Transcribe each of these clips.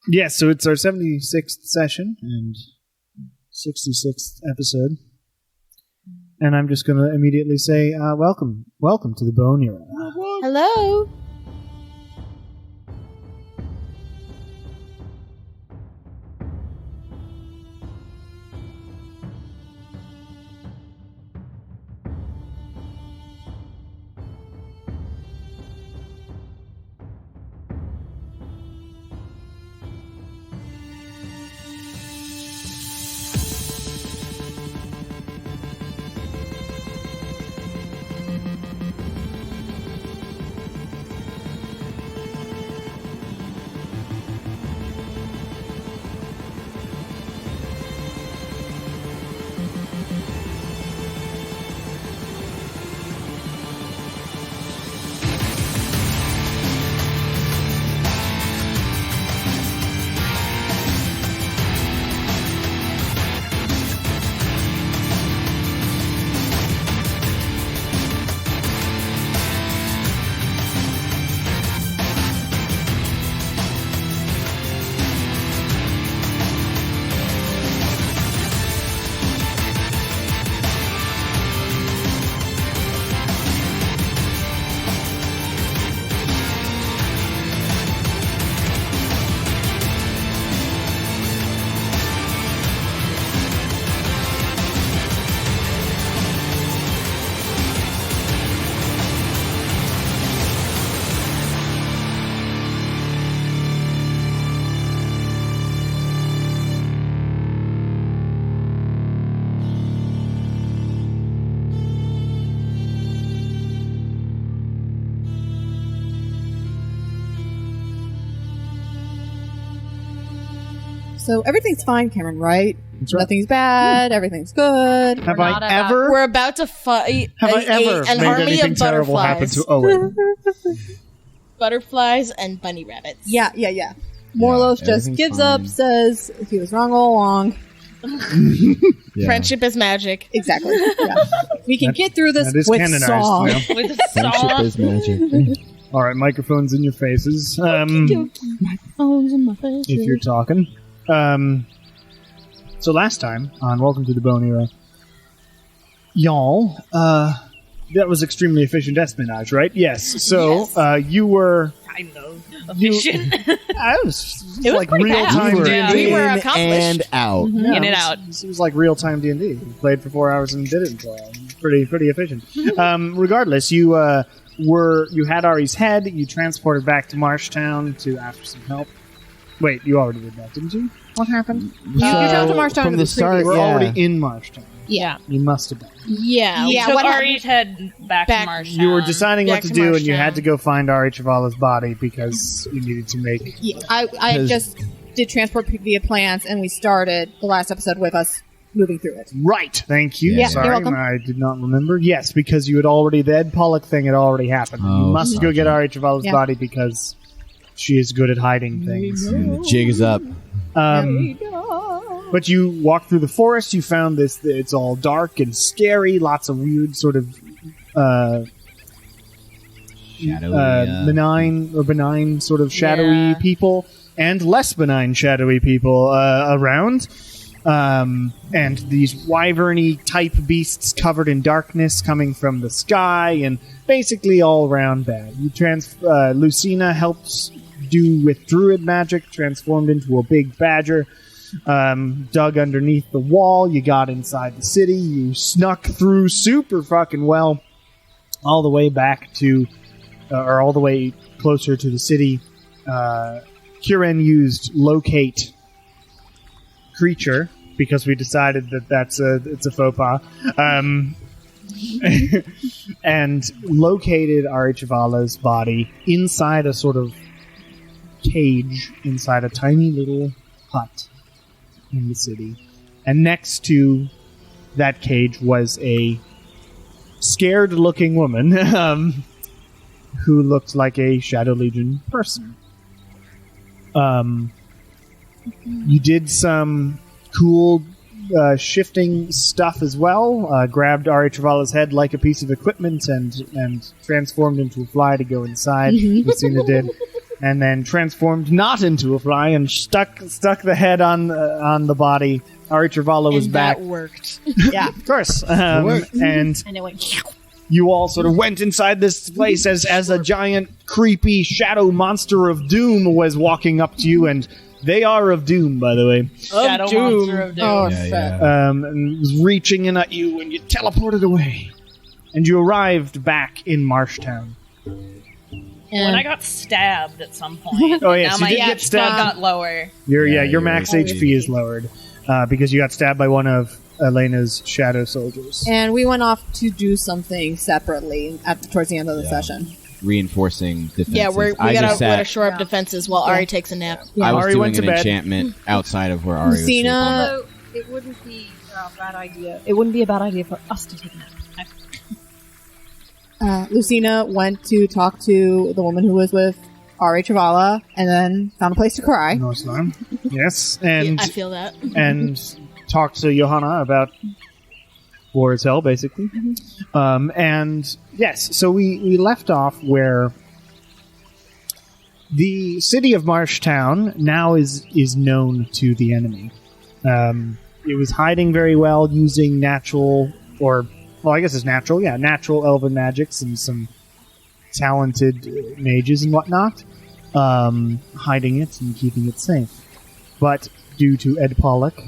Yes, so it's our 76th session and 66th episode. And I'm just going to immediately say, welcome to the Bone Era. Hello. So everything's fine, Cameron, right? That's right. Nothing's bad. Everything's good. Have I ever? We're about to fight Have I ever an made army anything of terrible happen butterflies. to Owen? Butterflies and bunny rabbits. Yeah. Morlos just everything's gives fine. up, says he was wrong all along. Yeah. Friendship is magic. Exactly. Yeah. We can get through this That is with canonized song. now. With a Friendship song. is magic. All right, microphones in your faces. Microphones in my face. If you're talking. So last time on Welcome to the Bone Era, y'all, that was extremely efficient espionage, right? Yes. So you were. kind of You- efficient. I was It was like pretty real fast. time We were D&D. We were in accomplished. and out. In and out. It was like real time D&D. We played for 4 hours and did it in 4 hours. Pretty efficient. Regardless, you had Ari's head. You transported back to Marshtown to ask for some help. Wait, you already did that, didn't you? What happened? You traveled to Marshtown from in the the start. You were Yeah. already in Marshtown. Yeah. You must have been. Yeah. Yeah, We what took happened- Ari's head back to Marshtown. You were deciding what Back to to do, and you Marshtown. had to go find Ari Chavala's body because you needed to make. Yeah, I 'Cause- just did transport via plants, and we started the last episode with us moving through it. Right. Thank you. Yeah, Sorry, you're welcome. I did not remember. Yes, because you had already the Ed Pollock thing had already happened. You Oh, must go get gotcha. Ari Chavala's Yeah. body because she is good at hiding things. And the jig is up. But you walked through the forest. You found this. It's all dark and scary. Lots of weird sort of benign sort of shadowy Yeah. people and less benign shadowy people around. And these wyverny type beasts covered in darkness coming from the sky and basically all around bad. Lucina helped do with druid magic, transformed into a big badger. Dug underneath the wall. You got inside the city. You snuck through super fucking well all the way back to, or all the way closer to the city. Kieran used locate creature because we decided that it's a faux pas. And located Ari Chavala's body inside a sort of cage inside a tiny little hut in the city. And next to that cage was a scared looking woman who looked like a Shadow Legion person. You did some cool shifting stuff as well. Grabbed Ari Travala's head like a piece of equipment and transformed into a fly to go inside. Lucina did. and then transformed not into a fly and stuck the head on the body. Ari Travala was And back. that worked. Yeah. Of course. worked. And And it went. you all sort of went inside this place as a giant, creepy shadow monster of doom was walking up to you, and they are of doom, by the way. Shadow monster of doom. Oh, Yeah, shit. yeah. And was reaching in at you, and you teleported away. And you arrived back in Marshtown. When I got stabbed at some point. Oh, yes, now you my did get spell stabbed. got lower. Your Yeah, max you're- HP is lowered because you got stabbed by one of Elena's shadow soldiers. And we went off to do something separately towards the end of the session. Reinforcing defenses. Yeah, we I just gotta sat. shore up defenses while Ari takes a nap. Yeah. I was Ari doing went to an bed. enchantment outside of where Ari was sleeping. Lucina, Although it wouldn't be a bad idea. It wouldn't be a bad idea for us to take a nap. Lucina went to talk to the woman who was with Ari Travala, and then found a place to cry. No, it's not. Yes, and I feel that. and talked to Johanna about war as hell, basically. And yes, so we left off where the city of Marshtown now is known to the enemy. It was hiding very well using natural, or well, I guess it's natural, yeah, natural elven magics and some talented mages and whatnot, hiding it and keeping it safe. But due to Ed Pollock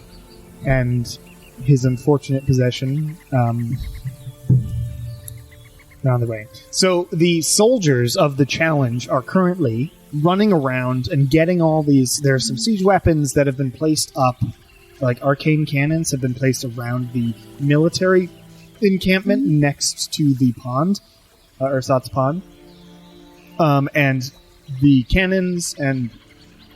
and his unfortunate possession, on the way. So the soldiers of the challenge are currently running around and getting all these. There are some siege weapons that have been placed up, like arcane cannons have been placed around the military encampment next to the pond, Ursat's pond. And the cannons and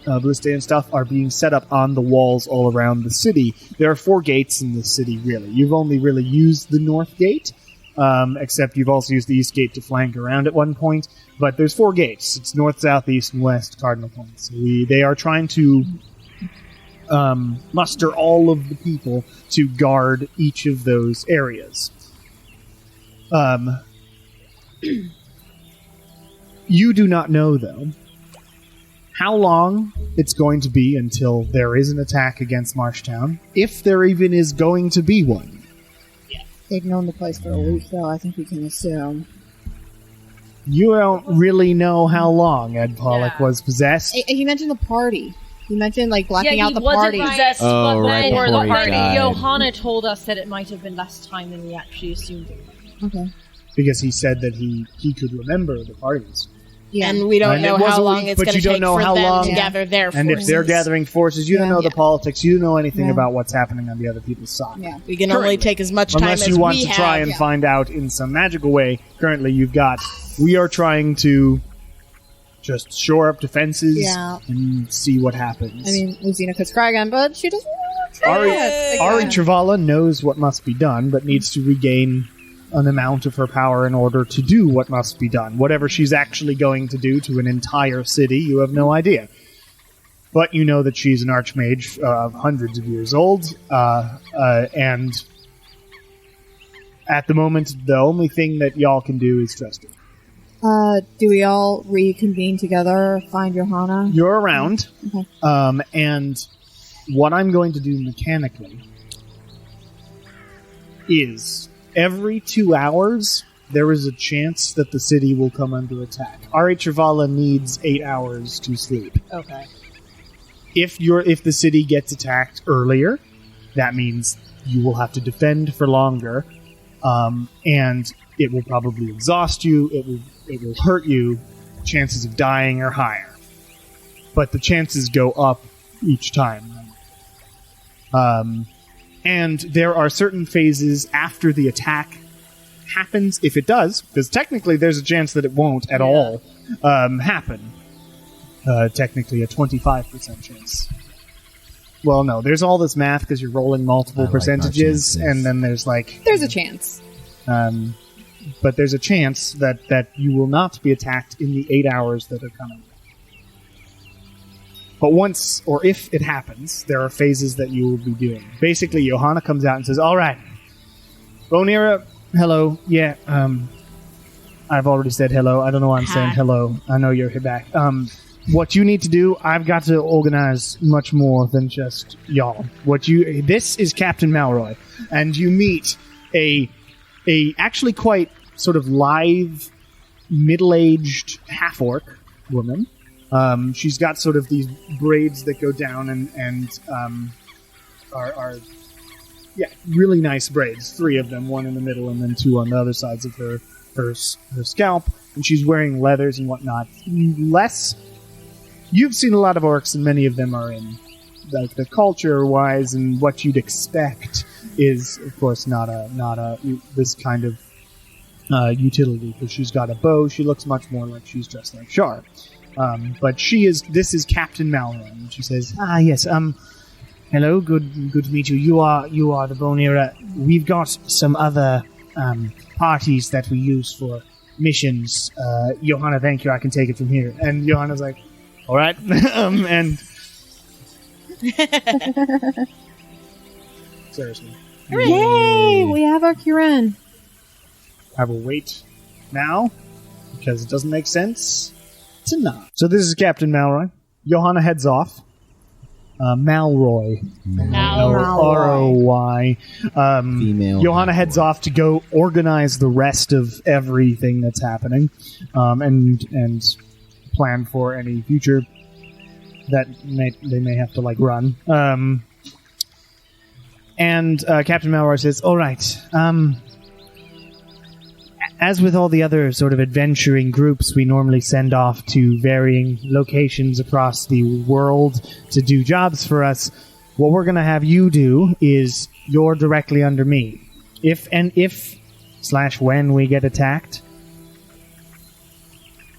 ballista and stuff are being set up on the walls all around the city. There are 4 gates in the city, really. You've only really used the north gate, except you've also used the east gate to flank around at one point. But there's 4 gates. It's north, south, east, and west cardinal points. So they are trying to muster all of the people to guard each of those areas. You do not know, though, how long it's going to be until there is an attack against Marshtown, if there even is going to be one. They've known the place for a week, though. I think we can assume. You don't really know how long Ed Pollock Yeah. was possessed. He mentioned the party. He mentioned like blacking out the wasn't party. possessed, Oh, but right then before he the died. Johanna told us that it might have been less time than we actually assumed. Okay. Because he said that he could remember the parties. Yeah. And we don't And it know was how a long week, it's but going you to don't take know for how them long- to gather their And if forces. they're gathering forces, you don't Yeah. know the politics, you don't know anything Yeah. about what's happening on the other people's side. Yeah. We can only Currently. take as much time Unless as you want we to try have. and find out in some magical way. Currently, we are trying to just shore up defenses Yeah. and see what happens. I mean, Lucina could cry again, but she doesn't want to try Ari, it. Ari again. Travala knows what must be done, but needs to regain an amount of her power in order to do what must be done. Whatever she's actually going to do to an entire city, you have no idea. But you know that she's an archmage of hundreds of years old, and at the moment, the only thing that y'all can do is trust her. Do we all reconvene together, find Johanna? You're around, Okay. and what I'm going to do mechanically is every 2 hours there is a chance that the city will come under attack. Ari Travala needs 8 hours to sleep. Okay. If the city gets attacked earlier, that means you will have to defend for longer, and it will probably exhaust you. It will hurt you. Chances of dying are higher, but the chances go up each time. And there are certain phases after the attack happens, if it does, because technically there's a chance that it won't at all happen. Technically a 25% chance. Well, no, there's all this math because you're rolling multiple I like our percentages, chances. and then there's like... There's a chance. But there's a chance that you will not be attacked in the 8 hours that are coming. But once, or if it happens, there are phases that you will be doing. Basically, Johanna comes out and says, "All right, Bonira, hello. Yeah, I've already said hello. I don't know why I'm saying hello. I know you're here back. what you need to do, I've got to organize much more than just y'all. This is Captain Malroy, and you meet a actually quite sort of lithe, middle-aged half-orc woman. She's got sort of these braids that go down and are really nice braids. 3 of them, 1 in the middle and then 2 on the other sides of her scalp. And she's wearing leathers and whatnot. You've seen a lot of orcs, and many of them are in like the culture-wise, and what you'd expect is, of course, not this kind of utility, because she's got a bow. She looks much more like she's dressed like Shar. But this is Captain Malroy, and she says, yes, hello, good to meet you. You are the Bonera. We've got some other parties that we use for missions. Johanna, thank you, I can take it from here. And Johanna's like, all right. And seriously. Yay! We have our Kirin. I will wait now, because it doesn't make sense to not. So this is Captain Malroy. Johanna heads off. Malroy. R-O-Y. Female. Johanna heads off to go organize the rest of everything that's happening, and plan for any future that they may have to run. And Captain Malroy says, "All right. As with all the other sort of adventuring groups we normally send off to varying locations across the world to do jobs for us, what we're going to have you do is you're directly under me. If/when we get attacked,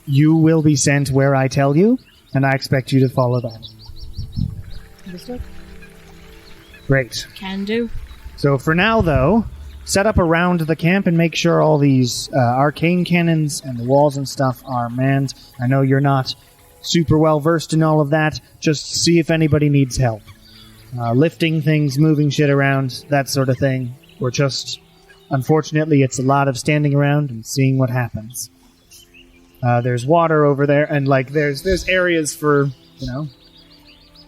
you will be sent where I tell you, and I expect you to follow that." Understood. Great. Can do. So for now, though, set up around the camp and make sure all these arcane cannons and the walls and stuff are manned. I know you're not super well versed in all of that. Just see if anybody needs help. Lifting things, moving shit around, that sort of thing. We're just... Unfortunately, it's a lot of standing around and seeing what happens. There's water over there, and there's areas for,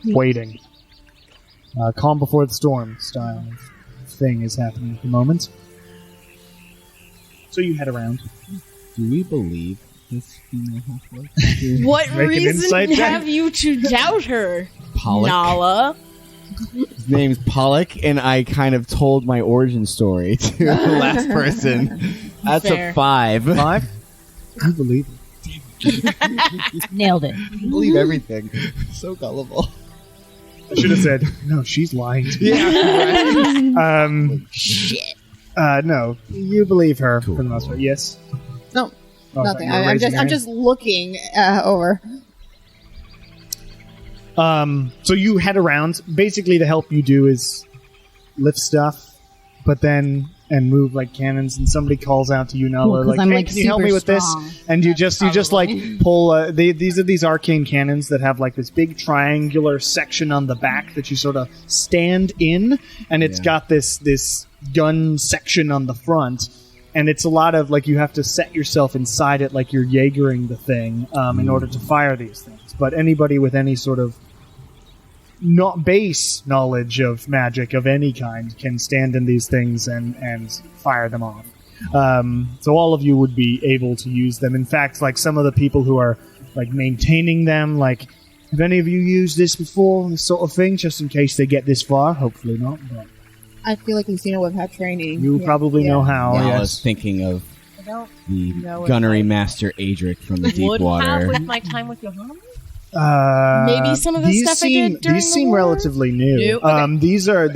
waiting. Calm before the storm style thing is happening at the moment. So you head around. Do we believe this female half-orc? What Make an reason insight have check. you to doubt her, Pollock. Nala? His name's Pollock, and I kind of told my origin story to the last person. That's Fair. a 5. 5? You believe it. Nailed it. I believe everything. So gullible. I should have said, no, she's lying to you. Yeah. Shit. No, you believe her Cool. for the most part. Yes? No, Oh, nothing. you're I'm raising your just looking over. So you head around. Basically, the help you do is lift stuff, and move cannons. And somebody calls out to you, Nala, Cool, 'cause I'm, "Hey, can you help me super with this?" strong. And you just pull. These are these arcane cannons that have this big triangular section on the back that you sort of stand in, and it's got this gun section on the front. And it's a lot of you have to set yourself inside it like you're Jaegering the thing in order to fire these things. But anybody with any sort of not base knowledge of magic of any kind can stand in these things and fire them off. So all of you would be able to use them. In fact, some of the people who are maintaining them, have any of you used this before, this sort of thing, just in case they get this far? Hopefully not. But I feel like Lucina would have had training. you probably know how. I Yes. was thinking of I don't the know if gunnery master Adric from the deep would have water. with my time with Johanna. Maybe some of the these stuff I did during these the seem war? relatively new. New? Okay. These are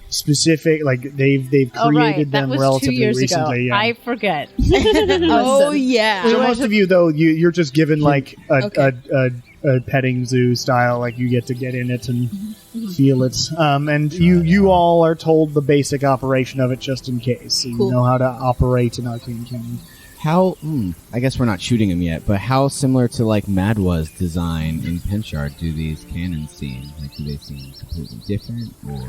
specific. They've created Oh, right. That them was 2 relatively years recently. ago. Yeah. I forget. Oh, yeah. So most of you, though, you're just given a petting zoo style. You get to get in it and feel it. And you all are told the basic operation of it just in case. So Cool. you know how to operate an arcane cannon. How? I guess we're not shooting him yet, but how similar to Madwa's design in Penchard do these cannons seem? Do they seem completely different, or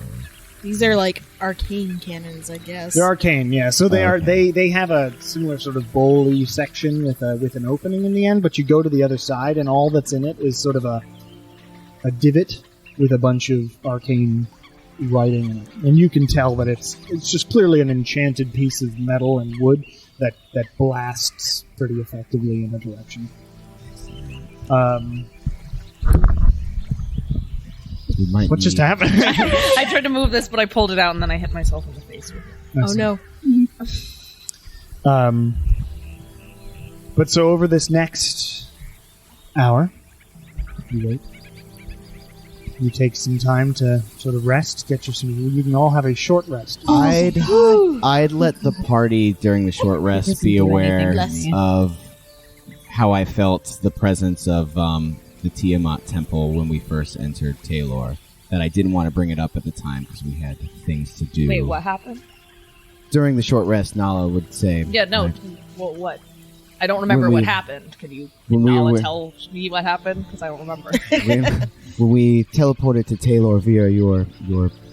These are like arcane cannons, I guess. They're arcane, yeah. So they are Okay. they have a similar sort of bowl-y section with an opening in the end, but you go to the other side, and all that's in it is sort of a divot with a bunch of arcane writing in it. And you can tell that it's just clearly an enchanted piece of metal and wood that blasts pretty effectively in a direction. We might What just need- happened? I tried to move this, but I pulled it out and then I hit myself in the face with it. Oh no. But so over this next hour, you wait. You take some time to sort of rest, get you can all have a short rest. I'd let the party during the short rest be aware of how I felt the presence of the Tiamat temple when we first entered Taylor. That I didn't want to bring it up at the time because we had things to do. Wait, what happened? During the short rest, Nala would say... Yeah, no. like, Well, what? I don't remember When what we- happened. Could you when we Nala were- tell me what happened? Because I don't remember. when we teleported to Taylor via your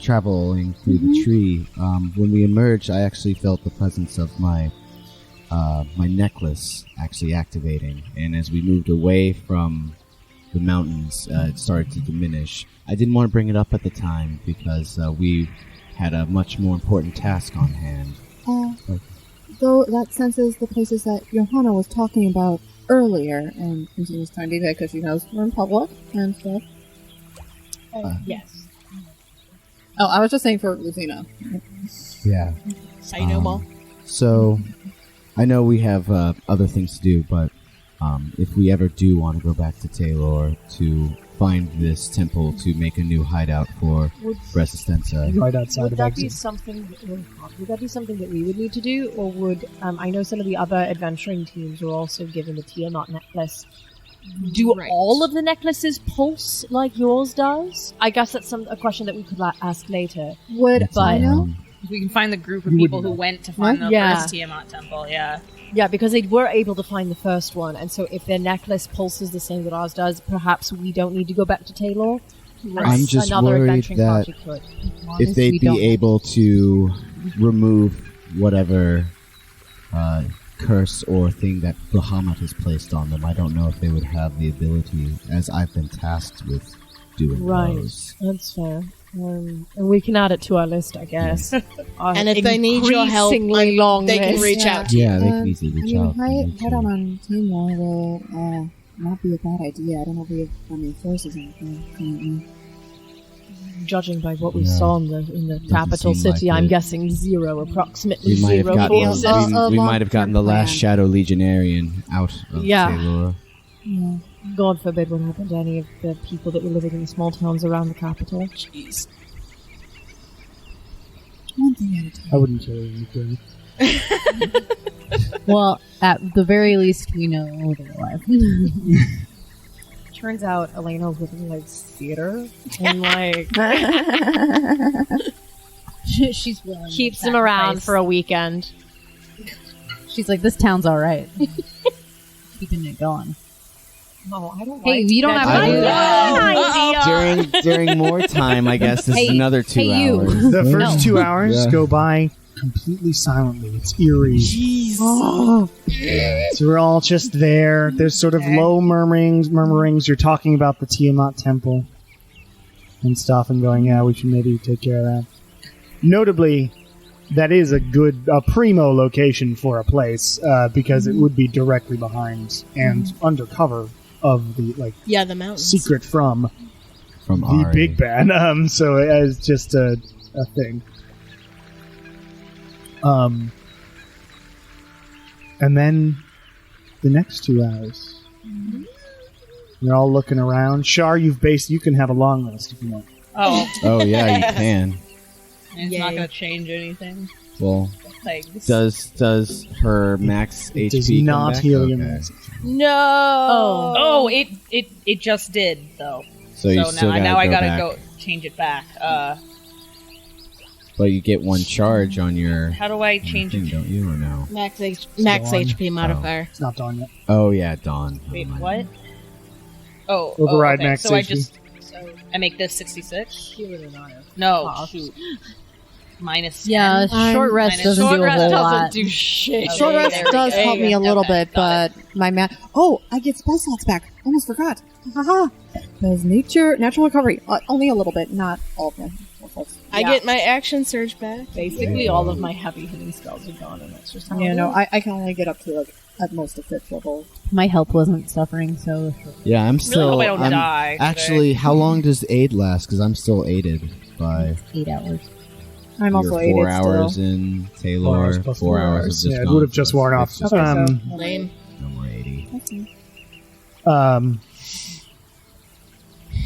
traveling through the tree, when we emerged, I actually felt the presence of my necklace actually activating. And as we moved away from the mountains, it started to diminish. I didn't want to bring it up at the time because we had a much more important task on hand. Though that senses the places that Johanna was talking about earlier, and Lucy was trying to do that because she knows we're in public and stuff. Yes. Oh, I was just saying for Lucina. Yeah. Say no more. So, I know we have other things to do, but if we ever do want to go back to Taylor to find this temple to make a new hideout for Resistenza, Right outside Would of that be exit. something? Would that be something that we would need to do, or would I know some of the other adventuring teams were also given the Tiamat necklace? Do Right. all of the necklaces pulse like yours does? I guess that's a question that we could ask later. Would I know? We can find the group of You people wouldn't who know. went to find the Yeah. first Tiamat temple. Yeah. Yeah, because they were able to find the first one, and so if their necklace pulses the same that ours does, perhaps we don't need to go back to Taylor. I'm just Another worried adventuring that party could. if they'd be able to remove whatever curse or thing that Bahamut has placed on them, I don't know if they would have the ability, as I've been tasked with doing Right. those. That's fair. And we can add it to our list, I guess. Our And if they need your help, increasingly long they can list. reach out to you. Yeah, they can easily reach out. Head on Timor will not be a bad idea. I don't know if we have any forces out there currently. Judging by what we Yeah. saw in the capital seem like city, I'm it. guessing zero, approximately We might have zero gotten, forces. we might have gotten the last plan. Shadow Legionarian out of Yeah. Taylor. Yeah. God forbid what happened to any of the people that were living in the small towns around the capital. Jeez. One thing at a time. I wouldn't kill you. Well, at the very least, we know they're alive. Turns out Elena really likes theater and like She's willing. to keeps them around sacrifice. for a weekend. She's like, this town's all right. Keeping it going. No, I don't Hey, like you don't that. have to do that. During more time, I guess this is another 2 hey, you. hours. The first 2 hours Yeah. go by completely silently. It's eerie. So we're all just there. There's sort of low murmurings. You're talking about the Tiamat temple and stuff and going, yeah, we should maybe take care of that. Notably, that is a primo location for a place because it would be directly behind and under cover of the Yeah, the mountains. secret from From the Ari. big bad. So it's just a thing. And then the next 2 hours, you're all looking around. Shar, you can have a long rest if you want. Oh, Oh yeah, you can. it's Yay. not going to change anything. Well, Legs. does her max It HP does come not back? heal your Okay. max. No. Oh, it just did though. So you So still now I gotta back. go change it back. But you get one charge on your How do I on your change thing, it? don't you, or no? Max on. HP modifier. It's not done yet. Oh yeah, Dawn. Wait, Never what? mind. Oh, Override okay. max So I HP. just I make this 66. She would have not. No, Oh. shoot. minus 10. Yeah, short rest Minus doesn't Short do a rest whole doesn't lot. do shit. Short rest there we does go. help me a little Okay, bit, got but my math. Oh, I get spell slots back. Almost forgot. Haha. Because natural recovery. Only a little bit, not all of them. I get my action surge back. Basically, all of my heavy hitting spells are gone, and that's just how Yeah, it no, is. I can only get up to like at most a 5th level. My health wasn't suffering, so Yeah, I'm still. hope I don't I'm- die today. Actually, how long does aid last? Because I'm still aided by 8 hours. I'm also you're 4 aided hours still. in 4 Taylor. hours plus 4 hours. hours. Have just Yeah, it gone, would have just so worn off. it's just- Lame. No more 80.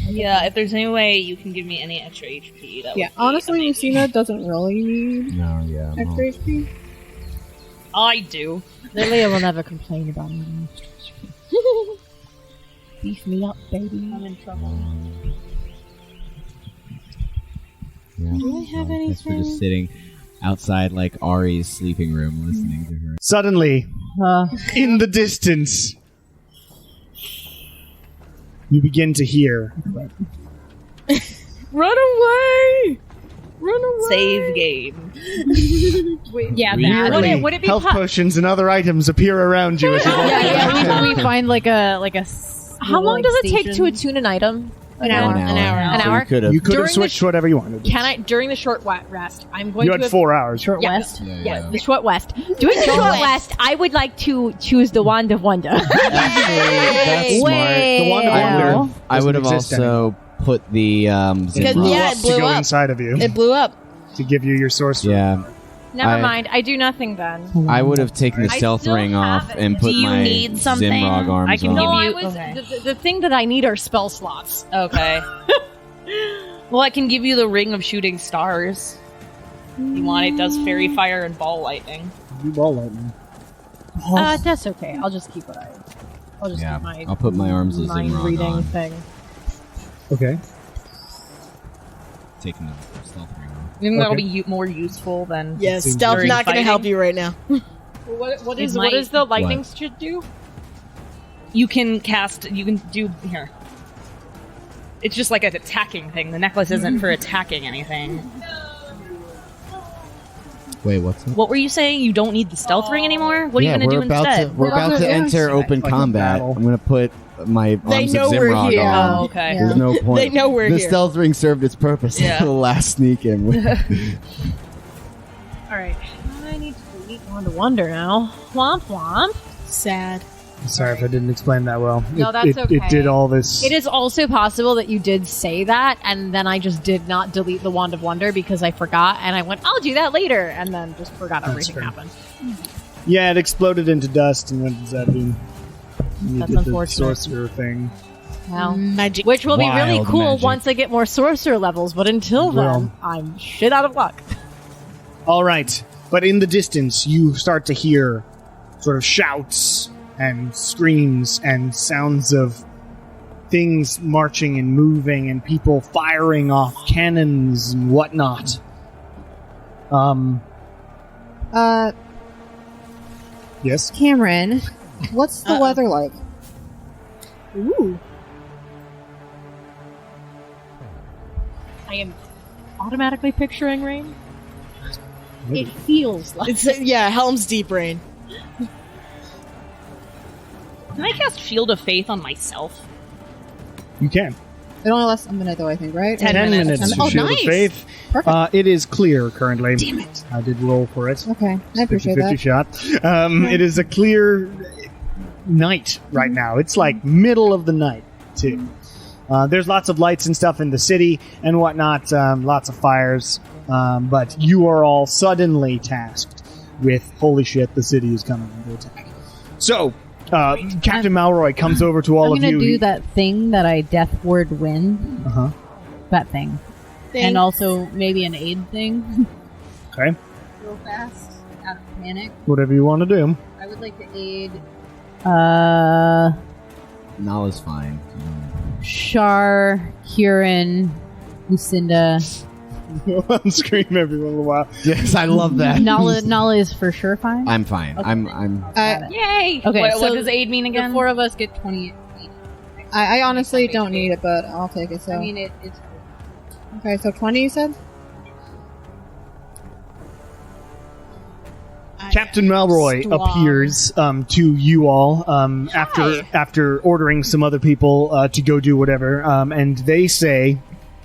Yeah, if there's any way you can give me any extra HP, that Yeah, would be honestly, amazing. Lucina doesn't really need No, yeah. I'm extra HP. I do. Lilia will never complain about me. Beef me up, baby. I'm in trouble. Yeah. Do I have Thanks for anything? just sitting outside like Ari's sleeping room listening to her. Suddenly, in the distance, you begin to hear Run away! Run away! Save game. Yeah, weirdly, would it be health potions and other items appear around you as you walk yeah, we find like a How long does it take to attune an item? An hour. An hour. An So hour? you could have. You could have During the switched whatever you wanted. Can I, during the short rest, I'm going You to had have 4 hours. short Yeah. rest. Yes, the short rest. During the short rest, I would like to choose the Wand of Wonder. Actually, that's smart. The Wand of Wonder I would have doesn't exist also put the Because, Zimmer. yeah, it to blew go up. inside of you It blew up. to give you your sorcery. Yeah, Never I- mind, I do nothing then. I would have taken the I stealth still ring have off it. and put Do you my need something? Zimrog arms I can on. give No, you- I was okay. the thing that I need are spell slots. Okay. Well, I can give you the Ring of Shooting Stars. You want it? Does fairy fire and ball lightning. You ball lightning. That's okay. I'll just keep what I'll just Yeah, keep my I'll put my arms as mind Zimrog reading on. thing. Okay. Taking the stealth ring off. I think that'll Okay. be more useful than. Yeah, Seems stealth's very not going to fighting. help you right now. What It is might- the lightning should do? You can cast. You can do here. It's just like an attacking thing. The necklace isn't for attacking anything. Wait, what's that? What were you saying? You don't need the stealth ring anymore? What are you Yeah, going to do we're about instead? to we're about to enter open Like a combat. battle. I'm gonna put my They arms know of we're Zimrog here. on. Oh, okay. Yeah. There's no point. They know we're the here. stealth ring served its purpose. Yeah. The last sneak in. Alright. I need to delete Wand of Wonder now. Womp womp. Sad. Sorry if I didn't explain that well. No, It- that's it, okay. It did all this. It is also possible that you did say that, and then I just did not delete the Wand of Wonder because I forgot, and I went, I'll do that later, and then just forgot That's everything fair. happened. Yeah, it exploded into dust, and what does that mean? You That's did the unfortunate. sorcerer thing. Well, Magic. which will be really Wild cool magic. once I get more sorcerer levels, but until Well. then, I'm shit out of luck. All right, but in the distance, you start to hear sort of shouts and screams and sounds of things marching and moving and people firing off cannons and whatnot. Yes. Cameron, what's the weather like? Ooh. I am automatically picturing rain. It feels like It's yeah, Helm's Deep Rain. Can I cast Shield of Faith on myself? You can. It only lasts a minute, though, I think, right? 10 10 minutes. minutes. Oh, Shield nice. of Faith. Perfect. It is clear currently. Damn it. I did roll for it. Okay, I appreciate 50-50 that. shot. It is a clear night right now. It's like middle of the night, too. There's lots of lights and stuff in the city and whatnot, lots of fires, but you are all suddenly tasked with, holy shit, the city is coming into attack. So, Captain Malroy comes over to all I'm of gonna you. do that thing that I death word win. Uh-huh. That thing. And also maybe an aid thing. Okay. Real fast, out of panic. Whatever you want to do. I would like to aid Nala's fine. Shar, Kieran, Lucinda. On scream every little while. Yes, I love that. Nala is for sure fine. I'm fine. Okay. I'm. Yay! Okay, What so does aid mean The again? 4 of us get 20. I honestly don't need it, but I'll take it, so. I mean, it's Okay, so 20 you said? Captain Melroy appears to you all after ordering some other people to go do whatever, and they say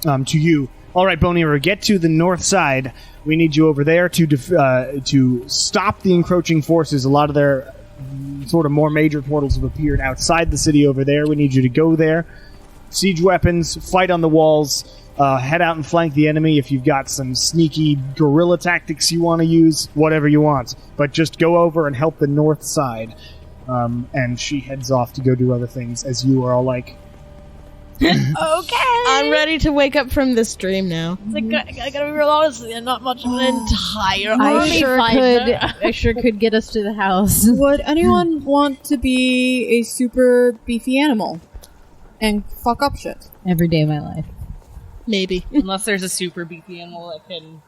to you, "All right, Bony River, get to the north side. We need you over there to stop the encroaching forces. A lot of their sort of more major portals have appeared outside the city over there. We need you to go there. Siege weapons, fight on the walls." Head out and flank the enemy if you've got some sneaky guerrilla tactics you want to use, whatever you want. But just go over and help the north side. And she heads off to go do other things as you are all like... Okay. I'm ready to wake up from this dream now. It's like, I gotta be real honest, I'm not much of an entire I army sure could get us to the house. Would anyone want to be a super beefy animal and fuck up shit? Every day of my life. Maybe. Unless there's a super beefy animal that can...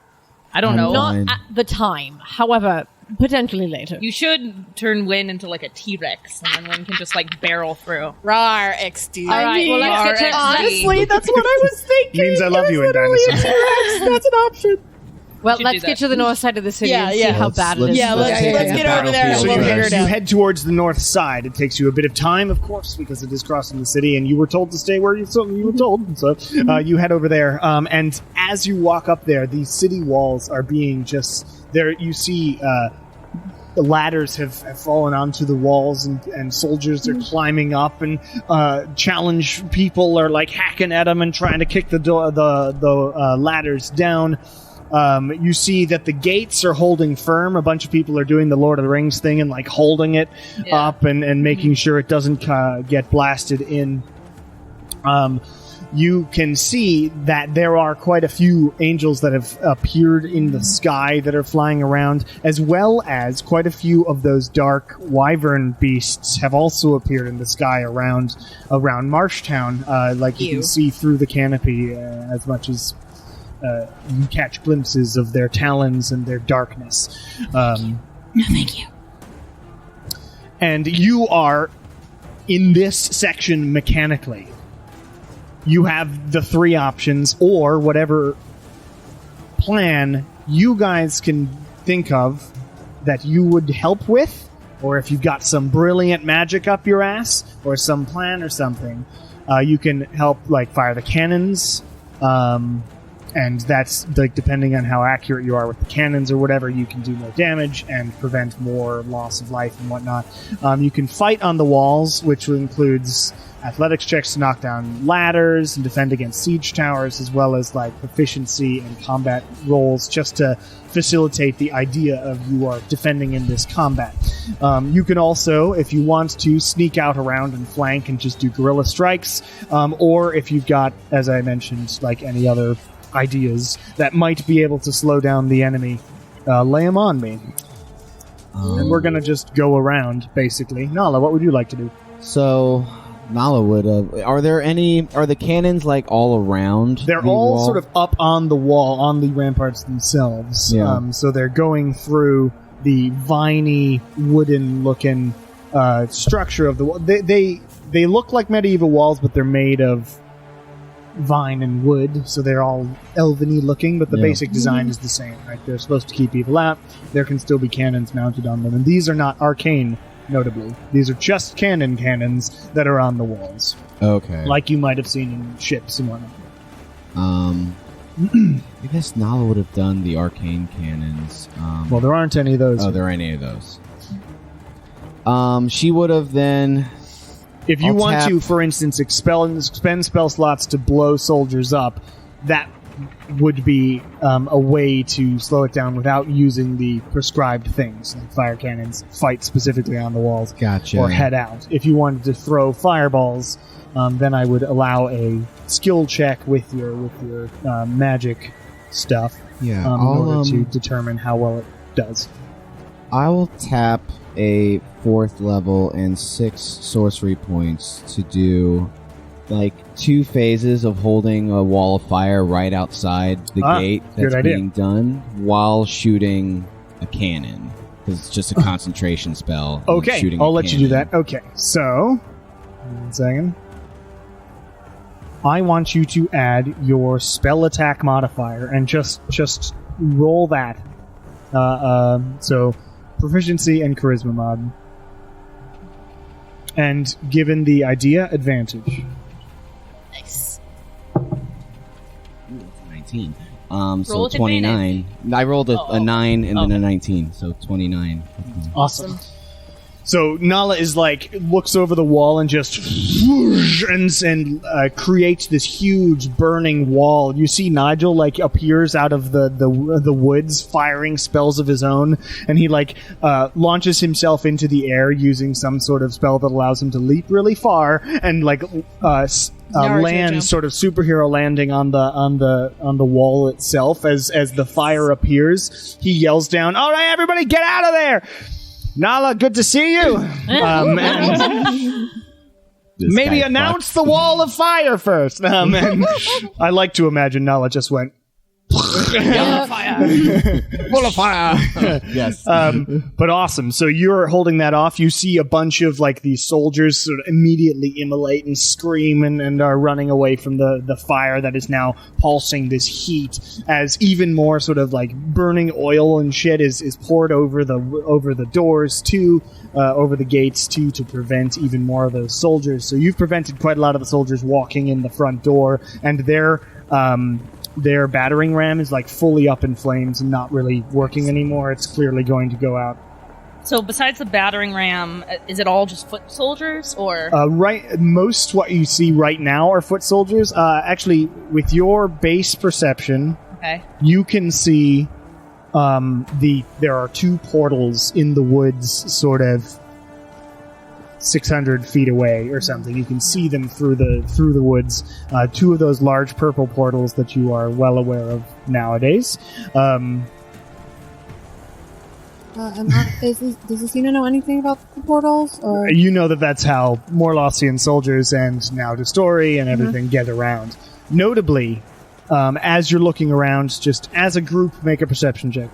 I don't know. Not at the time. However, potentially later. You should turn Wynn into like a T-Rex, and then Wynn can just like barrel through. Rar XD. All right, well, let's get to Honestly, that's what I was thinking. Means I love you in dinosaurs. That's an option. Well, should let's do get that. to the north side of the city and see yeah. how bad it is. Yeah, let's get over there and So we'll you, figure it you out. head towards the north side. It takes you a bit of time, of course, because it is crossing the city, and you were told to stay where you were told. So you head over there, and as you walk up there, the city walls are being just there. You see the ladders have fallen onto the walls, and soldiers are climbing up, and challenge people are like hacking at them and trying to kick the ladders down. You see that the gates are holding firm. A bunch of people are doing the Lord of the Rings thing and like holding it up and making sure it doesn't get blasted in. You can see that there are quite a few angels that have appeared in the sky that are flying around, as well as quite a few of those dark wyvern beasts have also appeared in the sky around Marshtown. Like you can see through the canopy as much as you catch glimpses of their talons and their darkness. No, thank you. And you are in this section mechanically. You have the three options, or whatever plan you guys can think of that you would help with, or if you've got some brilliant magic up your ass, or some plan or something, you can help like fire the cannons. And that's like depending on how accurate you are with the cannons or whatever, you can do more damage and prevent more loss of life and whatnot. You can fight on the walls, which includes athletics checks to knock down ladders and defend against siege towers, as well as like proficiency and combat rolls, just to facilitate the idea of you are defending in this combat. You can also, if you want to, sneak out around and flank and just do guerrilla strikes, or if you've got, as I mentioned, like any other ideas that might be able to slow down the enemy, lay them on me. And we're gonna just go around, basically. Nala, what would you like to do? So, Nala would. Are the cannons like all around? They're the all wall? sort of up on the wall, on the ramparts themselves. Yeah. So they're going through the viney, wooden-looking structure of the wall. They look like medieval walls, but they're made of vine and wood, so they're all elven-y looking, but the basic design is the same, right? They're supposed to keep people out. There can still be cannons mounted on them, and these are not arcane, notably. These are just cannons that are on the walls, Okay. like you might have seen in ships and whatnot. I guess Nala would have done the arcane cannons. Well, there aren't any of those. Oh, there aren't any of those. She would have then. If you I'll want tap- to, for instance, spend spell slots to blow soldiers up, that would be a way to slow it down without using the prescribed things, like fire cannons, fight specifically on the walls, Gotcha. or head out. If you wanted to throw fireballs, then I would allow a skill check with your magic stuff Yeah. in I'll, order to determine how well it does. I will tap a 4th level and 6 sorcery points to do like 2 phases of holding a wall of fire right outside the gate good that's idea. being done while shooting a cannon. Because it's just a concentration spell. and Okay, shooting I'll a let you do cannon. that. Okay, so 1 second. I want you to add your spell attack modifier and just roll that. So proficiency and charisma mod. And given the idea, advantage. Nice. Ooh, that's 19. Roll So with 29. I rolled a 9 and then Oh. a 19, so 29. Awesome. So Nala is looks over the wall and just and creates this huge burning wall. You see Nigel appears out of the woods, firing spells of his own, and he launches himself into the air using some sort of spell that allows him to leap really far and land sort of superhero landing on the wall itself. As the fire appears, he yells down, "All right, everybody, get out of there!" Nala, good to see you. And maybe announce the wall of fire first. And I like to imagine Nala just went Full of fire! Yes. but awesome. So you're holding that off. You see a bunch of these soldiers sort of immediately immolate and scream and are running away from the fire that is now pulsing this heat as even more sort of burning oil and shit is poured over the doors too, over the gates too, to prevent even more of those soldiers. So you've prevented quite a lot of the soldiers walking in the front door, and their battering ram is fully up in flames and not really working anymore. It's clearly going to go out. So besides the battering ram, is it all just foot soldiers, or? Most what you see right now are foot soldiers. Actually, with your base perception, Okay. you can see there are two portals in the woods, sort of 600 feet away or something. You can see them through the woods. Two of those large purple portals that you are well aware of nowadays. Does Lucina know anything about the portals? Or You know that's how Morlossian soldiers and now Destori and everything get around. Notably, as you're looking around, just as a group, make a perception check.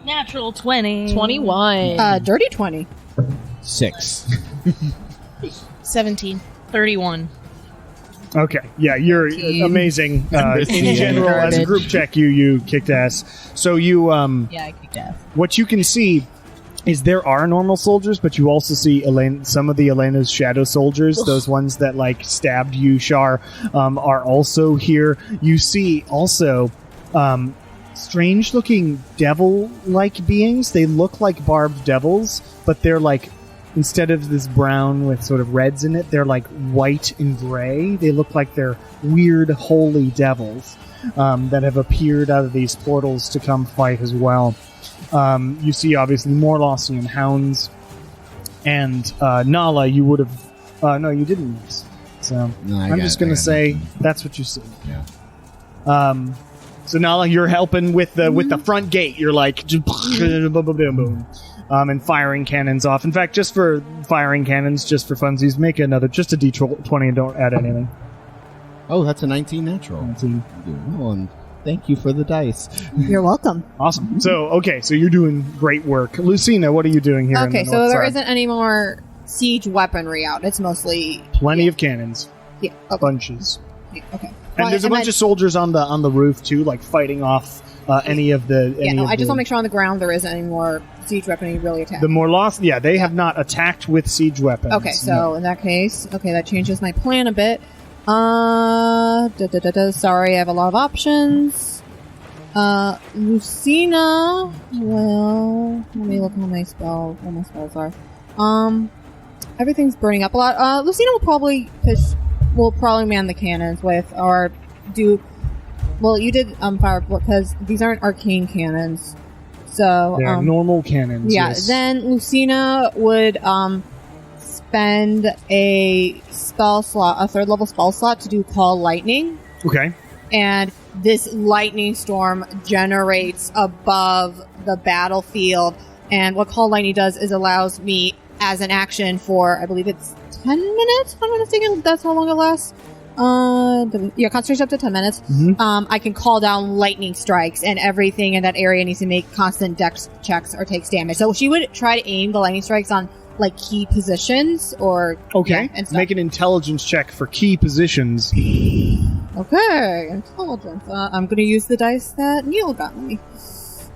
Natural 20. 21. dirty 20. 6. 17. 31. Okay, yeah, you're amazing. In general, as a group check, you kicked ass. So you, Yeah, I kicked ass. what you can see is there are normal soldiers, but you also see some of the Elena's shadow soldiers, those ones that stabbed you, Shar, are also here. You see also strange-looking devil-like beings. They look like barbed devils, but they're instead of this brown with sort of reds in it, they're white and gray. They look like they're weird holy devils that have appeared out of these portals to come fight as well. You see, obviously, more Lossian hounds. And Nala, you would have... no, you didn't. So No, I'm just going to say nothing. that's what you see. Yeah. So Nala, you're helping with the front gate. You're boom, boom, boom. And firing cannons off. In fact, just for firing cannons, just for funsies, make just a D20 and don't add anything. Oh, that's a 19 natural. 19. Well, and thank you for the dice. You're welcome. Awesome. So, so you're doing great work. Lucina, what are you doing here? Okay, in the so north there side? isn't any more siege weaponry out. It's mostly Plenty of cannons. yeah. Okay. Bunches. Yeah, okay. And there's a bunch of soldiers on the roof too, fighting off any of the. I just want to make sure on the ground there isn't any more siege weaponry really attacking. The more lost. Yeah, they have not attacked with siege weapons. Okay, so in that case, that changes my plan a bit. Sorry, I have a lot of options. Lucina. Well, let me look at what my spells are. Everything's burning up a lot. Lucina will probably man the cannons with, or do. Well, you did fire because these aren't arcane cannons, so they're normal cannons. yeah. Yes. Then Lucina would spend a spell slot, a 3rd level spell slot, to do Call Lightning. Okay. And this lightning storm generates above the battlefield. And what Call Lightning does is allows me, as an action for, I believe it's 10 minutes, if I'm not mistaken, that's how long it lasts. Concentration up to 10 minutes. Mhm. I can call down lightning strikes, and everything in that area needs to make constant dex checks or takes damage. So she would try to aim the lightning strikes on key positions or Okay. and stuff. Make an intelligence check for key positions. Okay, intelligence. I'm going to use the dice that Neil got me.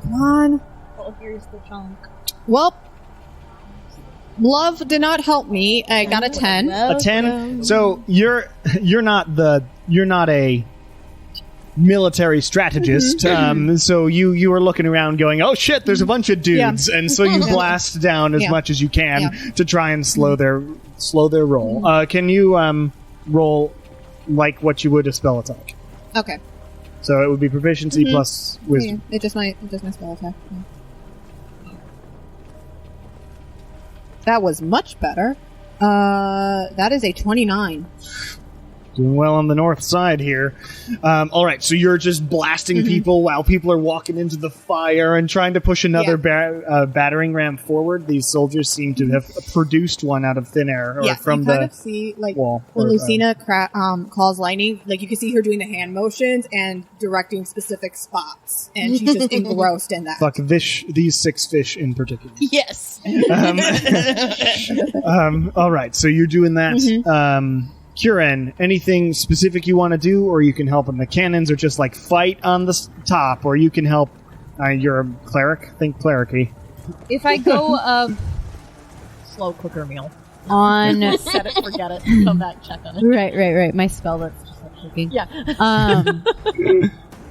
Come on. Oh, here's the chunk. Well, love did not help me. I got a 10. A 10. So you're not a military strategist. So you were looking around going, oh shit, there's a bunch of dudes, and so you blast down as much as you can to try and slow their roll. Can you roll like what you would a spell attack? Okay. So it would be proficiency plus wisdom. Yeah, it just my spell attack. Yeah. That was much better. That is a 29. Doing well on the north side here. All right, so you're just blasting people while people are walking into the fire and trying to push another battering ram forward. These soldiers seem to have produced one out of thin air or from you the kind of see, like, wall. when Lucina calls lightning, like, you can see her doing the hand motions and directing specific spots, and she's just engrossed in that. Fuck these 6 fish in particular. Yes. All right, so you're doing that. Kieran, anything specific you want to do, or you can help in the cannons, or just like fight on the top, or you can help. You're a cleric. Think cleric-y. If I go Slow cooker meal. on Set it, forget it. Come back, check on it. right, my spell that's just like cooking. Yeah.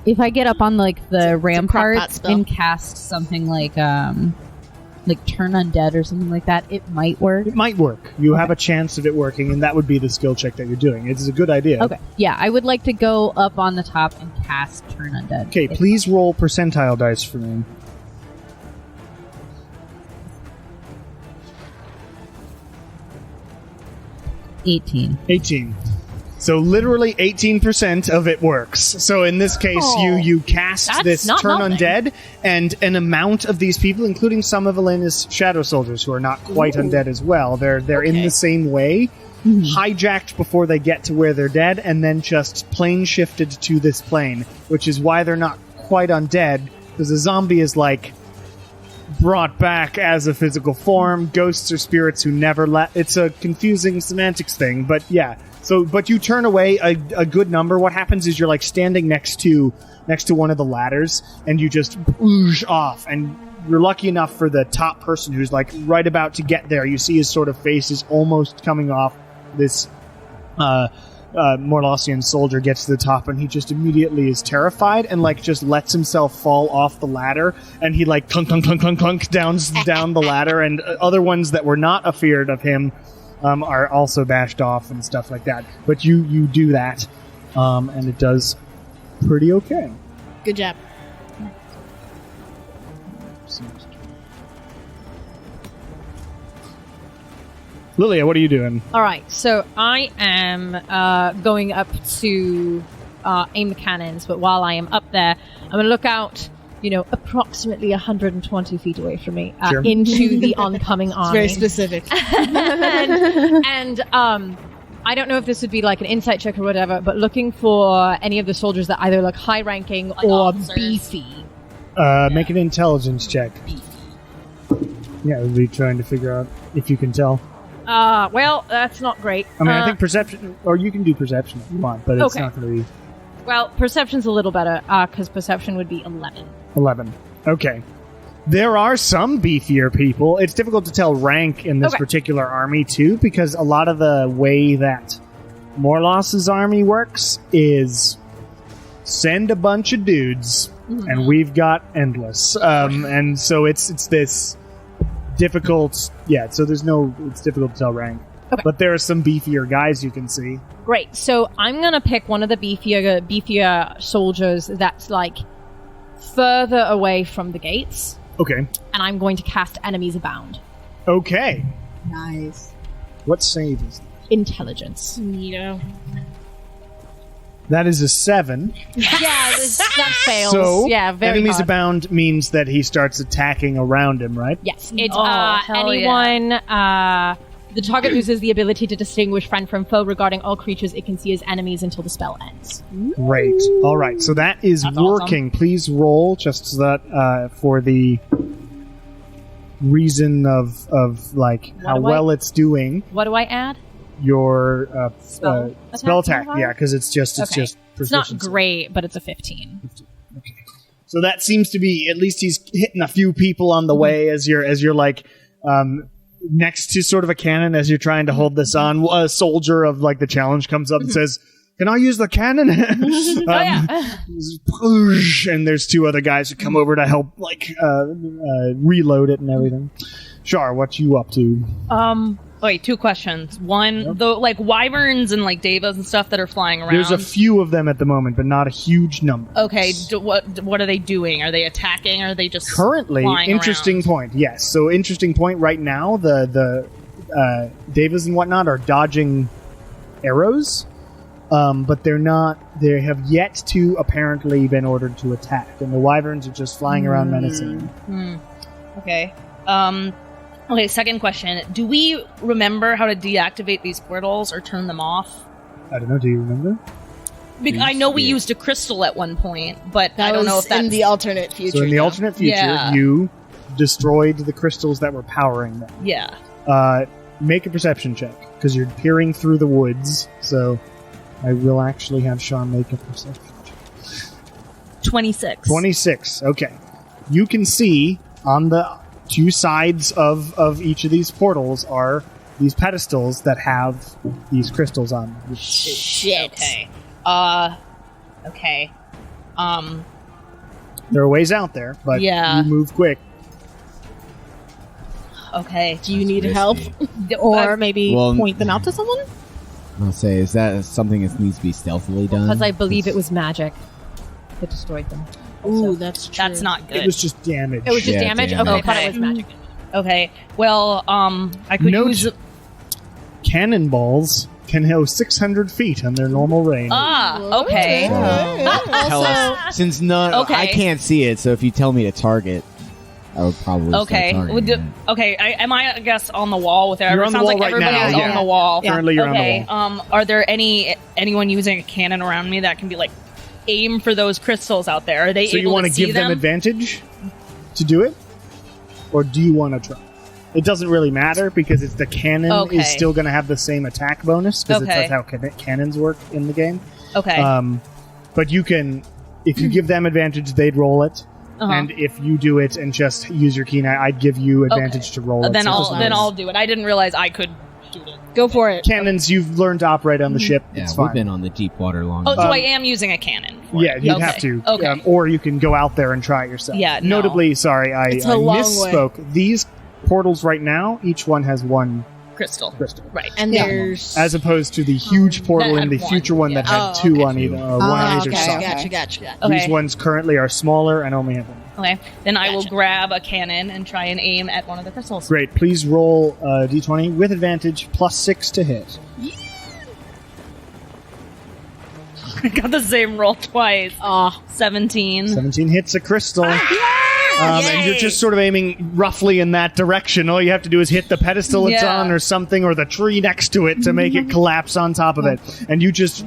If I get up on like the crock pot ramparts spell. and cast something like turn undead or something like that, it might work. It might work. You have a chance of it working, and that would be the skill check that you're doing. It is a good idea. Okay. Yeah, I would like to go up on the top and cast turn undead. Okay, please roll percentile dice for me. $18. 18. So literally 18% of it works. So in this case, you cast That's this not turn nothing. undead, and an amount of these people, including some of Elena's shadow soldiers who are not quite undead as well, they're in the same way, hijacked before they get to where they're dead, and then just plane shifted to this plane, which is why they're not quite undead, because a zombie is like brought back as a physical form. Ghosts are spirits who never it's a confusing semantics thing, but yeah. So, but you turn away a good number. What happens is you're like standing next to one of the ladders, and you just ooze off, and you're lucky enough for the top person who's like right about to get there. You see his sort of face is almost coming off. This Morlossian soldier gets to the top, and he just immediately is terrified and like just lets himself fall off the ladder, and he like clunk clunk clunk clunk clunk down the ladder, and other ones that were not afeared of him are also bashed off and stuff like that. But you do that, and it does pretty okay. Good job. Lilia, what are you doing? All right, so I am going up to aim the cannons, but while I am up there, I'm going to look out, approximately 120 feet away from me Sure. into the oncoming army. Very specific. and I don't know if this would be like an insight check or whatever, but looking for any of the soldiers that either look high-ranking or officers. beefy. Make an intelligence check. Yeah, we'll be trying to figure out if you can tell. Well, that's not great. I mean, I think perception, or you can do perception if you want, but it's Okay. not going to be Well, perception's a little better, because perception would be 11. 11. Okay. There are some beefier people. It's difficult to tell rank in this Okay. particular army, too, because a lot of the way that Morloss's army works is send a bunch of dudes, and we've got endless. And so it's this difficult... Yeah, so it's difficult to tell rank. Okay. But there are some beefier guys you can see. Great. So I'm gonna pick one of the beefier soldiers that's like further away from the gates, Okay. and I'm going to cast Enemies Abound. Okay. Nice. What save is that? Intelligence. That is a 7. That fails. So, yeah, very enemies hard. abound means that he starts attacking around him, right? Yes, it's hell anyone. The target loses the ability to distinguish friend from foe regarding all creatures it can see as enemies until the spell ends. Great. All right, so that is That's working. Please roll just so that for the reason of like how do well it's doing. What do I add? Your spell attack, modifier? yeah, because it's just Okay. It's not proficiency. great, but it's a 15. So that seems to be, at least he's hitting a few people on the way as you're like next to sort of a cannon as you're trying to hold this on. A soldier of like the challenge comes up and says, "Can I use the cannon?" And there's two other guys who come over to help like reload it and everything. Char, what you up to? Wait, two questions. One, the like wyverns and like devas and stuff that are flying around. There's a few of them at the moment, but not a huge number. Okay, what are they doing? Are they attacking? Or are they just currently flying interesting around? Point? Yes. So interesting point. Right now, the devas and whatnot are dodging arrows, but they're not. They have yet to apparently been ordered to attack, and the wyverns are just flying around menacing. Okay. Okay, second question. Do we remember how to deactivate these portals or turn them off? I don't know. Do you remember? I know we used a crystal at one point, but That I don't was know if that's in the alternate future. So in the alternate future, Yeah. you destroyed the crystals that were powering them. Yeah. Make a perception check, because you're peering through the woods, so I will actually have Sean make a perception check. 26. 26, okay. You can see on the two sides of each of these portals are these pedestals that have these crystals on them. Shit. Okay. Okay. There are ways out there, but Yeah. you move quick. Okay. Do you need help? Or maybe Well, point them out to someone? I'll say, is that something that needs to be stealthily done? Because I believe it was magic that destroyed them. Ooh, that's true. That's not good. It was just damage. It was just Yeah, damage? damage. Okay, I thought Okay. it was magic. Okay. Well, I could Note use... cannonballs can go 600 feet on their normal range. Okay. Tell us, since none, Okay. I can't see it, so if you tell me to target, I would probably Okay. start Would targeting the- okay. Am I guess on the wall with everyone? You're on the Sounds wall like right everybody now, is yeah. on the wall. Currently, you're Okay. on the wall. Are there anyone using a cannon around me that can be like aim for those crystals out there? Are they So you able want to to see give them advantage to do it? Or do you want to try? It doesn't really matter because it's the cannon Okay. is still going to have the same attack bonus because Okay. that's how cannons work in the game. Okay. But you can, if you give them advantage, they'd roll it. Uh-huh. And if you do it and just use your keen, I'd give you advantage to roll it. then So I'll it's then nice. I'll do it. I didn't realize I could do it. Go for it. Cannons, you've learned to operate on the ship. Yeah, It's we've fine. been on the deep water long Oh, enough. so I am using a cannon. for Yeah, it. you'd Okay. have to. Okay. Or you can go out there and try it yourself. Yeah, no. Notably, sorry, I It's a long way. misspoke. These portals right now, each one has one Crystal. crystal. Right. And Yeah. there's... As opposed to the huge portal That in had the one, future one that yeah. had two okay. on either, one on either okay. side. Gotcha. Okay. These ones currently are smaller and only have one. Okay. Then I will Gotcha. grab a cannon and try and aim at one of the crystals. Great. Please roll d20 with advantage, +6 to hit. I got the same roll twice. 17. 17 hits a crystal. And you're just sort of aiming roughly in that direction. All you have to do is hit the pedestal it's Yeah. on or something, or the tree next to it to make it collapse on top of it. And you just...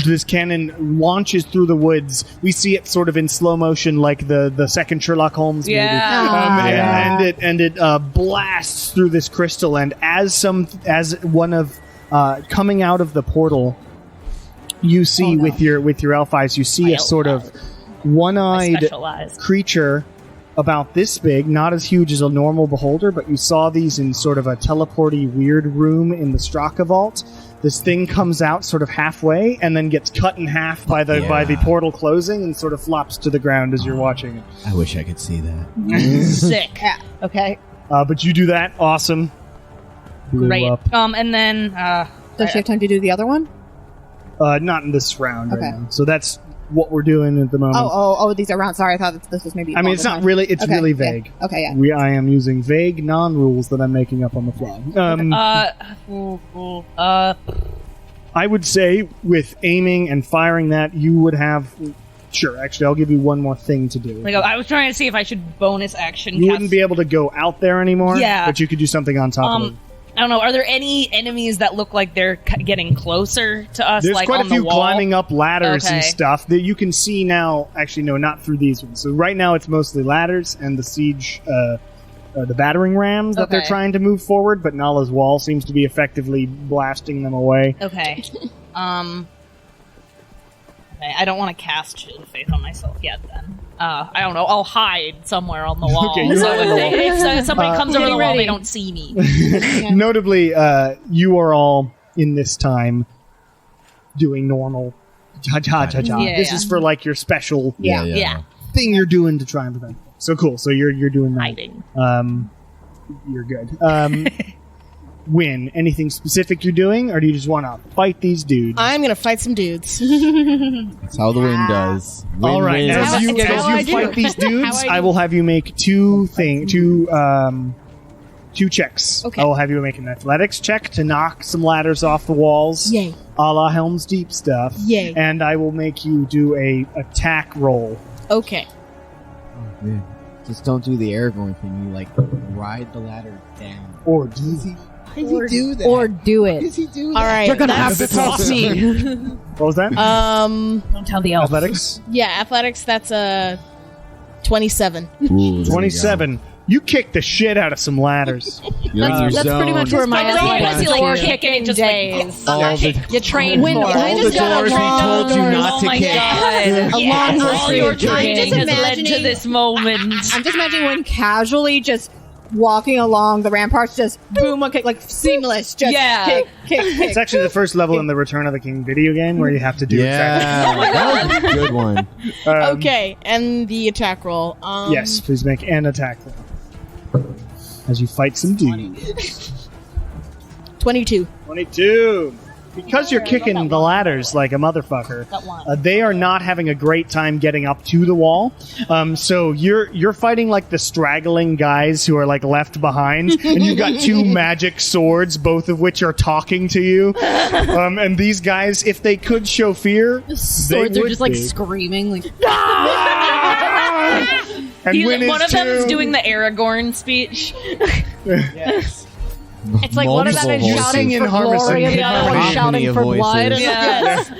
This cannon launches through the woods. We see it sort of in slow motion like the second Sherlock Holmes movie. Yeah. And it blasts through this crystal. And as one of... coming out of the portal, you see with your elf eyes, you see a sort of one-eyed Special eyes. creature about this big, not as huge as a normal beholder, but you saw these in sort of a teleporty weird room in the Straka Vault. This thing comes out sort of halfway and then gets cut in half by the portal closing and sort of flops to the ground as you're watching it. I wish I could see that. Sick. Okay. But you do that, awesome. Blew Great. up. And then Does she have time to do the other one? Not in this round Okay. right now. So that's what we're doing at the moment. Oh, these are round. Sorry, I thought that this was maybe. I mean, it's not really. It's Okay, really yeah. vague. Okay, yeah. I am using vague non-rules that I'm making up on the fly. I would say with aiming and firing that, you would have. Sure, actually, I'll give you one more thing to do. like I was trying to see if I should bonus action. You wouldn't be able to go out there anymore. Yeah. but you could do something on top of it. I don't know. Are there any enemies that look like they're getting closer to us? There's like quite on a few the wall? climbing up ladders and Okay. stuff that you can see now. Actually, no, not through these ones. So right now, it's mostly ladders and the siege. The battering rams that they're Okay. trying to move forward, but Nala's wall seems to be effectively blasting them away. Okay. Okay, I don't want to cast Shield of Faith on myself yet. Then I don't know. I'll hide somewhere on the wall. Okay, you so hide on the wall. if somebody comes over the wall, ready. they don't see me. Notably, you are all in this time doing normal cha-cha-cha-cha. Yeah, This yeah. is for like your special Yeah. thing you're doing to try and prevent. So cool. So you're doing that. Hiding. You're good. Win, anything specific you're doing, or do you just want to fight these dudes? I'm gonna fight some dudes. That's how the wind does. Win, All right. win. As you, That's how I do. fight these dudes, How I I will have you make two checks. Okay. I will have you make an athletics check to knock some ladders off the walls. Yay. A la Helm's Deep stuff. Yay. And I will make you do a attack roll. Okay. Oh, man. Just don't do the Aragorn thing. You like ride the ladder down. Or do Why does he do that? Or do Why it. does he do that? All right. You're gonna that's- have to trust me. What was that? Don't tell the elf. Athletics? Yeah, athletics. That's a 27. Ooh, there you go. 27. You kicked the shit out of some ladders. You're in your That's pretty zone. much where my I just want to athletic see like Four kicking just days. All the, You train When- for when it. I all the just got doors a we long told you doors. not Oh to my kick. god! long All your history. training I'm just has led to imagining- this moment. I'm just imagining when casually just walking along the ramparts, just boom, one kick, like seamless, just Yeah. kick, kick, kick. It's actually the first level in the Return of the King video game where you have to do exactly. Yeah, that was a good one. Okay, and the attack roll. Yes, please make an attack roll. As you fight some dudes. 22. 22. Because you're kicking the ladders like a motherfucker, they are not having a great time getting up to the wall. So you're fighting like the straggling guys who are like left behind, and you've got two magic swords, both of which are talking to you. And these guys, if they could show fear, Swords they are would just like be. screaming, like And Win is One of them is two. doing the Aragorn speech. It's like one of them is Multiple shouting voices. for In harmony. glory, and the other Harmony one's shouting of for voices. blood. Yes.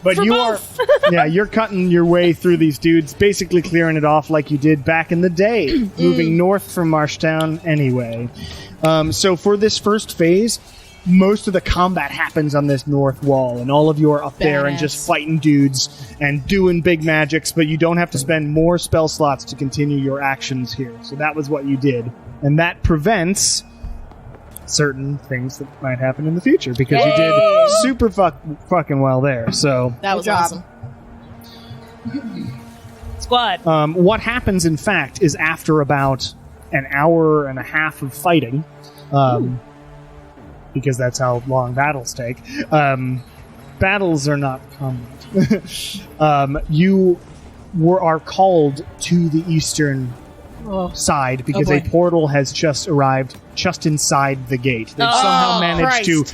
But you are, you're cutting your way through these dudes, basically clearing it off like you did back in the day, moving north from Marshtown anyway. So for this first phase, most of the combat happens on this north wall, and all of you are up there and just fighting dudes and doing big magics, but you don't have to spend more spell slots to continue your actions here. So that was what you did. And that prevents certain things that might happen in the future, because you did super fucking well there. So That was Good job. awesome. Squad. what happens, in fact, is after about an hour and a half of fighting, because that's how long battles take. Battles are not combat. You are called to the eastern side because Oh, a boy. portal has just arrived just inside the gate. They've somehow managed to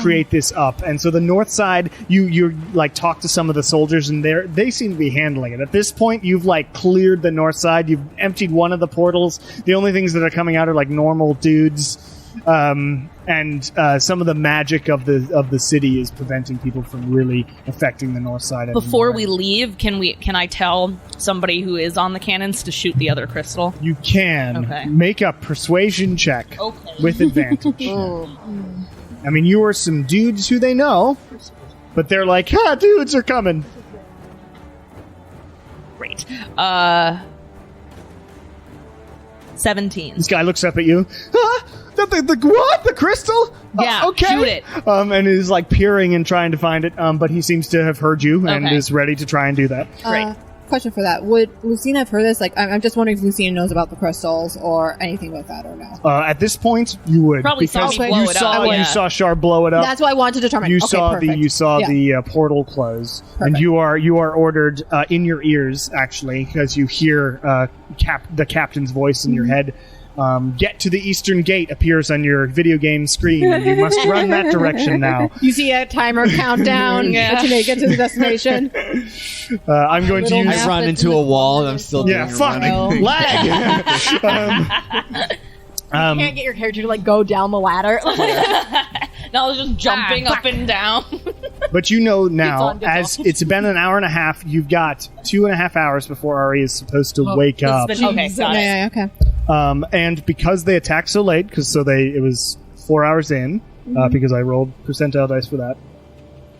create this up, and so the north side, you like talk to some of the soldiers, and they seem to be handling it. At this point, you've like cleared the north side. You've emptied one of the portals. The only things that are coming out are like normal dudes, and some of the magic of the city is preventing people from really affecting the north side. Before anymore. we leave, can I tell somebody who is on the cannons to shoot the other crystal? You can Okay. make a persuasion check Okay. with advantage. I mean, you are some dudes who they know, but they're like, dudes are coming. Great. 17. This guy looks up at you. The what? The crystal? Yeah, okay. shoot it. And is like peering and trying to find it, but he seems to have heard you and Okay. is ready to try and do that. Great. Question for that: would Lucina have heard this? Like, I'm just wondering if Lucina knows about the crystals or anything like that, or no. At this point, you would Probably saw because me blow you it saw up, yeah. you saw Shar blow it up. That's what I wanted to determine. You Okay, saw perfect. the portal close, and Perfect. you are ordered in your ears actually, because you hear the captain's voice in your head. Get to the eastern gate appears on your video game screen, and you must run that direction now. You see a timer countdown Yeah. to make it to the destination. I'm going to Little use. map. I run into a wall and I'm still Yeah, doing a fuck running. lag. You can't get your character to like go down the ladder. Now I was just jumping up and down. But you know now, on, gets as it's been an hour and a half, you've got 2.5 hours before Ari is supposed to wake up. It's been- okay, got it. Yeah, okay. And because they attacked so late, it was 4 hours in, because I rolled percentile dice for that.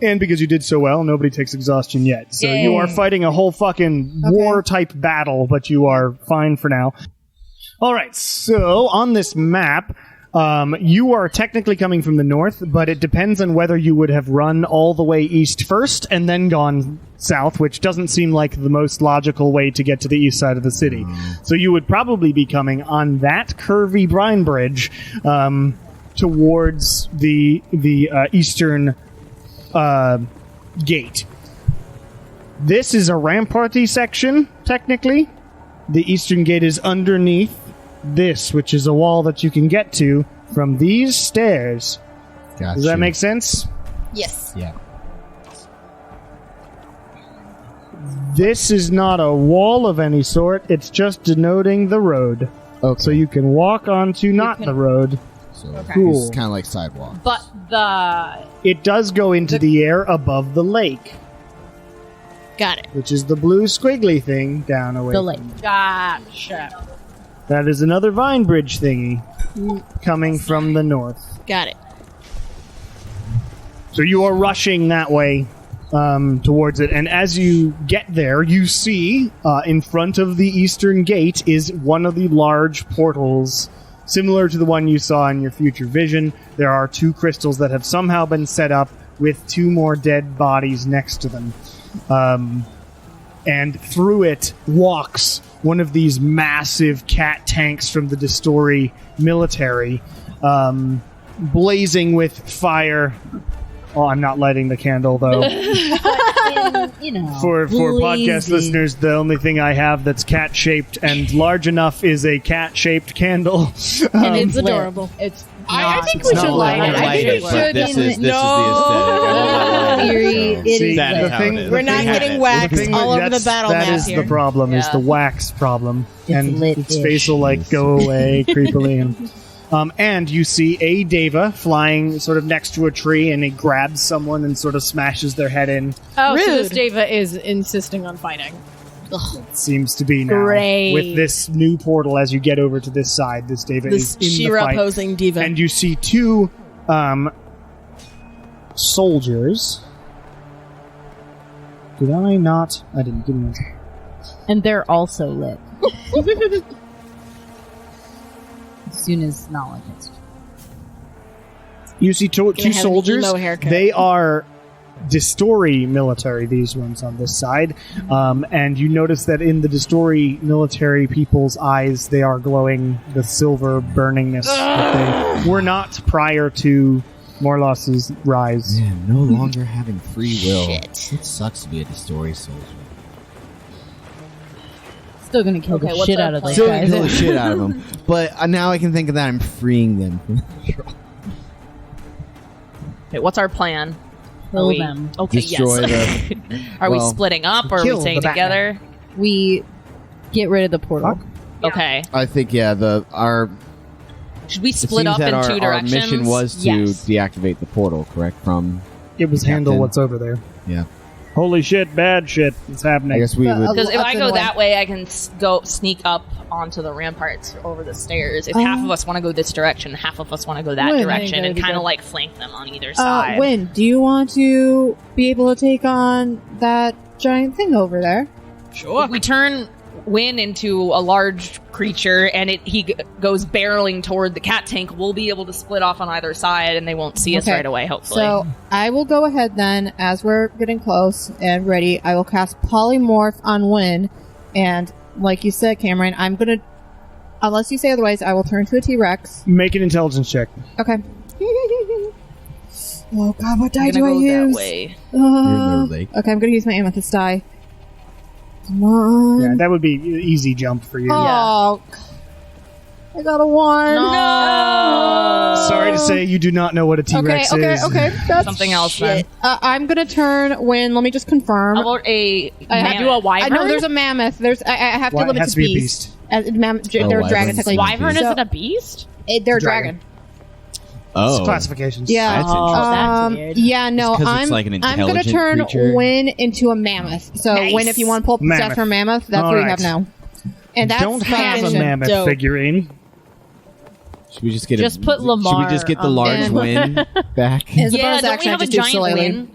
And because you did so well, nobody takes exhaustion yet. So you are fighting a whole fucking war-type battle, but you are fine for now. All right, so on this map, you are technically coming from the north, but it depends on whether you would have run all the way east first and then gone south, which doesn't seem like the most logical way to get to the east side of the city. So you would probably be coming on that curvy brine bridge towards the eastern gate. This is a ramparty section, technically. The eastern gate is underneath this, which is a wall that you can get to from these stairs. Gotcha. Does that make sense? Yes. Yeah. This is not a wall of any sort. It's just denoting the road. Okay. So you can walk onto the road. So Cool. it's kind of like sidewalk. But the It does go into the air above the lake, Got it. which is the blue squiggly thing down away. The lake. gotcha. That is another vine bridge thingy coming from the north. Got it. So you are rushing that way towards it, and as you get there, you see in front of the eastern gate is one of the large portals, similar to the one you saw in your future vision. There are 2 crystals that have somehow been set up with 2 more dead bodies next to them. And through it walks one of these massive cat tanks from the Distori military, blazing with fire. Oh, I'm not lighting the candle, though. For podcast listeners, the only thing I have that's cat-shaped and large enough is a cat-shaped candle. And it's adorable. It's I think it's we not should light light it. I think we but should. This is the aesthetic. Theory, it is That is the how thing- it is. We're not getting The wax thing all with- over the battle That map is here. the problem, is Yeah. the wax problem. It's and lit-ish. its face will, go away creepily. And you see a Deva flying sort of next to a tree, and he grabs someone and sort of smashes their head in. Oh, so this Rude. Deva is insisting on fighting. Seems to be now. Great. With this new portal, as you get over to this side, this Deva This is in the She-Ra fight. posing diva. And you see 2 soldiers. Did I not? I didn't. Give me one second. And they're also lit. As soon as knowledge is. You see 2 have an soldiers. emo haircut. They are Distori military, these ones on this side. And you notice that in the Distori military people's eyes, they are glowing the silver burningness that they were not prior to Morlos's rise. Man, no longer having free will. Shit. It sucks to be a Distori soldier. Still gonna kill the what's shit our out of those Still guys. kill the shit out of them. But now I can think of that. I'm freeing them from control. Okay, what's our plan? Kill them. Okay, Destroy yes. Are we well, splitting up, or are we kill staying the Batman. together? We get rid of the portal. Okay. I think our Should we it split seems up that in our, 2 our directions? mission was to Yes. deactivate the portal, correct? From It was handle Captain. what's over there. yeah. Holy shit, bad shit. It's happening. I guess we would. Because if Up I and go away. that way, I can go sneak up onto the ramparts over the stairs. If half of us want to go this direction, half of us want to go that Wait, direction, and I think kind of that'd like flank them on either side. Wynn, do you want to be able to take on that giant thing over there? Sure. If we turn Wynn into a large creature, and he goes barreling toward the cat tank, we'll be able to split off on either side, and they won't see us Okay. right away. Hopefully. So I will go ahead then, as we're getting close and ready. I will cast Polymorph on Wynn, and like you said, Cameron, I'm gonna, unless you say otherwise, I will turn to a T-Rex. Make an intelligence check. Okay. Oh God, what die I'm do gonna I go use? that way. You're in the lake. Okay, I'm gonna use my amethyst die. Come on. Yeah, that would be an easy jump for you. Oh, I got a 1. Sorry to say, you do not know what a T-Rex is. Okay. That's Something else then. I'm gonna turn when. Let me just confirm. How about a I have mammoth? to a wyvern. No, there's a mammoth. There's. I have to Why- it limit has to to be a beast. They're a wyvern's dragon. Technically, Wyvern Wyvern So- isn't a beast? They're a dragon. Oh, Classifications. Yeah. That's interesting. that's weird. Yeah. No. It's 'cause I'm. it's like an I'm gonna intelligent turn creature. Wynn into a mammoth. So Nice. Wynn, if you want to pull up the Mammoth. stats for mammoth, that's All what we right. have now. And that's Don't my have a action. mammoth Dope. figurine. should we just get Just put Should Lamar we just get the on large there. win back? As a Yeah, bonus don't we action, I have a just do giant shillelagh. Wynn?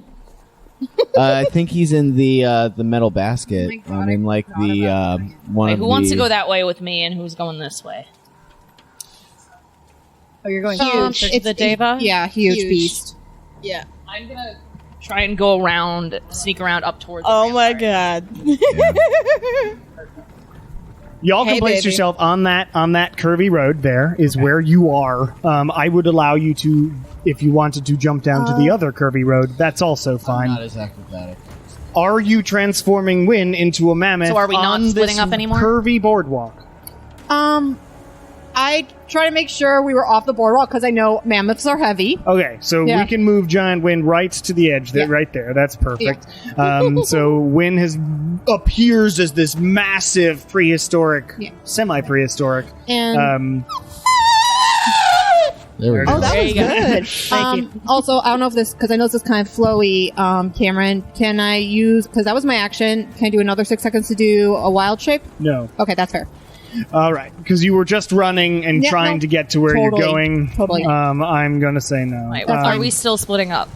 I think he's in the metal basket. Oh my God, in like I forgot the one Wait, of who wants to the- go that way with me, and who's going this way? Oh, you're going Huge. it's the Deva? Yeah, huge Huge. beast. Yeah. I'm gonna try and go around, sneak around up towards. Oh the my rampart. god. Y'all can Hey, place baby. yourself on that curvy road. There is where you are. I would allow you to, if you wanted to, jump down to the other curvy road. That's also I'm fine. not as acrobatic. Are you transforming Wynn into a mammoth? So are we not on splitting this up anymore? Curvy boardwalk. I try to make sure we were off the boardwalk because I know mammoths are heavy. Okay, so Yeah. we can move Giant Wynn right to the edge, Yeah. right there. That's perfect. So Wynn appears as this massive prehistoric, Yeah. semi-prehistoric. And There we Oh, go. that There was you go. good. Thank you. Also, I don't know if this, because I know this is kind of flowy, Cameron, can I use, because that was my action, can I do another 6 seconds to do a wild shape? No. Okay, that's fair. All right, because you were just running and Yeah, trying no, to get to where totally, you're going. totally. I'm going to say no. Wait, That's are fine. we still splitting up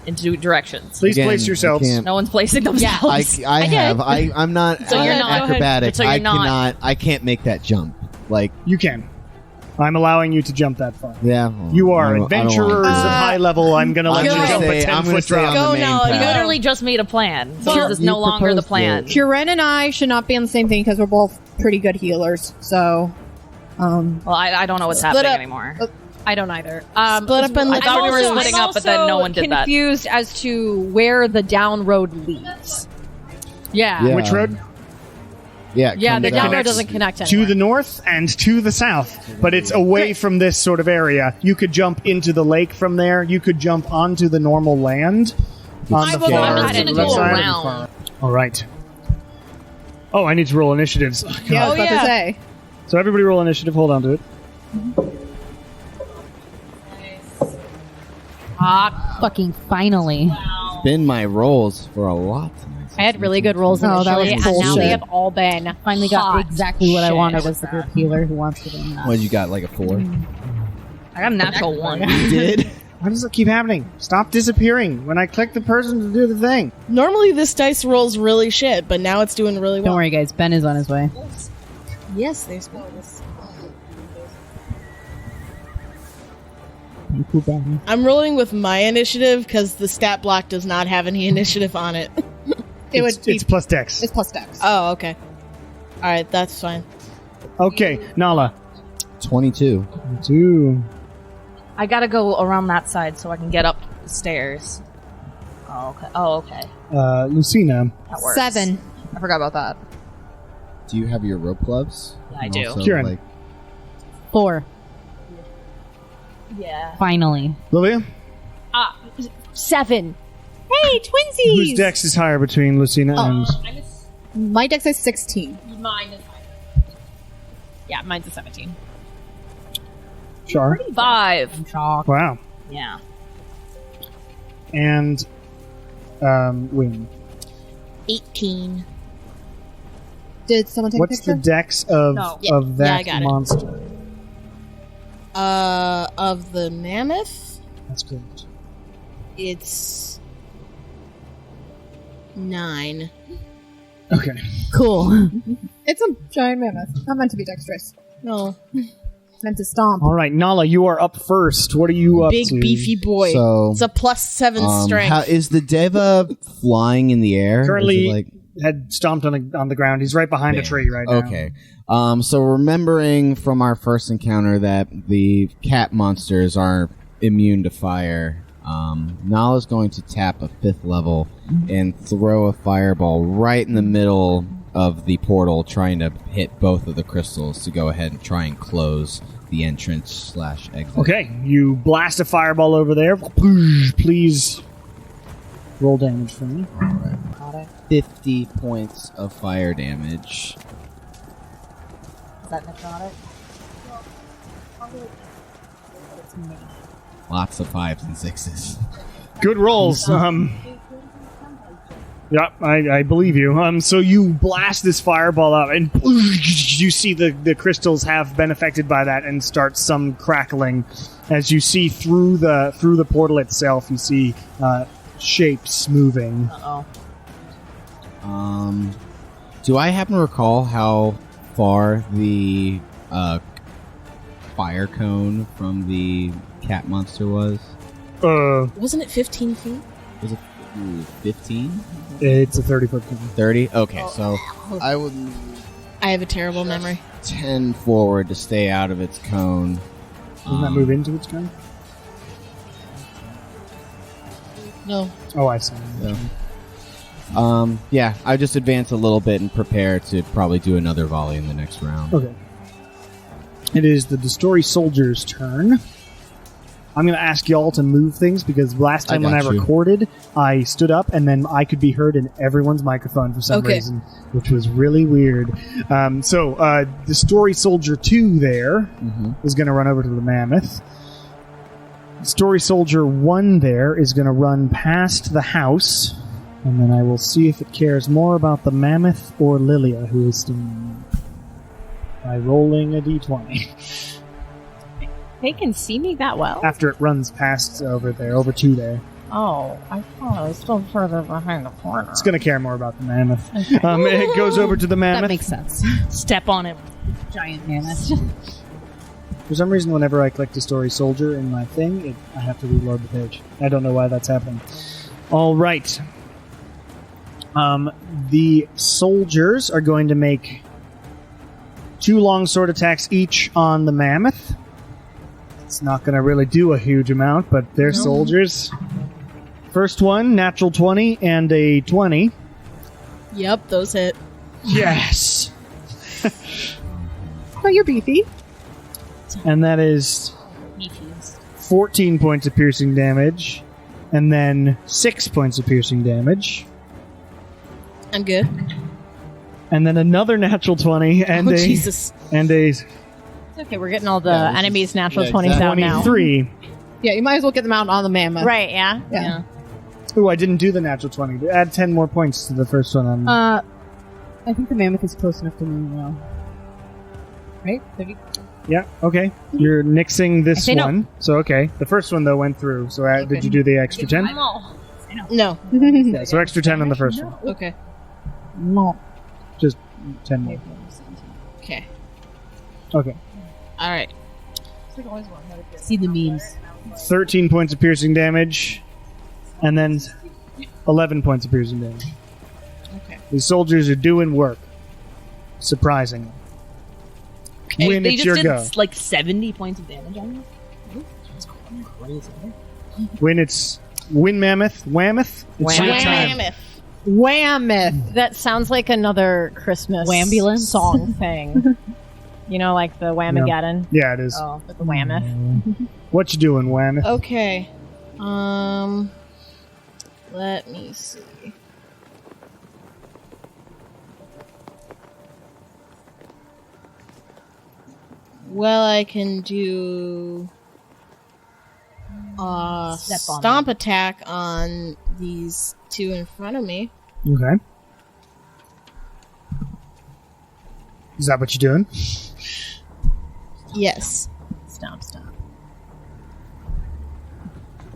into directions? Please Again, place yourselves. I can't- No one's placing themselves. I have. I'm not So you're not- acrobatic. So you're I not- cannot. I can't make that jump. Like, You can. I'm allowing you to jump that far. yeah. well, You are I don't want adventurers to. of high level. I'm going to let I'm you gonna jump a say- I'm 10-foot gonna say I'm drop. Go the main now, path. You Yeah. literally just made a plan. So Well, this is no you longer the proposed plan. it. Kuren and I should not be on the same thing because we're both pretty good healers. So, Well, I don't know what's Split happening up. anymore. I don't either. Split up and I thought we were splitting up, but then no one did that. confused as to where the down road leads. Yeah. Yeah. Which road? Yeah. Yeah, come the down. down road connects doesn't connect To anywhere. the north and to the south, but it's away from this sort of area. You could jump into the lake from there. You could jump onto the normal land on I the will far not I'm just gonna left go side. around. All right. Oh, I need to roll initiatives. God. yeah, I was Oh, about yeah. to say. So everybody roll initiative. Hold on to it. Fucking finally. It's been my rolls for a lot tonight. I had really good rolls Oh, that was initially, and now bullshit. they have all been Finally got hot exactly what I shit. wanted as the group healer who wants to do that. What you got? Like a 4? I got a natural one. You did. Why does it keep happening? Stop disappearing when I click the person to do the thing. Normally this dice rolls really shit, but now it's doing really well. Don't worry, guys. Ben is on his way. Yes, they spell this. Thank you, Ben. I'm rolling with my initiative because the stat block does not have any initiative on it. It would be, It's plus dex. it's plus dex. Oh, okay. All right, that's fine. Okay, Nala. 22. 2. I gotta go around that side so I can get up the stairs. Oh, okay. Oh, okay. Lucina. That works. 7. I forgot about that. Do you have your rope gloves? Yeah, I And do. also, Kieran. like, 4. Yeah. Finally. Lilia? 7. Hey, twinsies! Whose dex is higher between Lucina and... My dex is 16. Mine is 5. Yeah, mine's a 17. Char? 5. Shock. Wow. Yeah. And Wynn. 18. Did someone take What's a picture? the dex of, No. Yeah. of that Yeah, I got it. monster? Of the mammoth, That's correct. it's 9. Okay. Cool. It's a giant mammoth. Not meant to be dexterous. No, It's meant to stomp. All right, Nala, you are up first. What are you up big to? beefy boy. So, It's a +7 strength. how is the Deva flying in the air? Currently, Is it like, had stomped on the ground. He's right behind a tree right now. okay. So remembering from our first encounter that the cat monsters are immune to fire, Nala's going to tap a 5th level and throw a fireball right in the middle of the portal, trying to hit both of the crystals to go ahead and try and close the entrance / exit. Okay, you blast a fireball over there. Please roll damage for me. 50 points of fire damage. Is that necrotic? Lots of 5s and 6s. Good rolls. Yeah, I believe you. So you blast this fireball out, and you see the crystals have been affected by that, and start some crackling. As you see through the portal itself, you see shapes moving. Uh-oh. Do I happen to recall how far the fire cone from the cat monster was? Wasn't it 15 feet? Was it 15? It's a 30-foot cone. 30? Okay, so I would I have a terrible memory. 10 forward to stay out of its cone. Doesn't that move into its cone? No. Oh, I see. Yeah, I just advance a little bit and prepare to probably do another volley in the next round. Okay. It is the Story Soldier's turn. I'm going to ask y'all to move things because last time when I got you. recorded, I stood up and then I could be heard in everyone's microphone for some reason, which was really weird. So the Story Soldier 2 there is going to run over to the mammoth. Story Soldier 1 there is going to run past the house, and then I will see if it cares more about the mammoth or Lilia, who is stinging by rolling a d20. They can see me that well? After it runs past over there, over to there. Oh, I thought I was still further behind the corner. It's going to care more about the mammoth. It goes over to the mammoth. That makes sense. Step on it. Giant mammoth. For some reason, whenever I click the Story Soldier in my thing, I have to reload the page. I don't know why that's happening. All right. The soldiers are going to make 2 longsword attacks each on the mammoth. It's not going to really do a huge amount, but they're soldiers. First one, natural 20 and a 20. Yep, those hit. Yes! Oh, you're beefy. And that is 14 points of piercing damage, and then 6 points of piercing damage. I'm good. And then another natural 20 and Jesus. It's okay, we're getting all the enemies' natural 20s out now. 23. Yeah, you might as well get them out on the mammoth. Right, yeah? Yeah. Ooh, I didn't do the natural 20. Add 10 more points to the first one. I think the mammoth is close enough to me now. Right? Yeah, okay. You're nixing this I say one. So, okay. The first one, though, went through. So, did you do the extra 10? No. Yeah, so extra 10 on the first one. Okay. No. Just 10 more. Okay. Okay. All right. See the memes. 13 points of piercing damage, and then 11 points of piercing damage. Okay. These soldiers are doing work. Surprisingly. Okay, When They it's just your did go. like 70 points of damage on you. When it's Mammoth, Whammoth, it's your time. Mammoth. Whammoth. That sounds like another Christmas Wambulance? song thing. You know, like the Whamageddon. Yeah, it is. Oh, but the Whammoth. What you doing, Whammoth? Okay. Let me see. Well, I can do stomp attack on these 2 in front of me. Okay. Is that what you're doing? Yes. Stomp.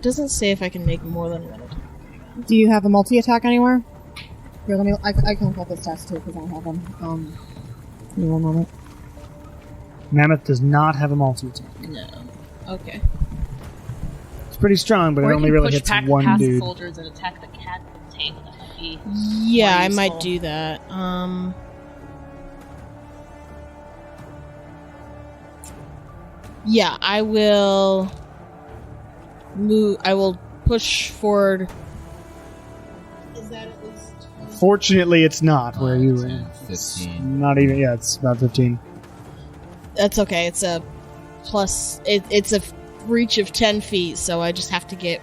Doesn't say if I can make more than one attack. Do you have a multi-attack anywhere? Here, let me. I can look up the stats too because I have them. Give me one moment. Mammoth does not have a multi-attack. No. Okay. It's pretty strong, but Or it you only can really push hits past one the dude. soldiers and attack the cat tank. That might be Yeah, more I might useful. do that. Yeah, I will move. I will push forward. Is that at least? Fortunately, it's not where you were. 10, 15. Not even. Yeah, it's about 15. That's okay. It's a plus. It's a reach of 10 feet, so I just have to get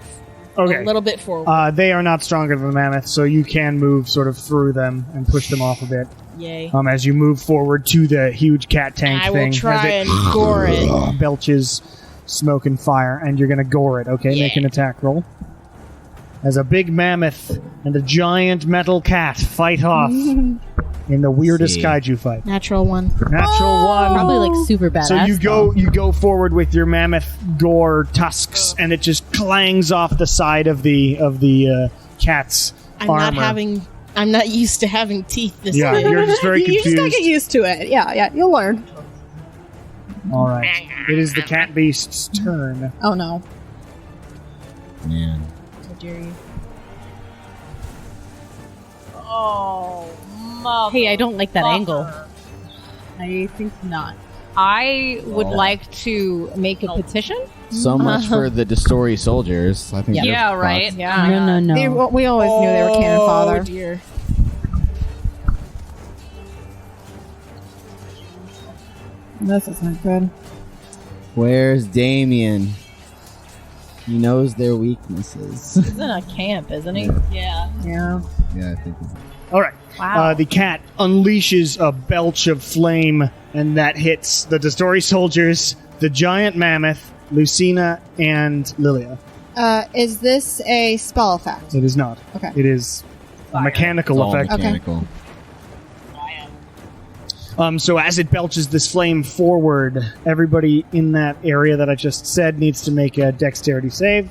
Okay. a little bit forward. They are not stronger than the mammoth, so you can move sort of through them and push them off a bit. Yay! As you move forward to the huge cat tank I thing. will try as and gore it. belches smoke and fire, and you're going to gore it. Okay, make an attack roll. As a big mammoth and a giant metal cat fight off in the weirdest See. kaiju fight. Natural 1. Natural 1. Probably like super badass. So you go forward with your mammoth gore tusks, and it just clangs off the side of the cat's armor. I'm not used to having teeth this Yeah, way. you're just very You confused. just gotta get used to it. Yeah, you'll learn. All right, it is the cat beast's turn. Oh no. Man. How dare you? Oh, mother. Hey, I don't like that angle. I think not. I would like to make a petition. So much for the Destory soldiers. I think. they're Yeah, fucked. right. No. We always knew they were cannon fodder. Oh dear. This is not good. Where's Damien? He knows their weaknesses. He's in a camp, isn't he? Yeah. Yeah. Yeah, I think. All right. Wow. The cat unleashes a belch of flame, and that hits the Destory soldiers, the giant mammoth, Lucina, and Lilia. Is this a spell effect? It is not. Okay. It is a mechanical It's all effect. mechanical. So as it belches this flame forward, everybody in that area that I just said needs to make a dexterity save.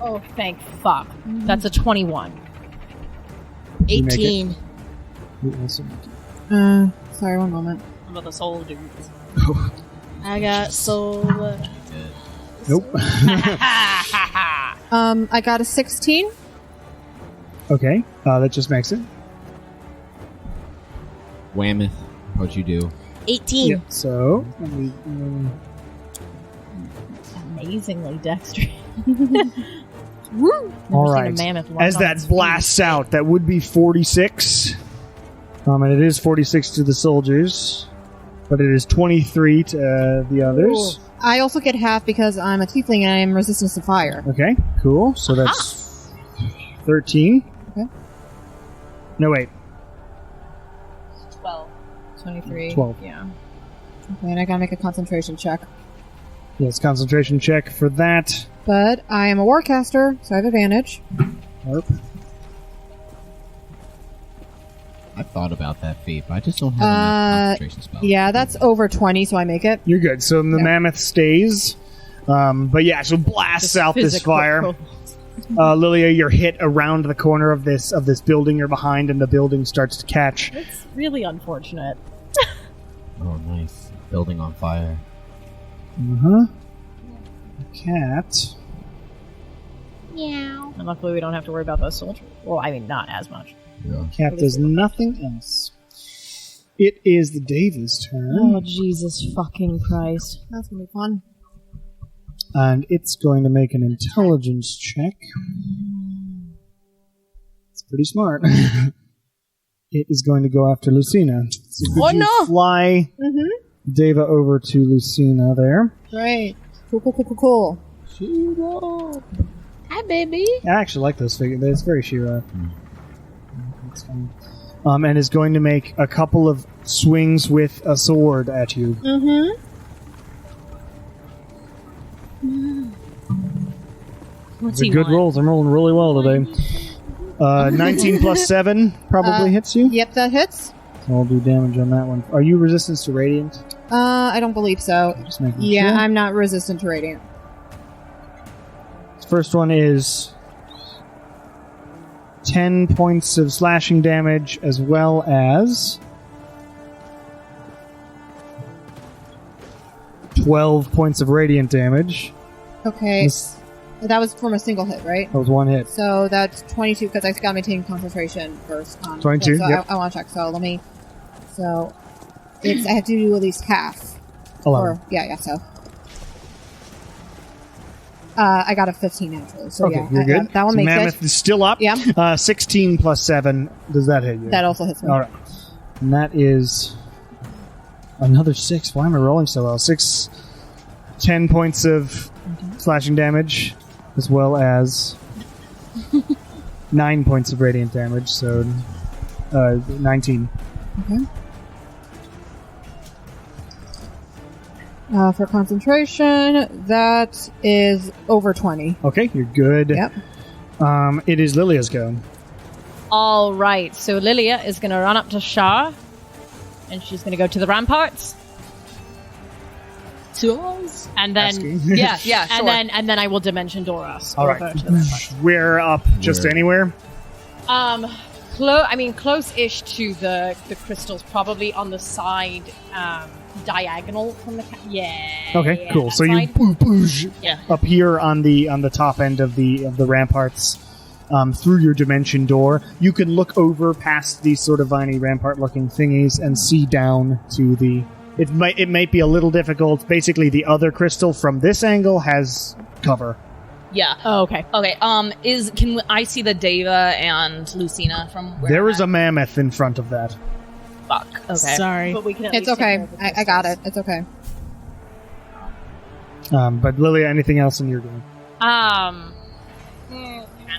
Oh, thank fuck. That's a 21. You make it. 18. You also make it. Sorry, one moment. Some of the soldiers. I got so. Nope. I got a 16. Okay, that just makes it. Whammoth. What'd you do? 18. Yeah. So, Amazingly dexterous. all right. A mammoth walk As on that its blasts out, that would be 46. And it is 46 to the soldiers, but it is 23 to the others. I also get half because I'm a tiefling and I am resistant to fire. Okay, cool. So that's 13. Okay. No, wait. 12. 23. 12. Yeah. Okay, and I gotta make a concentration check. Yes, concentration check for that. But I am a warcaster, so I have advantage. Nope. I thought about that feat, but I just don't have enough concentration spells. Yeah, that's over 20, so I make it. You're good. So the Yeah. mammoth stays. But yeah, so blasts out this Physical. fire. Lilia, you're hit around the corner of this building you're behind, and the building starts to catch. It's really unfortunate. Oh, nice. Building on fire. Uh-huh. Cat. And luckily we don't have to worry about those soldiers. Well, I mean, not as much. Yeah. Cat does nothing else. It is the Davis turn, Oh, Jesus fucking Christ. That's gonna be fun. and it's going to make an intelligence check. It's pretty smart. It is going to go after Lucina. So could you fly Deva over to Lucina there? Great. Cool. Hi, baby. I actually like those figures. It's very She-Ra. That's fine. And is going to make a couple of swings with a sword at you. What's They're he good want? rolls. I'm rolling really well today. 19 plus 7 probably hits you. Yep, that hits. So I'll do damage on that one. Are you resistance to radiant? I don't believe so. Just making Yeah, sure. I'm not resistant to radiant. First one is 10 points of slashing damage as well as 12 points of radiant damage. Okay. This- That was from a single hit, right? that was one hit. So that's 22 because I gotta maintain concentration first. 22, So yep. I want to check. So let me. So it's I have to do at least half. 11. So. I got a 15 actually. So Okay, yeah, you're good. that one So makes Mammoth it. is still up. Yeah. 16 plus 7. Does that hit you? That also hits me. All right. And that is another 6. Why am I rolling so well? 10 points of slashing damage, as well as 9 points of radiant damage, so 19. For concentration, that is over 20. Okay, you're good. Yep. It is Lilia's go. All right, so Lilia is going to run up to Shah, and she's going to go to the ramparts. tours? And then Asking. Yeah, sure. and then I will dimension door us. All over right. to the rampart. We're up just Where? anywhere. Close-ish to the crystals, probably on the side, diagonal from the Okay, cool. that So you side. Yeah. appear on the top end of the ramparts through your dimension door. You can look over past these sort of viney rampart-looking thingies and see down to the. It might be a little difficult. Basically, the other crystal from this angle has cover. Yeah. Oh, okay. Okay. Can I see the Deva and Lucina from where There I'm is a mammoth in front of that. at? Fuck. Okay. Sorry. But we can at It's least take okay. care of the I got it. crystals. It's okay. But Lilia, anything else in your game? Can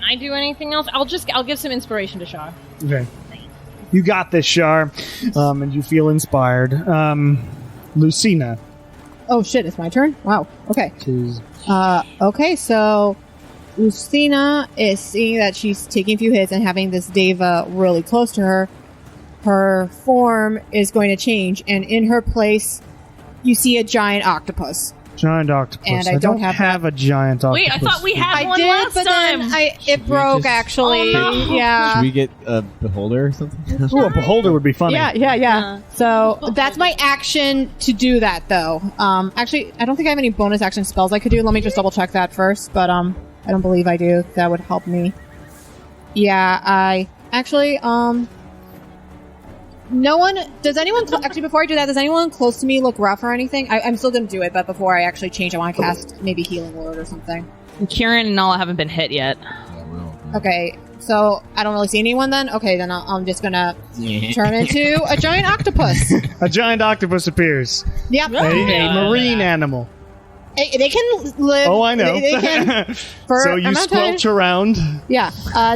I do anything else? I'll give some inspiration to Shar. Okay. You got this, Shar, and you feel inspired. Lucina. Oh shit! It's my turn. Wow. Okay. Is Okay. So, Lucina is seeing that she's taking a few hits and having this Deva really close to her. Her form is going to change, and in her place, you see a giant octopus. giant octopus. And I I don't don't have have a giant octopus. Wait, I thought we had I one did, last but time. then it Should we broke. just- Actually, Oh, no. yeah. Should we get a beholder or something? Ooh, a beholder would be funny. Yeah. So that's my action to do that, though. Actually, I don't think I have any bonus action spells I could do. Let me just double check that first. But I don't believe I do. That would help me. Yeah, I actually no one. Does anyone actually? Before I do that, does anyone close to me look rough or anything? I'm still gonna do it, but before I actually change, I want to cast maybe Healing Word or something. Kieran and Nala haven't been hit yet. Okay, so I don't really see anyone then. Okay, then I'm just gonna turn into a giant octopus. A giant octopus appears. Yep. A marine animal. They can live. Oh, I know. They can. For So you amount of time. squelch around. Yeah,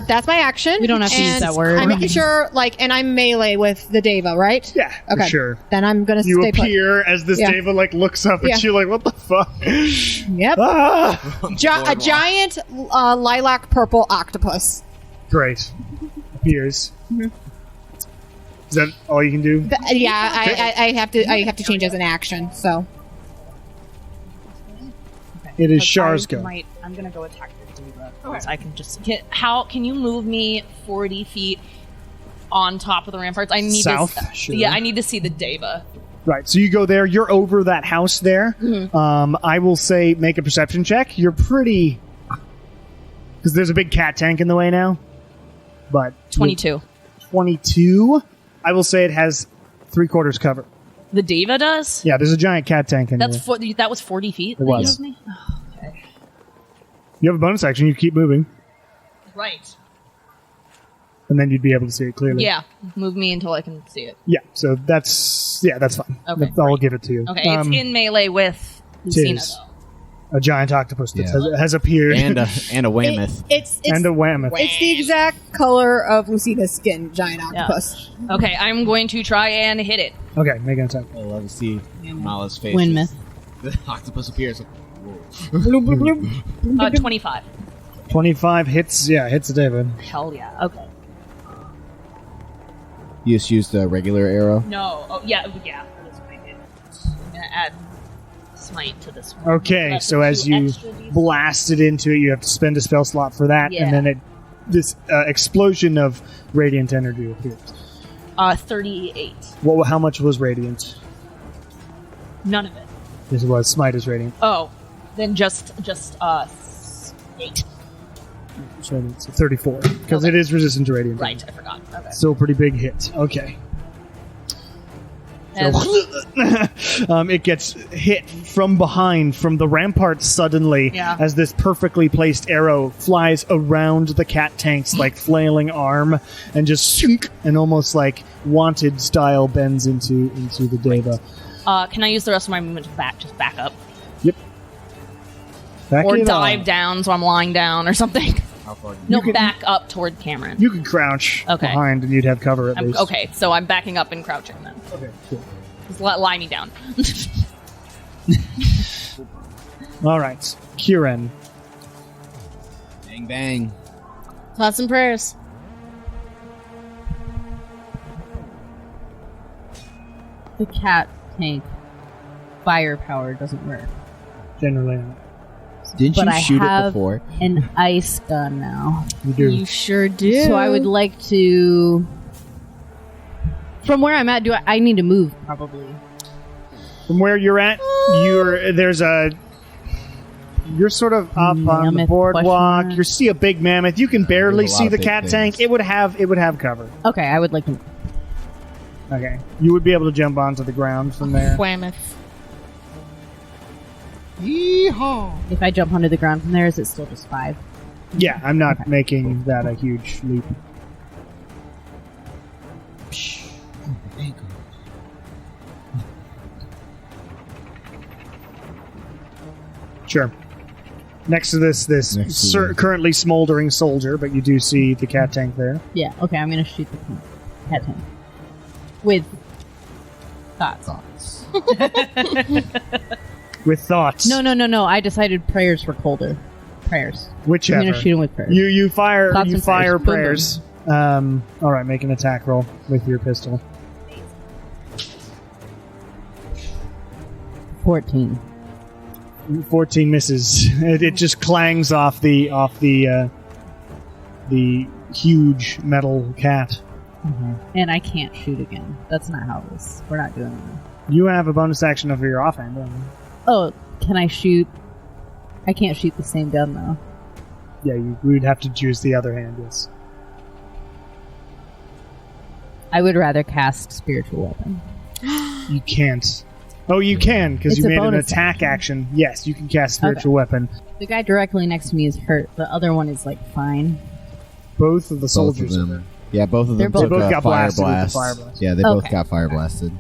that's my action. We don't have to use And that word. I'm making sure, and I'm melee with the Deva, right? Yeah, Okay. for sure. Then I'm gonna You stay put. appear as this Yeah. Deva looks up Yeah. at you like, what the fuck? Yep. Ah! A giant lilac purple octopus. Great. Appears. Mm-hmm. Is that all you can do? Yeah, I have to change as an action. So It is Shar's go. I'm gonna go attack the Deva. Because I can just. Can you move me 40 feet on top of the ramparts? I need South? to. Sure. Yeah, I need to see the Deva. Right, so you go there. You're over that house there. Mm-hmm. I will say make a perception check. You're pretty... Because there's a big cat tank in the way now. But 22. 22? I will say it has 3/4 cover. The Deva does. Yeah, there's a giant cat tank in That's there. that was 40 feet. It was. That you moved me? You have a bonus action. You keep moving. Right. And then you'd be able to see it clearly. Yeah. Move me until I can see it. Yeah, so that's fine. Okay, I'll give it to you. Okay. It's in melee with Lucina, is. though. A giant octopus that Yeah. has appeared. and a whammoth. it's And a whammoth. it's the exact color of Lucina's skin, giant octopus. Okay, I'm going to try and hit it. Okay, make an attack. I love to see Mala's face. Windmith. The octopus appears. Bloop, bloop, bloop. 25. 25 hits. Yeah, hits David. Hell yeah. Okay. You just used a regular arrow. No. Oh, yeah. Yeah. That's what I did. I'm going to add smite to this one. Okay, That's so as 2 you extra D6. blast it into it, you have to spend a spell slot for that, Yeah. and then this explosion of radiant energy appears. 38. How much was radiant? None of it. This was smite is radiant. Oh. Then just 8. So it's 34 because Okay. it is resistant to radiant. Right. I forgot. Okay. Still a pretty big hit. Okay. And It gets hit from behind, from the ramparts suddenly, Yeah. as this perfectly placed arrow flies around the cat tank's like flailing arm and just shunk, and almost like wanted style bends into the Deva. can I use the rest of my movement to back up? Back Or it dive up. down so I'm lying down or something? How far? No, can- back up toward Cameron. You could crouch Okay. behind and you'd have cover at least. Okay, so I'm backing up and crouching then. Okay, cool. Just lie me down. All right, Kieran. Bang bang. Thoughts and prayers. The cat tank firepower doesn't work. Generally not. Didn't But you I shoot it have before? an ice gun now. You do. You sure do. So I would like to... From where I'm at, I need to move, probably. From where you're at, you're sort of up on the Mammoth boardwalk. question mark. You see a big mammoth. You can barely There's a lot see of the big cat things. tank. It would have cover. Okay, I would like to... Okay. You would be able to jump onto the ground from there. Whammoth. If I jump onto the ground from there, is it still just 5? Yeah, I'm not making that a huge leap. Sure. Next to this currently smoldering soldier, but you do see the cat tank there. Yeah, okay, I'm going to shoot the cat tank. With thoughts. With thoughts. No. I decided prayers were colder. Prayers. Whichever. I'm going to shoot him with prayers. You fire Thoughts and fire prayers. prayers. All right, make an attack roll with your pistol. 14. 14 misses. It just clangs off the huge metal cat. And I can't shoot again. That's not how it is. We're not doing that. You have a bonus action of your offhand. Don't you? Oh, can I shoot? I can't shoot the same gun, though. Yeah, you would have to choose the other hand. Yes. I would rather cast spiritual weapon. You can't. Oh, you can, because It's you a made an bonus attack action. Yes, you can cast spiritual weapon. The guy directly next to me is hurt. The other one is, like, fine. Both of the Both soldiers of are them. there. Yeah, both of They're them both- took They both a got fire blasted with the blast. fire blast. Yeah, they both Okay. got fire blasted.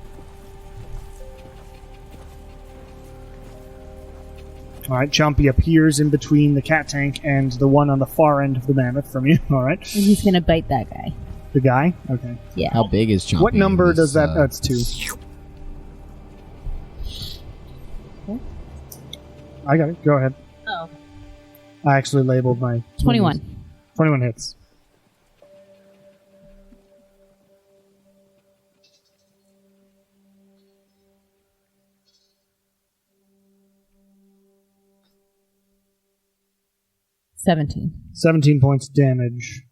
All right, Chompy appears in between the cat tank and the one on the far end of the mammoth from you. All right, And he's gonna bite that guy. the guy. Okay. Yeah. How big is Chompy? What number This, does that? That's 2. I got it. Go ahead. Oh. I actually labeled my 21. 21 hits. $17. 17 points damage.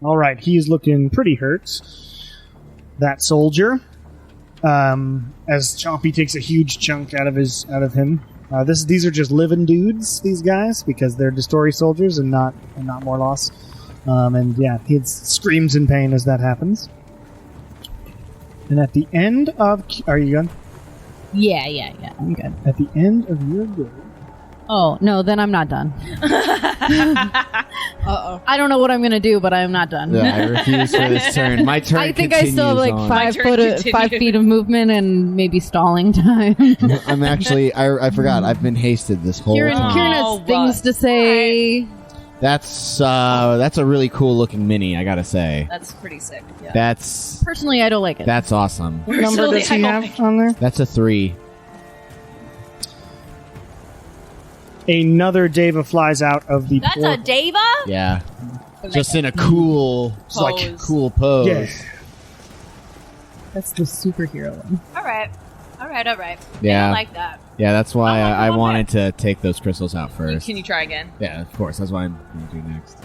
All right, he is looking pretty hurt. That soldier, as Chompy takes a huge chunk out of him. These are just living dudes, these guys, because they're Destori soldiers and not more loss. And yeah, he screams in pain as that happens. And at the end of, are you done? Yeah, I'm good. At the end of your go. Oh, no, then I'm not done. Uh-oh. I don't know what I'm gonna do, but I'm not done. Yeah, I refuse for this turn. My turn. I think I still have like continues on. 5 turn 5 feet of movement and maybe stalling time. I'm actually. I forgot. I've been hasted this whole Kieran time. has things to say. That's a really cool looking mini. I gotta say. That's pretty sick. Yeah. That's Personally, I don't like it. that's awesome. What number Personally, does he I don't have think- on there? That's a 3. Another Deva flies out of the That's portal. a Deva? Yeah, just in a cool, Pose. cool pose. Yeah. That's the superhero one. All right. I Yeah, like that. yeah. That's why I'll I go on wanted to take those crystals out first. Can you try again? Yeah, of course. That's what I'm gonna do next.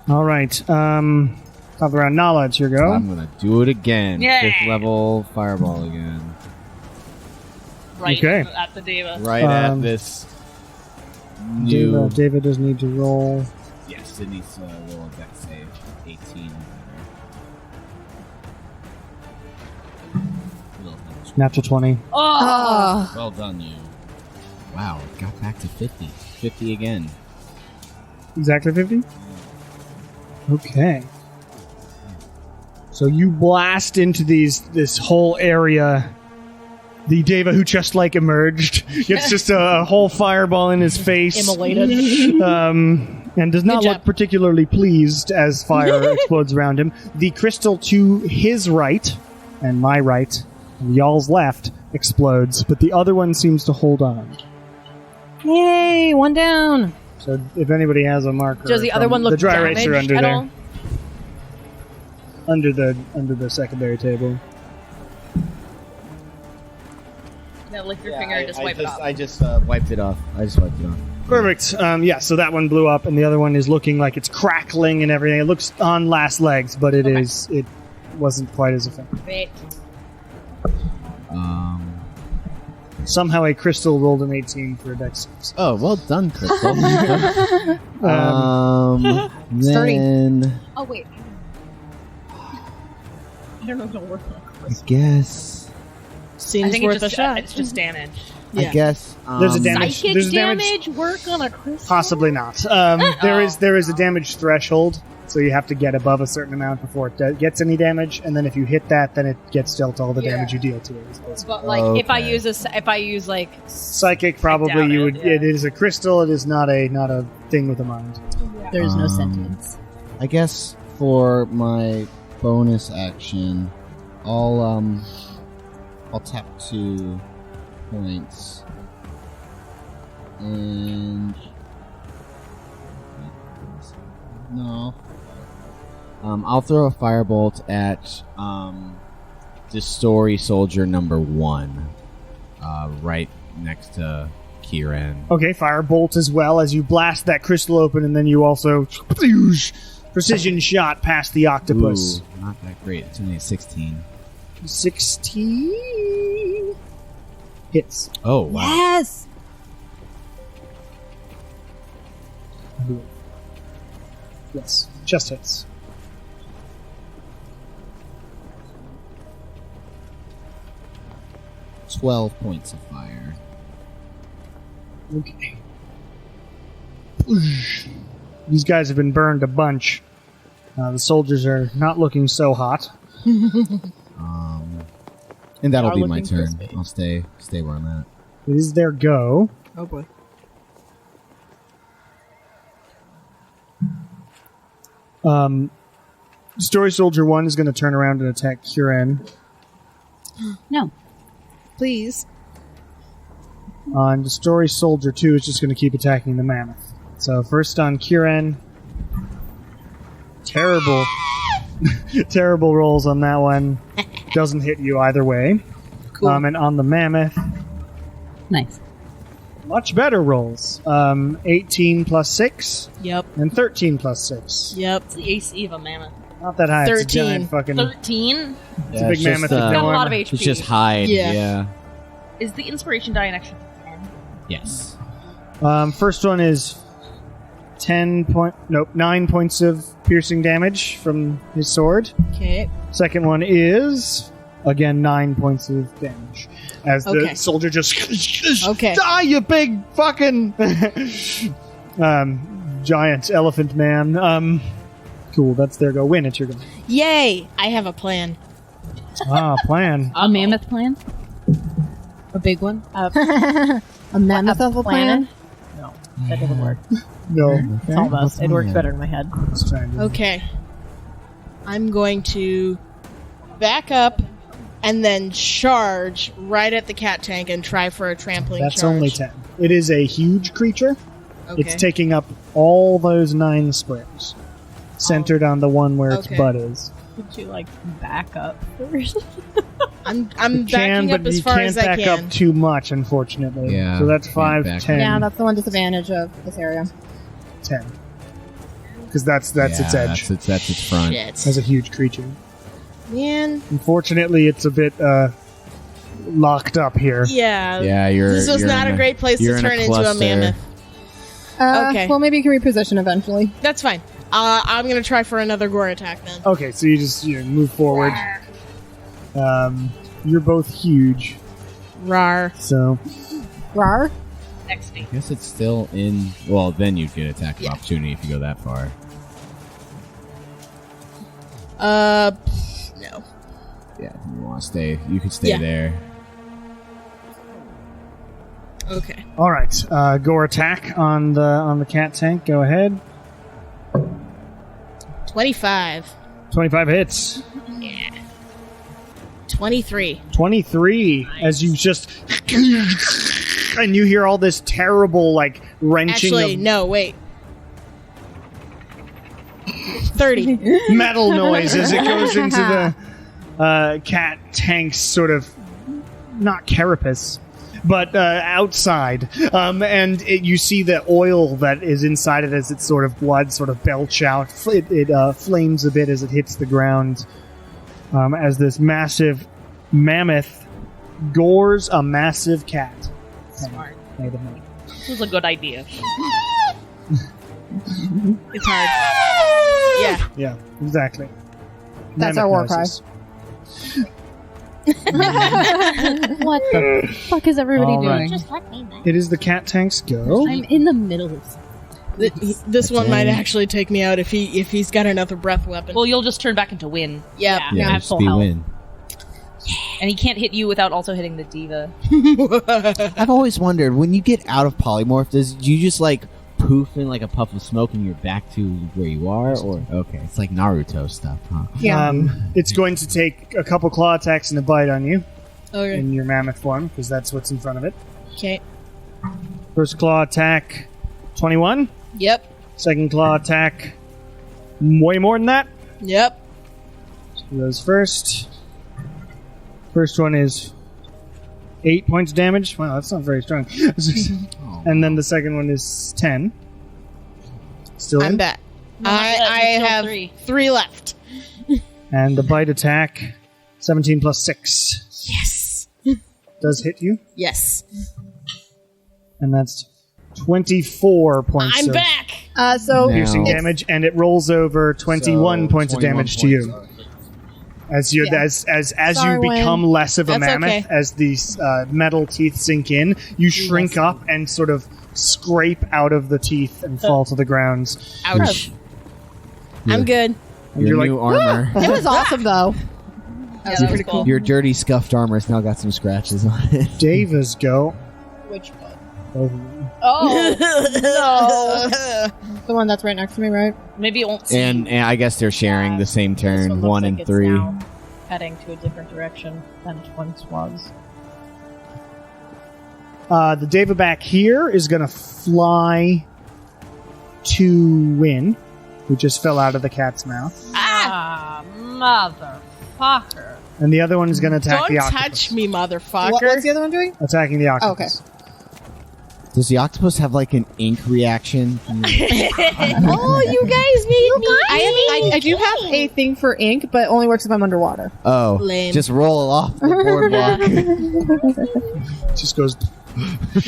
All right. Top around Nala, it's your go. I'm gonna do it again. Yeah. 5th level fireball again. Right Okay. at the Deva. Right at this new. Deva does need to roll. Yes, it needs to roll a dex save. 18. Natural 20. Oh, Well done, you. Wow, it got back to 50. 50 again. Exactly 50? Okay. So you blast into this whole area. The Deva who just emerged gets just a whole fireball in his face. Immolated. And does not Good look job. particularly pleased as fire explodes around him. The crystal to his right, and my right, and y'all's left, explodes, but the other one seems to hold on. Yay, one down. So if anybody has a marker, Does the other from one look the dry damaged eraser under at there, all? under the secondary table. No, lick your finger and just wipe it off. I just wiped it off. Perfect. So that one blew up, and the other one is looking like it's crackling and everything. It looks on last legs, but it wasn't quite as effective. Great. Somehow a crystal rolled an 18 for a dex save. Oh, well done, Crystal. Starting. Then Oh wait. I don't know if it'll work. I guess. I Seems think worth a shot. it's just damage. Yeah. I guess. There's a damage. Psychic There's a damage work on a crystal? Possibly not. There is a damage threshold, so you have to get above a certain amount before it gets any damage, and then if you hit that, then it gets dealt all the damage you deal to it. But like, if I use like Psychic, probably doubt you it, would. yeah. It is a crystal. It is not a thing with a mind. There's no sentence. I guess for my bonus action, I'll tap 2 points and no. I'll throw a firebolt at the story soldier number 1, right next to Kieran. Okay, firebolt as well as you blast that crystal open, and then you also precision shot past the octopus. Ooh, not that great. It's only a 16. 16 hits. Oh wow! Yes! Yes, just hits. Yeah. 12 points of fire. Okay. These guys have been burned a bunch. The soldiers are not looking so hot. And that'll Are be my looking turn. crispy. I'll stay where I'm at. It is their go. Oh boy. Story Soldier 1 is going to turn around and attack Kieran. No. Please. On Story Soldier 2 is just going to keep attacking the mammoth. So first on Kieran. Terrible. Terrible rolls on that one. Doesn't hit you either way. Cool. And on the mammoth, Nice. much better rolls. 18 plus 6 Yep. and 13 plus 6. Yep. It's the AC of a mammoth. Not that high. It's a 13. giant fucking... 13 It's a big mammoth. with got a no lot of armor. HP. It's just hide. Yeah. Yeah. Is the inspiration die an extra 10? Yes. First one is 9 points of piercing damage from his sword. Okay. Second one is again 9 points of damage. As the Okay. soldier just Okay. die, you big fucking giant elephant man. Cool, that's their go. Win, it's your go. Yay! I have a plan. Plan. A mammoth plan? A big one? A mammoth of a plan? No, that doesn't work. No. It's almost. It works better in my head. Let's try and do Okay. I'm going to back up and then charge right at the cat tank and try for a trampling That's charge. only 10. It is a huge creature. Okay. It's taking up all those 9 squares. Centered on the one where its Okay. butt is. Could you like back up first? I'm You can, backing up but as you far can't as I back can. up too much, unfortunately. Yeah, So that's can't 5, back 10, Yeah, that's the one disadvantage of this area. 10. Because that's its edge. That's its front. Shit. As a huge creature. Man. Unfortunately, it's a bit locked up here. Yeah. Yeah, This was not a great place to turn into a mammoth. Okay. Well, maybe you can reposition eventually. That's fine. I'm going to try for another gore attack then. Okay, so you just move forward. You're both huge, Rar. so Rar? XD. I guess it's still in. Well, then you'd get attack of Yeah. opportunity if you go that far. No. Yeah, if you want to stay, you could stay Yeah. there. Okay. all right. Gore attack on the cat tank. Go ahead. 25. 25 hits. 23. 23 as you just and you hear all this terrible like wrenching Actually, of no, wait. 30. metal noise as it goes into the cat tank's sort of not carapace but outside. And you see the oil that is inside it as its sort of blood sort of belch out. It flames a bit as it hits the ground. As this massive mammoth gores a massive cat. Smart. Made of meat. This was a good idea. It's hard. Yeah. Yeah, exactly. That's Mammoth our war cry. noises. What the fuck is everybody All right. doing? It is the cat tank's go. I'm in the middle of something. This one might actually take me out if he's got another breath weapon. Well, you'll just turn back into wind. Yep. Yeah. Yeah, have just full be health. win. And he can't hit you without also hitting the diva. I've always wondered, when you get out of polymorph, do you just like poof in like a puff of smoke and you're back to where you are? Or okay, it's like Naruto stuff, huh? Yeah. It's going to take a couple claw attacks and a bite on you Okay. in your mammoth form, because that's what's in front of it. Okay. First claw attack, 21. Yep. Second claw attack, way more than that. Yep. He goes first. First one is 8 points of damage. Wow, that's not very strong. And then the second one is 10. Still I'm in. back. No, I still have three. 3 left. And the bite attack, 17 plus 6. Yes. Does hit you. Yes. And that's 24 points I'm of back. So Now- piercing damage, and it rolls over 21 points of damage to you. As you Yeah. as Sorry, you become Wayne. less of a That's mammoth, okay. as these metal teeth sink in, you shrink up and sort of scrape out of the teeth and fall to the ground. Ouch. Your- I'm good. And Your you're new like, armor. it was awesome, though. Yeah, that was cool. Your dirty, scuffed armor's now got some scratches on it. Davis go. Which one? Both of them. Oh, no. The one that's right next to me, right? Maybe it won't see And I guess they're sharing the same This turn, looks 1 like and it's 3. now heading to a different direction than it once was. The Deva back here is going to fly to Win, who just fell out of the cat's mouth. Ah, motherfucker. And the other one is going to attack Don't the octopus. touch me, motherfucker. What's the other one doing? Attacking the Oh, okay. octopus. Does the octopus have like an ink reaction? Oh, you guys need me. I do have a thing for ink, but it only works if I'm underwater. Oh, Lame. just roll it off the boardwalk. Just goes.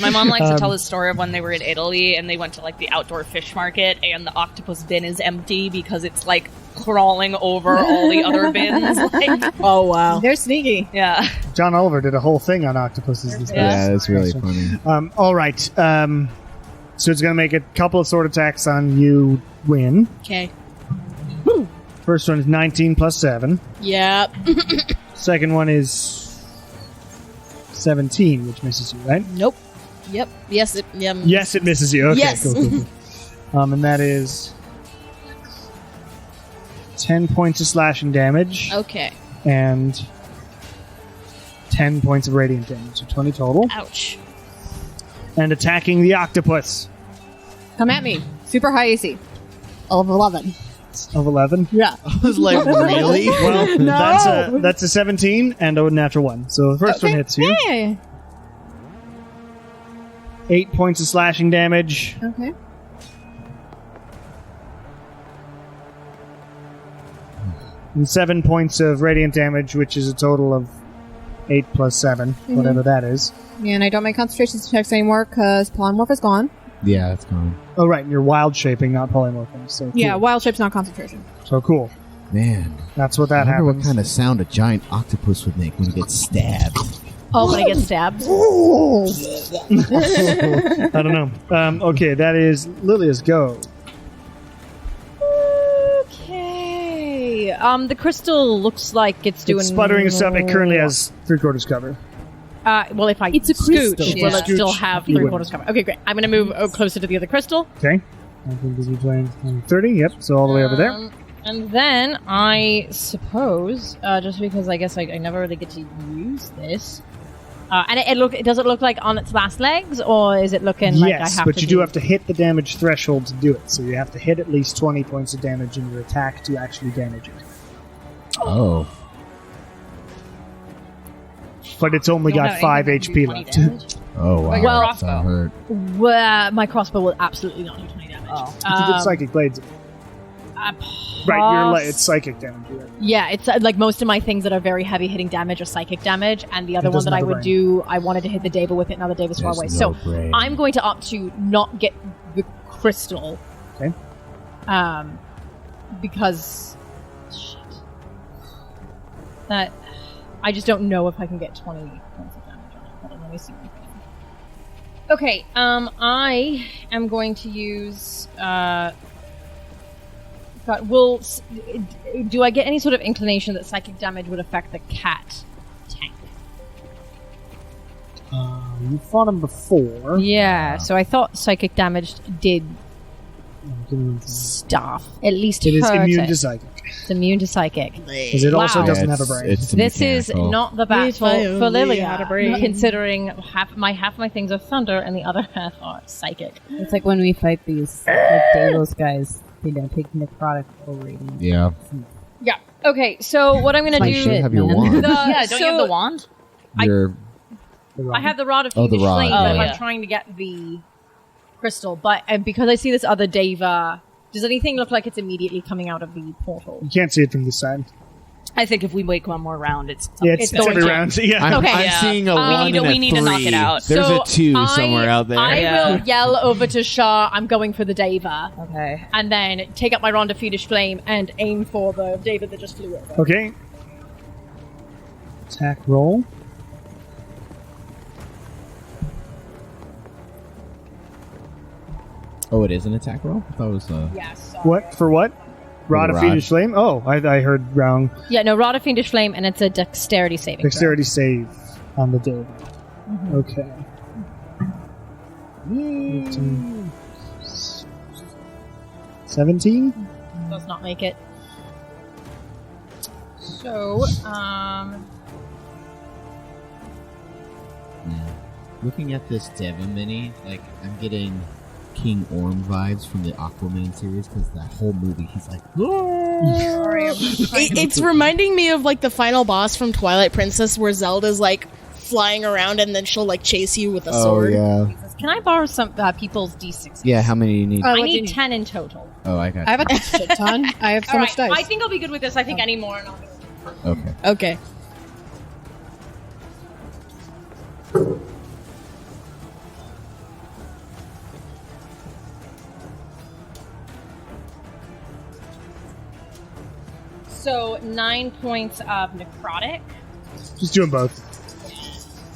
My mom likes to tell the story of when they were in Italy and they went to like the outdoor fish market and the octopus bin is empty because it's like crawling over all the other bins. Like, Oh, wow. They're sneaky. yeah. John Oliver did a whole thing on octopuses this Yeah. past. Yeah, that's really funny. All right. So it's going to make a couple of sword attacks on you, Win. Okay. First one is 19 plus 7. Yep. Second one is 17, which misses you, right? Nope. Yep. Yes. Yes, it misses you. Okay, Yes. cool. And that is 10 points of slashing damage Okay. and 10 points of radiant damage, so 20 total. Ouch. And attacking the octopus Come at me. Super high AC. Of 11. of 11. Yeah. I was like, really? Well, No. that's a 17 and a natural 1. So the first one hits you. Hey. 8 points of slashing damage. Okay. And 7 points of radiant damage, which is a total of 8 plus 7, whatever that is. And I don't make concentration checks anymore because polymorph is gone. Yeah, it's gone. Oh, right, and you're wild shaping, not polymorphing. So cool. Yeah, wild shape's not concentration. So cool. Man, That's what I that wonder what happens. kind of sound a giant octopus would make when it gets stabbed. Oh, when I get stabbed. I don't know. Okay, that is Lilia's go. Okay. The crystal looks like it's doing. It's sputtering stuff. It currently has 3/4 cover. Well, if I It's a scooch, crystal. will it Scooch, still have you 3/4 cover? Okay, great. I'm going to move closer to the other crystal. Okay. I think this is playing 30. Yep, so all the way over there. And then I suppose, just because I guess I never really get to use this. And does it look like on its last legs, or is it looking like I Yes, have but to you do have to hit the damage threshold to do it. So you have to hit at least 20 points of damage in your attack to actually damage it. Oh. but it's only You don't got have 5 anything that can do HP 20 left. damage? Oh, wow. But your Well- That crossbow. hurt. Where my crossbow will absolutely not do 20 damage. Oh. You did psychic blades. Right, it's psychic damage. Right? Yeah, it's like most of my things that are very heavy hitting damage are psychic damage, and the other It one doesn't that I have a would brain. do, I wanted to hit the Deva with it, now the Deva's far away. There's So no brain. I'm going to opt to not get the crystal. Okay. Because shit. That I just don't know if I can get 20 points of damage on it. Hold on, let me see. Okay, I am going to use do I get any sort of inclination that psychic damage would affect the cat tank? You fought him before. Yeah, so I thought psychic damage did stuff. At least It is hurt immune it. to psychic. It's immune to psychic. Because it also Wow. doesn't Yeah, have a brain. It's This is mechanical. not the If I battle for only had a Lilia, brain. considering half my things are thunder and the other half are psychic. It's like when we fight these Delos guys, they don't take necrotic rating. Yeah. Yeah. Okay, so what I'm going to Like You do... should have your man. wand. Yeah, don't you have the wand? Your I have the Rod of Oh, the Fiendish rod. Flame, Oh, but yeah. I'm trying to get the crystal. But because I see this other Deva, does anything look like it's immediately coming out of the portal? You can't see it from this side. I think if we wake one more round, it's Yeah, it's going every to- round. Yeah. I'm, Okay. I'm Yeah. seeing a We one need to- and a we need to knock it 3. out. There's So a 2 somewhere out there. I Yeah. will yell over to Shah, I'm going for the Deva. okay. And then take up my Rod of Fiendish Flame and aim for the Deva that just flew over. Okay. Attack roll. Oh, it is an attack roll? I thought it was Yes. What? For what? Rod of rod. Fiendish Flame? Oh, I heard wrong. Yeah, no, Rod of Fiendish Flame, and it's a dexterity saving throw. Dexterity save on the day. Okay. 18. 17? Does not make it. So, Looking at this Deva mini, like, I'm getting King Orm vibes from the Aquaman series, because that whole movie, he's like, It's reminding me of like the final boss from Twilight Princess, where Zelda's like flying around and then she'll like chase you with a sword. yeah. can I borrow some people's d6s? Yeah, how many do you need? I what do you need need? 10 in total. Oh, I got I have a shit ton. I have so All much right, dice. I think I'll be good with this. I think any more. And I'll go. Okay. Okay. So 9 points of necrotic. Just doing both.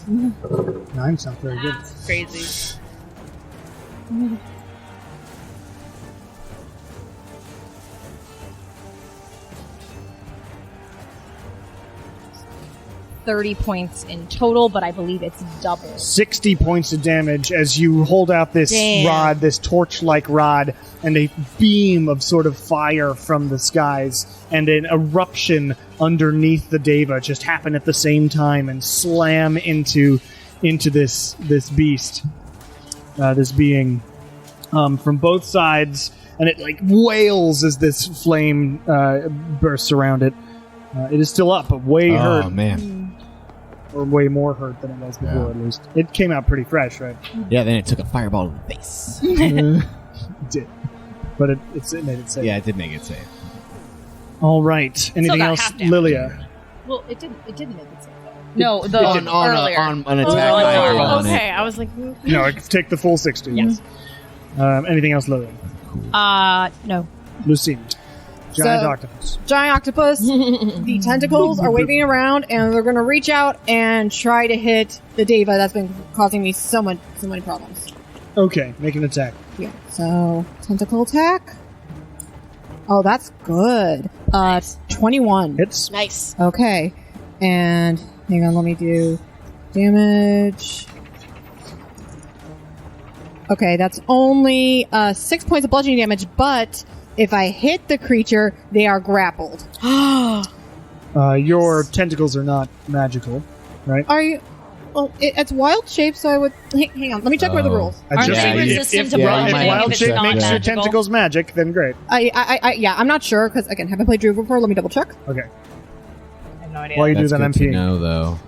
9 sounds very good. That's crazy. Mm-hmm. 30 points in total, but I believe it's double. 60 points of damage as you hold out this Damn. rod, this torch-like rod, and a beam of sort of fire from the skies, and an eruption underneath the Deva just happen at the same time and slam into this beast, this being, from both sides, and it like wails as this flame bursts around it. It is still up, but way hurt. Oh, man. Or way more hurt than it was before, Yeah. at least. It came out pretty fresh, right? Yeah, then it took a fireball to the face. It did. But it made it safe. Yeah, it did make it safe. All right. Anything got else, half damage. Lilia? Well, it didn't make it safe, though. No, the earlier. on an attack Oh, icon on Okay, it. I was like, No, I take the full 60. Yes. Anything else, Lilia? No. Lucine. Giant So- octopus. Giant octopus. The tentacles are waving around, and they're going to reach out and try to hit the Deva that's been causing me so many problems. Okay, make an attack. Yeah. So tentacle attack. Oh, that's good. 21. Hits. nice. Okay. And hang on, let me do damage. Okay, that's only 6 points of bludgeoning damage, but if I hit the creature, they are grappled. Your tentacles are not magical, right? Are you? Well, it's wild shape, so I would. Hang on, let me check where the Oh. rules. I Aren't just- they if- resistant if- to yeah, bludgeoning if wild if it's shape not makes your magical? tentacles magic, then great. Yeah, I'm not sure because again, haven't played Druid before. Let me double check. Okay. I have no idea. While you do That's that, good I'm to peeing. know, though.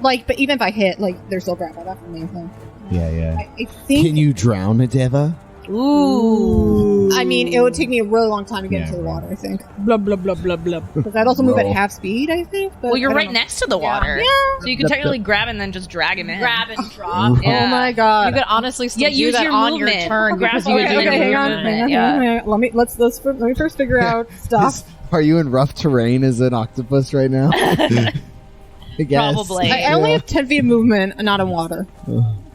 Like, but even if I hit, like, they're still grappled. That's the main thing. Yeah. I think. Can you drown a Deva? Ooh. I mean, it would take me a really long time to get into the water, I think. Blah, blah, blah, blah, blah. Because I'd also move at Roll. half speed, I think. But Well, you're I don't right know. next to the water. Yeah. So you can technically grab and then just drag him in. Grab and drop. Yeah. Oh my god. You could honestly still Yeah, do use that your on movement. your turn Grab because you okay, would do okay, your hang on, movement. hang on, Yeah. hang on. Let me first figure out stuff. Are you in rough terrain as an octopus right now? I guess. Probably. I only have 10 feet of movement, not in water.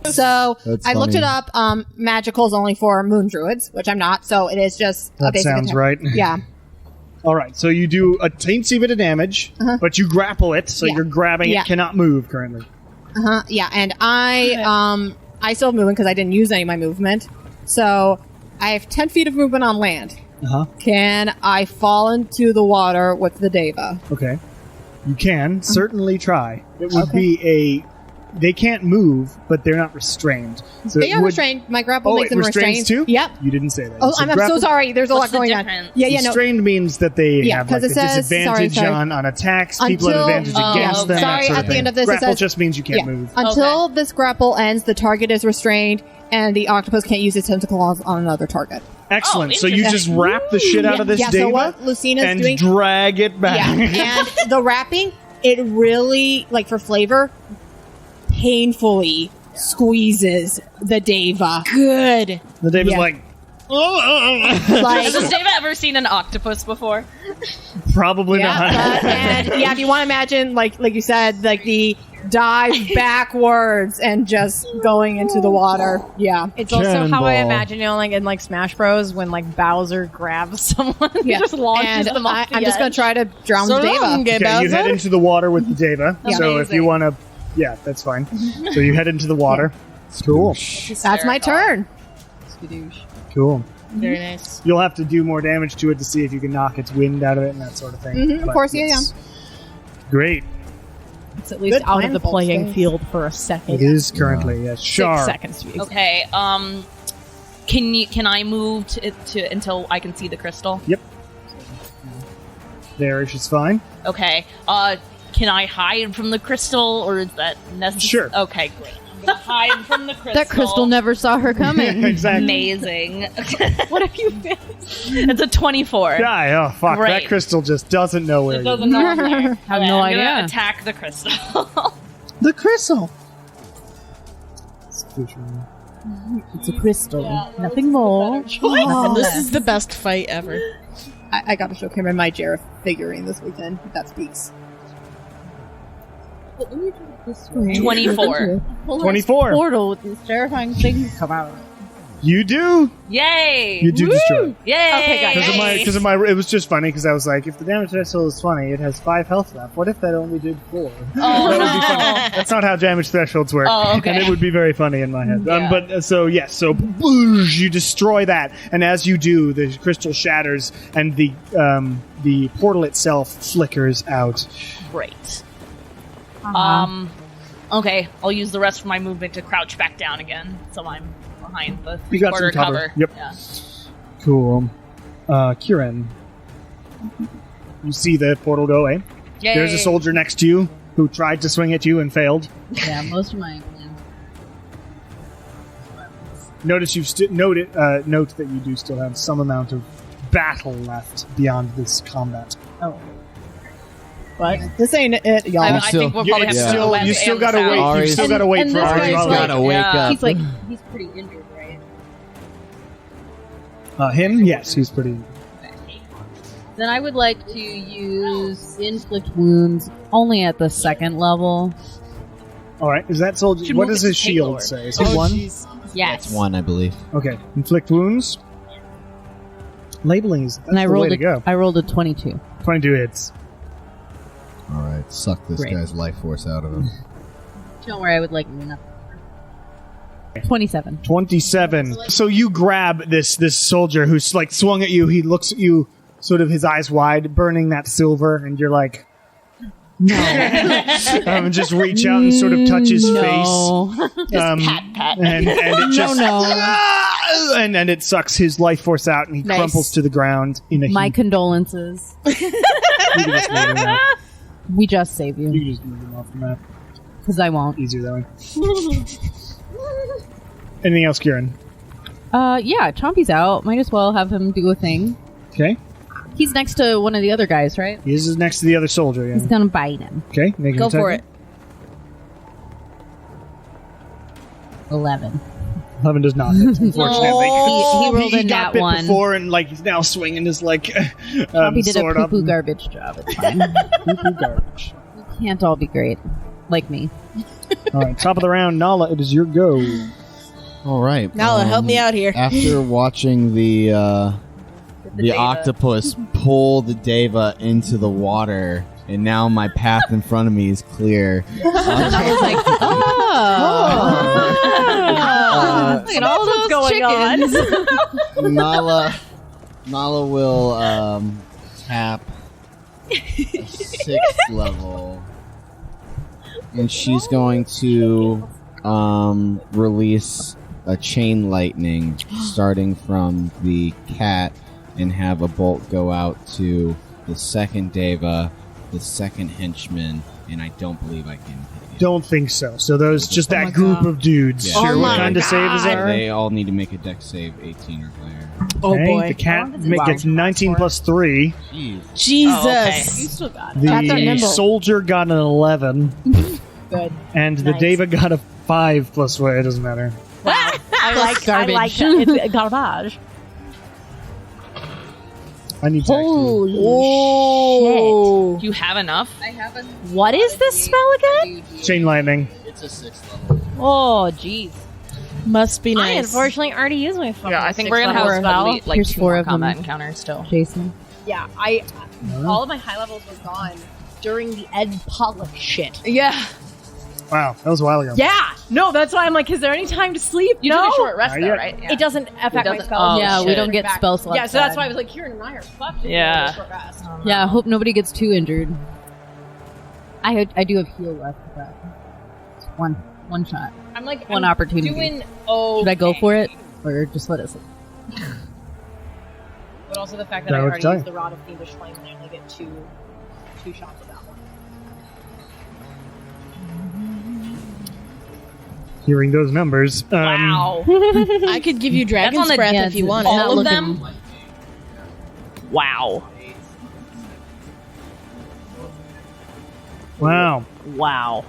So That's I looked funny. it up. Magical is only for moon druids, which I'm not. So it is just a That basic sounds attack. right. Yeah. All right, so you do a teensy bit of damage, but you grapple it, so Yeah. you're grabbing Yeah. it, cannot move currently. Yeah, and I still have movement because I didn't use any of my movement. So I have 10 feet of movement on land. Uh-huh. Can I fall into the water with the Deva? Okay. You can certainly try. It would be they can't move, but they're not restrained. So They it are would, restrained. My grapple Oh, makes it them restrains restrained. too? Yep. You didn't say that. Oh, You said I'm so grapple- sorry. There's a What's lot the going on. difference? Yeah, no. Restrained means that they Yeah, have 'cause like it a says- disadvantage sorry. on attacks. People at Until- advantage against them. sorry, that sort at of the end thing. of this it grapple says- just means you can't Yeah. move. Until this grapple ends, the target is restrained, and the octopus can't use its tentacles on another target. Excellent. Oh, So you just wrap the shit out of this Yeah, so Deva what Lucina's and doing... drag it back. Yeah, and the wrapping, it really, like for flavor, painfully squeezes the Deva. Good. The Deva's Yeah. like, Like, Has Dave ever seen an octopus before? probably yeah, not. and yeah, if you want to imagine, like you said, like the dive backwards and just going into the water. Yeah. It's also how I Cannonball. imagine, like in like Smash Bros. When like Bowser grabs someone, Yeah. he just launches And them off the I'm just going edge. to try to drown So the Deva. long, gay Okay, you head Bowser. into the water with the Deva. Yeah. So if you want to, yeah, that's fine. So you head into the water. Cool. That's my turn. Cool. Very nice. You'll have to do more damage to it to see if you can knock its wind out of it and that sort of thing. Mhm, of But course, yeah, it's Great. It's at least Good out of plan, the folks. playing Thanks. field for a second. It is currently, yes. 6 Char. seconds to be exact. Okay. Can I move to until I can see the crystal? There, she's fine. Okay. Can I hide from the crystal, or is that necessary? Sure. Okay, great. I'm gonna hide from the crystal. That crystal never saw her coming. Exactly. Amazing. What have you been? It's a 24. Die. Oh, fuck. Great. That crystal just doesn't know where It you are. doesn't know I'm there. Have Okay, no I'm gonna idea. attack the crystal. The crystal. It's a crystal. Nothing more. Nothing This less. is the best fight ever. I got to show Cameron my Jareth figurine this weekend. If that speaks. 24. 24. Portal with these terrifying things come out. You do. Yay! You do destroy. Yay! Okay, guys. Because of my, it was just funny because I was like, if the damage threshold is 20, it has 5 health left. What if that only did 4? Oh, That would be no. funny. That's not how damage thresholds work. Oh, okay. And it would be very funny in my head. Yeah. But so yes, so boosh, you destroy that, and as you do, the crystal shatters, and the portal itself flickers out. Great. Uh-huh. Okay, I'll use the rest of my movement to crouch back down again, so I'm behind the You got some quarter cover. Yep. Yeah. Cool. Kieran, you see the portal go away. Yay. There's a soldier next to you who tried to swing at you and failed. Yeah, most of my plans. Notice you've note that you do still have some amount of battle left beyond this combat. But this ain't it, y'all. I still- think we'll You, probably have it's to still, do the web you still and gotta the wait. sound. You still gotta wait and for this Ari's guy's He's rolling. gotta wake Yeah. up. He's like, he's pretty injured, right? Him? Yes, he's pretty. Then I would like to use inflict wounds only at the second level. All right. Is that soldier? Should What move does it his to shield Taylor. say? Is it 1? Yes. That's 1, I believe. Okay. Inflict wounds. Labeling is that's And I the way rolled to go. I rolled a 22. 22 hits. All right, suck this Great. guy's life force out of him. Don't worry, I would like nothing. 27. 27. So you grab this soldier who's like swung at you. He looks at you, sort of his eyes wide, burning that silver, and you're like, no. And just reach out and sort of touch his No. face. Pat. And it just and it sucks his life force out, and he Nice. crumples to the ground in a My heap. condolences. You can just move him out. We just saved You you. can just move him off the map. Because I won't. Easier that way. Anything else, Kieran? Yeah, Chompy's out. Might as well have him do a thing. Okay. He's next to one of the other guys, right? He is next to the other soldier. Yeah. He's gonna bite him. Okay, make an Go attack. for it. 11. 11 does not hit, unfortunately. He rolled he in got that bit one. before and like he's now swinging his like Chompy did a sword up. poo-poo garbage job. It's fine. Poo-poo garbage. Can't all be great. Like me. All right, top of the round, Nala. It is your go. All right. Nala, help me out here. After watching the octopus pull the Deva into the water, and now my path in front of me is clear. I was like, oh! Look at all those chickens. Nala will tap a 6th level, and she's going to release a chain lightning starting from the cat and have a bolt go out to the second Deva, the second henchman, and I don't believe I can hit you. Don't think so. So those just my that group God. of dudes. Yeah. Sure, Oh what my kind of save is that? They all need to make a dex save 18 or higher. Oh Okay, boy. the cat How long does it gets 19 plus 3. Jeez. Jesus. Oh, okay. You still got it. Cats are The nimble. soldier got an 11, Good. and the Nice. Deva got a 5 plus what? It doesn't matter. I like garbage. It's garbage. I need to actually. Holy Oh. Do you have enough? shit. What is this spell again? Chain lightning. It's a 6th level. Oh, jeez. Must be I nice. unfortunately already used my fucking Yeah, I think we're gonna have sixth level at spell. least, like Here's 2 4 more of them. combat encounters still. Jason. Yeah, all of my high levels were gone during the Ed Pollock shit. Yeah. Wow, that was a while ago. Yeah. No, that's why I'm like, is there any time to sleep? You no. took a short rest Not though, yet. right? Yeah. It doesn't affect my doesn't- spells. oh, yeah, we shit. don't get Back. spell slots. Yeah, so that's why I was like, Kieran and I are fucked. Yeah. Short rest. Yeah, hope nobody gets too injured. I do have heal left, but it's one shot. I'm like, One I'm opportunity. doing Should I go for it, or just let it slip? But also the fact That that I would already tell used you. the Rod of Fiendish Flame and I only get two shots of that one. Hearing those numbers. Wow. I could give you Dragon's on the Breath Yeah, if you it's want. not All of looking- them? Wow. Wow. Wow.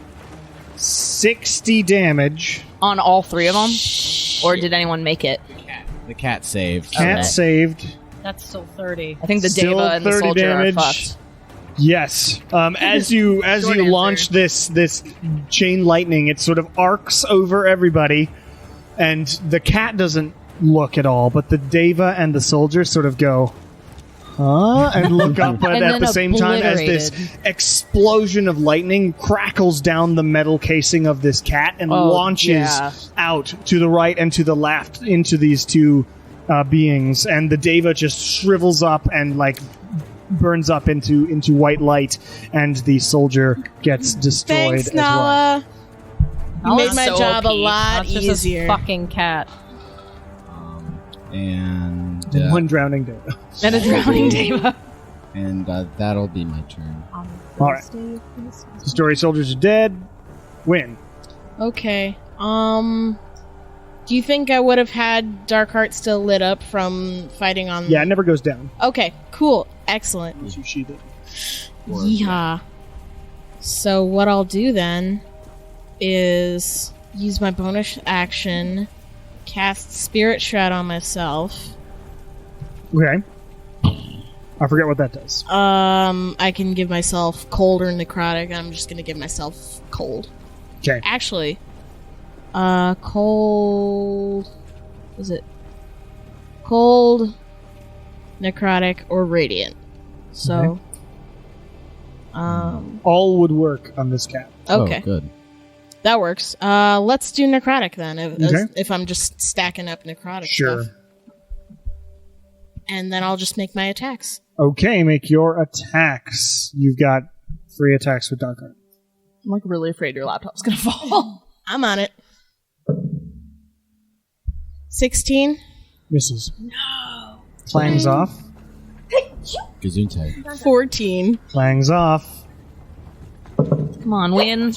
60 damage. On all 3 of them? Or did anyone make it? The cat saved. Cat Okay. saved. That's still 30. I think the Still Deva and the 30 soldier damage. are fucked. Yes. As you Short answer. launch this chain lightning, it sort of arcs over everybody, and the cat doesn't look at all, but the Deva and the soldier sort of go, huh? And look up And at then the same time as this obliterated. explosion of lightning crackles down the metal casing of this cat and Oh, launches yeah. out to the right and to the left into these two beings, and the Deva just shrivels up and like burns up into white light, and the soldier gets destroyed Thanks, as well. Nala. You made my so job a OP. lot That's just easier. a fucking cat. And And one drowning Deva. And a drowning Deva. that'll be my turn. All right. The story soldiers are dead. Win. Okay. Do you think I would have had Darkheart still lit up from fighting on? Yeah, it never goes down. Okay. Cool. Excellent. As you sheath it. Yeah. So what I'll do then is use my bonus action, cast Spirit Shroud on myself. Okay. I forget what that does. I can give myself cold or necrotic. I'm just gonna give myself cold. Okay. Actually, cold. Is it cold, necrotic, or radiant? So, All would work on this cat. okay, Oh, good. that works. Let's do necrotic then. Okay. If I'm just stacking up necrotic Sure. stuff, and then I'll just make my attacks. Okay, make your attacks. You've got 3 attacks with Darkheart. I'm like really afraid your laptop's gonna fall. I'm on it. 16. Misses. No. Clangs off. Gesundheit. 14. Clangs off. Come on, win.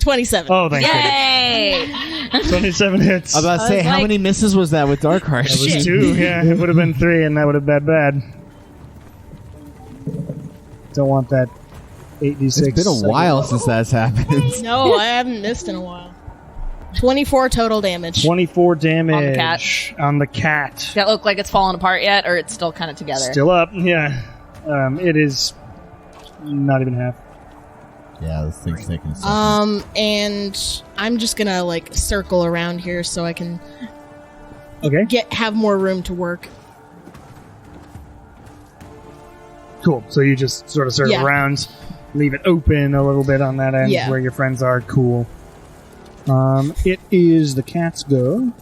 27. Oh, thank Yay! you. 27 hits. I was about to say, how many misses was that with Dark Heart? That was 2. Yeah, it would have been 3, and that would have been bad. Don't want that 8d6. It's been a while since that's happened. No, I haven't missed in a while. 24 total damage. 24 damage On the cat. on the cat. Does that look like it's falling apart yet, or it's still kind of together? Still up, yeah. It is not even half. Yeah, this thing's taking a second. And I'm just gonna like circle around here so I can Okay, have more room to work. cool. So you just sort of circle Yeah. around, leave it open a little bit on that end Yeah. where your friends are. Cool. It is the cat's go.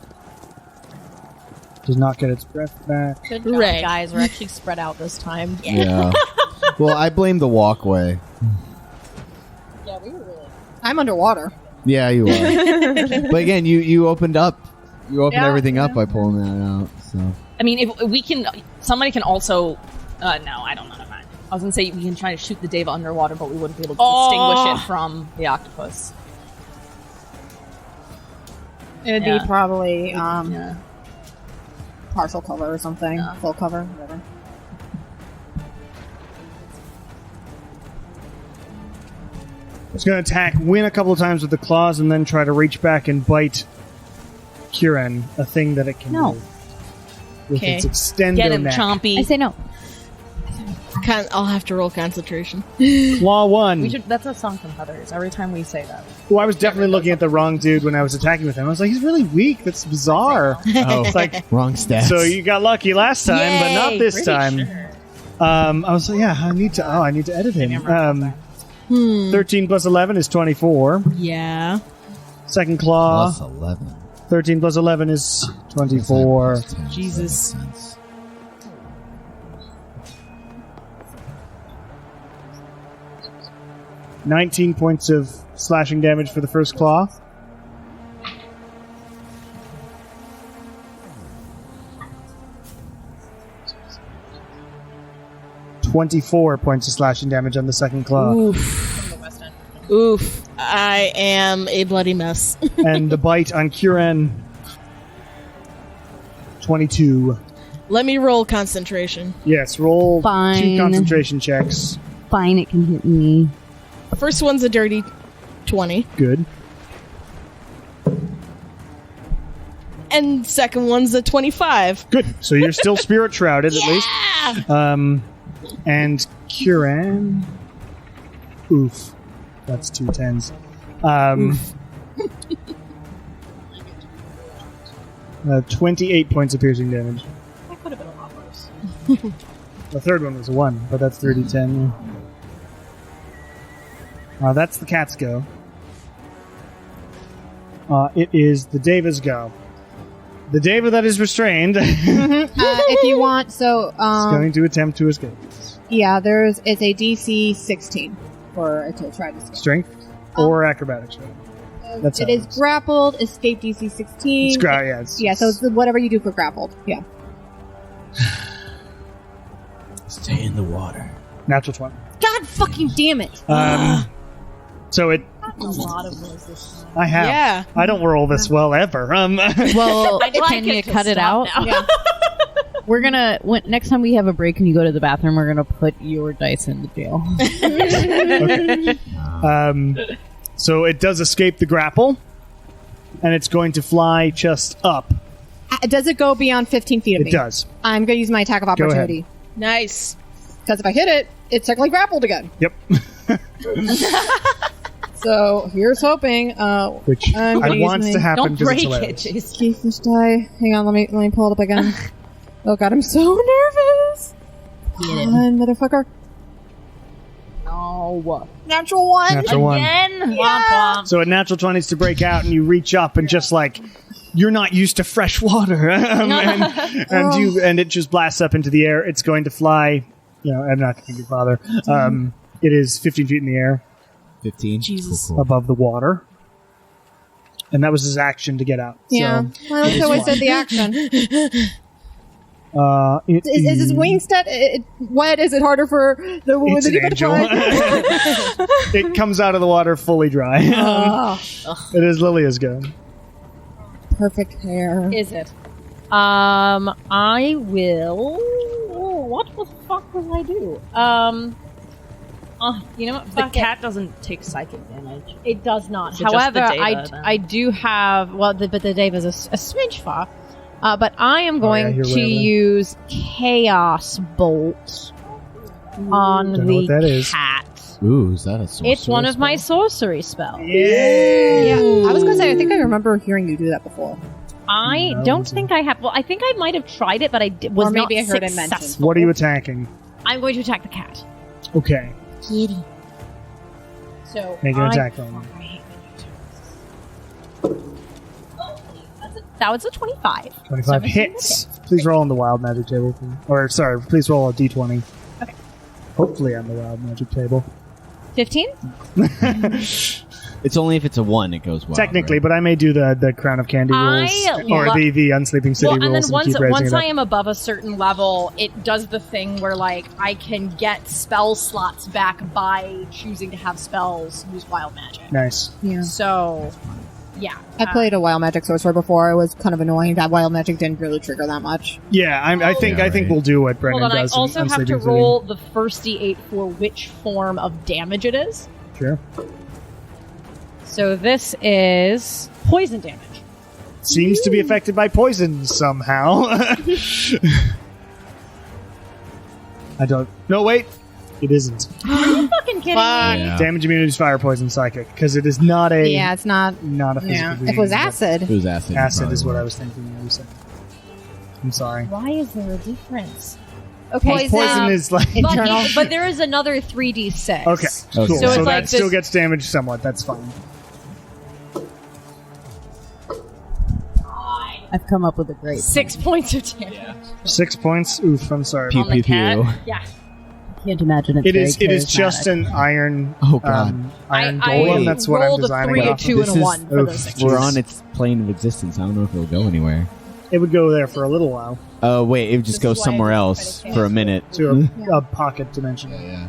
Does not get its breath back. Good job, Hooray. guys. We're actually spread out this time. Yeah. Well, I blame the walkway. Yeah, we were really. I'm underwater. Yeah, you are. But again, you opened up. You opened Yeah, everything up by pulling that out. So I mean, if we can, somebody can also. No, I don't know. Never mind. I was gonna say we can try to shoot the Deva underwater, but we wouldn't be able to distinguish it from the octopus. It'd Yeah. be probably Yeah. partial cover or something. Yeah. Full cover, whatever. It's going to attack, win a couple of times with the claws, and then try to reach back and bite Kieran, a thing that it can No. do. With Okay. its extendo Get him, neck. Chompy. I say no. I'll have to roll concentration. Claw 1. We should. That's a song from Heathers. Every time we say that. Well, I was definitely looking at the wrong dude when I was attacking with him. I was like, he's really weak. That's bizarre. oh, It's like, wrong stats. so you got lucky last time, but not this Pretty time. sure. I was like, yeah, I need to edit him. 13 plus 11 is 24. Yeah. Second claw, Plus 11. 13 plus 11 is 24. Plus 10, Jesus. that makes sense. 19 points of slashing damage for the first claw. $24 points of slashing damage on the second claw. Oof. I am a bloody mess. And the bite on Kieran, 22. Let me roll concentration. Yes, roll 2 Fine. concentration checks. Fine, it can hit me. First one's a dirty 20. Good. And second one's a 25. Good. So you're still spirit shrouded at least. And Kieran. Oof. That's 2 10s. 28 points of piercing damage. That could have been a lot worse. The third one was a 1, but that's 30-10. That's the cat's go. It is the Deva's go. The Deva that is restrained is If you want, so going to attempt to escape. yeah, it's a DC 16 for it to try to escape. Strength or acrobatics. Right? That's It how is it is. grappled. Escape DC 16. It's yeah, it's, Yeah, so it's whatever you do for grappled. Yeah. Stay in the water. natural 20. God fucking damn it! So it. A lot of those this time. I have. Yeah. I don't roll this well ever. Well, I'd like can it you to cut it stop out? now. We're gonna next time we have a break and you go to the bathroom, we're gonna put your dice in the jail. So it does escape the grapple, and it's going to fly just up. Does it go beyond 15 feet of It me? does. I'm going to use my attack of Go ahead. opportunity. Nice. Because if I hit it, it's technically grappled again. Yep. So here's hoping. Which I'm gonna use wants my- to happen. Don't 'cause it's break it, hilarious. jeez. Keyfish die. Hang on, let me pull it up again. Oh god, I'm so nervous. Come on, motherfucker. No. Natural 1. Natural 1. Again? Yeah. So a natural 20 is to break out, and you reach up and just like you're not used to fresh water, and it just blasts up into the air. It's going to fly. You know, I'm not going to your father. It is 15 feet in the air 15. Jesus. Cool. above the water, and that was his action to get out. Yeah. So Well, that's always said the action. It Is his wing set wet? Is it harder for the It's an Diva to angel. fly? It comes out of the water fully dry. It is Lilia's go. Perfect hair. Is it? I will. Oh, what the fuck will I do? You know what? The Fuck it. cat doesn't take psychic damage. It does not. So just However, the Deva, then. I do have but the Deva's a smidge far. But I am going you're to right. use Chaos Bolt on Don't know what that the is. cat. Ooh, is that a sorcerer It's one of my spell? sorcery spells. Yeah. I was gonna say, I think I remember hearing you do that before. I No. don't think I have. Well, I think I might have tried it, but I was Or maybe not I heard it mentioned. successful. What are you attacking? I'm going to attack the cat. Okay. So Make an I- attack roll. That was a 25. 25 17 hits. Please roll on the wild magic table. Please. Or, sorry, please roll a d20. Okay. Hopefully on the wild magic table. 15? It's only if it's a 1 it goes well. Technically, right? but I may do the Crown of Candy rules. Or lo- the Unsleeping City Well, and rules then once keep raising once it up. I am above a certain level, it does the thing where like I can get spell slots back by choosing to have spells use wild magic. Nice. Yeah. So, yeah, I played a wild magic sorcerer before. It was kind of annoying that wild magic didn't really trigger that much. Yeah, I think Yeah, I think right. we'll do what Hold Brennan on, I does. also in have to Unsleeping City. roll the first d8 for which form of damage it is. Sure. So this is poison damage. Seems to be affected by poison somehow. I don't. No, wait. It isn't. Fucking kidding me? Yeah. Damage immunity is fire, poison, psychic, because it is not a Yeah, it's not. not a physical. Yeah, if disease, it was but acid. It was acid. Acid is what I probably was thinking. You said. I'm sorry. Why is there a difference? Okay, Poison is like Internal. but there is another 3d6. okay. Cool. So So, it's that like still this- gets damaged somewhat. That's fine. I've come up with a great 6 points of damage. 6 points. Oof. I'm sorry. Pew On the pew pew. cat? Yeah. Can't imagine it's It very is. It is just charismatic. an iron. Oh, God. Iron I golem. That's what I'm rolled a designing. 3, it a off of. 2, This and a is- 1 for oof. those 6. We're Jeez. on its plane of existence. I don't know if it'll go anywhere. It would go there for a little while Wait, it would just This go is why somewhere I else tried to for a cancel. minute. to a pocket dimension. Yeah.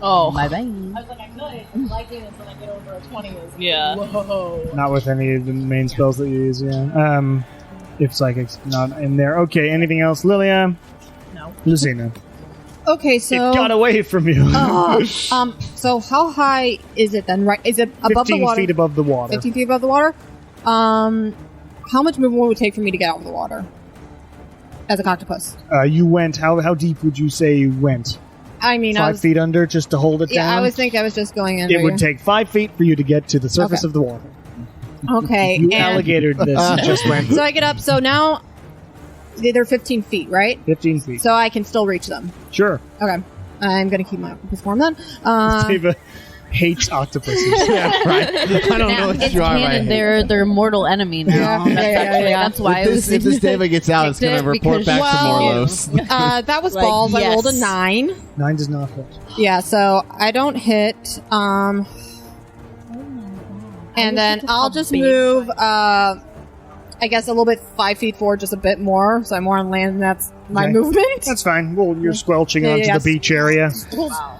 Oh. Bye bye. I was like, I could. Liking is when I get over a 20 is Yeah. whoa. Not with any of the main spells that you use. Yeah. If psychic's not in there. Okay. Anything else, Lilia? No. Lucina. Okay, so. It got away from you. So how high is it then? Right? Is it above the 15 water? feet above the water. 15 feet above the water. How much movement would it take for me to get out of the water? As an octopus. You went. How deep would you say you went? I mean, I 5 was. feet under, just to hold it Yeah, down. I was thinking I was just going in. It would take 5 feet for you to get to the surface Okay. of the water. Okay. You and alligatored this. You just went so I get up. So now they're 15 feet, right? 15 feet. So I can still reach them. Sure. Okay. I'm gonna keep my octopus form then. Steva hates octopuses. Yeah, right. I don't know what It's you are. canon. They're mortal enemy now. That's why I If was this, if this Deva gets out, it's going to report back to Morlos. That was Like, balls. I rolled a yes. 9. 9 does not hit. Yeah, so I don't hit. And then I'll just move. I guess a little bit 5 feet forward, just a bit more, so I'm more on land, and that's my Okay. movement. That's fine. Well, you're squelching Yeah, onto yeah, the beach area.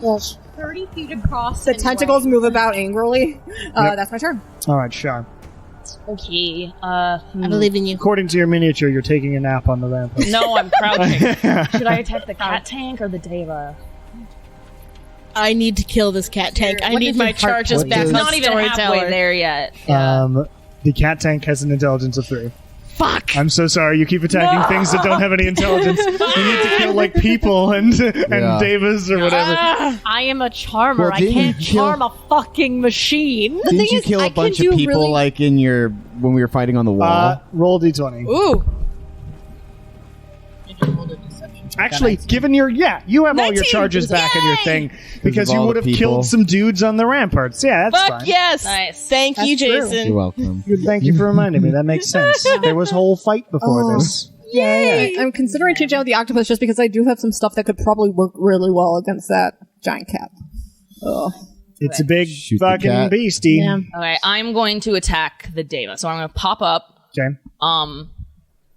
Well, 30 feet across. the and tentacles like- move about angrily. Yep. That's my turn. All right, Shar. Okay. I believe in you. According to your miniature, you're taking a nap on the rampart. No, I'm crouching. Should I attack the cat tank or the Deva? I need to kill this cat tank. I What need does my your heart charges tell back you? on Not even halfway storyteller. there yet. The cat tank has an intelligence of 3. Fuck. I'm so sorry. You keep attacking things that don't have any intelligence. You need to kill like people and Davis or whatever. I am a charmer. Well, I didn't can't you kill- charm a fucking machine. Didn't thing you is, kill I a bunch can of do people really- like in your when we were fighting on the wall? Roll d20. Ooh. Actually, given your you have all your 19. charges back in your thing because of you all would the have people. killed some dudes on the ramparts. Yeah, that's Fuck fine. yes. Nice. Thank you, That's true. Jason. You're welcome. Good, thank you for reminding me. That makes sense. There was a whole fight before this. Yay! I'm considering changing out the octopus just because I do have some stuff that could probably work really well against that giant cat. Oh. It's a big Shoot the fucking cat. beastie. Yeah. Okay, I'm going to attack the Deva. So I'm going to pop up. Okay.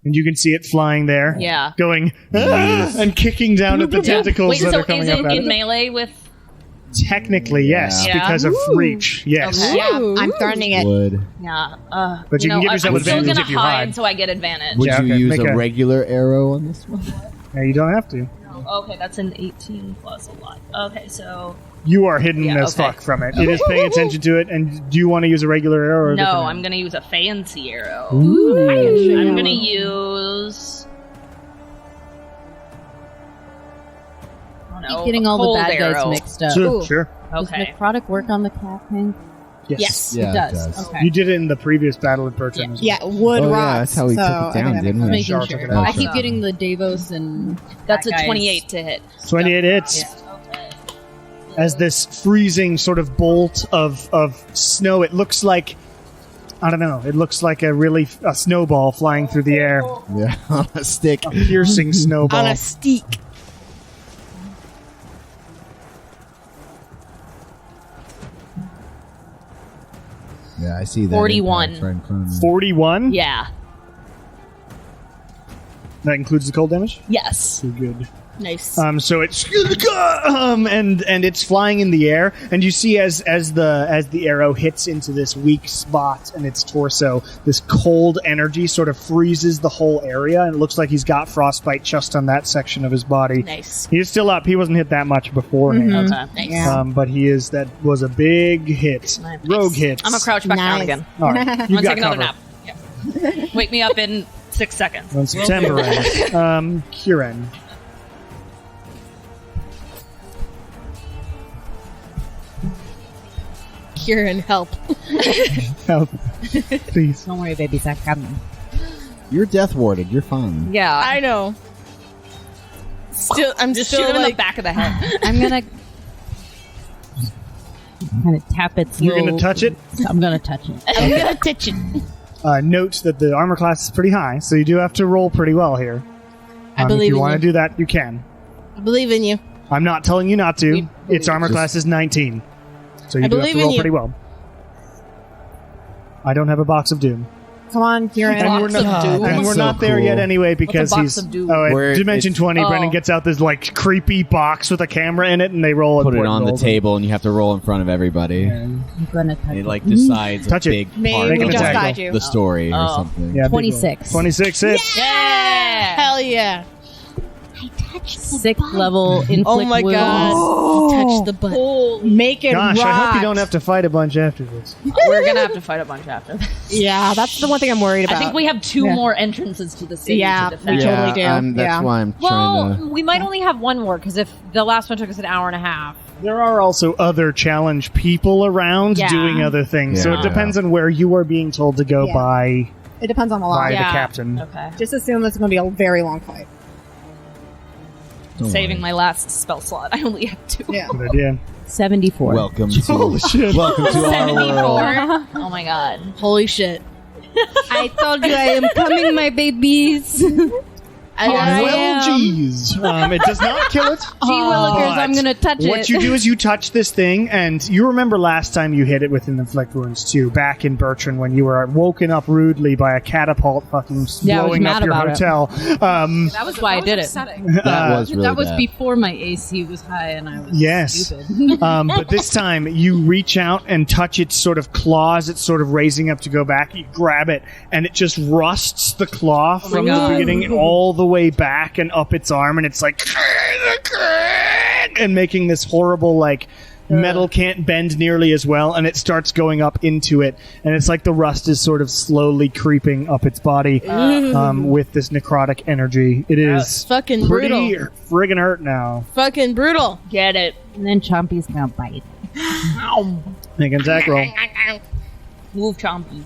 And you can see it flying there. Yeah. Going, and kicking down at the tentacles Wait, that so are coming is up it out in of it. melee with... Technically, yes, Yeah. because of reach. Yes. Okay. Yeah, I'm threatening it. Yeah. But you can give yourself I'm still advantage gonna if you hide, hide. so I get advantage. Would Yeah, you okay, use make a a- regular arrow on this one? Yeah, you don't have to. Okay, that's an 18 plus a lot. Okay, so... You are hidden Yeah, as okay. fuck from it. It is paying attention to it. And do you want to use a regular arrow? Or a No, different I'm arrow? gonna use a fancy arrow. Ooh. I'm gonna use... I don't know, Keep getting a all the cold bad guys arrow. mixed up. Sure, sure. Does Okay. necrotic work on the cat thing? Yes. Yeah, it does. Okay. You did it in the previous battle with Bertram. as well. Yeah, wood Oh, yeah, rots. that's how we so took it I down, think that didn't makes we? Making Sure, sure. check it out. I keep Okay. getting the Davos and That's a that guy's- 28 to hit. 28 hits. Okay. As this freezing sort of bolt of snow, it looks like, I don't know, it looks like a snowball flying through the air. Yeah, on a stick. A piercing snowball. On a steak. Yeah, I see that. 41. impact right in front of me. 41? Yeah. That includes the cold damage? Yes. Too good. Nice. So it's and it's flying in the air, and you see as the arrow hits into this weak spot in its torso, this cold energy sort of freezes the whole area, and it looks like he's got frostbite just on that section of his body. Nice. He is still up. He wasn't hit that much beforehand, Okay. Nice. but he is. That was a big hit, Nice. rogue hit. I'm gonna crouch back down Nice. again. All right, I'm you gonna got take another cover. nap. Yeah. Wake me up in 6 seconds. When September ends. Kieran. Kieran, help. Help, please. Don't worry, babies, I'm coming. You're death warded. You're fine. Yeah. I know. I'm Just still shoot him in like the back of the head. I'm gonna kind of tap its. You're little- gonna touch it. I'm gonna touch it. I'm gonna touch it. Note that the armor class is pretty high, so you do have to roll pretty well here. I If believe you in want to you. do that, you can. I believe in you. I'm not telling you not to. Its armor Just- class is 19, so you I do have believe to in roll you. pretty well. I don't have a box of doom, Come on, Kieran. and we're Box of not, doom? and we're That's not so there cool. yet anyway because box he's. of doom? Oh, Where at Dimension it's- 20, Oh. Brendan gets out this like creepy box with a camera in it, and they roll. Put it important on the rolls. table, and you have to roll in front of everybody. And- I'm gonna touch It it. like decides Touch a it. big Maybe part Make we an just attack. guide roll. you. of the story or Oh. something. Yeah, big roll. 26. 26 hits. Yeah. Hell yeah. 6th level inflict Oh my wounds. god. He touched the butt. Make it Gosh, rot. I hope you don't have to fight a bunch after this. We're gonna have to fight a bunch after this. Yeah, that's the one thing I'm worried about. I think we have 2 Yeah. more entrances to the city Yeah, to defend. we totally do. That's Yeah. why I'm trying to. Well, we might only have one more because if the last one took us an hour and a half. There are also other challenge people around Yeah. doing other things, so Yeah. it depends on where you are being told to go Yeah. by It depends on the by lot. the Yeah. captain. Okay. Just assume it's going to be a very long fight. Don't Saving worry. my last spell slot. I only have 2. Yeah. Good idea. 74. Welcome to Holy shit! welcome to our world. 74. Oh my god. Holy shit. I told you I am coming, my babies. I got Well, geez. It does not kill it. Gee willikers, I'm gonna touch it. What you do is you touch this thing, and you remember last time you hit it with an inflict wounds too, back in Bertrand when you were woken up rudely by a catapult fucking Yeah, I was blowing up mad your about it. hotel. That was why I did it. upsetting. That was really that was bad. before my AC was high and I was Yes. stupid. But this time you reach out and touch its sort of claws. It's sort of raising up to go back. You grab it, and it just rusts the claw from the God. beginning all the way back and up its arm, and it's like and making this horrible like metal can't bend nearly as well, and it starts going up into it, and it's like the rust is sort of slowly creeping up its body with this necrotic energy. It is fucking pretty brutal. friggin' hurt now. Fucking brutal. Get it. And then Chompy's gonna bite. Make an attack roll. Move Chompy.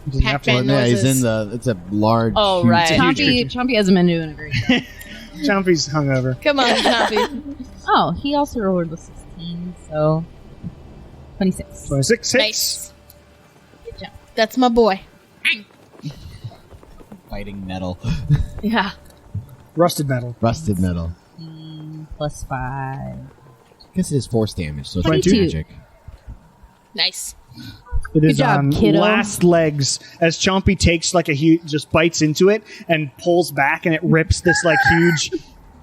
Doesn't have to. Pac-Man. Well, yeah, he's noses. in the. It's a large. Oh, huge- right. Chompy hasn't been doing a great job. Chompy's hungover. Come on, Chompy. Oh, he also rolled a 16, so 26. 26 hits. Nice. That's my boy. Fighting metal, Yeah. Rusted metal. rusted metal. Plus 5. I guess it is force damage, so it's 22. magic. Nice. It is job, on kiddo. last legs as Chompy takes like a huge, just bites into it and pulls back, and it rips this like huge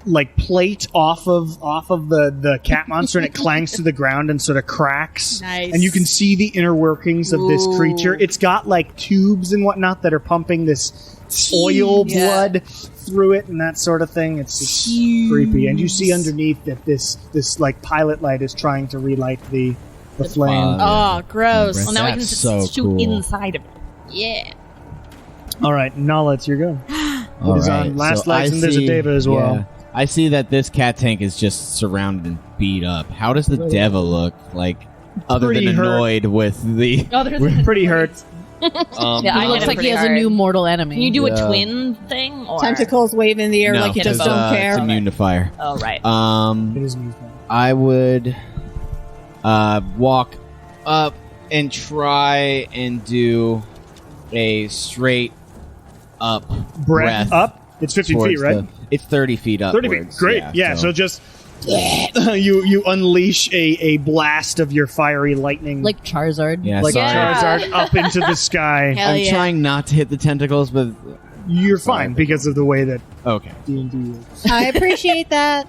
like plate off of the cat monster, and it clangs to the ground and sort of cracks. Nice. And you can see the inner workings of this creature. It's got like tubes and whatnot that are pumping this oil blood through it and that sort of thing. It's creepy. And you see underneath that this like pilot light is trying to relight the flame. Oh, gross. Well, now we can That's just so shoot cool. inside of it. Yeah. All right, Nala, it's your go. All It is right, on last so legs, I and there's a see- Deva as well. yeah. I see that this cat tank is just surrounded and beat up. How does the Deva look like, other Pretty than hurt. annoyed with the? Pretty hurt. Yeah, He I looks hit him like he pretty has hard. a new mortal enemy. Can you do Yeah. a twin thing? Or? Tentacles wave in the air No, like you just because, don't care. It's immune to fire. Oh, right. It is amusing. I would walk up and try and do a straight up Breath up. It's 15 feet, towards right? it's 30 feet up. 30 feet. Great. Yeah, so just you unleash a blast of your fiery lightning like Charizard. yeah, like sorry. Charizard up into the sky. Hell I'm yeah. trying not to hit the tentacles, but You're fine because of the way that okay. D&D works. I appreciate that.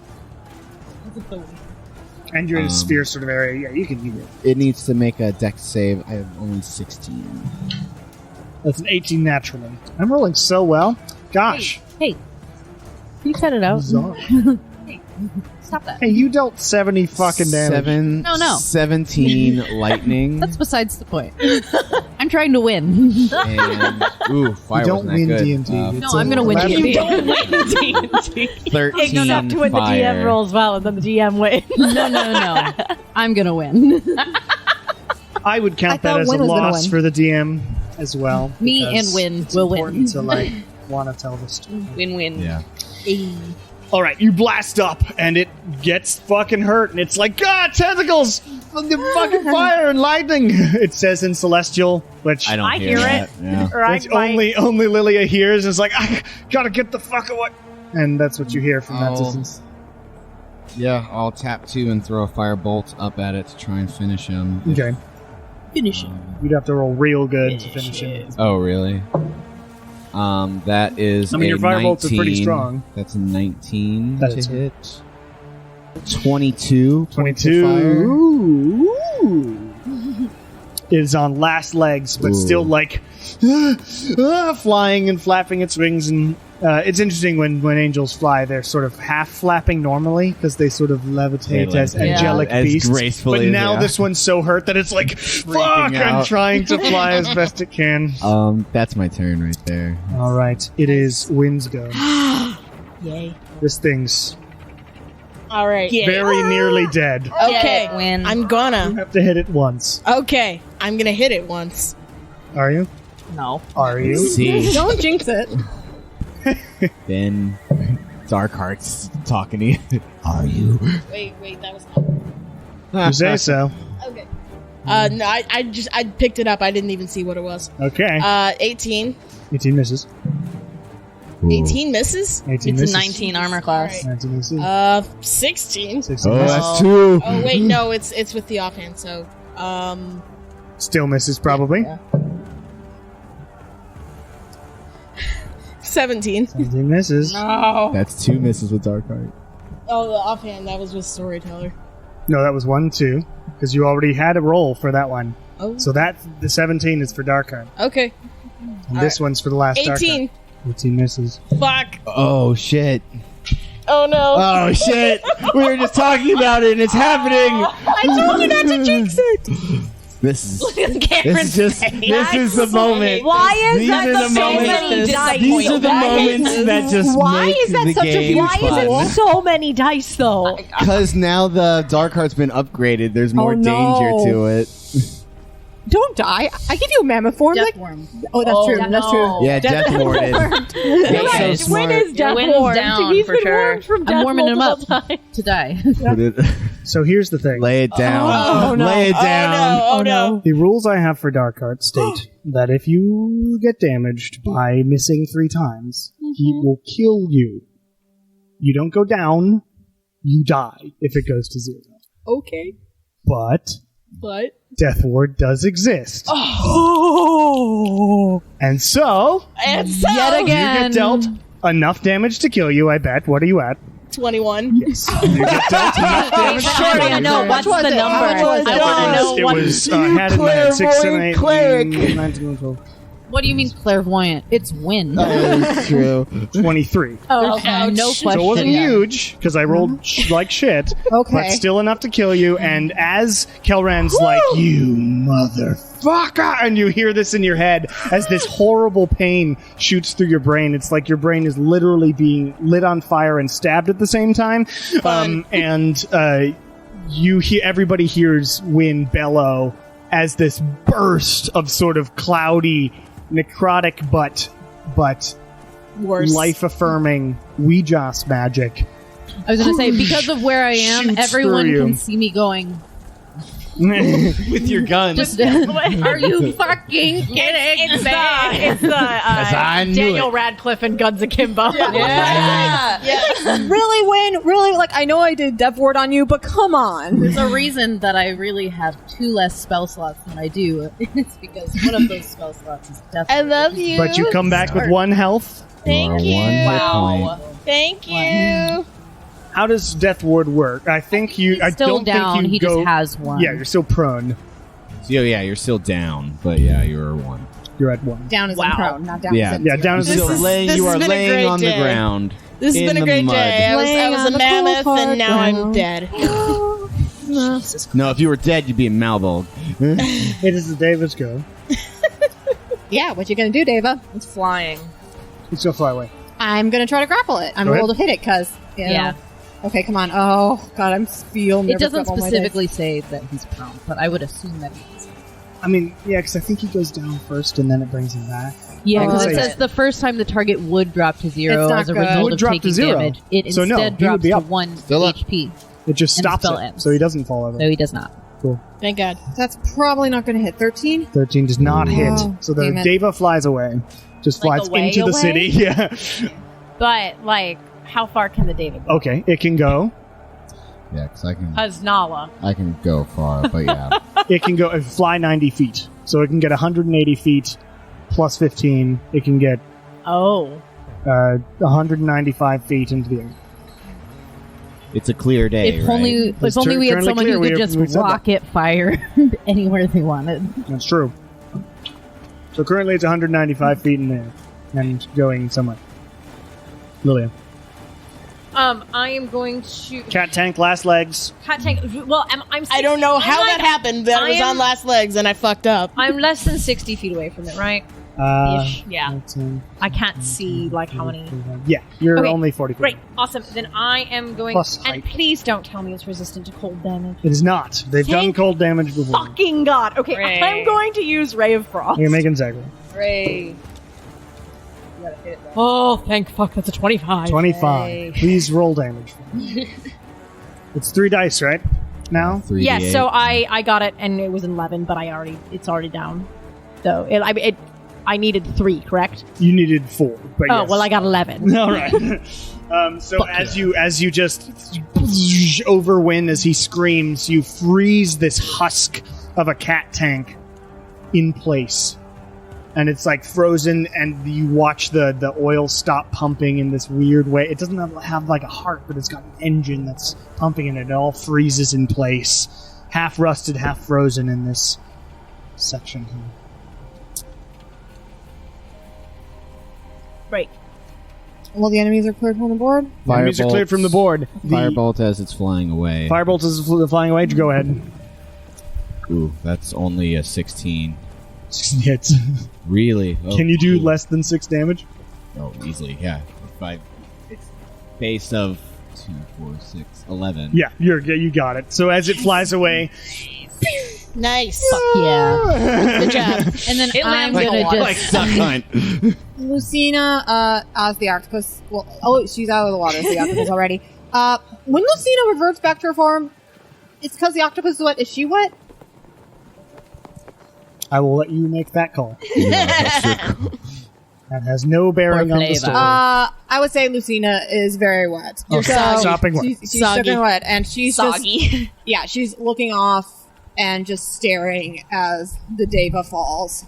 And you're in a sphere sort of area. Yeah, you can do it. It needs to make a dex save. I have only 16. That's an 18 naturally. I'm rolling so well. Gosh. Hey, you cut it out. Bizarre. Stop that. Hey, you dealt 70 fucking damage. No. 17 lightning. That's besides the point. I'm trying to win. And ooh, fire You don't wasn't win that good. D&D. No, I'm gonna win D&D. D&D. You don't win D&D. 13 enough to win the fire. DM rolls well, and then the DM wins. No. I'm gonna win. I would count I that thought as a Win was gonna loss win. for the DM as well. Me because and Win it's will win. important to like want to tell the story. Win-win. Yeah. All right, you blast up, and it gets fucking hurt, and it's like, God, tentacles! The fucking fire and lightning! It says in Celestial, which I don't I hear, hear that. Yeah. which only Lilia hears, and it's like, I gotta get the fuck away! And that's what you hear from that Oh. distance. Yeah, I'll tap 2 and throw a fire bolt up at it to try and finish him. Okay. Finish it. You'd have to roll real good to finish him. Oh, really? That is. I mean, a your fire bolts are pretty 19. strong. That's a 19 That to is hit. 22. points of 22. fire. Ooh. It is on last legs, but Ooh. still like flying and flapping its wings. And it's interesting when angels fly, they're sort of half flapping normally because they sort of levitate They as levitate. angelic As beasts. gracefully But as now they are. this one's so hurt that it's like, fuck, out. I'm trying to fly as best it can. That's my turn right there. All right, it is Wind's go. Yay. This thing's All right. very nearly dead. Okay. Win. I'm You gonna. have to hit it once. Okay. I'm gonna hit it once. Are you? No. Are you? See, Don't jinx it. then Darkheart's talking to you. Are you? Wait, that was not. You say so. Okay. No, I picked it up. I didn't even see what it was. Okay. 18. 18 misses. 18 misses? 18 It's a misses. 19 armor class. 19 misses. 16. 16 Oh, misses. that's 2. Oh wait, no, it's with the offhand. So, Still misses, probably. 17. 17 misses. Oh. That's 2 misses with Darkheart. Oh, the offhand. That was with storyteller. No, that was 1, 2. Because you already had a roll for that one. Oh. So that the 17 is for Darkheart. Okay. And this one's for the last 18. Darkheart. 18 misses. Fuck. Oh shit! Oh no. Oh shit! We were just talking about it, and it's happening. I told you not to jinx it. This is Cameron's this is the moment. Why is These that are the the moments. many dice? These are the moments that just Why make is that the such a game why is fun. it so many dice though? Because now the Darkheart's been upgraded. There's more Oh, no. danger to it. Don't die. I give you a mammoth form. Like, Deathworm. oh, that's true. That's true. Yeah, Death Warded. You're Okay. so smart. Win is Your death win's warmed. down, He's for been sure. warmed from I'm death warming him up multiple times. to die. Put it- So here's the thing. Lay it down. Oh, no. Lay it down. Oh no. The rules I have for Darkheart state that if you get damaged by missing 3 times, he will kill you. You don't go down, you die if it goes to 0. Okay. But But Death Ward does exist. oh, And so, and so Yet you again. get dealt enough damage to kill you, I bet. What are you at? 21. Yes. You get dealt enough damage to I kill want to you. know what's the number. I want to know It what. was had in my head 6, 7, 8, cleric. 19, 12, What do you mean clairvoyant? It's wind. That is true. 23. Oh, no question. So it wasn't huge because I rolled like shit, Okay. but still enough to kill you. And as Kelran's like, "You motherfucker," and you hear this in your head as this horrible pain shoots through your brain. It's like your brain is literally being lit on fire and stabbed at the same time. You hear everybody hears wind bellow as this burst of sort of cloudy, necrotic but Worse. life-affirming Ouija's magic. I was going to say, because of where I am, Shoots everyone through you. can see me going. With your gun. Just, are you fucking kidding? It's the Daniel Radcliffe and Guns Akimbo. Really, Win? Really? Like, I know I did Death Ward on you, but come on. There's a reason that I really have 2 less spell slots than I do. It's because one of those spell slots is death. I love you. But you come back with 1 health. Thank You you. are 1 hit point. Thank you. How does Death Ward work? I think you. I Still don't down. think you He go. just has 1. Yeah, you're still prone. So, yeah, you're still down, but yeah, you're 1. You're at 1. Down is in prone, not down Yeah. is in Yeah, down is This prone. is- laying, this you has are been a laying great on day. the ground. This has in been a the great mud. day. I Laying was on a the mammoth, cold and now hard I'm dead. No, if you were dead, you'd be a Malbolg. It is the Davis go. Yeah, what you gonna do, Deva? It's flying. It's so far away. I'm gonna try to grapple it. I'm Go gonna ahead. roll to hit it, because, Yeah. Okay, come on. Oh, God, I'm feel It nervous doesn't about all my dice. specifically say that he's prone, but I would assume that he is. I mean, yeah, because I think he goes down first and then it brings him back. Yeah, I because would it say- says the first time the target would drop to 0 It's not as a good. result Would of drop to taking 0. damage. It So no, instead he would drops be to up. 1 Still up. HP. It just And the stops spell it, ends. so he doesn't fall over. No, he does not. Thank God. That's probably not gonna hit. 13? 13 does not hit. Oh, So the damn it. Deva flies away. Just Like flies away, into the away? city. Yeah. But, like, how far can the David go? Okay, it can go. Yeah, because Haznala. I can go far, but yeah. It can go fly 90 feet. So it can get 180 feet plus 15. It can get Oh. 195 feet into the air. It's a clear day, If right? only, It's if only we had currently someone clear. who We- could just we said that. rocket fire anywhere they wanted. That's true. So currently it's 195 feet in the air and going somewhere. Lilia. I am going to Cat tank, last legs. cat tank. Well, I'm I don't know how that happened, but I was on last legs and I fucked up. I'm less than 60 feet away from it, right? Ish. Yeah. 14, I can't see like how many. Yeah, you're Okay, only 40 feet. Great, awesome. Then I am going. Plus And height. please don't tell me it's resistant to cold damage. It is not. They've done Thank cold damage before. Fucking God. Okay, Ray. I'm going to use Ray of Frost. You're making Zaggle. Hooray. Oh, thank fuck, that's a 25. 25. Please roll damage. It's 3 dice, right? Now? 3d8. Yes, so I got it and it was 11, but it's already down. So I needed 3, correct? You needed 4. But Oh yes. well, I got 11. All right. So as you just overwin as he screams, you freeze this husk of a cat tank in place, and it's like frozen. And you watch the oil stop pumping in this weird way. It doesn't have like a heart, but it's got an engine that's pumping, and it all freezes in place, half rusted, half frozen in this section here. Right. Well, the enemies are cleared from the board. Enemies are cleared from the board. The Firebolt as it's flying away. firebolt is flying away. Go ahead. Ooh, that's only a 16. 16 hits. Really? Oh, Can you do cool. less than 6 damage? Oh, easily, yeah. It's base of 2, 4, 6, 11. Yeah, you got it. So as it flies away, Nice. Yeah. Good job. And then It I'm lands gonna on the just Duck hunt. Lucina, as the octopus. Well, she's out of the water as the octopus already. When Lucina reverts back to her form, it's because the octopus is wet. Is she wet? I will let you make that call. Yeah, that's true. That has no bearing on the flavor. story. I would say Lucina is very wet. Okay, So sopping wet. She's Soggy. soaking wet, and she's just Soggy. yeah, she's looking off and just staring as the Deva falls.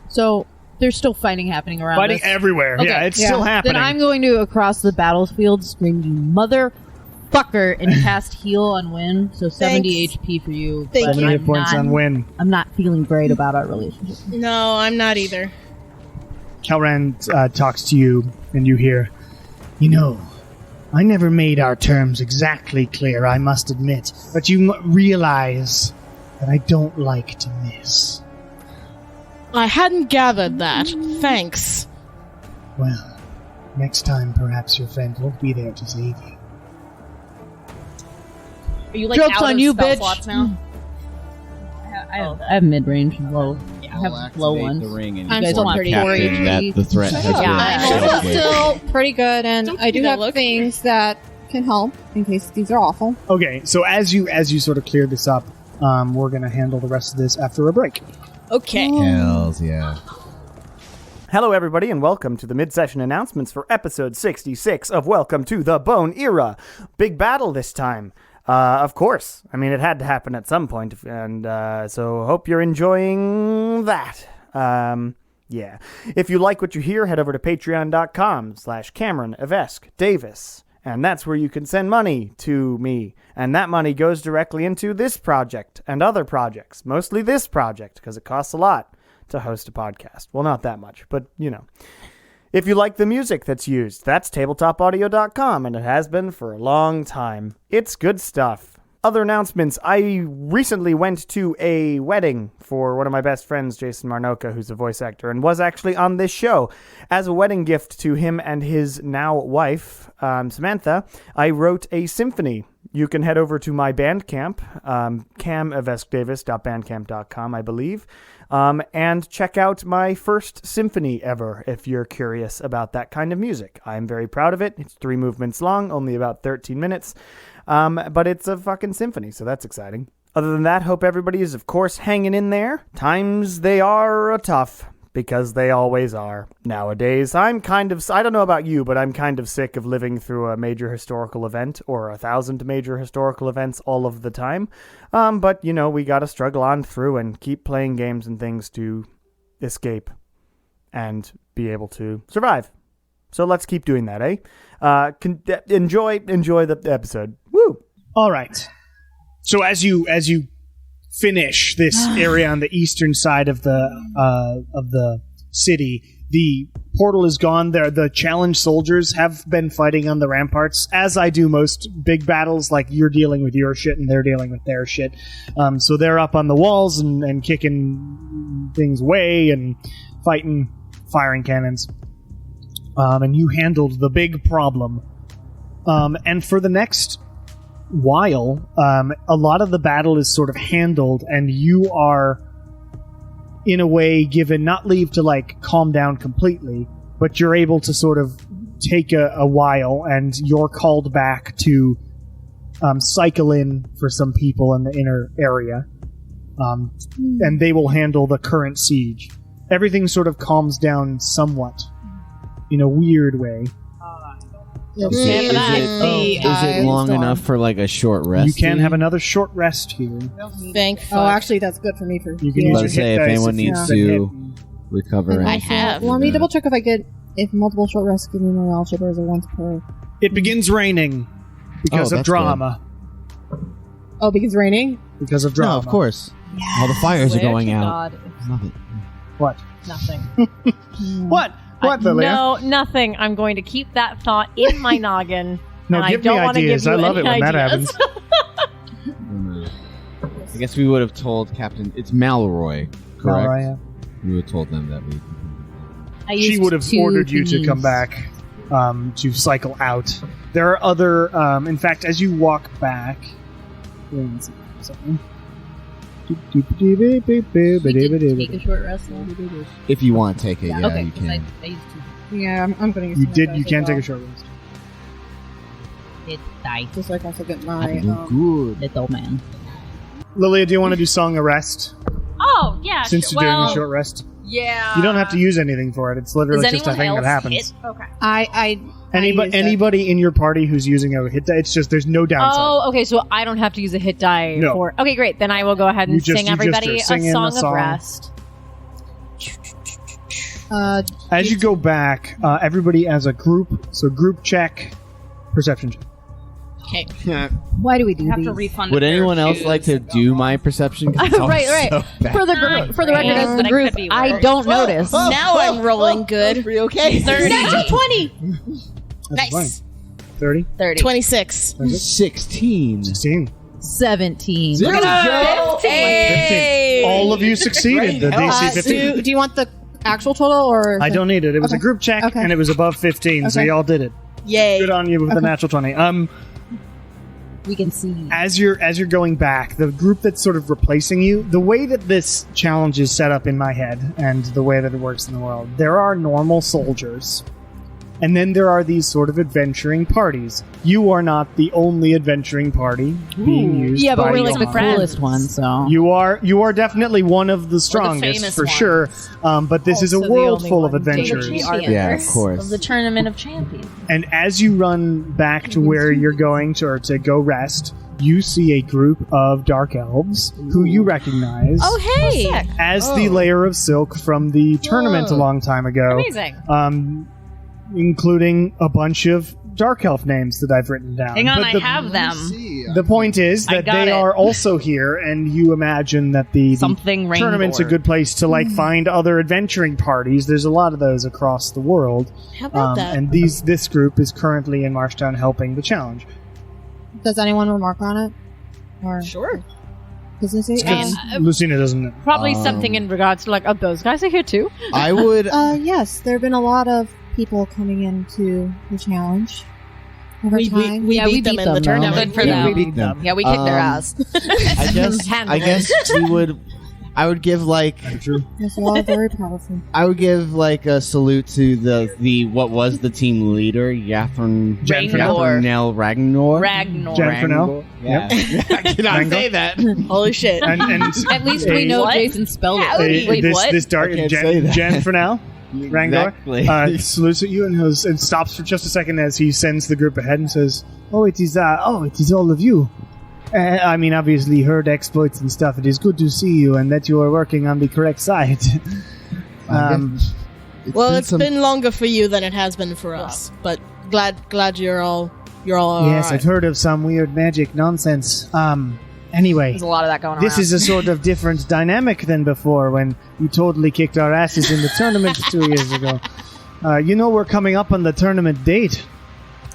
So there's still fighting happening around Fighting us. everywhere. Okay. Yeah, it's still happening. Then I'm going to across the battlefield scream, "You motherfucker!" and cast heal on Win. So 70 HP for you. Thank but you. 70 I'm points not- on Win. I'm not feeling great about our relationship. No, I'm not either. Kelran talks to you, and you hear, "You know, I never made our terms exactly clear, I must admit, but you realize that I don't like to miss. I hadn't gathered that. Thanks. Well, next time perhaps your friend won't be there to save you." Are you like Joke's out on of you, spell bitch. slots now? I have mid-range and low. I I'll have low activate ones. the ring and I'm inform still pretty Captain worried. that the threat has Yeah, been I'm dealt with. still pretty good, and Don't I do do that have look. things that can help in case these are awful. Okay, so as you sort of clear this up, we're going to handle the rest of this after a break. Okay. Hells yeah. Hello, everybody, and welcome to the mid-session announcements for episode 66 of Welcome to the Bone Era. Big battle this time. Of course. I mean, it had to happen at some point, and so hope you're enjoying that. Yeah. If you like what you hear, head over to patreon.com/Cameron Evesque Davis, and that's where you can send money to me, and that money goes directly into this project and other projects, mostly this project, because it costs a lot to host a podcast. Well, not that much, but, you know. If you like the music that's used, that's tabletopaudio.com, and it has been for a long time. It's good stuff. Other announcements. I recently went to a wedding for one of my best friends, Jason Marnoka, who's a voice actor, and was actually on this show. As a wedding gift to him and his now wife, Samantha, I wrote a symphony. You can head over to my Bandcamp, camevesquedavis.bandcamp.com, I believe, and check out my first symphony ever if you're curious about that kind of music. I'm very proud of it. It's 3 movements long, only about 13 minutes, but it's a fucking symphony, so that's exciting. Other than that, hope everybody is, of course, hanging in there. Times they are tough, because they always are nowadays. I don't know about you, but I'm kind of sick of living through a major historical event or 1,000 major historical events all of the time. But, you know, we gotta struggle on through and keep playing games and things to escape and be able to survive. So let's keep doing that, eh? Enjoy the episode. Woo! All right. So as you finish this area on the eastern side of the city, the portal is gone. There, the challenged soldiers have been fighting on the ramparts, as I do most big battles. Like, you're dealing with your shit and they're dealing with their shit. So they're up on the walls and kicking things away and fighting, firing cannons. And you handled the big problem. And for the next while, a lot of the battle is sort of handled, and you are, in a way, given not leave to, like, calm down completely, but you're able to sort of take a while, and you're called back to cycle in for some people in the inner area, and they will handle the current siege. Everything sort of calms down somewhat, in a weird way. Is it long enough for like a short rest? You can have another short rest here. Thank Oh, fuck. actually, that's good for me. For You can use your Let's say hit if dice anyone you've needs been to hit. recover. And I also, have. Let me double check if multiple short rests give me morale shippers or once per. It begins raining because Oh, of that's drama. Oh, because it's raining. Because of drama. No, of course. All the fires are Swear going to out. God, Love it. What? nothing. What? What, Lilia? No, nothing. I'm going to keep that thought in my noggin. No, and give I don't me want to give ideas. you I love it any when that ideas. happens. I guess we would have told Captain. It's Malroy, correct? Malroy, We would have told them that we. She would have ordered you to come back to cycle out. There are other. In fact, as you walk back. Take a short rest now. If you want to take it, yeah, Okay, you 'cause I can. used to. Yeah, I'm going to use You some did. of You those can as take well. a short rest. It died. Just so I can also get my. I do good. Little man. Lilia, do you want to do Song of Rest Oh, yeah. since you're well, doing a short rest? Yeah. You don't have to use anything for it. It's literally Does just a anyone thing that else happens. hit? Okay. I used it. Anybody in your party who's using a hit die, it's just there's no downside. Oh, okay. So I don't have to use a hit die No. for. Okay, great. Then I will go ahead and You just- sing you just everybody are singing a a song song. of rest. As you go back, everybody as a group, so group check, perception check. Okay. Why do we do You have these? to refund. Would a pair anyone of else shoes. like to do my perception? 'Cause it's always Right. so bad. For the record, as the But I group, could be I worse. don't notice. Now I'm rolling good. Pretty okay. 30. Natural 20. That's Nice. fine. 30, 30. 26. 16. 16. 17. There we go. 15. All of you succeeded. The DC 15. Do you want the actual total or? I don't need it. It was a Okay. group check, Okay. and it was above 15, so Okay. y'all did it. Yay. Good on you with the natural 20. We can see. As you're going back, the group that's sort of replacing you, the way that this challenge is set up in my head and the way that it works in the world, there are normal soldiers. And then there are these sort of adventuring parties. You are not the only adventuring party being used. Yeah, but by we're like the Johan. coolest one, so. You are definitely one of the strongest famous for ones. sure. But this is a Also the world only full of one doing adventurers. Yeah, of Of course. the Tournament of Champions. And as you run back to where you're going to, or to go rest, you see a group of dark elves who you recognize Oh, hey. as the layer of silk from the tournament a long time ago. Amazing. Including a bunch of dark elf names that I've written down. Hang on, But I have them. the point is I that got they it. are also here, and you imagine that the Something rainbow. tournament's a good place to find other adventuring parties. There's a lot of those across the world. How about that? And this group is currently in Marshtown helping the challenge. Does anyone remark on it? Or Sure. does it say? Lucina doesn't. Probably something in regards to like, oh, those guys are here too. I would. Yes, there have been a lot of people coming into the challenge over We time. beat them in the though. tournament. Good for Yeah, them. we beat them. Yeah, we kicked their Um, ass. I guess we would. I would give like True. Yes, you all are very powerful. I would give like a salute to the what was the team leader, Yathrin Ragnar. Ragnar. Ragnar. Jan Fernell. Yeah, I cannot Rango? say that. Holy shit. And At least we know What? Jason spelled it. Wait, this what? this dark I can't say that. Jan Fernell. Rangor Exactly. salutes at you and stops for just a second as he sends the group ahead and says, it is all of you. I mean, obviously heard exploits and stuff. It is good to see you and that you are working on the correct side. It's been longer for you than it has been for us, but glad you're all yes, alright. I've heard of some weird magic nonsense. Anyway, There's a lot of that going this around. is a sort of different dynamic than before when you totally kicked our asses in the tournament 2 years ago. We're coming up on the tournament date.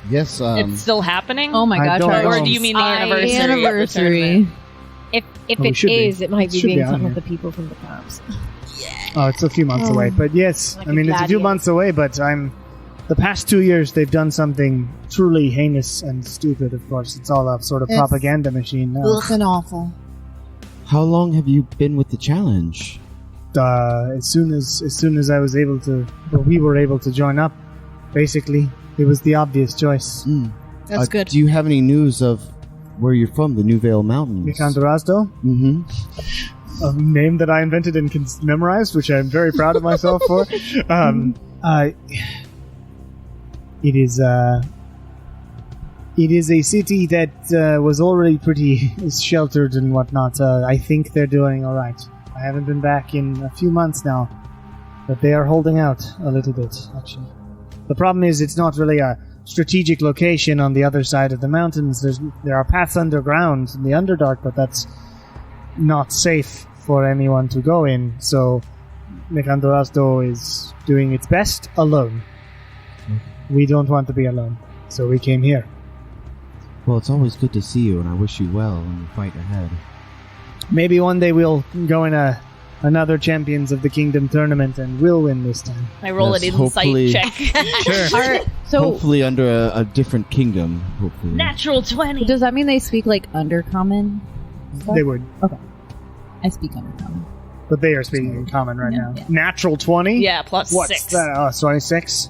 Yes. It's still happening? Oh my I gosh. don't our know. Or do you mean the anniversary? of the anniversary. tournament? If Oh, it it should be. is, it might be Should be being on some here. of the people from the cops. Oh, it's a few months away, but yes, Like I mean a it's a few gladiator. months away. But the past 2 years they've done something truly heinous and stupid. Of course, it's all a sort of It's- propaganda machine now. It's been awful. How long have you been with the challenge? As soon as I was able to, we were able to join up. Basically, it was the obvious choice. That's good. Do you have any news of where you're from, the New Vale Mountains? Mikandarazdo, Mm-hmm. a name that I invented and memorized, which I'm very proud of myself for. It is a city that was already pretty sheltered and whatnot. I think they're doing all right. I haven't been back in a few months now, but they are holding out a little bit, actually. The problem is it's not really a strategic location on the other side of the mountains. There are paths underground in the Underdark, but that's not safe for anyone to go in, so Mikandarazdo is doing its best alone. We don't want to be alone, so we came here. Well, it's always good to see you, and I wish you well in the fight ahead. Maybe one day we'll go in another Champions of the Kingdom tournament and we'll win this time. I roll Yes, an insight hopefully. check. Sure. So, Hopefully under a different kingdom, hopefully. Natural 20. does that mean they speak like Undercommon? They would, I speak Undercommon. but they are speaking in common right Yeah, now. yeah. Natural 20? Yeah, plus What's 6. that? Oh, 26?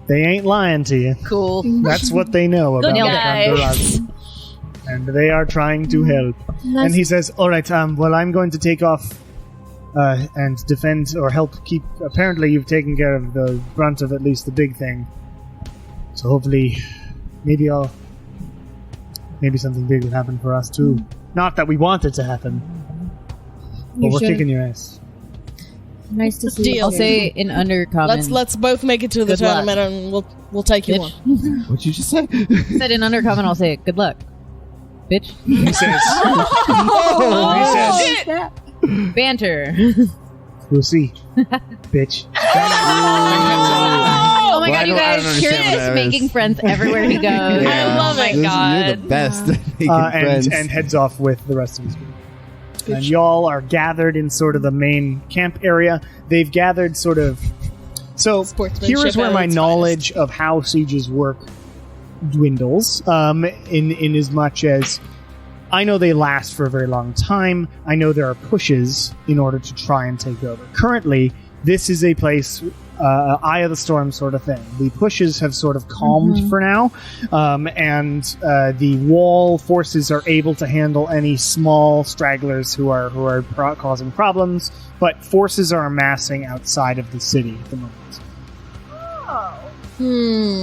They ain't lying to you. Cool. That's what they know about Good guys. Mikandarazdo. And they are trying to help. And he says, all right, well, I'm going to take off and defend or help keep. Apparently, you've taken care of the brunt of at least the big thing. So hopefully, maybe something big will happen for us too. Not that we want it to happen, but we're kicking your ass. Nice to see Deal. I'll say in undercommon. Let's both make it to the Good luck. tournament, and we'll take you Bitch. on. What'd you just say? Said in undercommon, I'll say good luck, bitch. He says, he says, Banter. "We'll see, bitch." Oh my Well, god, you I don't guys, understand Kieran what is that making is. friends everywhere he goes. I love it. You're God. the best at making and friends. heads off with the rest of his group. And y'all are gathered in sort of the main camp area. They've gathered sort of. So Sportsmanship here is where at my its knowledge of how sieges work dwindles. In as much as I know they last for a very long time. I know there are pushes in order to try and take over. Currently, this is a place. Eye of the storm sort of thing. The pushes have sort of calmed for now, and the wall forces are able to handle any small stragglers who are causing problems. But forces are amassing outside of the city at the moment.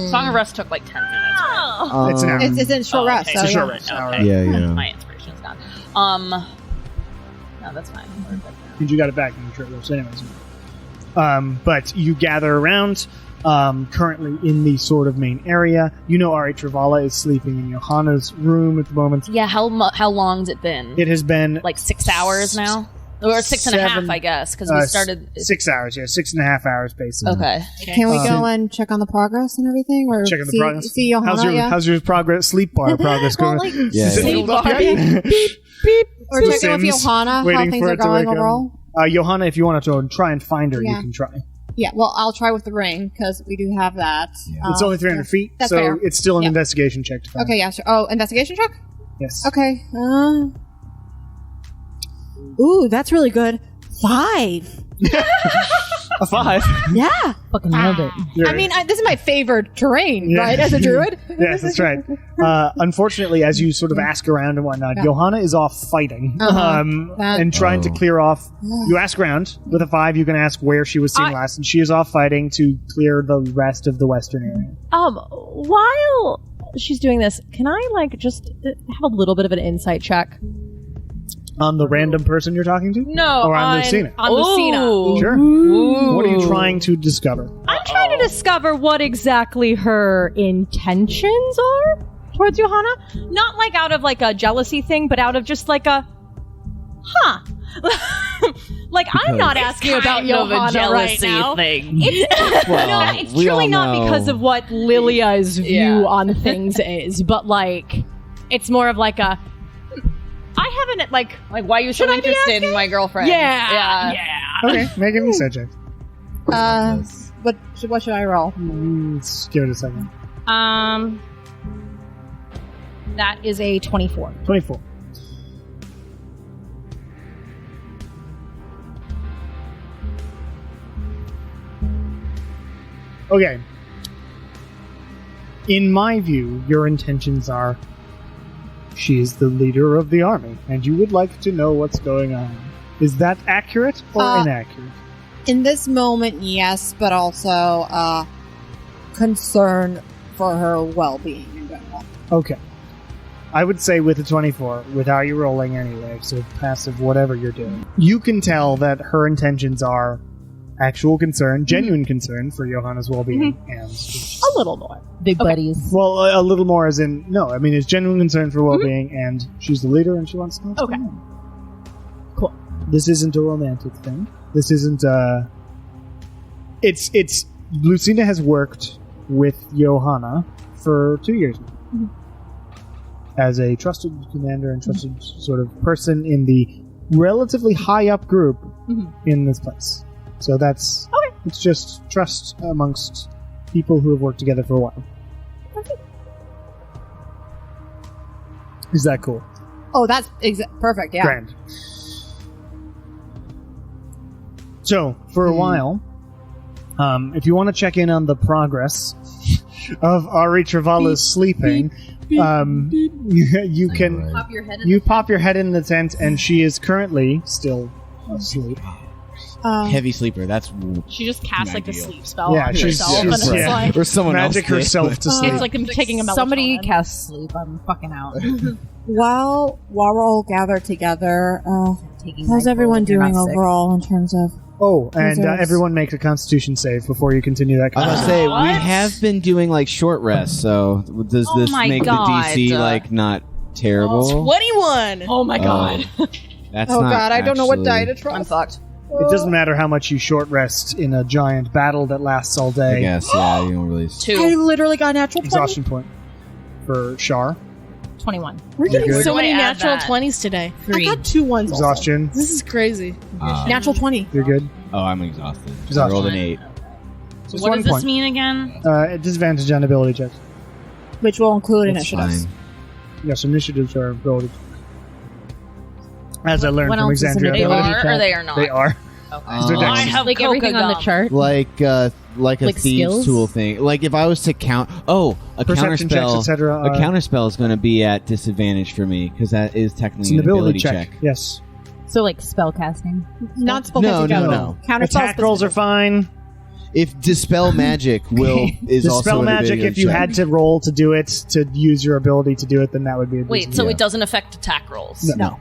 Song of Rest took like 10 minutes. Right? It's an hour. It's in short rest. Okay. So It's a short yeah. rest. Okay. Yeah. My inspiration's gone. No, that's fine. We're good now. And you got it back in the short rest anyways. But you gather around, currently in the sort of main area. You know Ari Travala is sleeping in Johanna's room at the moment. Yeah, how long's it been? It has been Like 6 hours now? Or 6.5, 7, I guess, because we started... 6 hours, yeah, 6.5 hours basically. Okay. Can we go and check on the progress and everything, or Check on the see, progress. see Johanna? How's your progress? Sleep bar progress Well, going? like, Yeah. Is it Sleep filled up bar. yet? or The check in with Sims, Johanna how waiting things for are it to going wake up. overall. Johanna, if you want to try and find her, you Yeah. can try. Yeah, well, I'll try with the ring because we do have that. It's only 300 feet, That's so fair. it's still an Yeah. investigation check to find. Okay, yeah, sure. Oh, investigation check. Yes. Okay. Ooh, that's really good. 5. A 5. Yeah. Fucking nailed it. I mean, this is my favored terrain, Yeah. right? As a druid. Yes, that's right. Unfortunately, as you sort of ask around and whatnot, Johanna is off fighting and trying to clear off. You ask around. With a 5, you can ask where she was seen last, and she is off fighting to clear the rest of the western area. While she's doing this, can I just have a little bit of an insight check? On the random person you're talking to? No, Or on Lucina? On Lucina. Sure. What are you trying to discover? I'm trying to discover what exactly her intentions are towards Johanna. Not like out of like a jealousy thing, but out of just like a, like I'm not asking about Kind of a Johanna right jealousy now. thing. It's, Well, no, it's we truly all not know. because of what Lilia's view Yeah. on things is, but like it's more of like a. I haven't like Why are you so Should I be interested in my girlfriend? yeah. Okay, make an insight check. What should I roll? Let's give it a second. That is a 24. 24. Okay. In my view, your intentions are she is the leader of the army, and you would like to know what's going on. Is that accurate or inaccurate? In this moment, yes, but also concern for her well-being in general. Okay. I would say with a 24, without you rolling anyway, so passive whatever you're doing, you can tell that her intentions are actual concern, genuine concern for Johanna's well-being, and A little more. Big buddies. well, a little more as in no. I mean, it's genuine concern for well-being, and she's the leader, and she wants to know what's going on. Cool. This isn't a romantic thing. This isn't. It's. Lucina has worked with Johanna for 2 years now, as a trusted commander and trusted sort of person in the relatively high up group in this place. So that's it's just trust amongst people who have worked together for a while. Is that cool? Oh, that's perfect. Yeah. Grand. So, for a while, if you want to check in on the progress of Ari Travala's sleeping, you can Pop your head you pop your head in the tent, and she is currently still asleep. Heavy sleeper. That's She just casts like a Ideal. sleep spell Yeah, on she's- herself, and she's- it's yeah. like or someone Magic else. herself to sleep. it's like I'm taking a melatonin. Somebody cast sleep. I'm fucking out. While we're all gathered together, Taking how's my everyone pill, you're doing not sick. overall in terms of? Oh, and Reserves. everyone make a Constitution save before you continue that. I was gonna conversation. say What? we have been doing like short rests. So does Oh this my make God. the DC like not terrible? 21. Oh my god. That's Oh not god, I don't know what die actually- to trust. I'm fucked. It doesn't matter how much you short rest in a giant battle that lasts all I day. guess yeah. You don't really. I 2. literally got natural 20. Exhaustion point for Char. 21. We're getting good. so Why many add natural that? 20s today. I got 2 ones. also. Exhaustion. This is crazy. Natural 20. You're good. Oh, I'm exhausted. I Exhausted. rolled an 8. Just What one does this point. mean again? Disadvantage on ability checks. Which will include That's initiatives. fine. Yes, initiatives are ability. As I learned What from else is an Exandria, They ability are or check? they are not? they are. Okay. They're I dex- have Like everything on the Coca chart. Like a Like thieves skills? tool thing. Like if I was to count. Oh, a Perception checks, counterspell. etc. A counterspell is going to be at disadvantage for me because that is technically It's an ability check. Yes. So like spell casting. Not spell No, casting. no, no. Counter Attack rolls are fine. If dispel magic will is also Dispel an magic. ability If you check. had to roll to do it, to use your ability to do it, then that would be a Wait, decent- so Yeah. it doesn't affect attack rolls? No.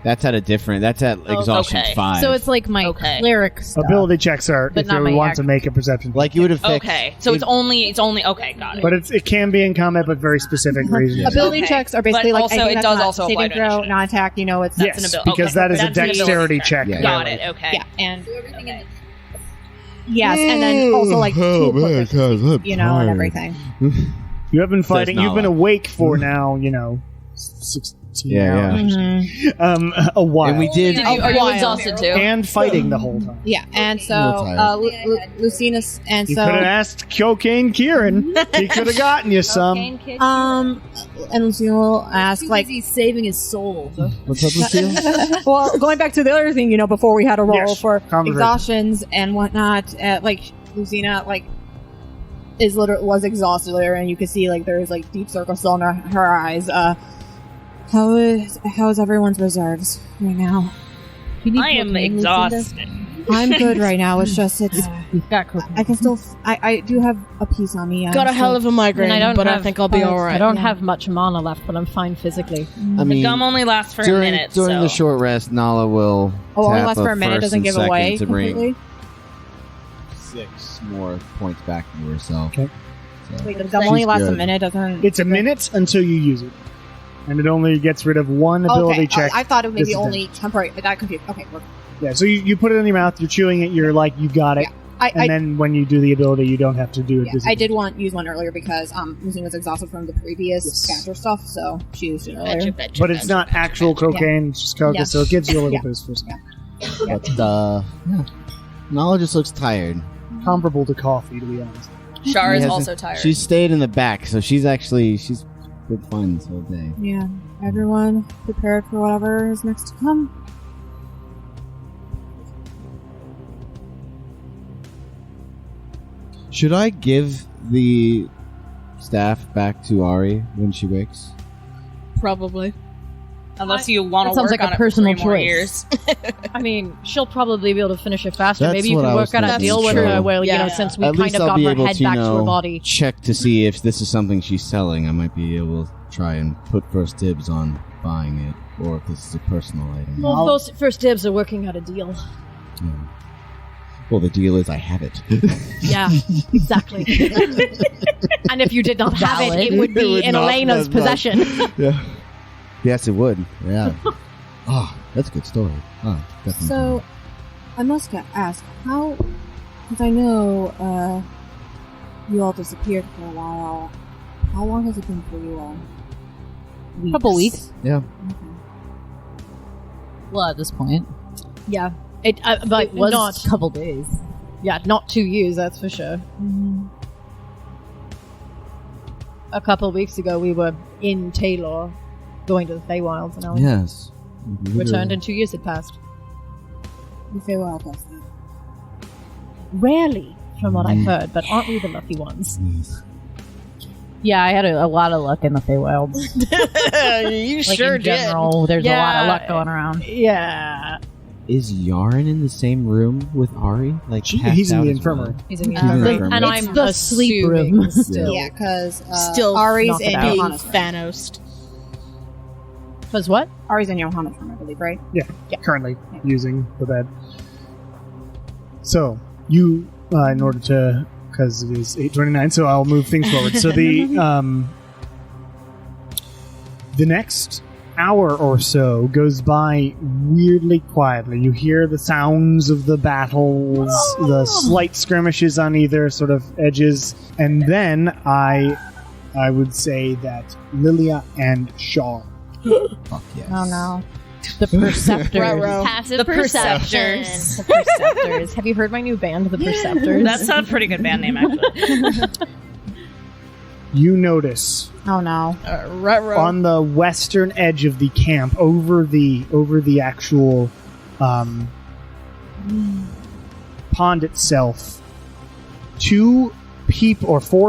That's at a different. That's at exhaustion okay. 5. So it's like my Okay. cleric stuff. Ability checks are But if not you my want act- to make a perception. like you would affect. Okay, so it's only okay, got it. But it can be in combat, but very specific reasons. Ability Okay. checks are basically But like also anything it that's does not also apply saving to throw, initiative. non-attack. You know, it's Yes, an ability. because Okay. that is a That's an ability dexterity check. check. Got it. Okay. yeah, and yes, and then also like tool proficiency, you know, and everything. You have been fighting. You've been Nala. awake for now, 16 Yeah, hours. A while. And we did. Are you exhausted too? And fighting the whole time. Yeah, and so A little tired. Lucinus, and You could have so asked Cocaine Kieran. He could have gotten you some. and Lucina will ask like, he's saving his soul. What's up, Lucille? well, going back to the other thing, you know, before we had a roll Yes, for conversation. exhaustions and whatnot, like Lucina like was exhausted there, and you can see like there's like deep circles still in her eyes. How is everyone's reserves right now? I am exhausted. I'm good right now. It's just You've got cocaine. I can still I do have a piece on me. Got a hell of a migraine, And I don't but I have- think I'll be alright. I don't have much mana left, but I'm fine physically. I mean, Gum only lasts for a during minute. during so. the short rest, Nala will. Oh, only tap lasts for a minute. first Doesn't and give second away to bring completely. 6 more points back to herself. Okay. So. Wait, the gum only She's lasts a good. minute. Doesn't It's a minute until you use it. And it only gets rid of one ability okay. check. I thought it was maybe Disadvantage. only temporary, but that confused. Okay, we're Yeah, so you put it in your mouth, you're chewing it, you're like, you got it. I, And then when you do the ability, you don't have to do it. yeah, I did use one earlier because Lucina was exhausted from the previous Yes. badger stuff, so she used it earlier. But it's not actual cocaine, it's just coca, Yeah. so it gives you a little Yeah. boost for a second. But yeah. Nala just looks tired. Comparable to coffee, to be honest. Shar is She also hasn't- tired. She's stayed in the back, so she's been fine this whole day. Yeah, everyone prepared for whatever is next to come. Should I give the staff back to Ari when she wakes? Probably. Unless you want That to sounds work like on a it for personal 3 more choice. years. I mean, she'll probably be able to finish it faster. That's Maybe you what can I work was out a thinking. deal with True. her where, you Yeah. know, since we At kind least of I'll got be her able head to, back to her body. check to see if this is something she's selling. I might be able to try and put first dibs on buying it, or if this is a personal item. Well, first dibs are working out a deal. Yeah. Well, the deal is I have it. Yeah, exactly. And if you did not have it, Valid. it would It be would in not- Elena's that's not- possession. Yeah. Yes, it would. Yeah. Oh, that's a good story. Oh, definitely. So, I must ask, how? Because I know you all disappeared for a while. How long has it been for you all? Couple weeks. Yeah. Well, at this point, Yeah, but it was not. a couple days. Yeah, not 2 years. That's for sure. A couple of weeks ago, we were in Taylor, going to the Feywilds, and now we Yes. returned, and 2 years had passed. You say well, does that? Rarely, from what I've heard, but aren't we the lucky ones? Yes. Yeah, I had a lot of luck in the Feywilds. You Like sure in general, there's a lot of Yeah. luck going around. Yeah. Is Yarn in the same room with Ari? Like He's in passed the out as infirmary. well? He's in the He's in the infirmary. infirmary. And It's I'm the sleep room. assuming still. Yeah, because Still Ari's knock it in out. being Johanna's room. Thanos. Was what? Ari's in Johanna's room, I believe, right? Currently using the bed. So, you, in order to... Because it is 8:29, so I'll move things forward. So the next hour or so goes by weirdly quietly. You hear the sounds of the battles, the slight skirmishes on either sort of edges, and then I would say that Lilia and Shaw. Fuck yes. Oh no. The Perceptors. Ruh-roh. Passive perceptors. The Perceptors. Have you heard my new band, The Perceptors? That's a pretty good band name, actually. You notice Oh no. Ruh-roh. on the western edge of the camp, over the actual pond itself, 4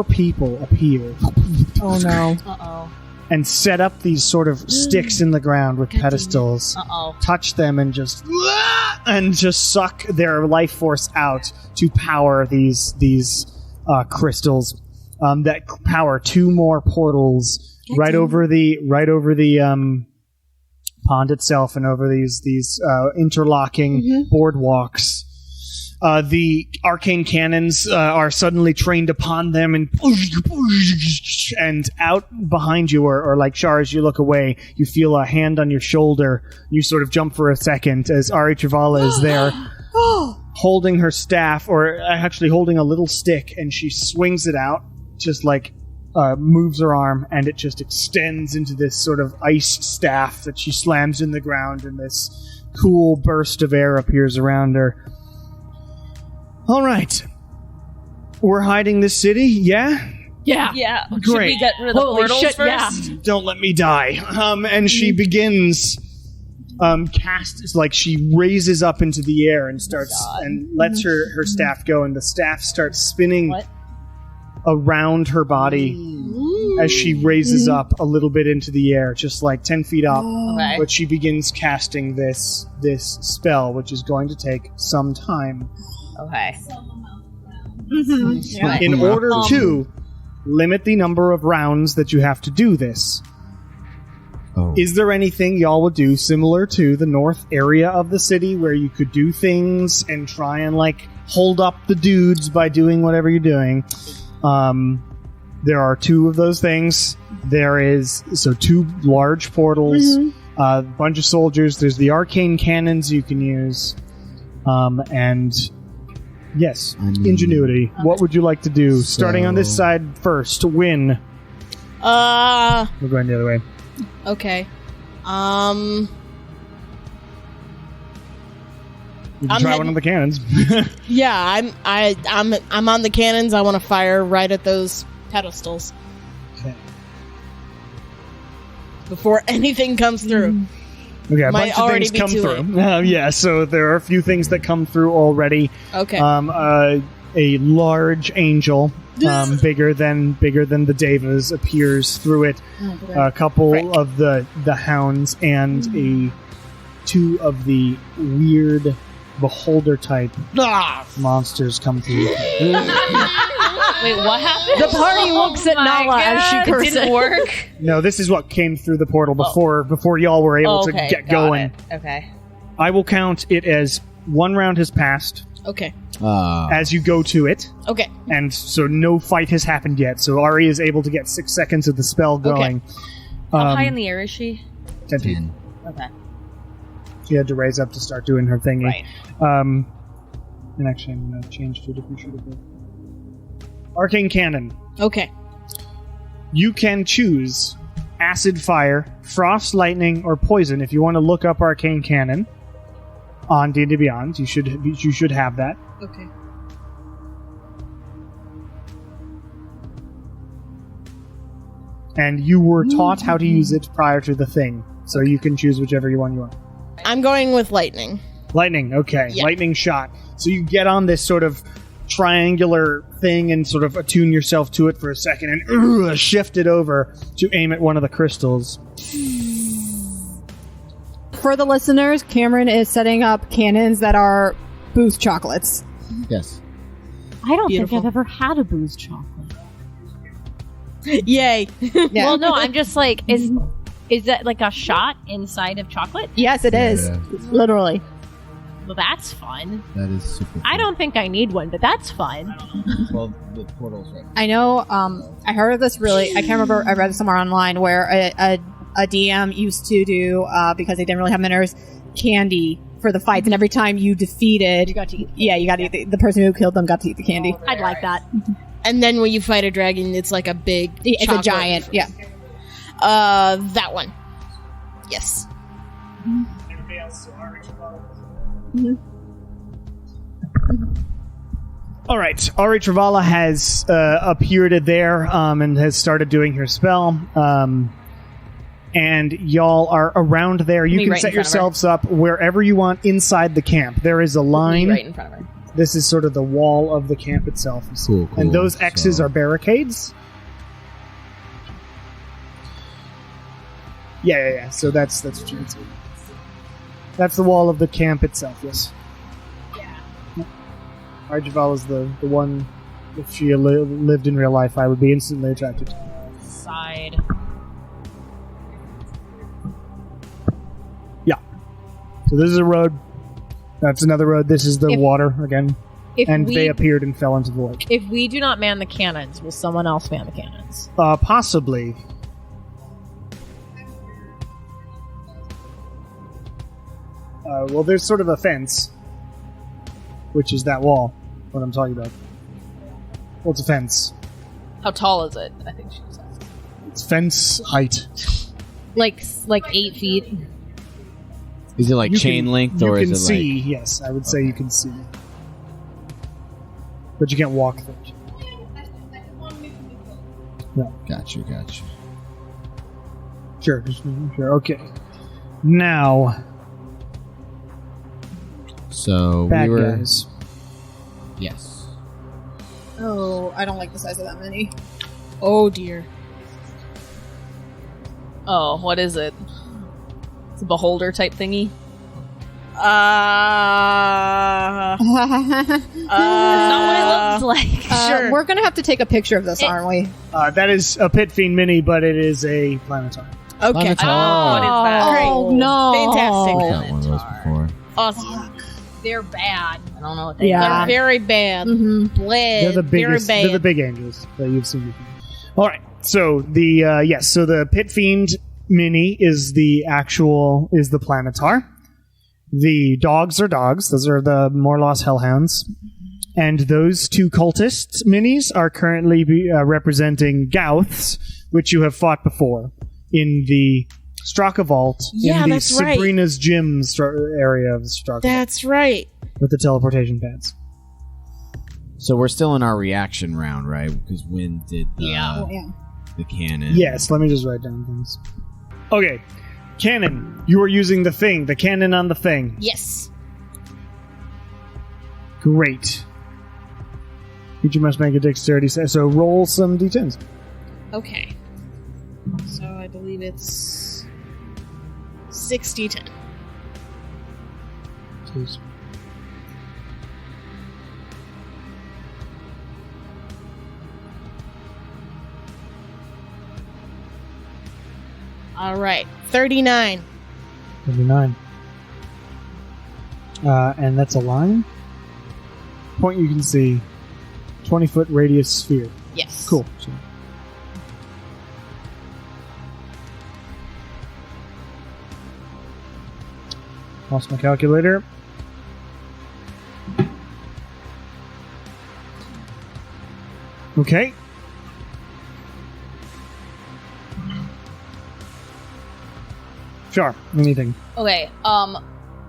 people appear Oh no. Uh-oh. and set up these sort of sticks in the ground with pedestals. Uh-oh. Touch them and just suck their life force out to power these crystals that power 2 more portals right over the pond itself and over these interlocking boardwalks. The arcane cannons are suddenly trained upon them, and out behind you, or like Shar, as you look away, you feel a hand on your shoulder. You sort of jump for a second as Ari Travala is there, holding her staff, or actually holding a little stick, and she swings it out, just like moves her arm, and it just extends into this sort of ice staff that she slams in the ground, and this cool burst of air appears around her. All right. We're hiding this city, yeah? Yeah. Yeah. Should Great. we get rid of the Holy portals shit, first? yeah. Don't let me die. And she begins she raises up into the air and starts and lets her staff go, and the staff starts spinning What? around her body as she raises up a little bit into the air, just like 10 feet up. Okay. But she begins casting this spell, which is going to take some time. Okay. In order to limit the number of rounds that you have to do this, is there anything y'all would do similar to the north area of the city where you could do things and try and like hold up the dudes by doing whatever you're doing? There are 2 of those things. There is 2 large portals, a bunch of soldiers. There's the arcane cannons you can use, and yes, ingenuity. What would you like to do? Starting on this side first. Win. We're going the other way. Okay. You can I'm try heading- one of the cannons. Yeah, I'm on the cannons. I want to fire right at those pedestals Okay. before anything comes through. Okay, a Might bunch of already things be come too through. Yeah, so there are a few things that come through already. Okay. A large angel, bigger than the Devas, appears through it. A couple Frick. of the hounds and 2 of the weird beholder type monsters come through. Wait, what happened? The party looks at Nala as she It curses. didn't work. No, this is what came through the portal before y'all were able to Okay, get got going. it. Okay. I will count it as 1 round has passed Okay. as you go to it. Okay. And so no fight has happened yet. So Ari is able to get 6 seconds of the spell going. How high in the air is she? 10 feet. Okay. She had to raise up to start doing her thingy. Right. And actually, I'm going to change to a different sheet of paper. Arcane Cannon. Okay. You can choose Acid Fire, Frost Lightning, or Poison. If you want to look up Arcane Cannon on D&D Beyond, you should have that. Okay. And you were taught how to use it prior to the thing, so you can choose whichever one you want. I'm going with lightning. Lightning, okay. Yeah. Lightning shot. So you get on this sort of triangular thing and sort of attune yourself to it for a second and shift it over to aim at one of the crystals. For the listeners, Cameron is setting up cannons that are boost chocolates. Yes. I don't Beautiful. think I've ever had a booze chocolate. Yay. Yeah. Well, no, I'm just like, is that like a shot inside of chocolate? Yes, it is. Yeah. Literally. Well, that's fun. That is super. I don't think I need one, but that's fun. Well, the portal's right. I know, I heard of this I can't remember, I read it somewhere online where a DM used to do, because they didn't really have minners, candy for the fights, and every time you defeated... You got to eat. Yeah, you got to eat the person who killed them got to eat the candy. I'd like that. And then when you fight a dragon, it's like a big It's a chocolate. giant, yeah. That one. Yes. All right, Ari Travala has appeared there and has started doing her spell. And y'all are around there. You Me can right set in front of her. yourselves up wherever you want inside the camp. There is a line. Right in front of her. This is sort of the wall of the camp itself. Cool, And cool. those X's So- are barricades. Yeah. So that's what you can see. That's the wall of the camp itself, yes. Yeah. Arjaval is the one, if she lived in real life, I would be instantly attracted to. Side. So this is a road. That's another road. This is the If- water again. If And we they appeared and fell into the lake. if we do not man the cannons, will someone else man the cannons? Possibly. Well, there's sort of a fence, which is that wall. What I'm talking about. Well, it's a fence. How tall is it? I think she was asking. It's fence height. Like 8 feet. Is it like You chain can- linked you or can is it see? like? Yes, I would say you can see, but you can't walk through it. Gotcha. Sure, just making sure. Okay. Now, So bad we were. guys. Yes. Oh, I don't like the size of that many. Oh dear. Oh, what is it? It's a beholder type thingy. Uh, Not what it looks like. Sure. We're gonna have to take a picture of this, aren't we? That is a Pit Fiend Mini, but it is a Planetary. Okay. Oh, what is that? Oh, no. Fantastic. I got one of those before. Awesome. They're bad. I don't know what they Yeah. They're very bad. Mm-hmm. Bled. They're the biggest. Very They're the bad. big angels that you've seen before. All right. So the So the Pit Fiend Mini is the Planetar. The dogs are dogs. Those are the Morlos Hellhounds. And those two cultist minis are currently representing Gouths, which you have fought before in the Straka Vault Yeah, in the that's right. Sabrina's Gym area of Straka That's right. with the teleportation pads. So we're still in our reaction round, right? Because Wynn did the the cannon. Yes, let me just write down things. Okay. Cannon. You are using the cannon on the thing. Yes. Great. You must make a dexterity save. So roll some d10s. Okay. So I believe it's 60-10. Please. All right. 39. 39. And that's a line. Point you can see. 20-foot radius sphere. Yes. Cool. So- Lost my calculator. Okay. Sure. Anything. Okay.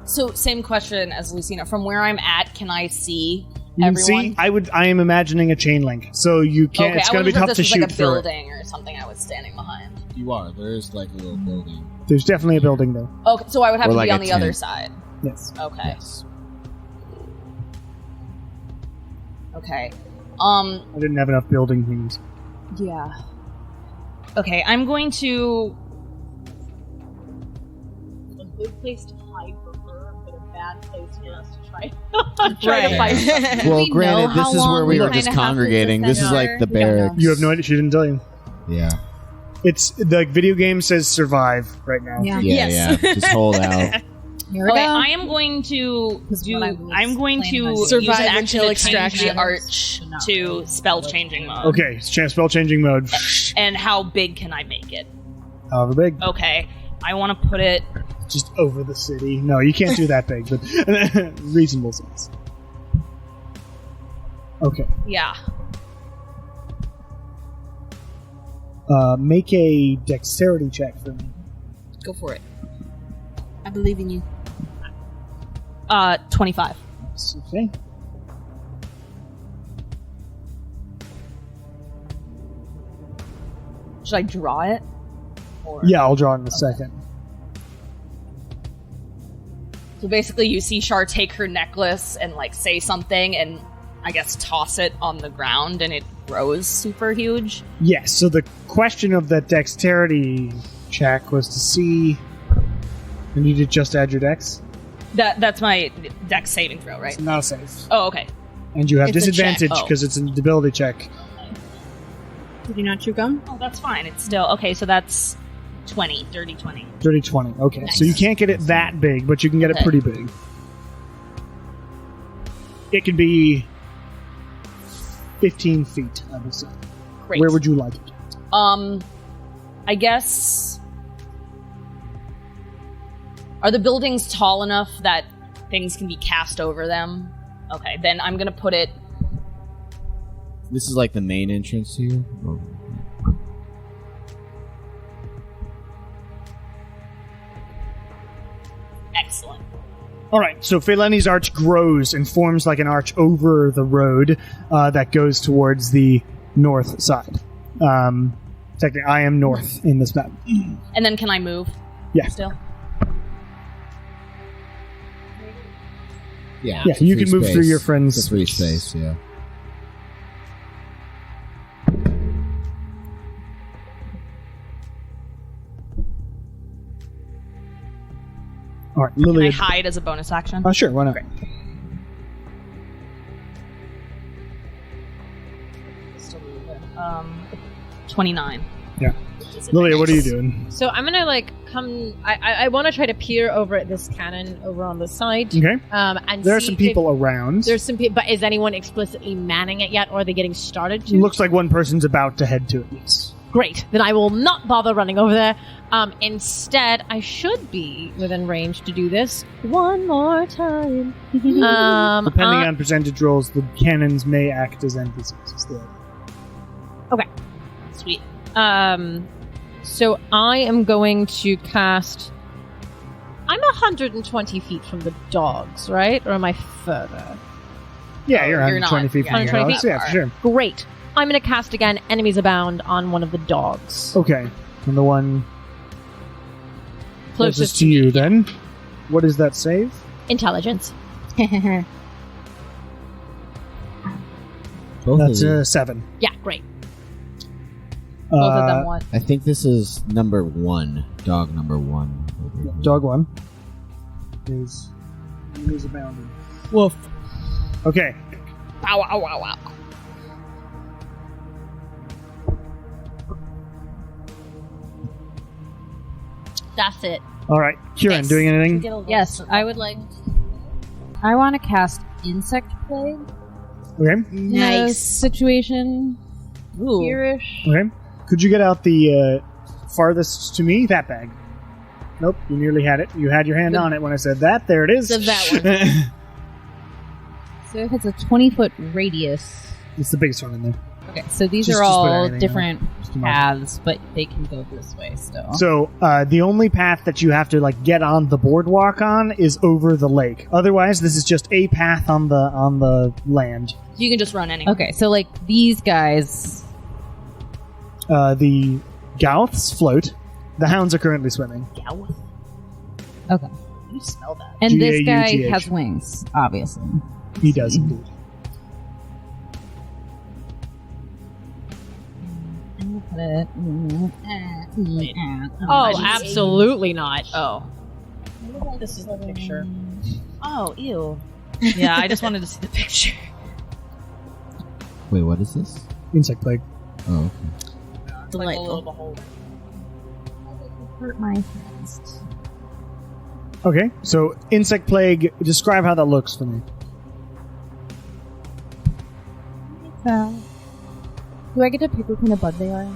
So same question as Lucina. From where I'm at, can I see You can everyone? see. I am imagining a chain link, so you can't. Okay, It's I going to be wasn't sure tough if to this was shoot like a through it. building or something I was standing behind. You are. There is like a little building. There's definitely a building there. Okay, so I would have Or to like be a on the other tent. side. Yes. Okay. Yes. Okay. I didn't have enough building things. Yeah. Okay, I'm going to good place to hide for her, but a bad place for us to try to fight. Well, we granted, know this how is where long we we were kinda just have to congregating. This is defend like her? the barracks. You have no idea. She didn't tell you. Yeah. It's the video game says survive right now. Yeah. Yeah. Just hold out. Here we Okay, go. I am going to Because do. what I was I'm going to planning on use Survive an action until to extraction. change the arch to spell changing mode. Okay, spell changing mode. And how big can I make it? However big. Okay, I want to put it. Just over the city. No, you can't do that big, but reasonable size. Okay. Yeah. Make a dexterity check for me. Go for it. I believe in you. 25. Okay. Should I draw it? Or... Yeah, I'll draw it in a second. So basically, you see Char take her necklace and like say something, and I guess toss it on the ground, and it grows super huge. Yes, so the question of that dexterity check was to see. And you did just add your dex? That's my dex saving throw, right? It's not safe. Oh, okay. And you have It's a check. disadvantage Oh. because it's an ability check. Did you not chew gum? Oh, that's fine. It's still okay. So that's 20, dirty 20. Dirty 20. Okay, Nice. so you can't get it that big, but you can get it Okay. pretty big. It can be 15 feet, I would say. Great. Where would you like it? I guess. Are the buildings tall enough that things can be cast over them? Okay, then I'm gonna put it. This is like the main entrance here. Oh. Excellent. All right, so Feleni's arch grows and forms like an arch over the road that goes towards the north side. Technically, I am north in this map. And then can I move? Yeah. Still. Yeah, Yeah, it's a you free can move space. through your friends' It's a free space, yeah. All right, Can I Lily. hide as a bonus action? Oh, sure, why not? Still really good. 29. Yeah. Lilia, what are you doing? So I'm gonna like come. I want to try to peer over at this cannon over on the side. Okay. And There are see some if people around. There's some people, but is anyone explicitly manning it yet, or are they getting started to? Looks like one person's about to head to it, yes. Great. Then I will not bother running over there. Instead, I should be within range to do this one more time. Depending on percentage rolls, the cannons may act as NPCs. Is the idea. Sweet. So I am going to cast. I'm 120 feet from the dogs, right? Or am I further? Yeah, Oh, you're you're 120 not. feet from Yeah, your 120 dogs. feet? Yeah, for sure. Great. I'm going to cast again Enemies Abound on one of the dogs. Okay. And the one Closest closest to you, then. What is that save? Intelligence. Both That's of you. 7. Yeah, great. Both of them what? I think this is number 1. Dog number 1. over here. Dog 1 is abounding. Woof. Okay. Wow, wow, wow, wow. That's it. All right. Kieran, Yes. doing anything? Yes, I would like. I want to cast Insect Plague. Okay. In a Nice. situation Ooh. here-ish. Okay. Could you get out the farthest to me? That bag. Nope, you nearly had it. You had your hand on it when I said that. There it is. So that So if it's a 20-foot radius. It's the biggest one in there. Okay, so these Just are put all anything different Just a moment. paths, but they can go this way still. So the only path that you have to like get on the boardwalk on is over the lake. Otherwise, this is just a path on the land. You can just run anywhere. Okay, so like these guys. The Gouths float. The hounds are currently swimming. Gowth. Okay. You smell that. And this guy G-A-U-G-H. has wings, obviously. He does indeed. Oh, absolutely not. Oh. This is the picture. Oh, ew. Yeah, I just wanted to see the picture. Wait, what is this? Insect plague. Oh, okay. It's like a little beholder. Hurt my fist. Okay, so insect plague. Describe how that looks for me. Do I get to pick what kind of bug they are?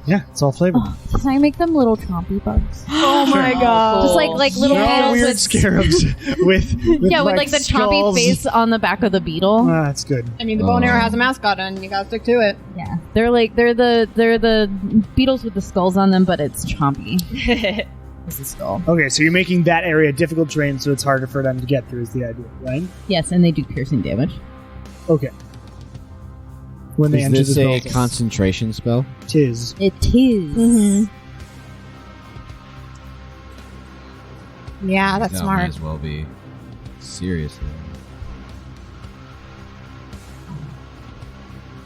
Yeah, it's all flavored. Can I make them little chompy bugs? Oh my god! Just like little They're all beetles weird with scarabs with yeah, with like the chompy skulls. face on the back of the beetle. Ah, that's good. I mean, the bone arrow has a mascot, and you gotta stick to it. Yeah, they're the beetles with the skulls on them, but it's chompy. It's the skull. Okay, so you're making that area difficult terrain, so it's harder for them to get through. Is the idea, right? Yes, and they do piercing damage. Okay. When they Is enter this the a spell, concentration spell? tis. It is. Mm-hmm. Yeah, that's That smart. might as well be. Seriously.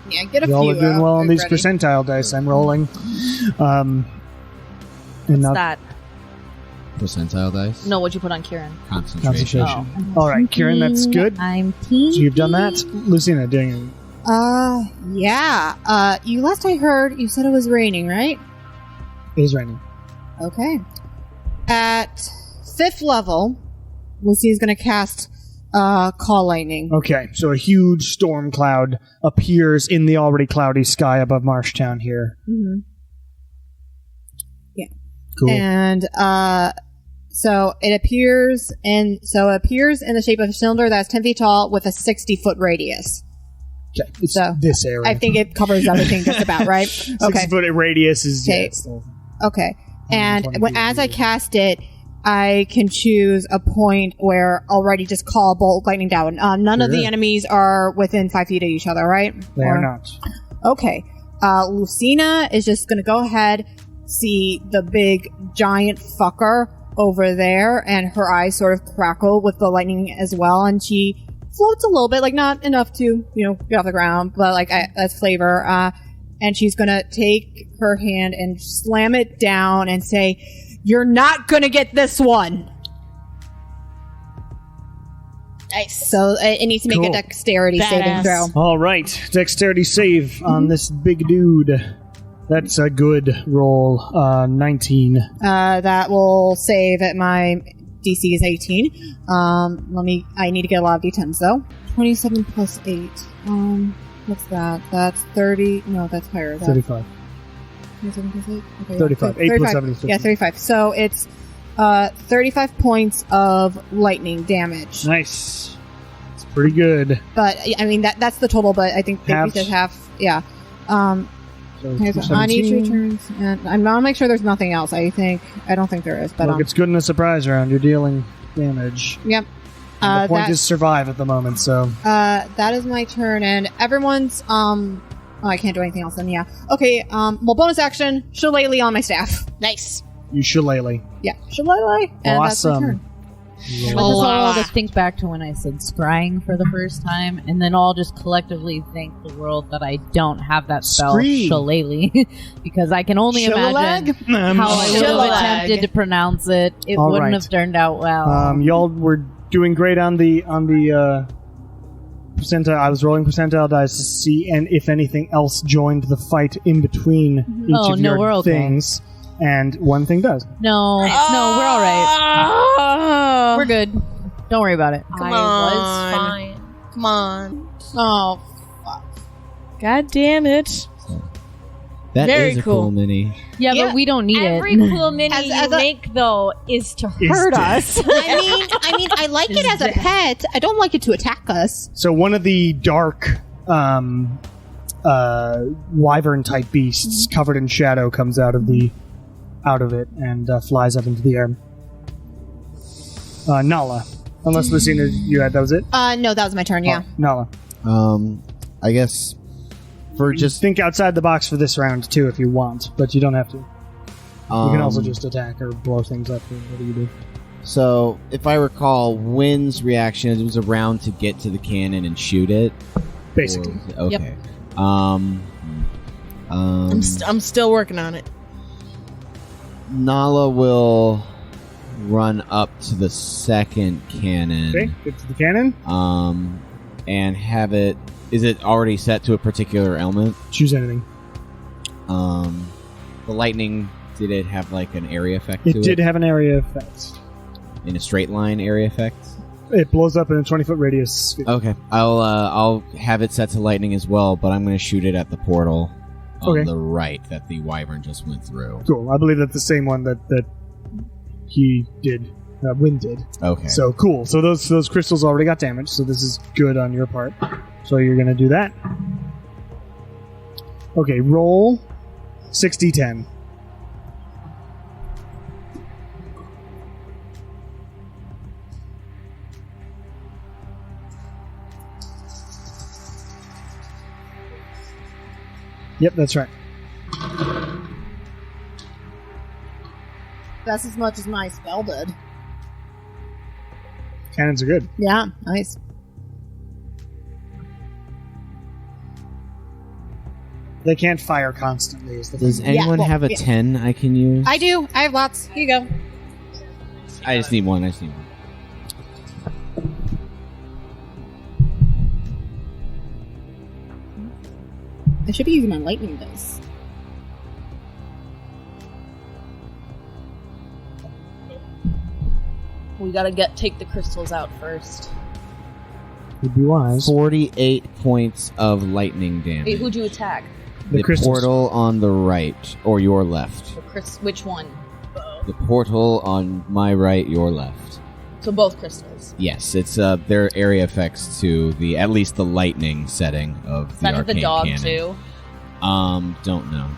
Yeah, get a Y'all few. are doing well on these ready. percentile dice. I'm rolling. And What's not that? Percentile dice? No, what'd you put on Kieran? Concentration. concentration. All right, Kieran, that's good. I'm So team. you've done that. Lucina, doing it. Yeah. You last I heard, you said it was raining, right? It is raining. Okay. At 5th level, Lucina's gonna cast Call Lightning. Okay, so a huge storm cloud appears in the already cloudy sky above Marshtown here. Mm-hmm. Yeah. Cool. And so it appears in the shape of a cylinder that's 10 feet tall with a 60-foot radius. Okay, it's So, this area. I think it covers everything just about, right? 60-foot radius is... Okay. Yeah, it's still- Okay. And 120 when, feet. as I cast it, I can choose a point where already just call bolt lightning down. None of the Sure. enemies are within 5 feet of each other, right? They are not. Okay. Lucina is just going to go ahead, see the big giant fucker over there, and her eyes sort of crackle with the lightning as well, and she floats a little bit, like not enough to, get off the ground, but like that's flavor. And she's going to take her hand and slam it down and say, "You're not going to get this one." Nice. So it needs to make Cool. a dexterity saving throw. All right, dexterity save on this big dude. That's a good roll. 19. That will save at my DC is 18. I need to get a lot of D10s though. 27 plus 8. What's that? That's 30. No, that's higher. That's 35. 27 plus 8? Okay, 35. 8 plus 7 is 50. Yeah, 35. So it's 35 points of lightning damage. Nice. It's pretty good. But I mean that's the total. But I think they Half. said half. Yeah. So Here's on each 17. return, and I'm gonna make sure there's nothing else. I don't think there is. But Look, it's good in a surprise round. You're dealing damage. yep. And the point that- is survive at the moment, so... That is my turn, and everyone's oh, I can't do anything else then. Yeah. Okay. Well, bonus action, shillelagh on my staff. Nice. You shillelagh. Yeah, shillelagh, and that's my Awesome. turn. I just all to think back to when I said scrying for the first time, and then all just collectively thank the world that I don't have that spell, Scree. shillelagh, because I can only imagine Shillag? how I would have Shillag. attempted to pronounce it. It All wouldn't right. have turned out well. Y'all were doing great on the percentile. I was rolling percentile dice to see and if anything else joined the fight in between each Oh, of no, your we're okay. things. And one thing does. no, we're all right. We're good. Don't worry about it. Come I on. was fine. Come on. Oh, God damn it. That Very is a cool. cool mini. Yeah, Yeah. but we don't need Every it. cool mini As you a- make, though, is to Is hurt dead. us. I mean, I like it as a pet. I don't like it to attack us. So one of the dark wyvern type beasts covered in shadow comes out of it and flies up into the air. Nala. Unless Lucina, you had that was it? No, that was my turn. Yeah. Oh, Nala. I guess for just Think outside the box for this round too if you want, but you don't have to. You can also just attack or blow things up or whatever you do. So, if I recall, Wynn's reaction it was a round to get to the cannon and shoot it. Basically. Or- okay. I'm still working on it. Nala will run up to the second cannon. Okay, get to the cannon. And have it. Is it already set to a particular element? Choose anything. The lightning. Did it have like an area effect to it? It did have an area effect. In a straight line area effect? It blows up in a 20-foot radius sphere. Okay. I'll have it set to lightning as well, but I'm going to shoot it at the portal on the right that the wyvern just went through. Cool. I believe that's the same one that he did. Wind did. Okay. So cool. So those crystals already got damaged, so this is good on your part. So you're going to do that. Okay, roll 60-10. Yep, that's right. That's as much as my spell did. Cannons are good. Yeah, nice. They can't fire constantly. Is the Does thing. anyone have a 10 I can use? I do. I have lots. Here you go. I just need one. I should be using my lightning dice. We gotta take the crystals out first. Would be wise. 48 points of lightning damage. Wait, who'd you attack? The crystals. portal on the right, or your left. Which one? The portal on my right, your left. So both crystals. Yes, it's their area effects to the at least the lightning setting of Does the that hit arcane the dog cannon. too? Don't know.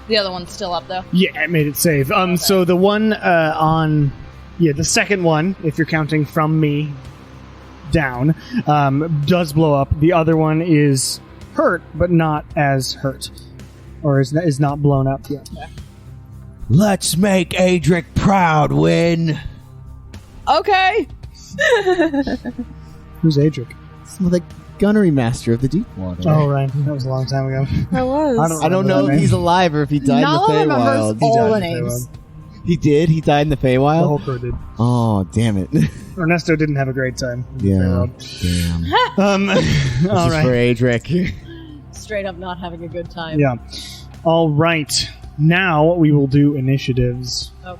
The other one's still up though. Yeah, it made it save. So the one the second one, if you're counting from me down, does blow up. The other one is hurt, but not as hurt, or is not blown up yet. Let's make Adric proud, Win. Okay. Who's Adric? Some of the gunnery master of the Deepwater. Oh, right. That was a long time ago. That was. I don't know if he's alive or if he died Nala in the remembers Feywild. all the died in the names. He did? He died in the The Feywild? whole crew did. Oh, damn it. Ernesto didn't have a great time. Yeah. Damn. All This is right. for Adric. Straight up not having a good time. Yeah. All right. Now we will do initiatives. Oh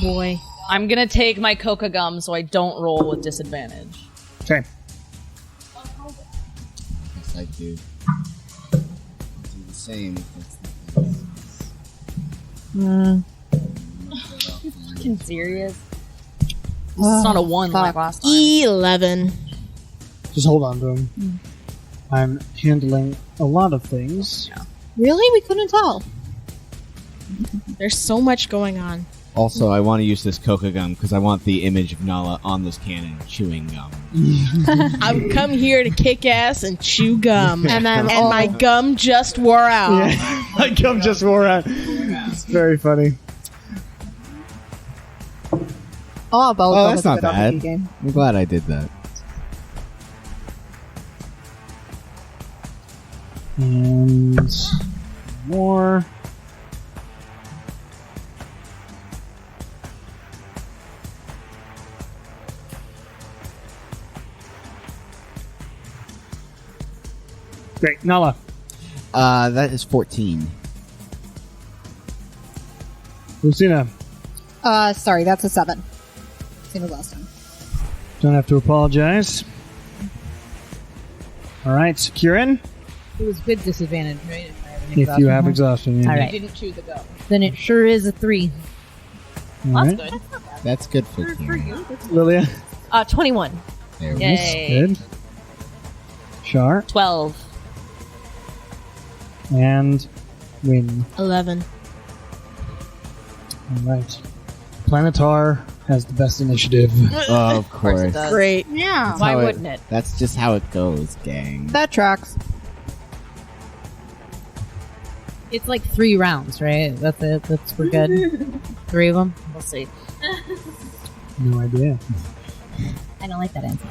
boy. I'm gonna take my coca gum so I don't roll with disadvantage. Okay. Yes, I do. Do the same. Fucking serious? It's not a 1 like last time. 11. Just hold on to him. I'm handling a lot of things. Really? We couldn't tell. There's so much going on. Also, I want to use this coca gum because I want the image of Nala on this cannon chewing gum. I've come here to kick ass and chew gum. And then And my gum just wore out. Yeah. My gum just wore out. It's very funny. Oh, That's not bad. Game. I'm glad I did that. And more. Great. Nala. That is 14. Lucina. Sorry, that's a 7. Same as last time. Don't have to apologize. All right. Kieran. It was with disadvantage, right? If I have an If you exhaustion have point. exhaustion. Yeah. All right. Didn't chew the gum. Then it sure is a 3. All That's right. good. That's good for Kieran. Lilia. 21. There we Yay. Good. Char. 12. And Win. 11. All right. Planetar has the best initiative. Oh, of course it course. does. Great. Yeah. That's Why how wouldn't it? That's just how it goes, gang. That tracks. It's like 3 rounds, right? That's it. That's we're good. 3 of them. We'll see. No idea. I don't like that answer.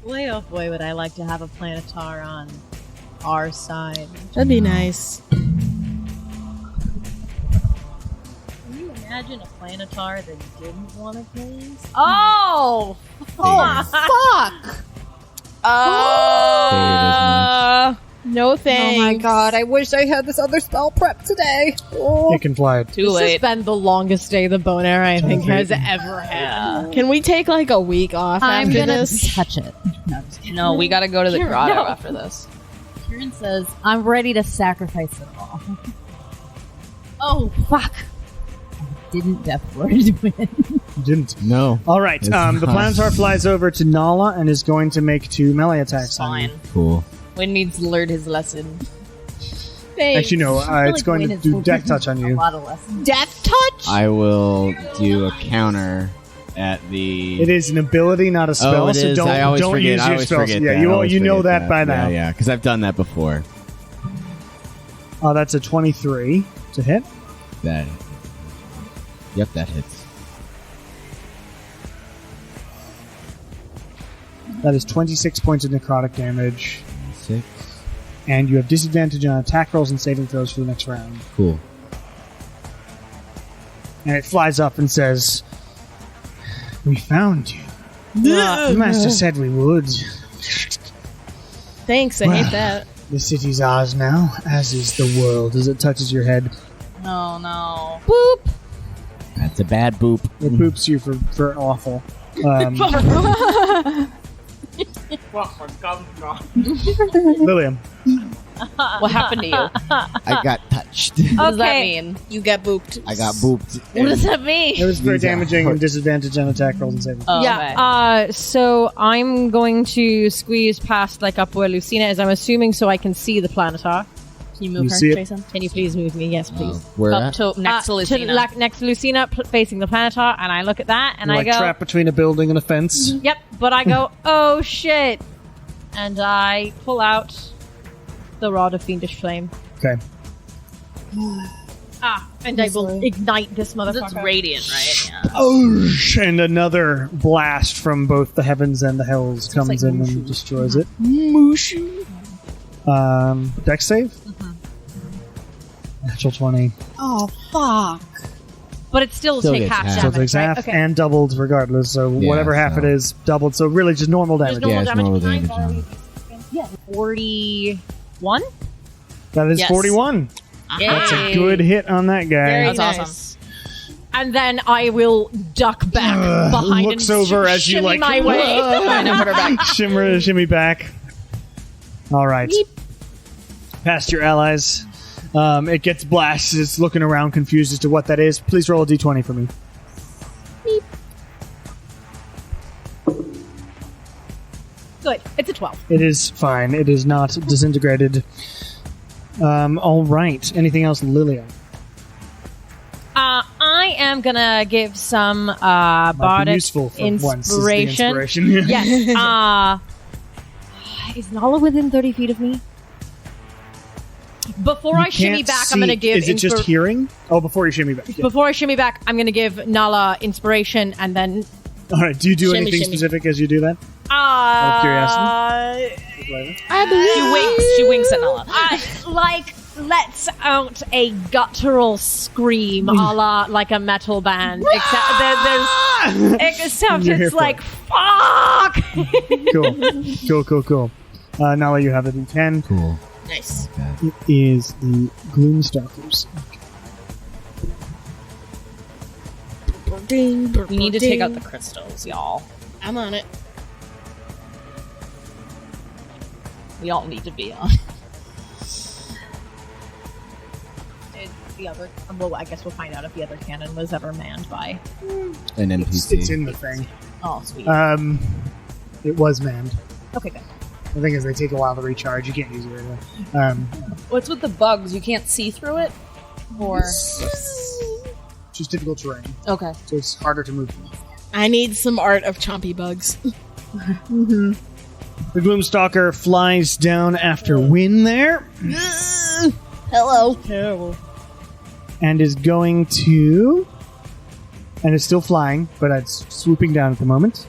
Boy, oh boy, would I like to have a planetar on our side. That'd be nice. Can you imagine a planetar that didn't want to please? Oh! Fuck! No thanks. Oh my god, I wish I had this other spell prep today. It can fly. Too This has late. been the longest day the bone era I think Okay. has ever had. Can we take like a week off I'm after gonna this? Touch it. No, just kidding. No, we gotta go to the Sure, grotto no. after this. Kieran says, I'm ready to sacrifice it all. Oh, fuck. Didn't Death Word win? Didn't. No. All right. It's The not. Planetar flies over to Nala and is going to make 2 melee attacks on you. Fine. Cool. Wynn needs to learn his lesson. Actually, no. It's going to do death touch on A you. lot of lessons. Death touch? I will do a counter at the. It is an ability, not a spell. Oh, it so is. don't I always don't forget. use I your always spells. forget Yeah, that. I you always know forget that by now. Yeah, because I've done that before. Oh, that's a 23 to hit. That. Yep, that hits. That is 26 points of necrotic damage, 6. and you have disadvantage on attack rolls and saving throws for the next round. Cool. And it flies up and says, "We found you. The master said we would. Thanks, I hate that. The city's ours now, as is the world." As it touches your head, Oh no. Boop. That's a bad boop. it boops you for awful. Lilium. What happened to you? What I got touched. does that Okay. mean? You got booped. I got booped. What does that mean? It was very These are damaging hurt. and disadvantage on attack rolls and saving. Oh, Yeah, okay. so I'm going to squeeze past like up where Lucina is, I'm assuming, so I can see the planetar. Can you move You her, see it? Jason? Can you please move me? Yes, please. Where Up at? to next to Lucina. Next to Lucina, facing the planetar, and I look at that, and You're I like go, trapped between a building and a fence. yep, but I go, oh shit, and I pull out the Rod of Fiendish Flame. Okay. And I will ignite this It's motherfucker. radiant, right? Yeah. Oh, and another blast from both the heavens and the hells comes like in Mushu. and destroys it. Mushu. Dex save? Natural 20. Oh, fuck. But it still Still take gets half half. So damage, it takes right? half Okay. and doubled regardless. So Yeah, whatever half so- it is, doubled. So really just normal damage. There's Yeah, normal it's damage. normal damage. Yeah, 41? That is Yes. 41. That's a good hit on that guy. Very That's nice. awesome. And then I will duck back behind Looks and over as you shimmy like my way. Trying to put her back. shimmy back. All right. Past your allies. It gets blasted. It's looking around confused as to what that is. Please roll a d20 for me. Good. It's a 12. It is fine. It is not disintegrated. All right. Anything else, Lilia? I am gonna give some Might be bardic useful for once. Is the inspiration. inspiration. Yes. Is Nala within 30 feet of me? Before I shimmy Can't back, I'm gonna see- give. Is it just hearing? Oh, before you shimmy back. Yeah. Before I shimmy back, I'm gonna give Nala inspiration, and then. All right. Do you do Shimmy, anything shimmy. specific as you do that? Out curiosity? She winks at Nala. lets out a guttural scream, a la like a metal band. Except You're here it's for like fuck. Cool. Nala, you have a d10. Cool. Nice. It is the Gloomstalkers. We need to take out the crystals, y'all. I'm on it. We all need to be on. Did the other? Well, I guess we'll find out if the other cannon was ever manned by. An NPC. It's in the thing. Oh, sweet. It was manned. Okay, good. The thing is, they take a while to recharge. You can't use it right away. What's with the bugs? You can't see through it? Or... It's just difficult terrain, Okay. so it's harder to move. I need some art of chompy bugs. The Gloomstalker flies down after Wynn there, Hello. and is going to... And is still flying, but it's swooping down at the moment.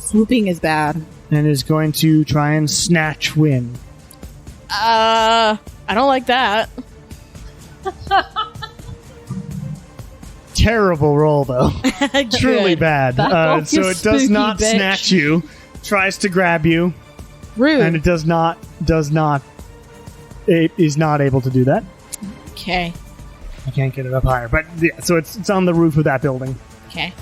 Swooping is bad. and is going to try and snatch Win. I don't like that. Terrible roll, though. Truly Good. bad. Back off, So you it does spooky not bitch. snatch you. Tries to grab you, Rude. and it does not. It is not able to do that. Okay. I can't get it up higher, but yeah. So it's on the roof of that building, Okay.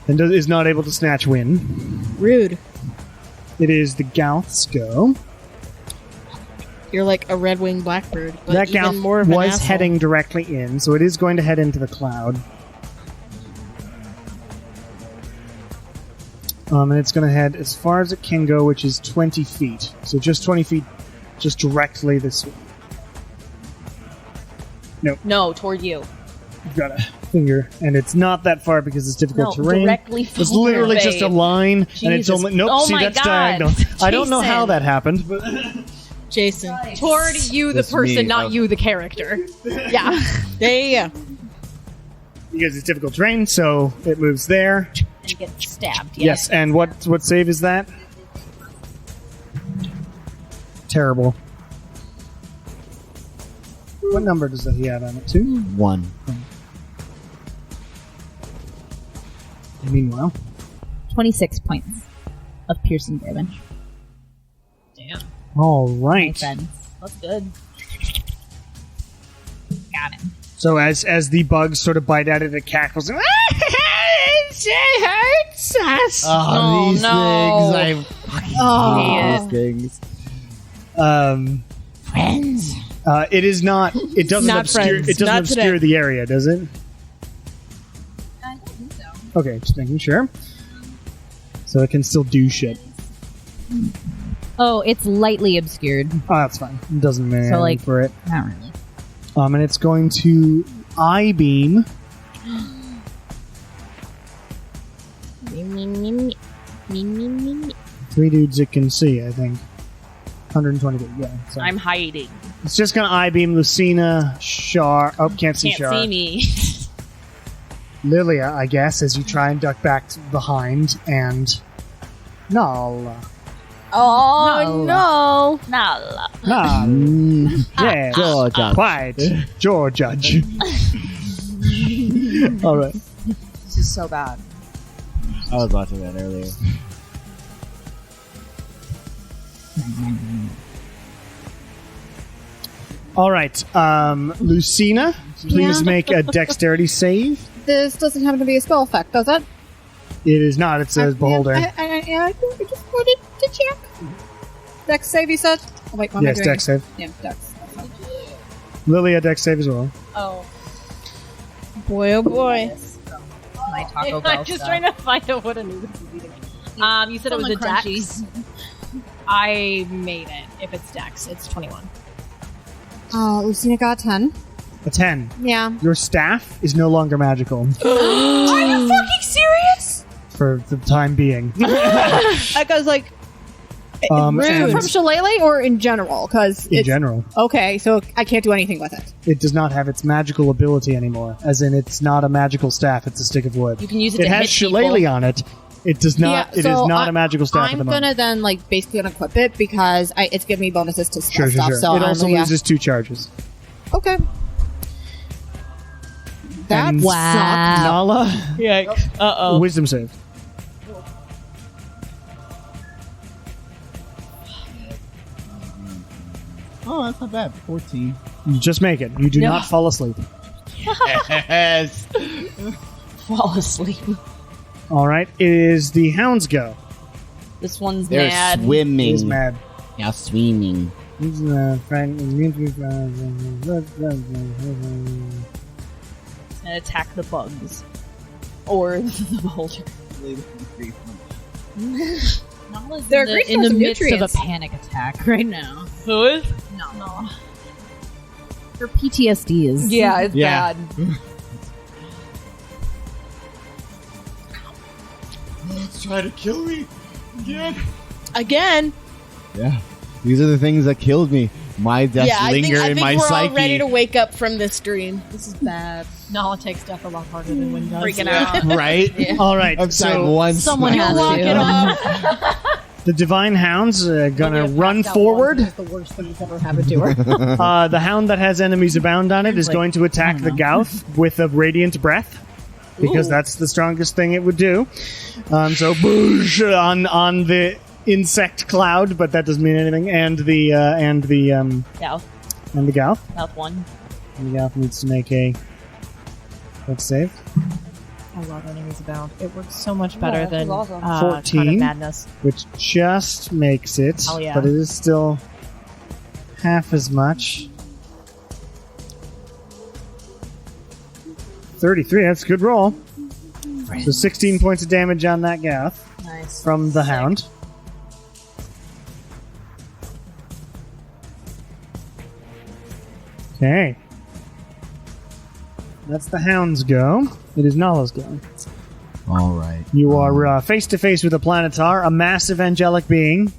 and is not able to snatch Win. Rude. It is the Gouth's go. You're like a red-winged blackbird, but That even Gouth more of an was asshole. heading directly in, so it is going to head into the cloud. And it's going to head as far as it can go, which is 20 feet. So just 20 feet, just directly this way. No, toward you. You've got a finger, and it's not that far because it's difficult No, terrain. directly It's forward, literally just a babe. line, and it's Jesus. only nope. Oh see, my that's God. diagonal. I don't know how Jason. that happened, but Jason. Toward you, the That's person, me. not Oh. you, the character. Yeah. There you go. because it's difficult terrain, so it moves there. And get stabbed. Yes, and what save is that? Terrible. What number does that he add on it? 2? 1. Meanwhile, 26 points of piercing damage. Damn. all My right. friends. That's good. Got him. So as the bugs sort of bite at it, it cackles. It hurts us. Oh, these no. things! I fucking Oh. hate these things. Friends. It is not. It doesn't Not obscure. friends. It doesn't Not obscure today. the area, does it? I don't think so. Okay, just making sure. So it can still do shit. Oh, it's lightly obscured. Oh, that's fine. It doesn't matter So, like- for it. Not really. And it's going to eye beam. Three dudes it can see, I think. 120 feet, yeah. So I'm hiding. it's just going to eye beam Lucina, Shar. Oh, can't see Can't Shar. see me. Lilia, I guess, as you try and duck back behind, and Nala. Oh no! Nala. Nala. Yeah. Georgia. Quite. Georgia. All right. This is so bad. I was watching that earlier. All right. Lucina, please Yeah? make a dexterity save. This doesn't happen to be a spell effect, does it? It is not. It says beholder. I just wanted to check. Dex save, you said? Oh, wait, what am I Yes, doing? dex save. Yeah, dex. Lilia, dex save as well. Oh. Boy, oh boy. My Taco Bell I'm just trying to find out what a new is eating. You said it was a Something dex. I made it. If it's dex, it's 21. Lucina got 10. A 10. Yeah. Your staff is no longer magical Are you fucking serious? for the time being. That guy's like, And From Shillelagh or in general? Because in general, Okay, so I can't do anything with it. it does not have its magical ability anymore. As in, it's not a magical staff; it's a stick of wood. You can use it It to has hit people. shillelagh on it. It does not. Yeah, it is so not a magical staff at I'm the moment. gonna then basically unequip it because it's giving me bonuses to spell Sure. stuff. So it also yeah. loses 2 charges. Okay. That And sucked. Nala, Yikes. Uh-oh. wisdom save. Oh, that's not bad. 14. You just make it. You do No. not fall asleep. Yes. Fall asleep. All right. It is the hound's go. This one's They're mad. He's swimming. mad. Yeah, swimming. He's It's gonna attack the bugs. Or the beholder. They're in great the, in the source of midst of a nutrients. panic attack right now. Who is? No. Her PTSD is. Yeah, it's Yeah. bad. Let's try to kill me again. again. Yeah. These are the things that killed me. My deaths I linger think in my we're psyche. all ready to wake up from this dream. This is bad. Nala takes death a lot harder than Wynn does. Freaking out. Right? All right, I've tried so one. Someone smack. has Walk to. it off. the Divine Hound's gonna Only a run passed out forward. one is the worst thing that's ever happened to her. The hound that has enemies abound on it is Like, going to attack the Gouth with a Radiant Breath, because that's the strongest thing it would do. So boosh on the insect cloud, but that doesn't mean anything. And the South. Gouth. South 1. And the Gouth needs to make a let's save. I love enemies abound. It works so much better this is than awesome. Kind 14. of Madness. Which just makes it, Oh, yeah. but it is still half as much. 33, that's a good roll. So 16 points of damage on that Gouth Nice. from the Sick. Hound. Okay. That's the Hound's go. It is Nala's go. All right. You are face to face with a Planetar, a massive angelic being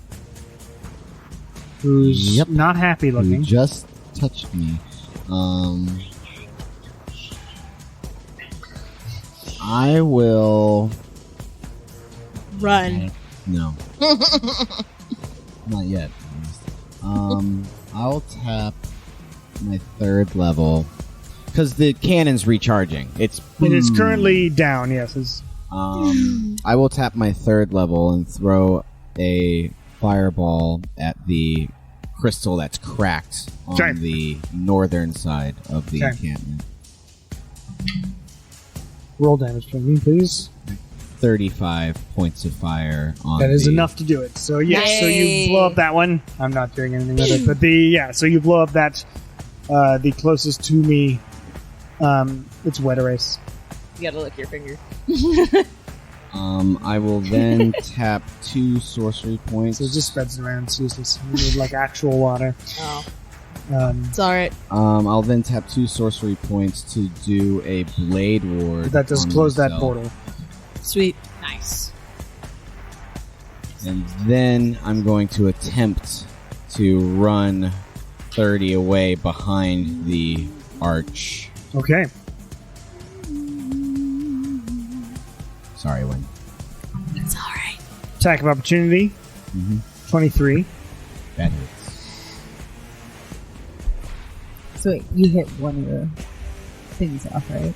who's Yep. not happy You looking. just touched me. I will. Run. No. Not yet. I'll tap my third level because the cannon's recharging. It is currently down, yes. I will tap my third level and throw a fireball at the crystal that's cracked on Okay. the northern side of the Okay. encampment. Roll damage from me, please. 35 points of fire on That is the- enough to do it. So yes, so you Yay. blow up that one. I'm not doing anything with it, but so you blow up that the closest to me. It's Wet Erase. You gotta lick your finger. I will then tap 2 sorcery points. So it just spreads around. It's useless. You need like actual water. Oh. It's alright. I'll then tap 2 sorcery points to do a blade ward. That does on close that myself. portal. Sweet. Nice. And then I'm going to attempt to run 30 away behind the arch. Okay. Sorry, Wayne. It's alright. Attack of opportunity. 23. That hits. So wait, you hit one of the things off, right?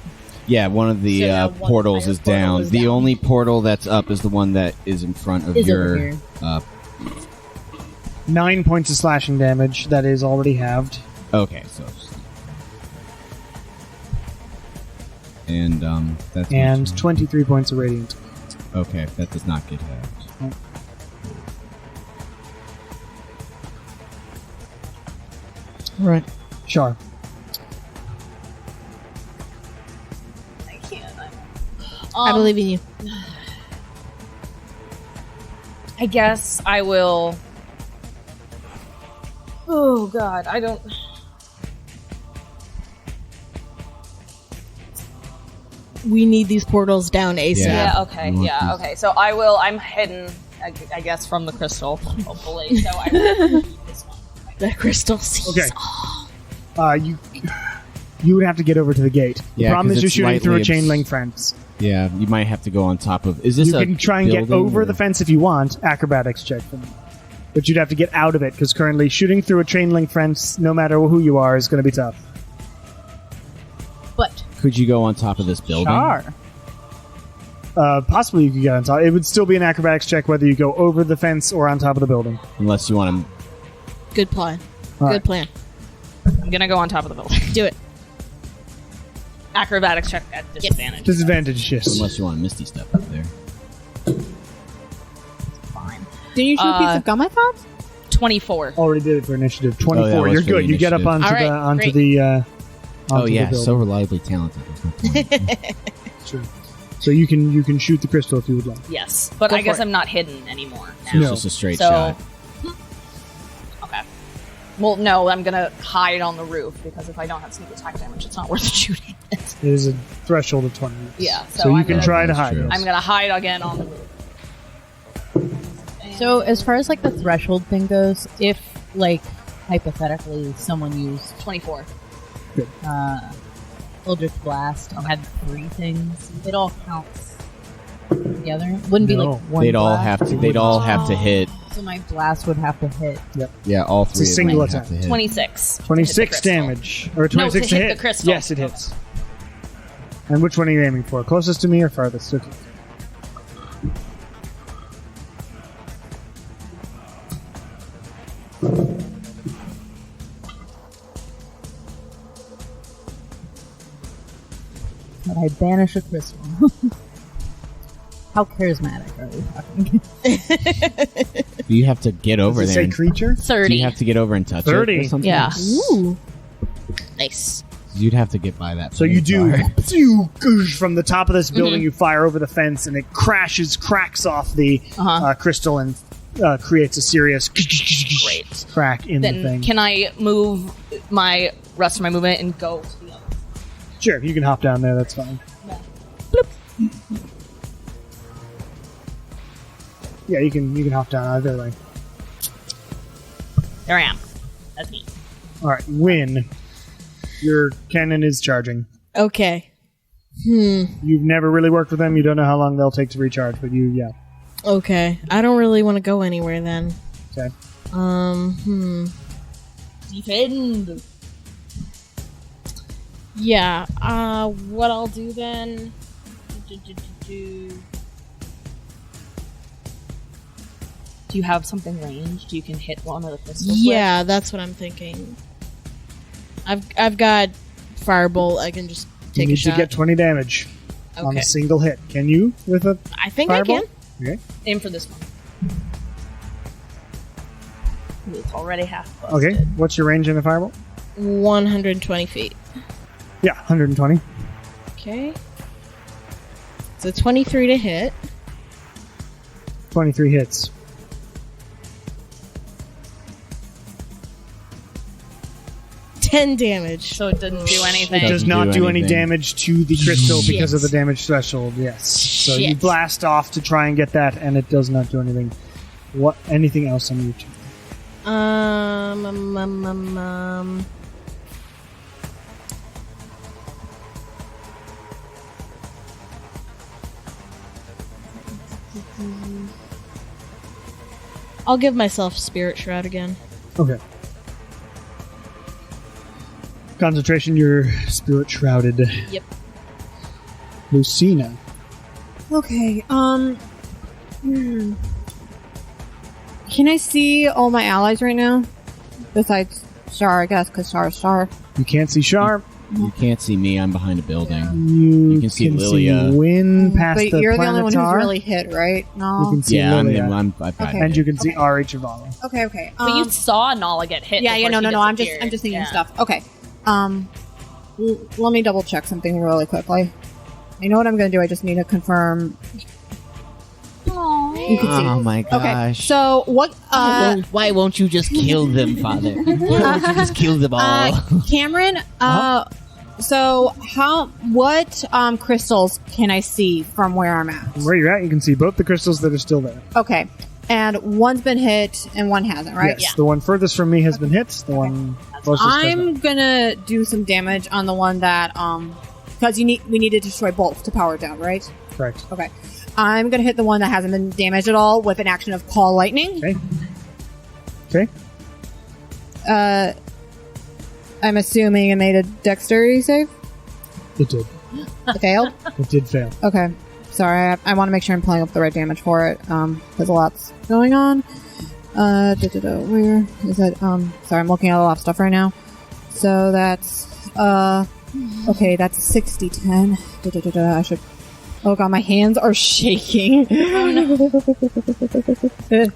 Yeah, one of the So now one portals fire is portal down. is The down. only portal that's up is the one that is in front of Is over your. here. 9 points of slashing damage. That is already halved. Okay, so. And that's. my And turn. 23 points of radiant. Okay, that does not get halved. Right. Sure. I can't. I believe in you. I guess I will. Oh god, I don't. We need these portals down ASAP. Yeah, okay, You want yeah, these? okay. So I will. I'm hidden, I guess, from the crystal, hopefully. So I will keep this one. That crystal sees Okay. all. You would have to get over to the gate. The Yeah, problem 'cause is you're it's shooting through a lightly chain obs- link fence. Yeah, you might have to go on top of. Is this You a can try and get building, over or- the fence if you want. Acrobatics check for me. But you'd have to get out of it, because currently shooting through a chain link fence, no matter who you are, is going to be tough. But Could you go on top of this building? Char. Possibly you could get on top. It would still be an acrobatics check whether you go over the fence or on top of the building. Unless you want Good plan. All Good right. plan. I'm gonna go on top of the building. Do it. Acrobatics check at disadvantage. Disadvantage, to. yes. Unless you want to misty step up there. Didn't you shoot a piece of gum, I thought? 24. Already did it for initiative. 24. Oh, yeah, it was You're for the good. You get up initiative. onto All right, the onto great. the. Oh onto yeah, the building. so reliably talented. There's no point. True. So you can shoot the crystal if you would like. Yes, but Go I guess for it. I'm not hidden anymore. So No. it's just a straight So- shot. Okay. Well, no, I'm gonna hide on the roof because if I don't have sneak attack damage, it's not worth shooting it. It is a threshold of 20. Yeah, So, so you I'm can gonna- try to That's hide. true. yes. I'm gonna hide again on the roof. So as far as like the threshold thing goes, if like hypothetically someone used 24. Eldritch Blast. I had 3 things. It all counts together. Wouldn't be No. like one. They'd all blast. have to. They'd all have to hit. So my blast would have to hit. Yeah, all 3 a single of them attack. have to hit. 26. 26 to hit the crystal. damage. Or 26 to to hit hit. the crystal. Yes, it hits. And which one are you aiming for? Closest to me or farthest? Okay. But I banish a crystal. How charismatic are we talking? Do you have to get over Does it there? say and- creature? Do 30. you have to get over and touch 30. it or something? Yeah. Ooh. Nice. You'd have to get by that. So you do bar. goosh, from the top of this building. You fire over the fence, and it cracks off the crystal, and creates a serious Great. crack in the Then thing. can I move my rest of my movement and go to the other? Sure, you can hop down there. That's fine. Yeah, you can hop down either way. There I am. That's me. All right, Win. Your cannon is charging. Okay. You've never really worked with them. You don't know how long they'll take to recharge, but yeah. Okay. I don't really want to go anywhere then. Okay. Defend. Yeah. What I'll do then? Do you have something ranged? You can hit one of the crystals Yeah, that's what I'm thinking. I've got Firebolt. I can just You take a need shot. to get 20 damage on Okay. a single hit. Can you with a I think Fireball? I can. Okay. with? Aim for this one. Ooh, it's already half busted. Okay. What's your range in the fireball? 120 feet. Yeah, 120. Okay. So 23 to hit. 23 hits. Ten damage. So it didn't do anything. It does Doesn't not do do any anything. damage to the crystal Shit. because of the damage threshold. Yes. So you Shit. blast off to try and get that, and it does not do anything. What? Anything else on your turn? I'll give myself Spirit Shroud again. Okay. Concentration, your spirit shrouded. Yep. Lucina. Okay, Can I see all my allies right now? Besides Shar, I guess, because Shar is Shar. You can't see Sharp. You can't see me. I'm behind a building. You can see Lilia. Win past But the you're the only one who's Planetar. really hit, right? You No? can see Yeah, Lilia. I've got Okay. and it. you can see R.H. Chavala. Okay, okay. But you saw Nala get hit. Yeah, before she no. I'm just disappeared. thinking Yeah. stuff. Okay. Let me double check something really quickly. I know what I'm going to do. I just need to confirm. You can see. Oh my Okay. gosh! So what? Why won't you just kill them, Father? Why won't you just kill them all? Cameron. So what crystals can I see from where I'm at? Where you're at, you can see both the crystals that are still there. Okay. And one's been hit and one hasn't, right? Yes, the one furthest from me has been hit. The one closest hasn't. I'm gonna do some damage on the one that because we need to destroy both to power it down, right? Correct. Okay. I'm gonna hit the one that hasn't been damaged at all with an action of Call Lightning. Okay. I'm assuming it made a dexterity save. It did. It failed. It did fail. Okay. Sorry, I want to make sure I'm pulling up the right damage for it. There's a lot going on. Where is it? Sorry, I'm looking at a lot of stuff right now. So that's okay. That's 60-10. I should. Oh god, my hands are shaking. Oh no!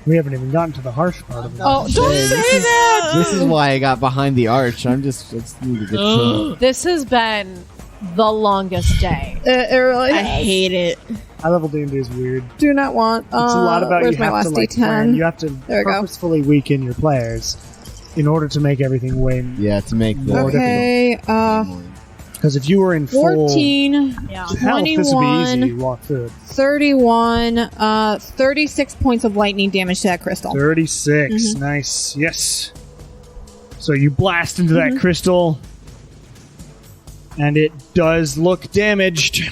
We haven't even gotten to the harsh part of it. Oh, don't say that. This is why I got behind the arch. I just need to get some. This has been the longest day. It really. I hate it. High level D&D is weird. Do not want. It's a lot about where's you my have to last like D10? plan. You have to There we go. purposefully weaken your players in order to make everything way. Yeah, to make the Okay. Because if you were in full 14, health, this would be easy. 21, You walk through it. 31, 36 points of lightning damage to that crystal. 36. Nice. Yes. So you blast into that crystal, and it does look damaged.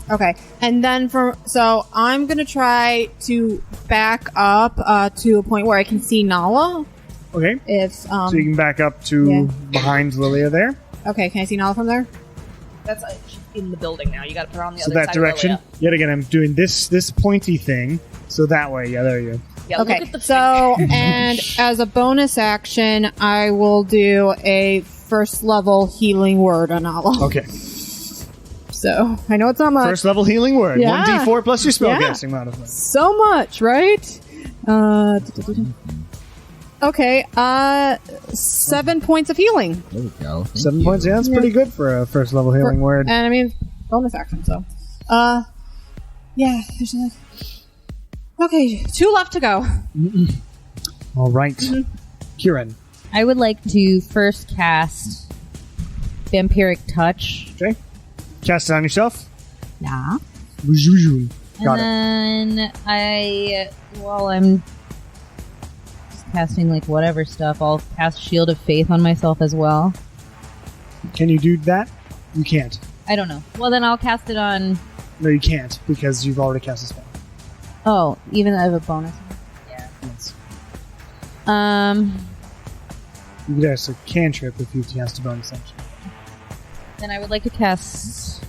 Okay. And then so I'm going to try to back up to a point where I can see Nala. Okay. If So you can back up to behind Lilia there. Okay, can I see Nala from there? That's in the building now. You got to put her on the So other that side direction. of Lilia. Yet again, I'm doing this pointy thing. So that way, yeah, there you go. Yeah, look Okay, at the so, and as a bonus action, I will do a first level healing word on Nala. Okay. So, I know it's not much. First level healing word. Yeah. 1d4 plus your Yeah. spellcasting modifier. So much, right? Okay, 7 points of healing. There we go. Thank 7 you. points. Yeah, that's pretty good for a first level healing word. And I mean, bonus action, so. Yeah, there's like. Okay, 2 left to go. All right. Kieran. I would like to first cast Vampiric Touch. Okay. Cast it on yourself. Yeah. Got it. And then while I'm just casting like whatever stuff, I'll cast Shield of Faith on myself as well. Can you do that? You can't. I don't know. Well, then I'll cast it on. No, you can't because you've already cast a spell. Oh, even though I have a bonus. Yes. You could cast a cantrip if you cast a bonus action. Then I would like to cast.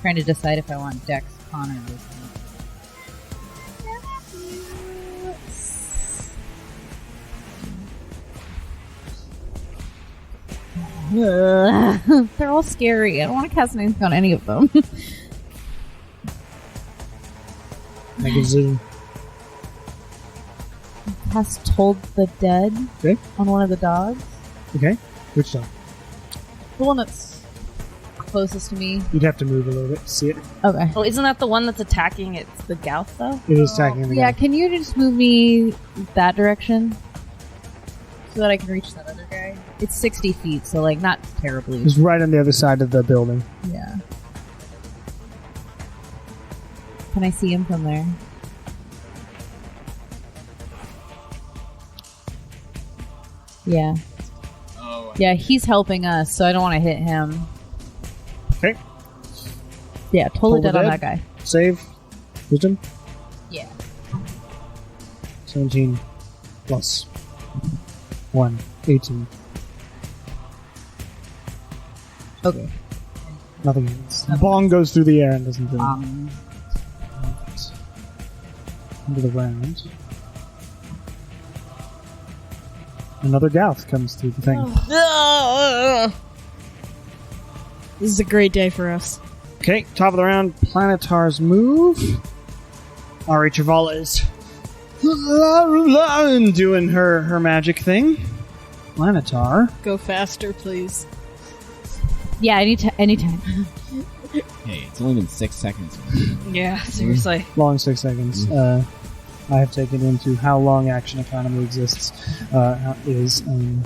Trying to decide if I want Dex, Con, or Wisdom. They're all scary. I don't want to cast anything on any of them. I can zoom. Cast Told the Dead Okay. on one of the dogs. Okay. Which dog? The one that's closest to me. You'd have to move a little bit to see it. Okay. Oh, isn't that the one that's attacking? It's the Gouth, though? It is attacking the Yeah, guy. can you just move me that direction? So that I can reach that other guy? It's 60 feet, so like not terribly. It's right on the other side of the building. Yeah. Can I see him from there? Yeah. Yeah, he's helping us, so I don't want to hit him. Okay. Yeah, totally Told the dead on Dead? that guy. Save. Wisdom. Yeah. 17 plus 1. 18. Okay. Nothing happens. The bong goes through the air and doesn't do anything. Into the round. Another Gouth comes through the thing. This is a great day for us. Okay, top of the round, Planetar's move. Ari Travala is doing her magic thing. Planetar. Go faster, please. Yeah, anytime. Hey, it's only been 6 seconds. Yeah, seriously. Long 6 seconds. I have taken into how long action economy exists is. I'm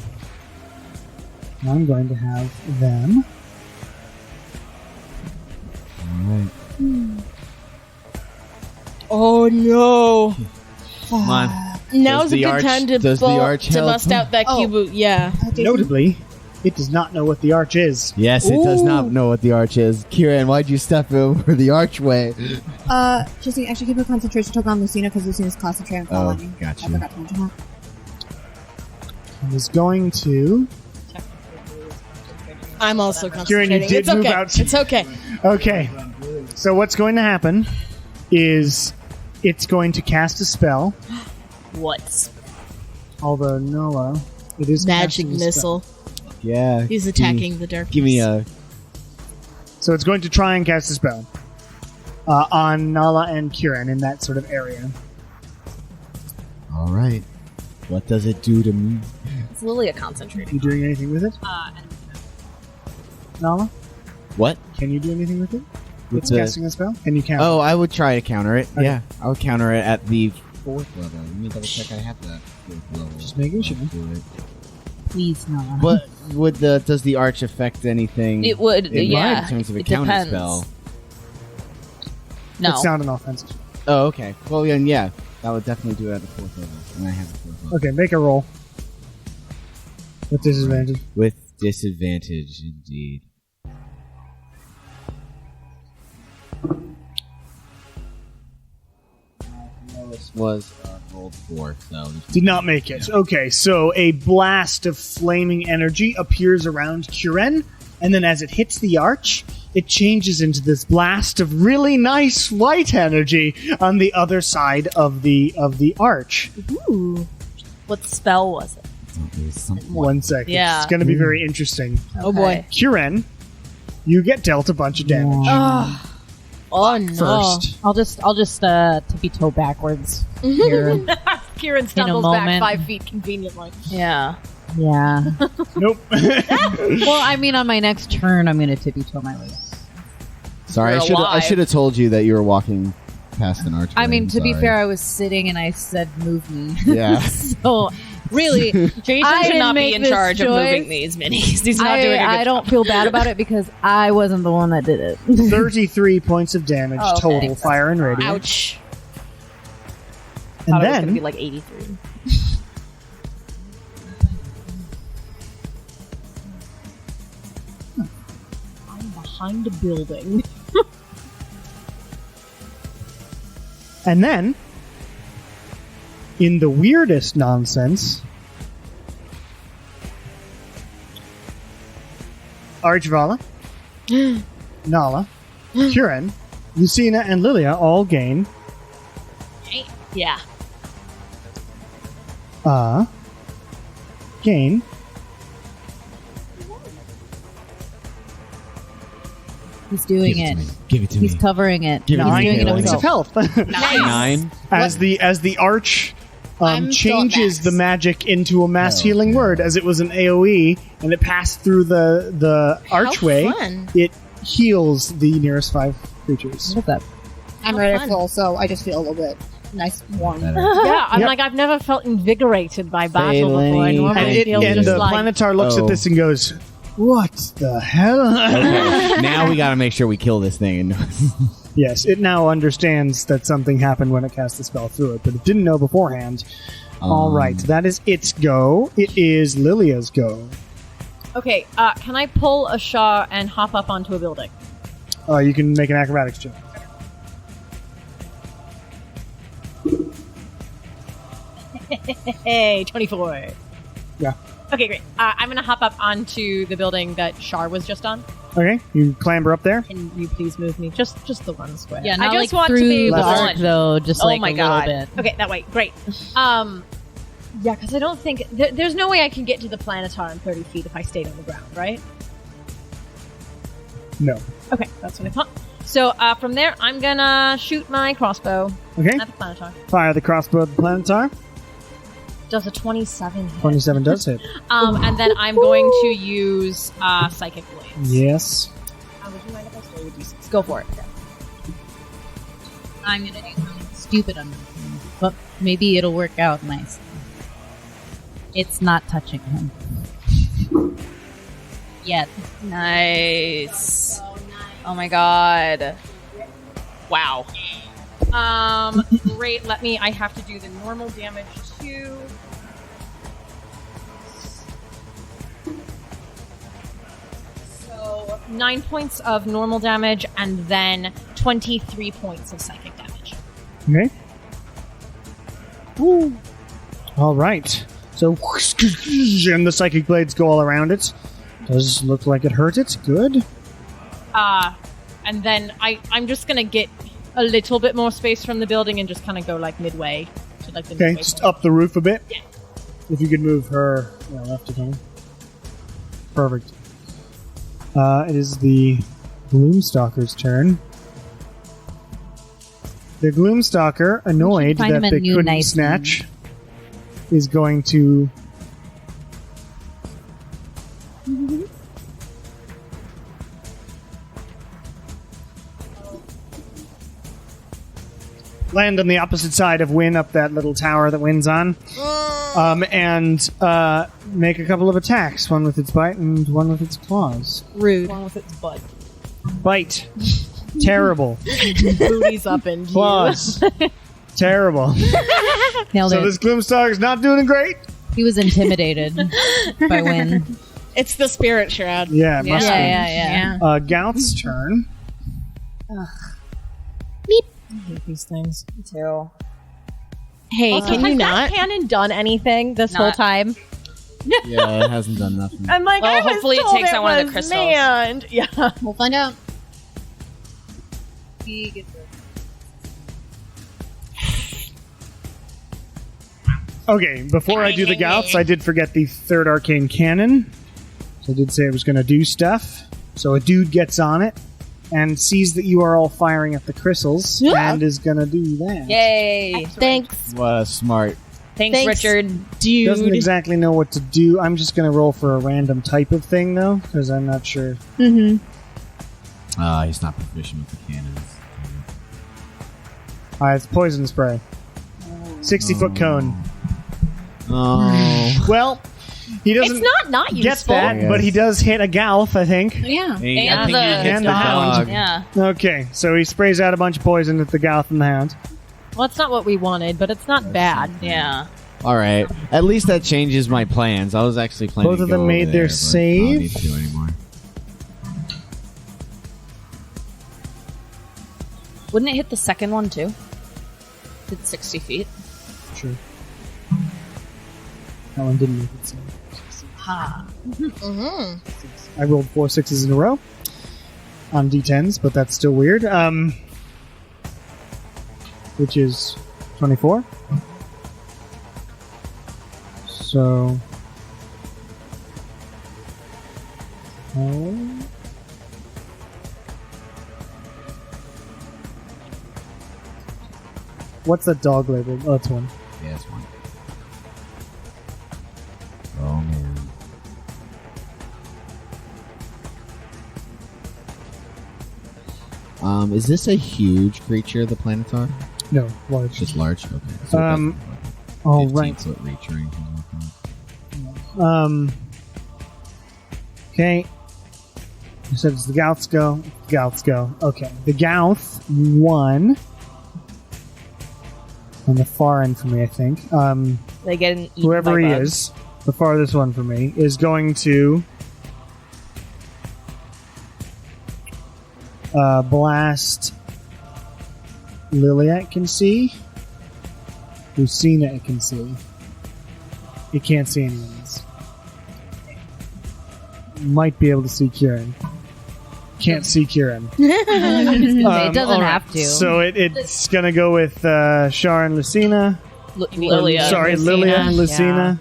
going to have them. Alright. Oh no! Come on. Now's Does a the good arch- time to, does the arch help? bust out that Q-boot. Yeah. Notably, it does not know what the arch is. Yes, it does not know what the arch is. Kieran, why'd you step over the archway? Jesse, actually keep a concentration token on Lucina because Lucina's concentrating on Oh, falling. gotcha. I forgot to mention that. I was going to. I'm also Kieran, concentrating. you did It's move okay. out. It's okay. Okay. So what's going to happen is it's going to cast a spell. What? Although Noah, it is Magic casting a spell. missile. Yeah. He's attacking the darkness. Give me a... So it's going to try and cast a spell on Nala and Kieran in that sort of area. Alright. What does it do to me? It's Lilia concentrating. You doing anything with it, Nala? What? Can you do anything with it? With It's the- casting a spell. Can you count? Oh, I would try to counter it. Okay. Yeah, I would counter it at the 4th level. Let me double check I have that 4th level. Just making sure. Do it. Please no. But does the arch affect anything? It would, It yeah. might in terms of a It counter depends. spell. No. It's not an offensive. Oh, okay. Well, then, yeah. That would definitely do it at a 4th level. And I have a 4th level. Okay, make a roll. With disadvantage. With disadvantage, indeed. Lowest was rolled 4, so... Did not make it. Okay, so a blast of flaming energy appears around Kuren, and then as it hits the arch, it changes into this blast of really nice white energy on the other side of the arch. Ooh. What spell was it? It was something. 1 second. Yeah. It's going to be very interesting. Oh boy. Kuren, you get dealt a bunch of damage. Oh no. First. I'll just tippy toe backwards here. Kieran stumbles back moment. 5 feet conveniently. Yeah. Yeah. Nope. Well, I mean, on my next turn, I'm gonna tippy toe my way. Sorry, You're I alive. should have told you that you were walking past an archway. I mean, I'm to be sorry. fair, I was sitting and I said, "Move me." Yeah. So, really, Jason I should didn't not be make in this charge of choice. moving these minis. He's not doing a good I don't feel bad about it because I wasn't the one that did it. 33 points of damage Oh, okay. total, fire and radiant. Ouch. And Thought it was then, gonna be like 83. I'm behind a building. and then, in the weirdest nonsense, Archvala, Nala, Kuren, Lucina, and Lilia all gain Yeah. gain He's doing Give it it. to me. Give it to He's me. covering it. Give it to He's me, doing it Caleb. points of himself. health. 9. as the arch I'm still at changes max. the magic into a mass healing word, as it was an AoE and it passed through the archway. fun. It heals the nearest 5 creatures. What's up? I'm How ready fun. full, so I just feel a little bit nice, warm. Better. Yeah, I'm Yep. like, I've never felt invigorated by battle before. I Failing. normally feel And just the like... Planetar looks Oh. at this and goes, "What the hell?" Okay, now we gotta make sure we kill this thing. Yes, it now understands that something happened when it cast the spell through it, but it didn't know beforehand. All right, that is its go. It is Lilia's go. Okay, can I pull a Shah and hop up onto a building? You can make an acrobatics check. Hey, 24. Yeah. Okay, great. I'm gonna hop up onto the building that Shar was just on. Okay, you clamber up there. Can you please move me? Just the one square. Yeah, I not just like want to through be able the to left. arc run. though, just Oh like my a God. little bit. Okay, that way. Great. Yeah, because I don't think there's no way I can get to the Planetar in 30 feet if I stayed on the ground, right? No. Okay, that's what I thought. So from there, I'm gonna shoot my crossbow Okay, at the Planetar. fire the crossbow at the Planetar. Does a 27 hit? 27 does hit. And then I'm going to use Psychic Blades. Yes. Would you mind if I stole your D6? Go for it. I'm gonna do something stupid on this one, but maybe it'll work out nice. It's not touching him. Yet. Nice. Oh my god. Wow. Great. I have to do the normal damage too. So 9 points of normal damage and then 23 points of psychic damage. Okay. Woo. All right. So, and the psychic blades go all around it. Does look like it hurt it. Good. And then I'm just gonna get a little bit more space from the building and just kind of go like midway to like the Okay, midway just point. up the roof a bit. Yeah. If you could move her left to me. Perfect. It is the Gloomstalker's turn. The Gloomstalker, annoyed find that him a they new couldn't nice snatch, is going to land on the opposite side of Wynn, up that little tower that Wynn's on, and make a couple of attacks. One with its bite and one with its claws. Rude. One with its butt. Bite. Terrible. Booties up in you. Claws. Terrible. Nailed So it. this Gloomstalk is not doing great. He was intimidated by Wynn. It's the spirit shroud. Yeah, it must be. Yeah. Gouth's turn. I hate these things. Me too. Hey, Also, can you has not? that cannon done anything this whole Not- time? Yeah, it hasn't done nothing. I'm like, Well, I was hopefully it told takes out one of the was crystals. manned. Yeah. We'll find out. He gets it. Okay, before I do the Gouths, I did forget the third arcane cannon. So I did say it was going to do stuff. So a dude gets on it and sees that you are all firing at the crystals and is going to do that. Yay! Thanks, What a smart. Thanks, Richard. dude. Doesn't exactly know what to do. I'm just going to roll for a random type of thing, though, because I'm not sure. Mm-hmm. He's not proficient with the cannons. It's poison spray. 60-foot cone. Oh. Well, he doesn't It's not get useful. that, but he does hit a Gouth, I think. Yeah. Hey, I And think the- he hits and the hound. dog. Yeah. Okay, so he sprays out a bunch of poison at the Gouth and the hound. Well, it's not what we wanted, but it's not bad. Yeah. All right. At least that changes my plans. I was actually planning Both to of go them over made their there, but I don't save. need to do anymore. Wouldn't it hit the second one too? It's 60 feet. Sure. That one didn't make it. So. Ha. Mm-hmm. I rolled 4 6s in a row on d10s, but that's still weird. Which is 24. So. What's that dog labeled? Oh, it's one. Yeah, it's one. Oh, man. Is this a huge creature, the Planetar? No, large. Just large? Okay. So it Um, doesn't have, like, Oh, 15 right. foot reach or anything like that. Okay. You said it's the Gouths go. Gouths go. Okay. The Gouth won. On the far end for me, I think. They get an eaten Whoever by he bugs. is, the farthest one for me, is going to blast Liliat can see. Lucina it can see. It can't see anyone else. Might be able to see Kieran. Can't see Kieran. It doesn't all right. have to. So it's gonna go with Shar and Lucina. Lilia. Sorry, Lucina, Lilia and yeah. Lucina.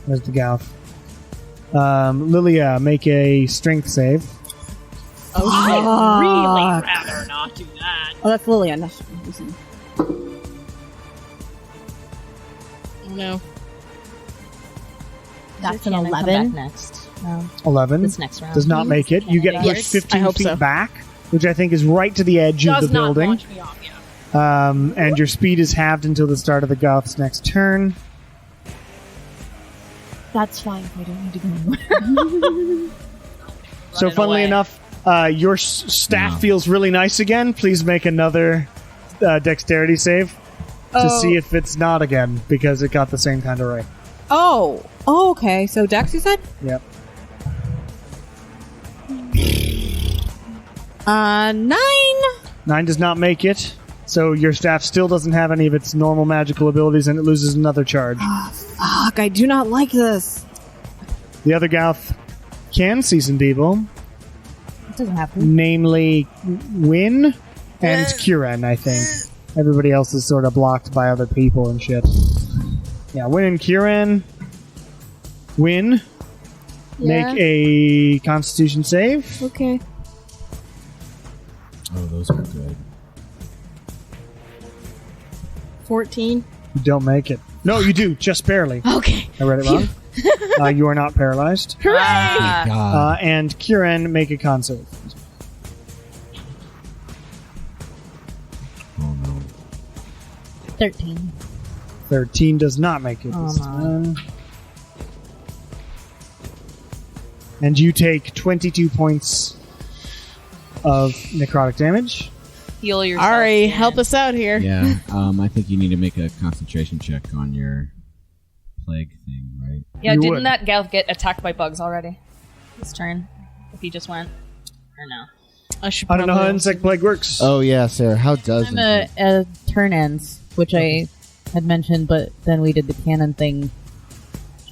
There's the Gouth. Lilia, make a strength save. I'd really rather not do that. Oh, that's Lillian. That's Oh, no. That's an Can I come 11. back next. No, 11 this next round. does not make it. You get pushed Yes, 15 I hope feet so. back, which I think is right to the edge Does of the not building. launch me off, yeah. And your speed is halved until the start of the Gouth's next turn. That's fine. I don't need to go anywhere. So, Running funnily away. enough, your staff No. feels really nice again. Please make another dexterity save to see if it's not again, because it got the same kind of ray. Oh, okay. So Dex, you said? Yep. 9. 9 does not make it. So your staff still doesn't have any of its normal magical abilities, and it loses another charge. Fuck, I do not like this. The other Gouth can see some people, It doesn't have to. namely Wynn and Kieran, I think. Everybody else is sort of blocked by other people and shit. Yeah, Wynn and Kieran. Wynn, make a Constitution save. Okay. Oh, those are good. 14. You don't make it. No, you do, just barely. Okay. I read it wrong. You are not paralyzed. God. And Kieran, make a con save. Oh no. 13. 13 does not make it this no. time. And you take 22 points of necrotic damage. Heal yourself. Ari, again. help us out here. Yeah, I think you need to make a concentration check on your plague thing, right? Yeah, You didn't would. that gal get attacked by bugs already? This turn? If he just went? Or no? I should I don't know how probably- insect plague works. Oh yeah, Sarah. How does I'm a turn ends, which I had mentioned, but then we did the cannon thing.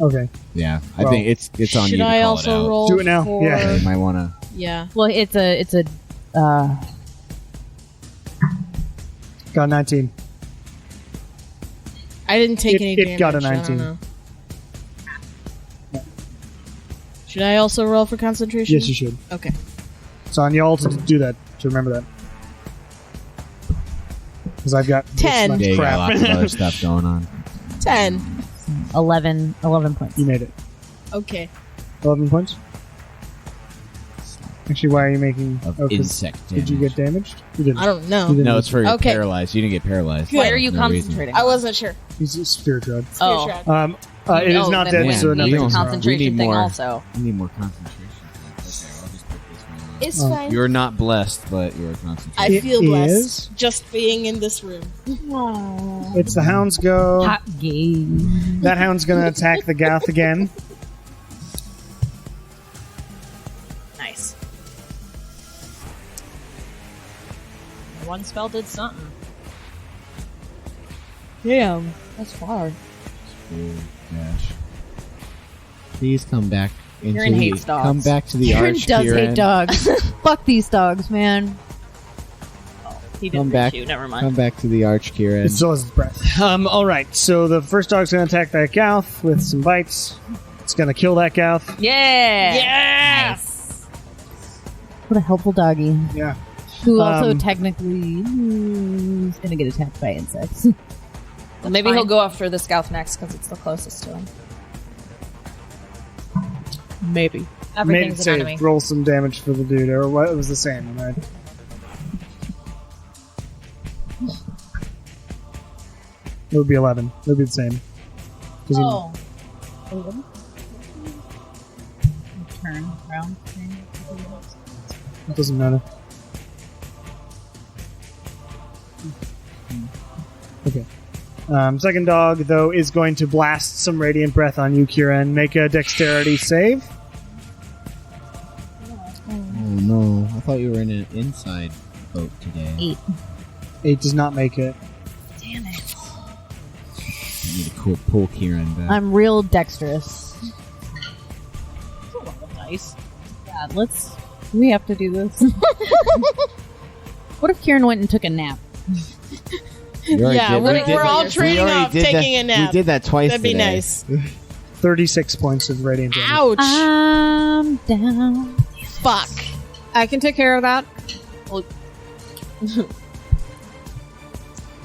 Okay. Yeah, I Well, think it's on Should you to I call also it out. roll Do it now. for- Yeah. You might want to. Yeah. Well, it's a Got 19. I didn't take any It damage. got a I don't 19. know. Should I also roll for concentration? Yes, you should. Okay. It's on y'all to do that, to remember that. Because I've got this 10. much Yeah, you got crap. lots of other stuff going on. 10. 11 points. You made it. Okay. 11 points? Actually, why are you making... Of 'cause insect Did you damage. get damaged? You didn't. I don't know. You didn't. No, it's for Okay. paralyzed. You didn't get paralyzed. Why are you No reason. concentrating? I wasn't sure. He's a spirit druid. Oh. Spirit shroud. It is Oh, not then dead, we so need nothing's a wrong. concentration We need thing more. also. You need more concentration. Okay, I'll just put this one on. It's Oh. fine. You're not blessed, but you're concentrated. I It feel blessed is- just being in this room. It's the hound's go. Hot game. That hound's going to attack the Gauth again. Nice. One spell did something. Damn. That's far. Dash. Please come back into Kieran the hates dogs. come back to the Kieran arch. does Kieran. hate dogs. Fuck these dogs, man. He Come didn't back. reach you. Never mind. Come back to the arch, Kieran. It still has its breath. Alright, so the first dog's going to attack that Gauth with some bites. It's going to kill that Gauth. Yeah. Yes! What a helpful doggy. Yeah. Who also Um, technically is going to get attacked by insects. Well, maybe fine. he'll go after the Scout next because it's the closest to him. Maybe. Made it Everything's an save. enemy. Roll some damage for the dude, or what? It was the same, right? It would be 11. It would be the same. 'Cause he- Oh. Turn round. It doesn't matter. Okay. Second dog, though, is going to blast some radiant breath on you, Kieran. Make a dexterity save. Oh no! I thought you were in an inside boat today. 8 does not make it. You need to pull Kieran back. I'm real dexterous. Nice. Yeah, we have to do this. What if Kieran went and took a nap? We already Yeah, did- we're- we did we're that- all we trading already off did taking that- a nap. We did that twice. That'd be today. nice. 36 points of radiant damage. Ouch! I'm down. Fuck. I can take care of that.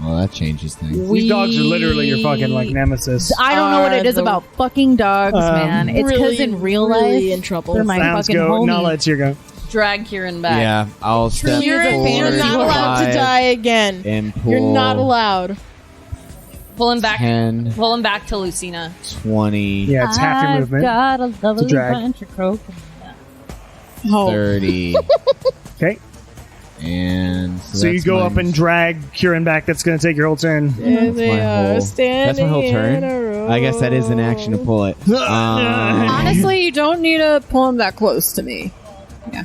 Well, that changes things. These dogs are literally your fucking, like, nemesis. I don't know what it is the- about fucking dogs, man. It's because Really, in real really life, in trouble. they're my Hounds fucking go. homie. Nala, it's your go. Drag Kieran back. Yeah, I'll step You're a forward. You're not You're allowed to 5 die again. And pull You're not allowed. Pull him back. 10, Pull him back to Lucina. 20, Yeah, it's half your movement. Got a lovely drag. bunch of croak. Oh. 30, Okay. and So you that's go my- up and drag Kieran back. That's going to take your whole turn. There they my are, whole- standing That's my whole in a turn. row. I guess that is an action to pull it. Honestly, you don't need to pull him that close to me. Yeah.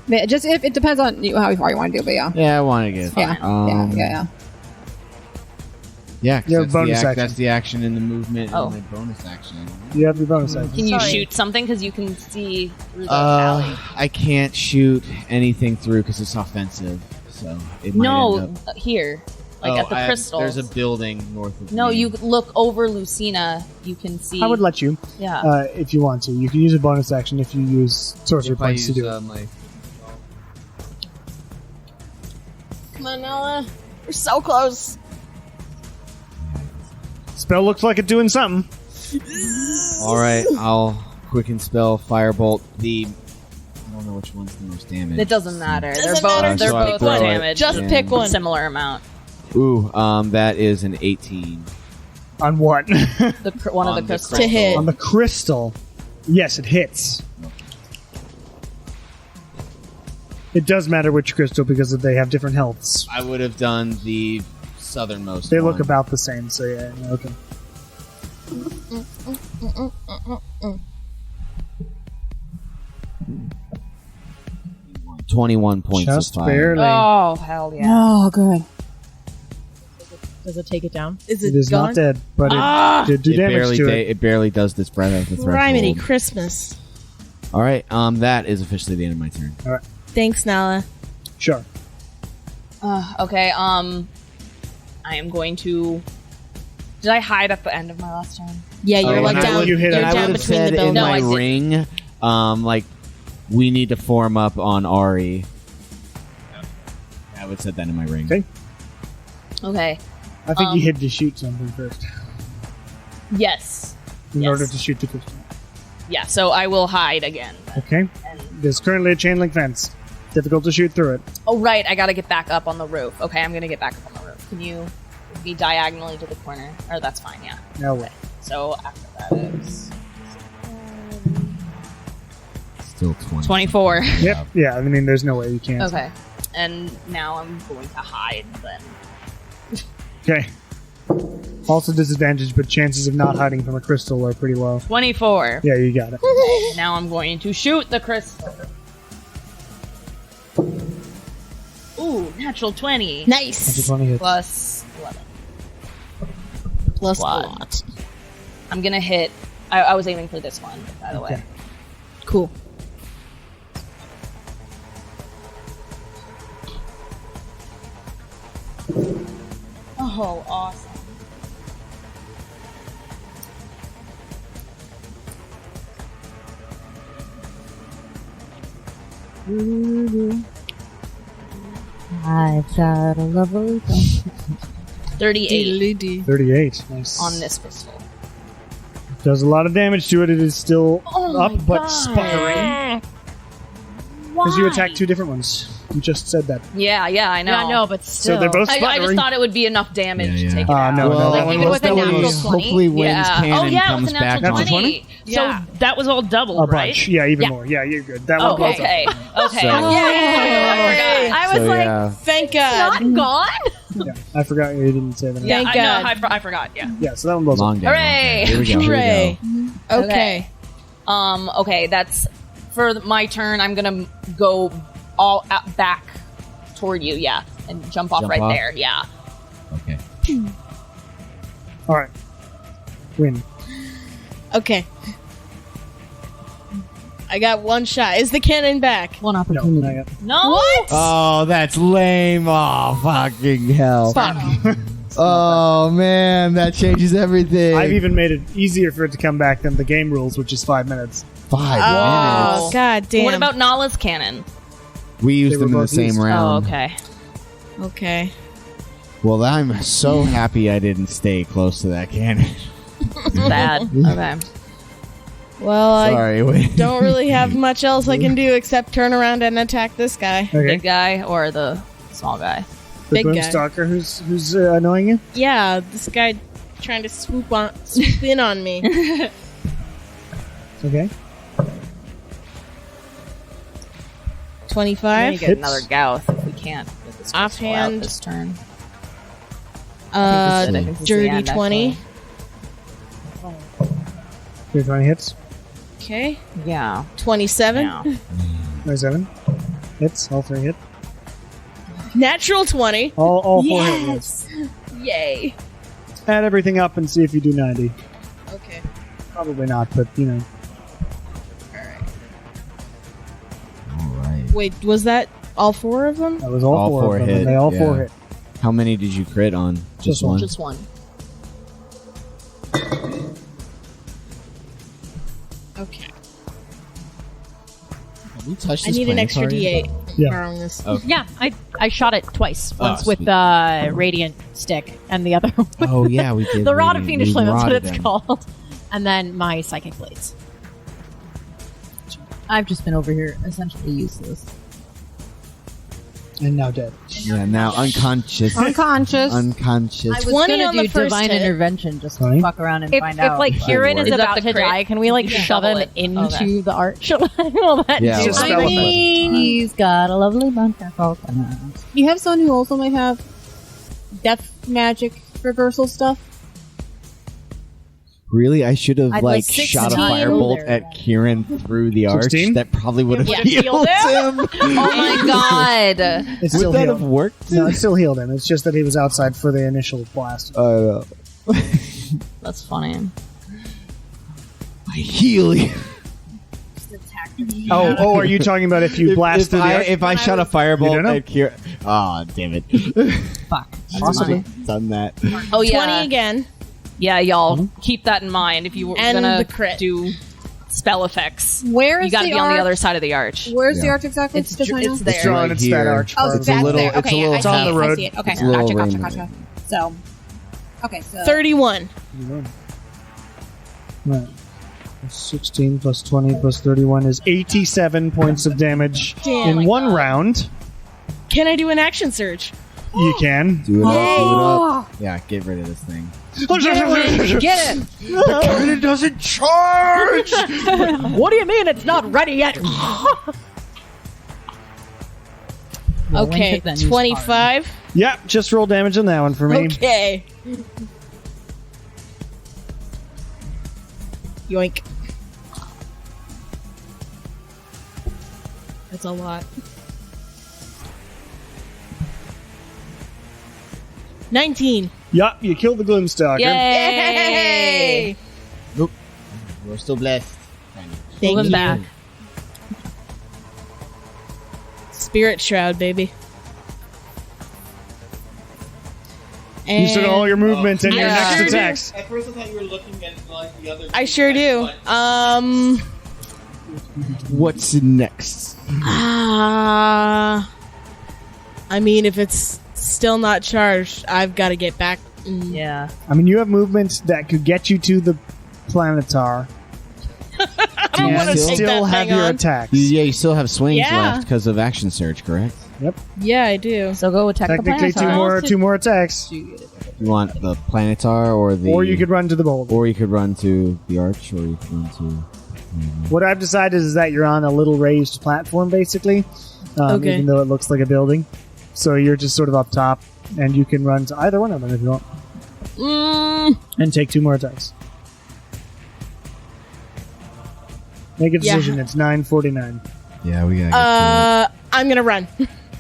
But just if it depends on you, how far you want to do, but yeah. Yeah, I want to get. Yeah. Yeah. Yeah, 'cause You have that's, bonus the action. that's the action in the movement Oh. and the bonus action. You have your bonus action. Can you Sorry. shoot something? Because you can see through the alley. I can't shoot anything through because it's offensive. So it might No, end up- here. Like at the crystal. There's a building north of No, me. you look over Lucina. You can see. I would let you, Yeah. if you want to. You can use a bonus action if you use sorcery If I points to use, do it. my Come on, Nala. We're so close. Spell looks like it's doing something. All right, I'll quicken spell firebolt. I don't know which one's the most damage. It doesn't matter. Doesn't they're both matter. they're So I both throw it damage. Just in. pick one. Similar amount. Ooh, that is an 18. On what? One of On the the crystals. To hit. On the crystal. Yes, it hits. It does matter which crystal because they have different healths. I would have done the southernmost. They look one. about the same, so yeah, okay. 21 points Just of fire. barely. Oh hell yeah! Oh, good. Does it take it down? Is It it is gone? not dead, but it did do It damage barely, to it. it barely does this breath of the threshold. Criminy Christmas. All right, that is officially the end of my turn. Thanks, Nala. Sure. Okay. I am going to. Did I hide at the end of my last turn? Yeah, you're Oh, like and I down. would- you hit You're it. I down would have between said the in buildings. No, I my didn't. ring, like, we need to form up on Ari. I would have said that in my ring. Okay. Okay. I think you had to shoot something first Yes. in Yes. order to shoot the crystal. Yeah. So I will hide again. Okay. There's currently a chain link fence. Difficult to shoot through it. Oh right, I gotta get back up on the roof. Okay, I'm gonna get back up on the roof. Can you be diagonally to the corner? Or that's fine. Yeah. No way. So after that is Still 20. 24. Yep. Yeah, I mean, there's no way you can't. Okay. And now I'm going to hide then. Okay. Also disadvantage, but chances of not hiding from a crystal are pretty low. 24. Yeah, you got it. Okay, now I'm going to shoot the crystal. Ooh, natural 20. That's a Nice. 20 hit. Plus 11. Plus One. what? I'm gonna hit. I was aiming for this one, by the way. Okay. Cool. Oh, awesome. I've got a lovely thing. 38 38. Nice. on this crystal. Does a lot of damage to it. It is still Oh up, my but God. sputtering. Because you attacked two different ones. You just said that. Yeah, I know. Yeah, I know, but still. So they're both I sputtering. just thought it would be enough damage Yeah, to yeah. take it out. No, Well, that Like, one even was with a natural double. 20? Hopefully Wynn's Yeah. cannon Oh, yeah, comes with a back natural Natural on. 20. Yeah. So that was all double, A right? bunch. Yeah, even Yeah. more. Yeah, you're good. That one goes up. Okay. Okay. So- Yay! I was So, like, yeah. Thank God. not gone? Yeah, I forgot you didn't say that. Yeah, Thank I God. know. I forgot. Yeah. Yeah, so that one blows Long up. day. Hooray! Here we go. Hooray. Okay. Okay. Okay, that's for my turn. I'm gonna go all out back toward you, yeah, and jump off Jump right off? there, yeah. Okay. All right. Win. Okay. I got one shot. Is the cannon back? One No, opportunity. not yet. No. What? Oh, that's lame. Oh, fucking hell. Fuck. Oh, man. That changes everything. I've even made it easier for it to come back than the game rules, which is 5 minutes. 5 Oh, minutes. God damn. What about Nala's cannon? We used They them were in the both same used. round. Oh, okay. Okay. Well, I'm so happy I didn't stay close to that cannon. Bad. Okay. Well, I Sorry. Wait. don't really have much else I can do except turn around and attack this guy. Okay. Big guy or the small guy? The big guy. Boomstalker who's annoying you? Yeah, this guy trying to swoop in on me. Okay. 25. We get Hits. another Gouth if we can't get this crystal out Offhand. this turn. Uh, I think this is the dirty end, 20. actually. 20 hits. Okay. Yeah. 27. Yeah. 27. Hits. All 3 hit. Natural 20. All 4 hit. Yes. Yay. Add everything up and see if you do 90. Okay. Probably not, but you know. All right. Wait, was that all 4 of them? That was all, All 4 four of them. hit, And they all yeah. 4 hit. How many did you crit on? Just one? Just one. Okay. Have we touched I this need an planet extra already? D8. Yeah. Borrowing this. Okay. Yeah, I shot it twice. Oh, Once with sweet. the radiant stick, and the other one. Oh, yeah, we did. the rod of we fiendish flame. That's what rotted it's them. called. and then my psychic blades. I've just been over here essentially useless. And now dead. Yeah, now unconscious. Unconscious. Unconscious. I was 20 gonna on the do first divine hit. intervention just to 20? fuck around and If find out. like Kieran is Is that about the to crit? die, can we like Yeah. shove Double him it. into Okay. the arch? Will that Yeah, do It's a it? spell effect. He's got a lovely bunch of coconuts. You have someone who also might have death magic reversal stuff. Really? I should have I'd like like shot a 16. firebolt There. at Kieran through the arch. 16? That probably would have Yeah. healed him. Oh my god. It's still Would that healed. have worked? No, it still healed him. It's just that he was outside for the initial blast. That's funny. I heal you. Oh, are you talking about if you blast through the arch? If I shot a You don't firebolt know? at Kieran. Oh, damn it. Fuck. Possibly. Done that. Oh 20 yeah. again. Yeah, y'all keep that in mind if you were And gonna the crit. do spell effects. Where is You gotta the be on arch? the other side of the arch. Where's the Yeah. arch exactly? It's Just so I know. it's there. It's drawn. right It's here. that arch. Oh, part. It's a that's little- there. it's Okay, a little I It's see on it. the I road. see it. Okay, It's a little gotcha, rainbow. gotcha. So, okay, so 31. Right. 16 plus 20 plus 31 is 87 points of damage Damn. in one round. Can I do an action surge? You can. Do it up. Do it up. Yeah, get rid of this thing. Get it! It doesn't charge! What do you mean it's not ready yet? Well, when Okay, could then use 25. Yeah, just roll damage on that one for me. Okay. Yoink. That's a lot. 19. Yeah, you killed the Gloomstalker. Yay! Nope. We're still blessed. Thank Moving you. back. Spirit Shroud, baby. You still got all your movements and your I next sure do. attacks. At first, I thought you were looking at like the other. I sure do. What's next? I mean, if it's still not charged, I've got to get back. Yeah. I mean, you have movements that could get you to the Planetar. I don't want to and take still that have thing your on. attacks. Yeah, you still have swings Yeah. left because of action surge, correct? Yeah, I do. So go attack Technically, the planet. two more attacks. You want the Planetar or the... Or you could run to the boulder. Or you could run to the arch, or you could run to... What I've decided is that you're on a little raised platform, basically, Okay. even though it looks like a building. So you're just sort of up top, and you can run to either one of them if you want, and take 2 more attacks. Make a Yeah. decision. It's 9:49. Yeah, we gotta I'm gonna run.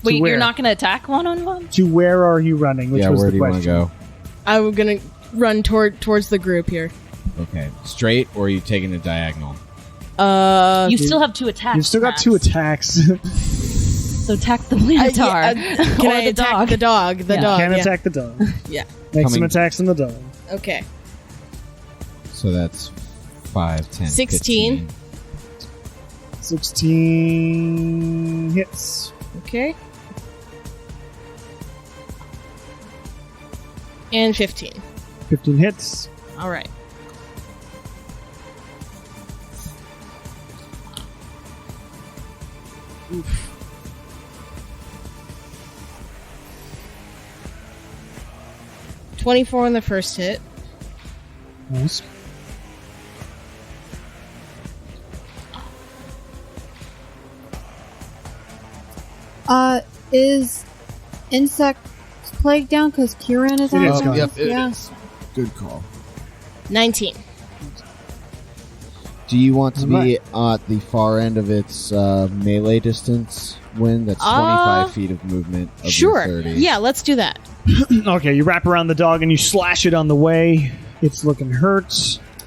Wait, where? you're not gonna attack one-on-one? To where are you running? get Which to it. Yeah, was where the do you want question. to go? I'm gonna run towards the group here. Okay. Straight, or are you taking a diagonal? You still have 2 attacks. You've still got Max. 2 attacks. So attack the Minotaur. Can Or I the attack dog. the dog? The dog. Can yeah. attack the dog. Yeah. Make some Coming- attacks on the dog. Okay. So that's 5, 10, 16. 15. 16 hits. Okay. And 15. 15 hits. All right. Oof. $24 on the first hit. Nice. Is insect plague down because Kieran is It on is there? gone. Yep, it Yeah. is. Good call. 19. Do you want to be Alright. at the far end of its melee distance when? That's 25 feet of movement of your Sure. 30. Yeah, let's do that. Okay, you wrap around the dog and you slash it on the way. It's looking hurt.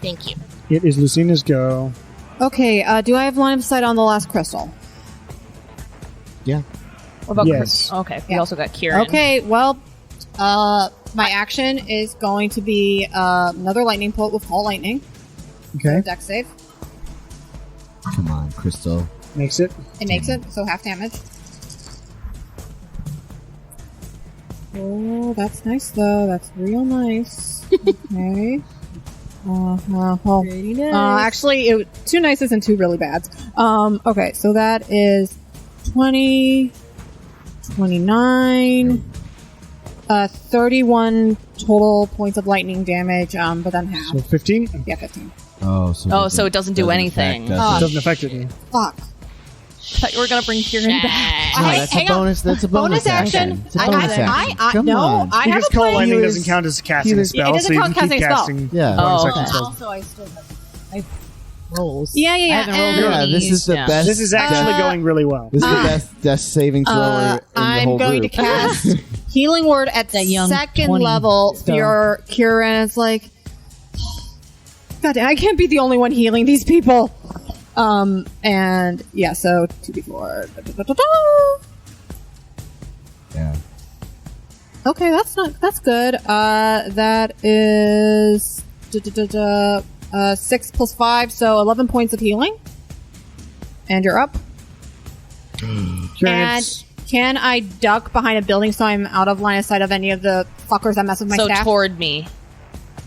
Thank you. It is Lucina's go. Okay, do I have line of sight on the last crystal? What about Yes. Chris? Okay, we Yeah. also got Kieran. Okay, well, my action is going to be another lightning bolt with Call Lightning. Okay, Dex save. Come on, Crystal. makes it. It makes it, so half damage. Oh, that's nice though. That's real nice. Okay. Pretty nice. Actually, two nices and two really bads. Okay, so that is 20, 29, 31 total points of lightning damage, but then half. So 15? Yeah, 15. So it doesn't do anything. It doesn't affect it. Fuck. I thought you were gonna bring Kieran back. No, that's a bonus. That's a bonus action. It's a bonus action. Come on. I You have just a call plan. lightning doesn't count as casting a spell, doesn't so you count can keep casting a spell. casting Yeah. bonus Oh, action okay. spells. Also, I still have rolls. Yeah. I haven't rolled Yeah, this is the Yeah. best. This is actually going really well. This is the best death saving throw in the I'm whole going group. to cast Healing Word at That young second 20 level for stone. your cure, and it's like, God, I can't be the only one healing these people. And yeah, so 2d4. Yeah. Okay, that's good. That is 6 plus 5, so 11 points of healing. And you're up. Kieran, And it's- can I duck behind a building so I'm out of line of sight of any of the fuckers that mess with my So staff? toward me.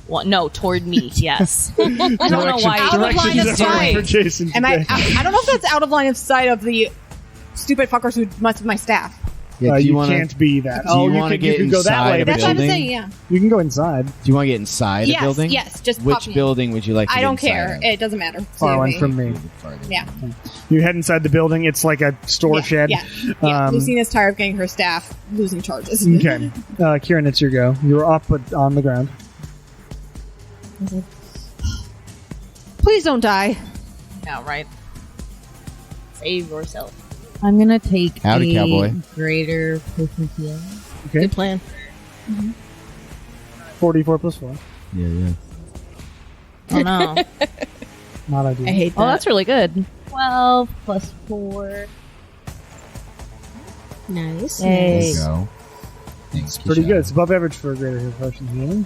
Well, no, toward me. Yes. I don't know why. Out of line directions of are hard sight. for Jason Am today. I don't know if that's out of line of sight of the stupid fuckers who mess with my staff. Yeah, do you wanna, can't be that. do you wanna you get can go that inside way. a That's what I'm building? saying, yeah. You can go inside. Do you want to get inside a Yes, building? yes, just pop Which me in. building would you like to I get don't inside care. of? It doesn't matter. Far to one me. from me. Yeah. You head inside the building. It's like a store shed. Yeah. Lucina's tired of getting her staff losing charges. Okay. Kieran, it's your go. You're up but on the ground. Please don't die. Yeah, right. Save yourself. I'm gonna take Howdy, a cowboy. greater potion of healing. Okay. Good plan. 44 plus 4. Yeah. Oh no. Not ideal. I hate that. Oh, that's really good. 12 plus 4. nice. There Hey. you go. It's pretty good. It's above average for a greater potion of healing.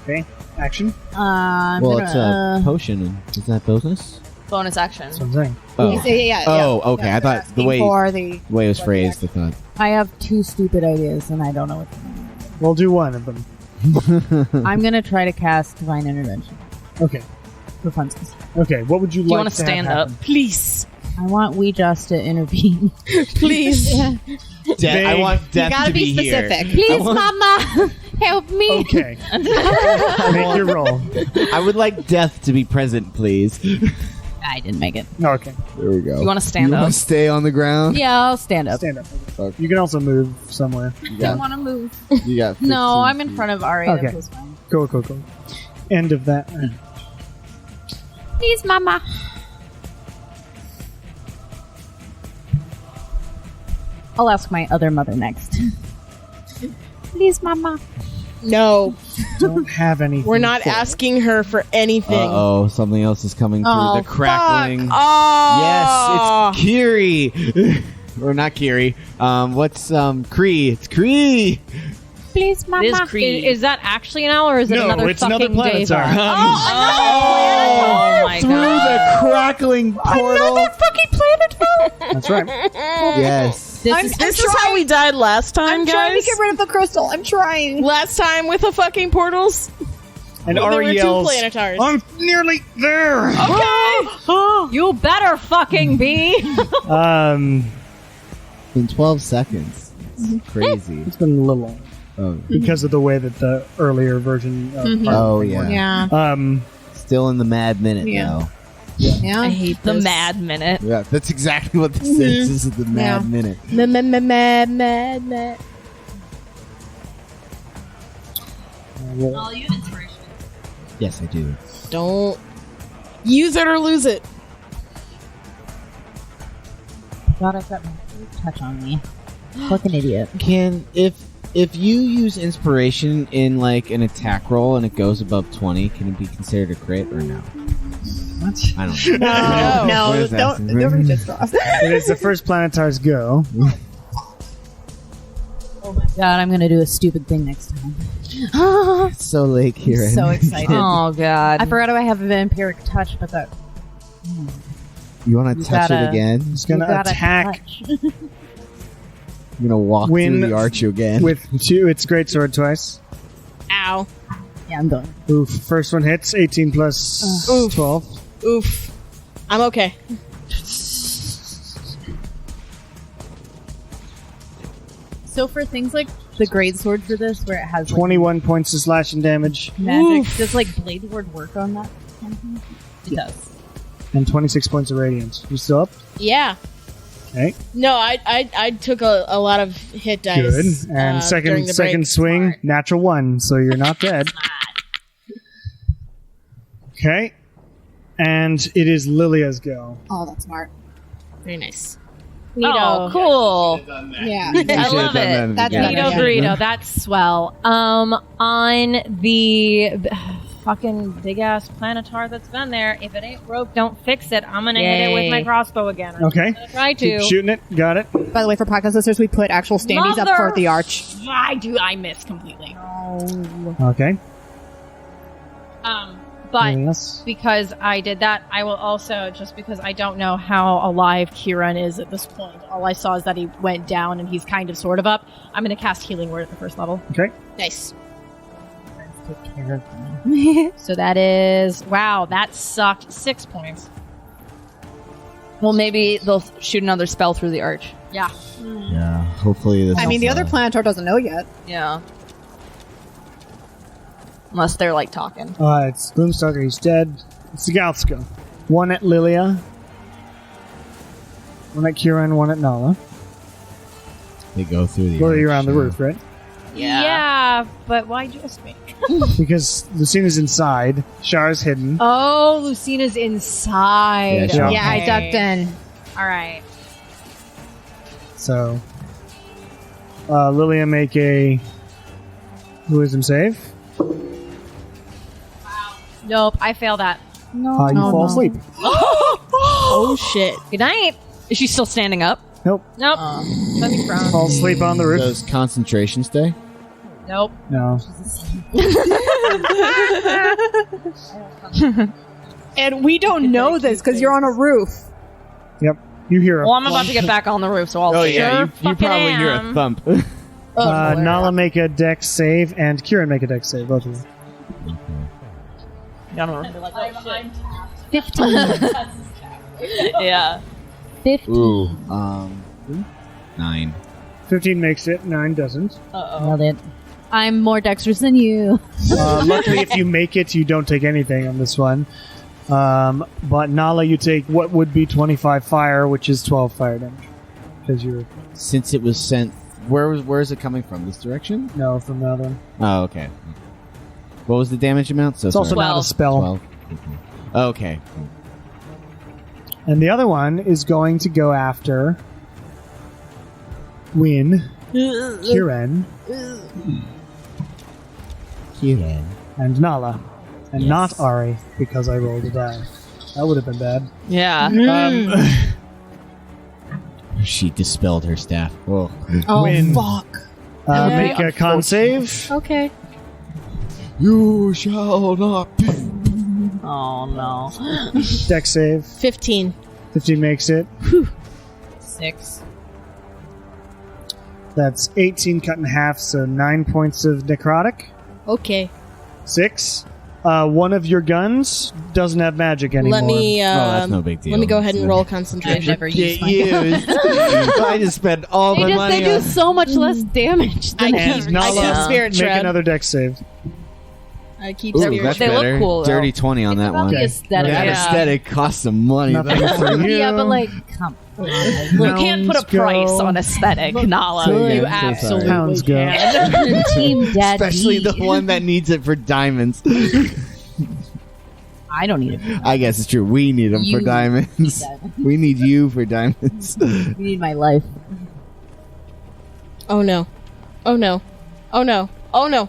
Okay. Action. I'm Well, gonna, it's a potion. Isn't that bonus? Bonus action. That's what I'm saying. Oh. Yeah. Oh, okay. I thought the way For the it was phrased, I thought. I have two stupid ideas, and I don't know what to We'll do one of them. do. I'm gonna try to cast Divine Intervention Okay. for funsies. Okay. What would you Do you like want to to have stand up? happen? Please. I want Weejoss to intervene. Please. I want death You gotta to be be specific. here. Please, Mama, help me. Okay. Make your roll. I would like death to be present, please. I didn't make it. Okay. There we go. You want to stand You up? want to stay on the ground? Yeah, I'll stand up. Stand up. Okay. You can also move somewhere. You I got, want to move. you got 15 No, I'm in feet. front of Aria. Okay. That's fine. Cool. End of that. Please, Mama. I'll ask my other mother next. Please, Mama. No, Don't have anything. we're not for it. asking her for anything. Uh-oh, something else is coming through. Oh, The crackling. Oh. Yes, it's Kiri. Or not Kiri. What's Kree? It's Kree. Please, Mama. It is Kree. Is that actually an owl, or is it No, another it's fucking another Deva? planetar. Oh my Through god. the crackling portal. fucking planet. That's right. Yes. This is how we died last time, I'm guys. trying to get rid of the crystal. I'm trying. Last time with the fucking portals. And There Ari were two yells, planetars. I'm nearly there. You better fucking be. In 12 seconds. It's crazy. It's been a little long Oh, because of the way that the earlier version of oh yeah. Yeah. Still in the mad minute Yeah. though. Yeah. I hate The this. mad minute. Yeah, that's exactly what this is. This is the mad Yeah. minute. Mad. Yes, I do. Don't use it or lose it. God, I've got my touch on me. Fucking idiot. Can if you use inspiration in like an attack roll and it goes above 20, can it be considered a crit or no? What? I don't know. No, What is that? don't just draw. It is the first planetar's go. Oh my god, I'm gonna do a stupid thing next time. It's so late, Kieran. So excited. Oh god. I forgot I have a vampiric touch, but that. You want to You touch gotta- it again? It's going you to gotta attack touch. I'm gonna walk Win through the arch again. with 2. It's greatsword twice. Ow. Yeah, I'm done. Oof. First one hits. 18 plus Oof. 12. Oof. I'm okay. So for things like the great sword for this, where it has like, 21 points of slashing damage magic, Oof. does like blade ward work on that? Kind of thing? It does. and 26 points of radiant. You still up? Yeah. Okay. No, I took a lot of hit dice. Good. And during the second break. swing, natural 1, so you're not dead. Okay. And it is Lilia's go. Oh, that's smart. Very nice. Oh, cool. Yeah. I love it. That's Neato better. burrito, that's swell. On the fucking big ass planetar that's been there, if it ain't broke, don't fix it. I'm gonna hit it with my crossbow again. I'm Okay. gonna try Keep to. shooting it. Got it. By the way, for podcast listeners, we put actual standees up for the arch. I miss completely. Okay. But Anything else? because I did that, I will also, just because I don't know how alive Kieran is at this point, all I saw is that he went down and he's kind of sort of up. I'm going to cast Healing Word at the first level. Okay. Nice. Take care of me. So that is, wow, that sucked. 6 points. Well, maybe they'll shoot another spell through the arch. Yeah. Yeah, hopefully this. I mean, the other planetar doesn't know yet. Yeah. Unless they're like talking. It's Gloomstalker. He's dead. It's the Gauth's go. 1 at Lilia. 1 at Kieran. 1 at Nala. They go through the. Lilia, you're arch, on the yeah. roof, right? Yeah, but why just me? Because Lucina's inside. Char's hidden. Oh, Lucina's inside. Yeah, Yeah, I ducked in. All right. So, Lilia, make a wisdom save. Nope, I fail that. No. You fall asleep. Oh shit. Good night. Is she still standing up? Nope. Nope. Let me prone. Fall asleep on the roof. Does concentration stay? Nope. No. And we don't know this because you're on a roof. Yep. You hear Well, him. I'm about to get back on the roof, so I'll Oh see. yeah, Sure you fucking probably hear a am. thump. Nala, make a dex save, and Kieran, make a dex save. Both of you. Yeah. 15. Ooh. 9. 15 makes it. 9 doesn't. Nailed it. I'm more dexterous than you. Luckily, if you make it, you don't take anything on this one. But Nala, you take what would be 25 fire, which is 12 fire damage. Because you're... Since it was sent, where is it coming from? This direction? No, from the other one. Oh, okay. What was the damage amount? So It's also sorry. not a 12. spell. 12. Okay. And the other one is going to go after... Win. Kieran. Kieran. And Nala. And Yes. not Ari, because I rolled a die. That would have been bad. Yeah. She dispelled her staff. Oh. Oh, Win. fuck. Make a con save. Okay. You shall not be. Oh no. Dex save. 15. 15 makes it. 6. That's 18 cut in half, so 9 points of necrotic. Okay. 6. One of your guns doesn't have magic anymore. Let me that's no big deal. let me go ahead and roll I've concentration. never used my used. I just spent all my money They do on... so much less damage than I And keep Nala, spirit make shroud. another dex save. I keep Ooh, spirit that's They look better. cool, though. Dirty 20 on that about one. the aesthetic. That Yeah. aesthetic costs some money. Nothing though. for you. Yeah, but like, come on. You can't put a price on aesthetic, Nala. Good. You So absolutely Pounds go. can. Team Dad. Especially the one that needs it for diamonds. I don't need it. I guess it's true. We need them You for diamonds. We need you for diamonds. You need my life. Oh no. Oh no. Oh no. Oh no.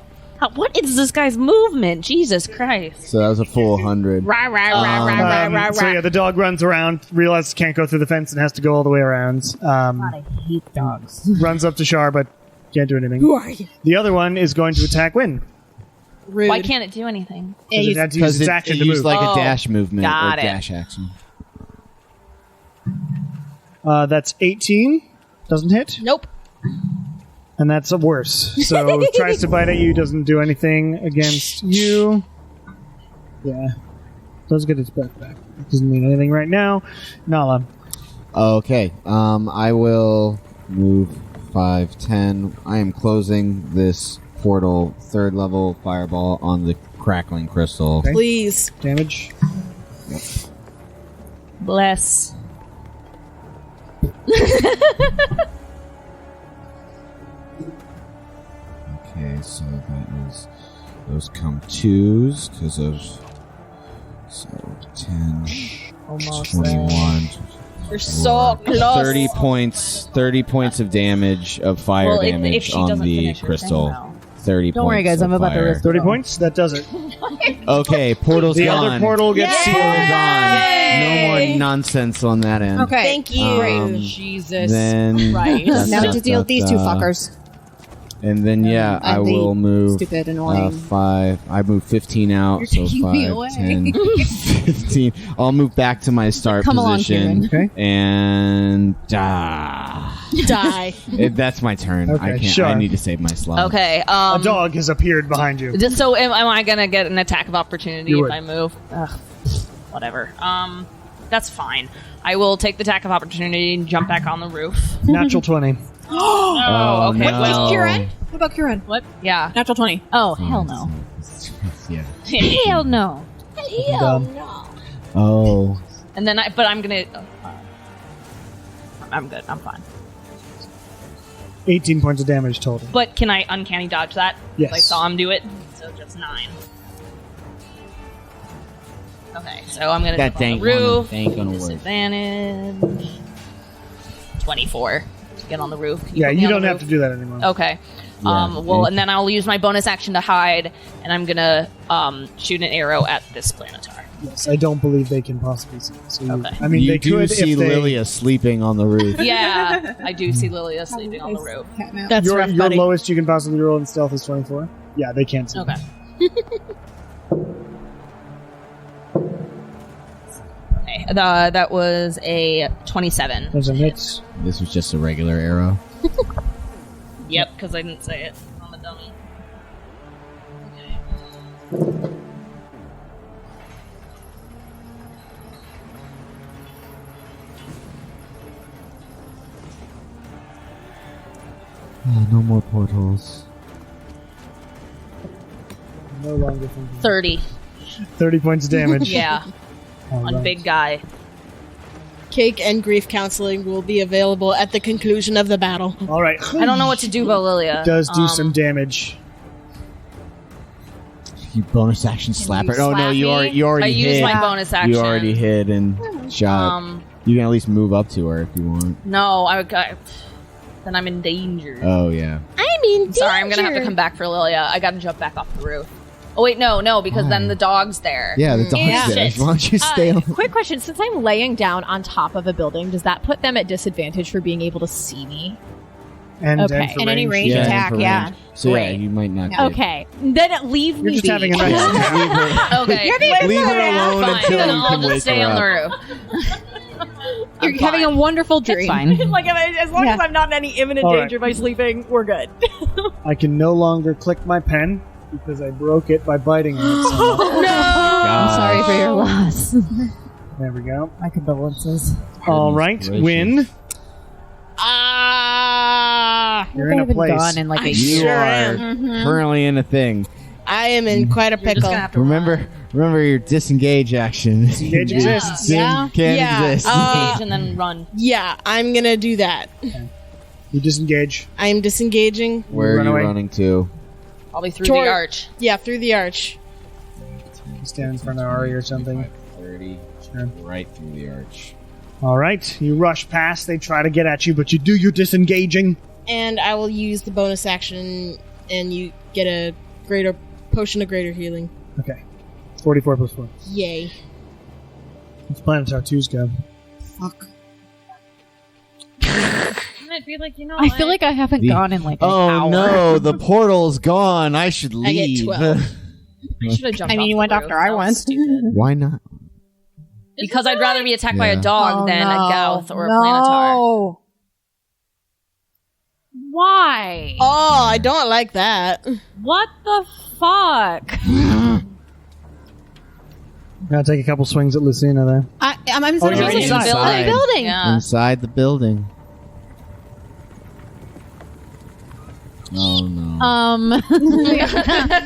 What is this guy's movement? Jesus Christ. So that was a full 100. Rah, rah, rah, rah, rah, rah, So rah. yeah, the dog runs around, realizes it can't go through the fence, and has to go all the way around. God, I hate dogs. Runs up to Char, but can't do anything. Who are you? The other one is going to attack Win. Rude. Why can't it do anything? Because it had to use Because its it action to used move. like Oh, a dash movement got or it. dash action. That's 18. Doesn't hit. Nope. And that's worse. So tries to bite at you, doesn't do anything against you. Yeah. Does get its breath back. Doesn't mean anything right now. Nala. Okay. I will move 5, 10. I am closing this portal, 3rd level fireball on the crackling crystal. Okay. Please. Damage. Bless. Okay, so that is... Those come 2s because of... So, 10, Almost 21... You're so close. 30 points of damage of fire Well, if damage she on doesn't the finish her crystal. thing, though. 30 Don't points worry, guys. of I'm about to fire. risk 30 points? That does it. Okay, portal's The gone. other portal gets Portal's sealed. gone. No more nonsense on that end. Okay. Thank you. Jesus. Then Right. Now we just deal with these two fuckers. And then I And the will move stupid, annoying- 5. I move 15 out, so taking me 5, away. 10, 15. I'll move back to my start Come along, position Kieran. Okay. and Die. that's my turn. Okay, I can't. sure. I need to save my slot. Okay. A dog has appeared behind you. Just so am I gonna get an attack of opportunity You if would. I move? Ugh, whatever. That's fine. I will take the attack of opportunity and jump back on the roof. Natural 20. Oh, okay. no. Well, Kieran? What about Kieran? what? Yeah. Natural 20. Oh, hell no. Yeah. Hell no. Done. Oh. And then I'm gonna. I'm good. I'm fine. 18 points of damage total. But can I uncanny dodge that? 'Cause Yes. I saw him do it. So just 9. Okay, so I'm gonna That jump on ain't the roof. ain't gonna work. Disadvantage. 24 to get on the roof. Can Yeah, put me you on don't the have roof? to do that anymore. Okay. Well, and then I'll use my bonus action to hide, and I'm gonna shoot an arrow at this planetar. Yes, I don't believe they can possibly see. So you, Okay. I mean, You they do could see if they. Lilia sleeping on the roof. Yeah, I do see Lilia sleeping on the roof. That's Your, rough, your buddy. lowest you can possibly roll in stealth is 24. Yeah, they can't see. Okay. Okay, that was a 27. Those are hits. This was just a regular arrow. Yep, because I didn't say it on the dummy. No more portals. No longer thinking. 30. 30 points of damage. Yeah, All on right. big guy. Cake and grief counseling will be available at the conclusion of the battle. All right. I don't know what to do about Lilia. Does do some damage. You bonus action slap her. Oh no, slap you me? already I hit. used my bonus action. You already hit and shot. You can at least move up to her if you want. No, then I'm in danger. Oh yeah. I mean, Sorry, I'm gonna have to come back for Lilia. I gotta jump back off the roof. Oh wait, no, because then the dog's there. Yeah, the dog's Yeah. there. Shit. Why don't you stay on? Quick question: since I'm laying down on top of a building, does that put them at disadvantage for being able to see me? And, Okay. and for And any range. range attack, for yeah. range. So yeah, Great. you might not. Okay, then leave You're me just be. having a nice Leave her, Okay. leave her alone Fine, until then you I'll can just wake stay her on the up. roof. You're having a wonderful dream. fine. Like as long Yeah. as I'm not in any imminent All right. danger by sleeping, we're good. I can no longer click my pen because I broke it by biting on it. So much. I'm sorry for your loss. There we go. My condolences. All right, gracious. Win. You're in I a haven't place. gone in like a You Sure are am. currently in a thing. I am in quite a You're just pickle. gonna have to Remember your disengage action. Disengage exists. Can Yeah. exist. engage and then run. Yeah, I'm gonna do that. You disengage. I'm disengaging. Where Run are you away. running to? Probably through Toward- the arch. Yeah, through the arch. You stand in front of Ari or something. 30, Sure. right through the arch. All right, you rush past. They try to get at you, but you do your disengaging. And I will use the bonus action, and you get a greater potion of greater healing. Okay. 44 plus 4. Yay. Let's Planetar 2's go. Fuck. I feel like I feel like I haven't gone in like an hour. Oh no, the portal's gone. I should I get leave. 12. I should have jumped. I mean, off you the went roof. after I That was went. stupid. Why not? Because I'd rather be attacked by a Yeah. dog Oh, than no. a Gauth or a Planetar. No. Why? Oh, I don't like that. What the fuck? Gotta take a couple swings at Lucina there. I'm Oh, you're inside. the building. Yeah. Inside the building. Oh no.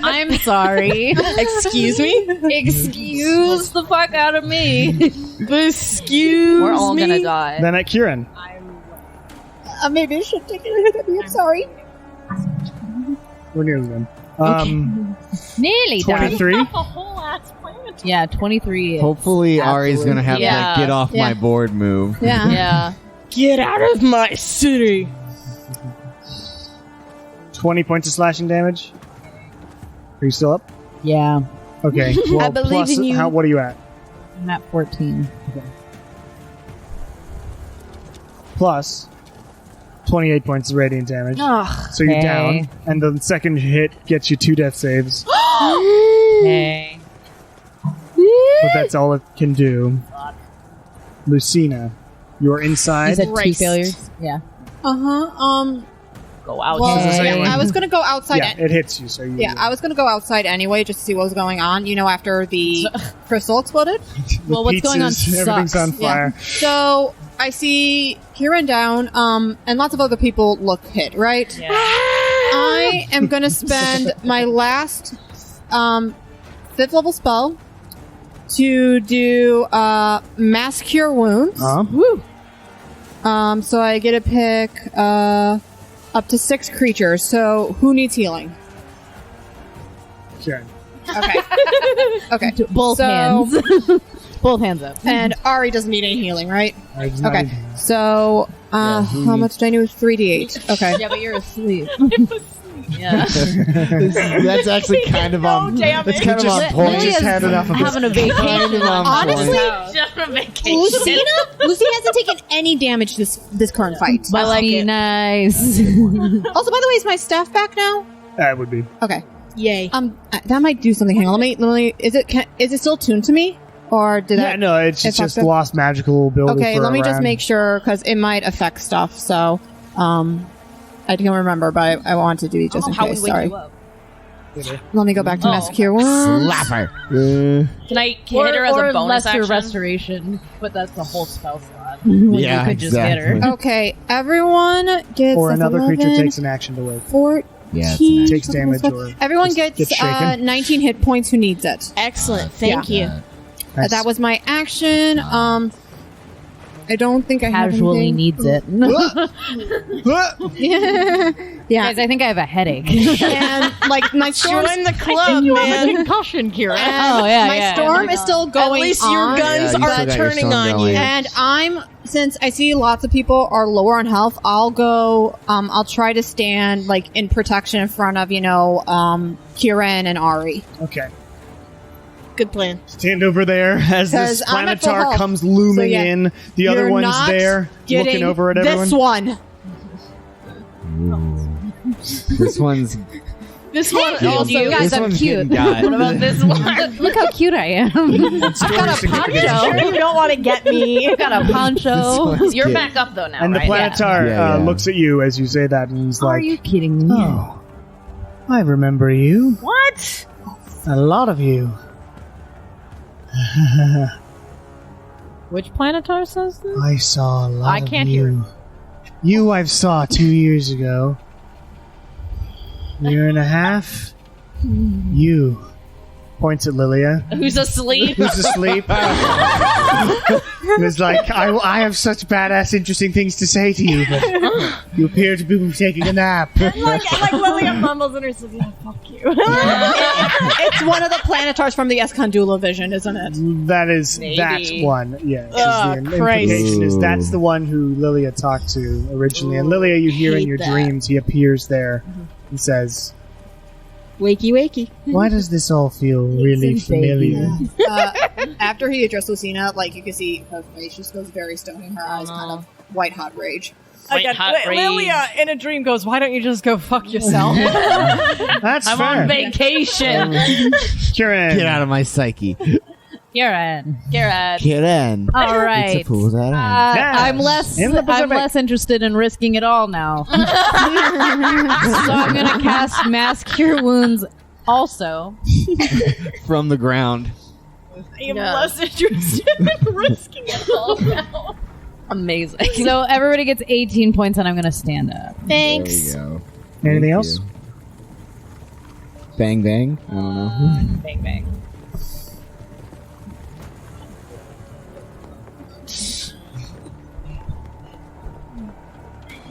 I'm sorry. Excuse me? Excuse the fuck out of me. Excuse We're all me? gonna die. Then at Kieran. Maybe I should take it at me. I'm sorry. We're nearly done. Nearly done. 23. Yeah, 23. Hopefully Ari's gonna have Yeah. that get off my board move. Yeah. Yeah. Get out of my city. 20 points of slashing damage. Are you still up? Yeah, Okay. Well, believe plus, in you. what are you at? I'm at 14. Plus 28 points of radiant damage. Ugh, So you're okay. down, and the second hit gets you 2 death saves. Okay. But that's all it can do. Lucina, you're You inside. said 2 Christ. failures? Yeah. Go out. Well, say yeah, anyone? I was gonna go outside. Yeah, it hits you. So you. Yeah, I was gonna go outside anyway just to see what was going on. You know, after the crystal exploded. The Well, what's going on pizzas, everything's sucks. on fire. So I see Kieran down, and lots of other people look hit. Right. Yeah. I am gonna spend my last 5th level spell to do mass cure wounds. So I get to pick up to 6 creatures. So who needs healing? Kieran. Okay. Okay. Both So- hands. Both hands up. And Ari doesn't need any healing, right? It's not Okay. even- So how much do I need? 3d8. Okay. Yeah, but you're asleep. Yeah. That's actually kind of on. That's kind of on We point. just had enough of this. Having a vacation. Kind of on Honestly, point. Just on vacation. Lucina hasn't taken any damage this current fight. Must like be it. nice. Also, by the way, is my staff back now? That would be. Okay. Yay. That might do something. Hang on. Let me. Is it still tuned to me, or did Yeah, I? no, it's It's just not good. lost magical ability. Okay. for Let me a just round. make sure because it might affect stuff. So, I don't remember, but I want to do it just in How we case. wake Sorry. you up. Let me go back to Oh. Mass Cure Wounds. Slap her. Can I hit her as a bonus lesser action? restoration, but that's the whole spell slot. When Yeah, you could just get her. exactly. Okay, everyone gets Or that's another 11, creature takes an action to wake. 14. Yeah, it's Takes damage or Everyone just gets gets shaken. 19 hit points who needs it. Excellent. Thank you. Nice. That was my action. I don't think I Casually have needs it. yeah. Guys, I think I have a headache. And like my storm, Join the club, man. concussion cure. and Oh, yeah, my yeah. storm is still At going least on. your guns Yeah, you still are got your turning storm on going. you. And since I see lots of people are lower on health, I'll go. I'll try to stand like in protection in front of Kieran and Ari. Okay. Good plan. Stand over there as this 'Cause I'm at full Planetar health. comes looming So, yeah, in. The other You're one's not there, getting looking over at everyone. This one. This one's. This one getting- also. You guys this are one's cute. getting got. What about this one? Look how cute I am. I've got a poncho. You don't want to get me. I've got a poncho. You're back up though now, And the right? Planetar Yeah, yeah. looks at you as you say that, and he's Are like, you kidding me? "Oh, I remember you. What? A lot of you." Which Planetar says this? I saw a lot I of can't you. hear You I've saw 2 years ago. Year and a half. You. Points at Lilia, Who's asleep? who's asleep. It's like, I have such badass interesting things to say to you, but you appear to be taking a nap. like Lillian mumbles in her sleep. Yeah, fuck you. It's one of the planetars from the Escandula vision, isn't it? That is Maybe. that one. Yeah. 'cause Oh, the Christ. implication is that's the one who Lilia talked to originally. And Lilia, you hear in hate your that. dreams, he appears there and says, Wakey, wakey. "Why does this all feel really familiar?" After he addressed Lucina, like you can see her face just goes very stony. Her eyes kind of white hot rage. White hot rage. Lilia in a dream goes, why don't you just go fuck yourself? That's I'm fair. on vacation. Kieran. Get out of my psyche. Kieran. Garrett. Get in. All right. It's a fool's that Yes, I'm less. in the I'm Pacific. less interested in risking it all now. So I'm gonna cast Mass Cure Wounds. Also, From the ground. I am less interested in risking it all now. Amazing. so everybody gets 18 points, and I'm gonna stand up. Thanks. There we go. Anything Thank else? you. Bang bang. I don't know. Bang bang.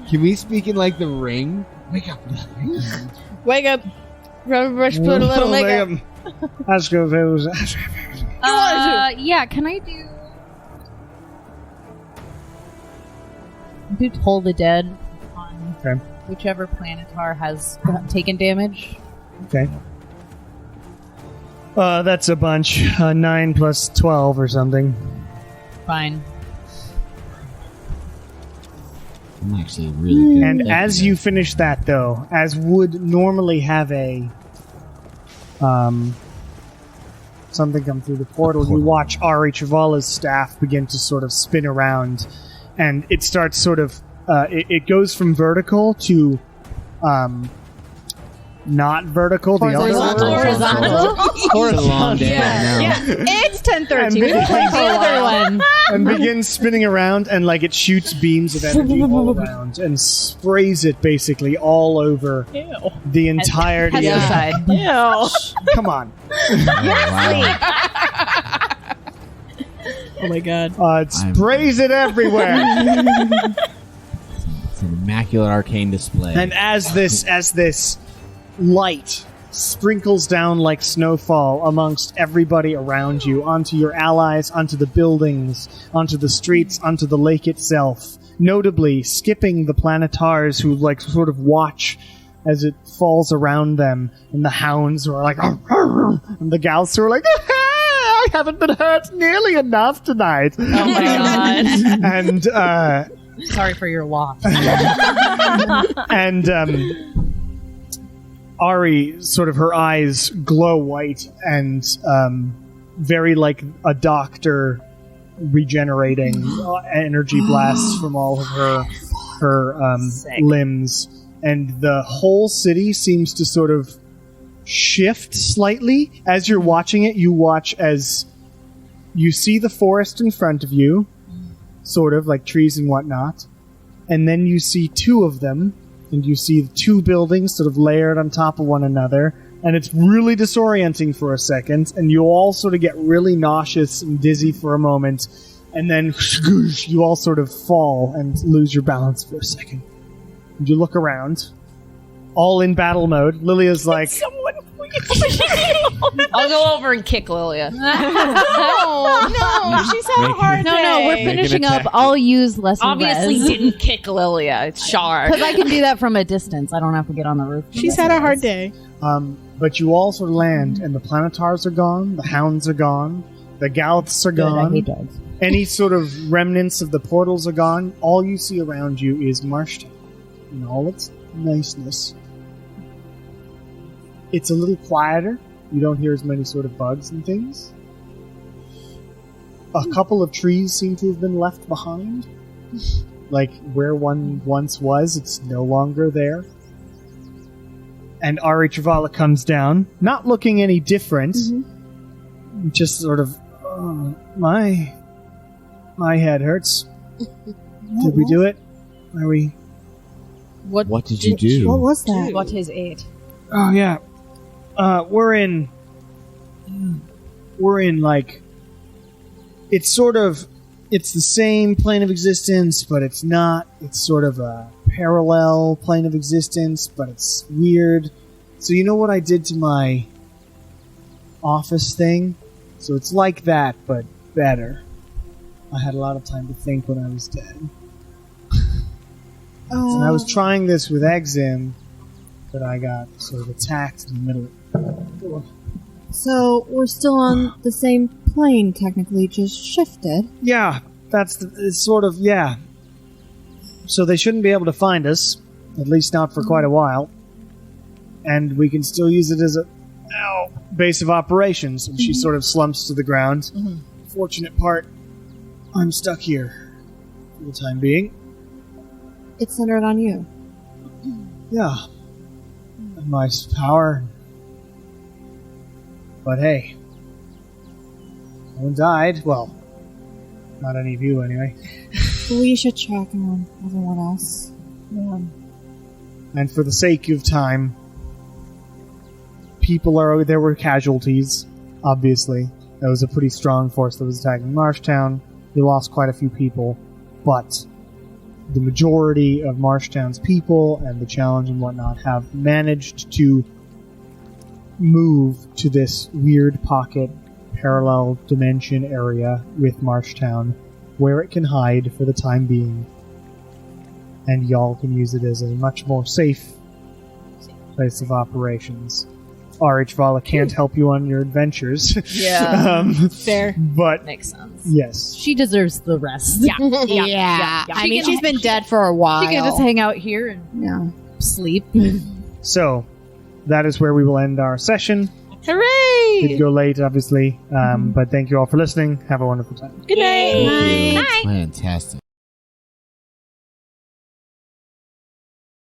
Can we speak in like the ring? Wake up. Wake up. Rubber brush, put a little makeup. Let's go. Yeah. Can I do Toll the Dead on Okay. whichever planetar has taken damage? Okay. That's a bunch. 9 plus 12 or something. Fine. I'm actually really good. And as you finish that, though, as would normally have a something come through the portal, you watch Ari Travala's staff begin to sort of spin around, and it starts sort of it goes from vertical to not vertical. The other Horizontal. It's a long day right now. It's 10:13. And We can play for a while. and begins spinning around, and like it shoots beams of energy all around and sprays it basically all over the entirety of Pesticide. Come on. Wow. Oh my god. It sprays it everywhere. It's an immaculate arcane display. And as this light sprinkles down like snowfall amongst everybody around you, onto your allies, onto the buildings, onto the streets, onto the lake itself, notably skipping the planetars who like sort of watch as it falls around them, and the hounds who are like, "Arr, arr," and the gals who are like, I haven't been hurt nearly enough tonight. Oh my god. And Sorry for your loss. and Ari, sort of her eyes glow white and very like a doctor regenerating energy blasts from all of her limbs, and the whole city seems to sort of shift slightly. As you're watching it, you watch as you see the forest in front of you, sort of like trees and whatnot, and then you see two of them, and you see two buildings sort of layered on top of one another, and it's really disorienting for a second, and you all sort of get really nauseous and dizzy for a moment, and then you all sort of fall and lose your balance for a second. And you look around, all in battle mode. Lilia's like, I'll go over and kick Lilia. No, she's had a hard day. No, we're finishing up. I'll use lesson Obviously didn't kick Lilia. It's Shar. because I can do that from a distance. I don't have to get on the roof. She's had a hard day. but you all sort of land, and the planetars are gone, the hounds are gone, the Gouths are Good, I gone, hate dogs. any sort of remnants of the portals are gone. All you see around you is Marshtown in all its niceness. It's a little quieter. You don't hear as many sort of bugs and things. A couple of trees seem to have been left behind. Like where one once was, it's no longer there. And Ari Travala comes down, not looking any different. Just sort of, my head hurts. Did we do it? Are we? What did you do? What was that? What is it? Oh yeah. We're in like, it's the same plane of existence, but it's not. It's sort of a parallel plane of existence, but it's weird. So you know what I did to my office thing? So it's like that, but better. I had a lot of time to think when I was dead. And I was trying this with Exim, but I got sort of attacked in the middle. So we're still on the same plane, technically, just shifted. Yeah, it's sort of, yeah. So they shouldn't be able to find us, at least not for quite a while. And we can still use it as Now, base of operations. And she sort of slumps to the ground. Fortunate part, I'm stuck here for the time being. It's centered on you. Yeah. My power. But hey. No one died. Well, not any of you anyway. We should check on everyone else. Yeah. And for the sake of time, there were casualties, obviously. That was a pretty strong force that was attacking Marshtown. You lost quite a few people, but the majority of Marshtown's people and the challenge and whatnot have managed to move to this weird pocket parallel dimension area with Marshtown where it can hide for the time being, and y'all can use it as a much more safe place of operations. R.H. Vala can't help you on your adventures. Yeah. Fair. But Makes sense. yes. She deserves the rest. Yeah. I mean, she's been dead for a while. She can just hang out here and Yeah. sleep. So, that is where we will end our session. Hooray! Did go late, obviously, but thank you all for listening. Have a wonderful time. Good night. Thank you. Fantastic.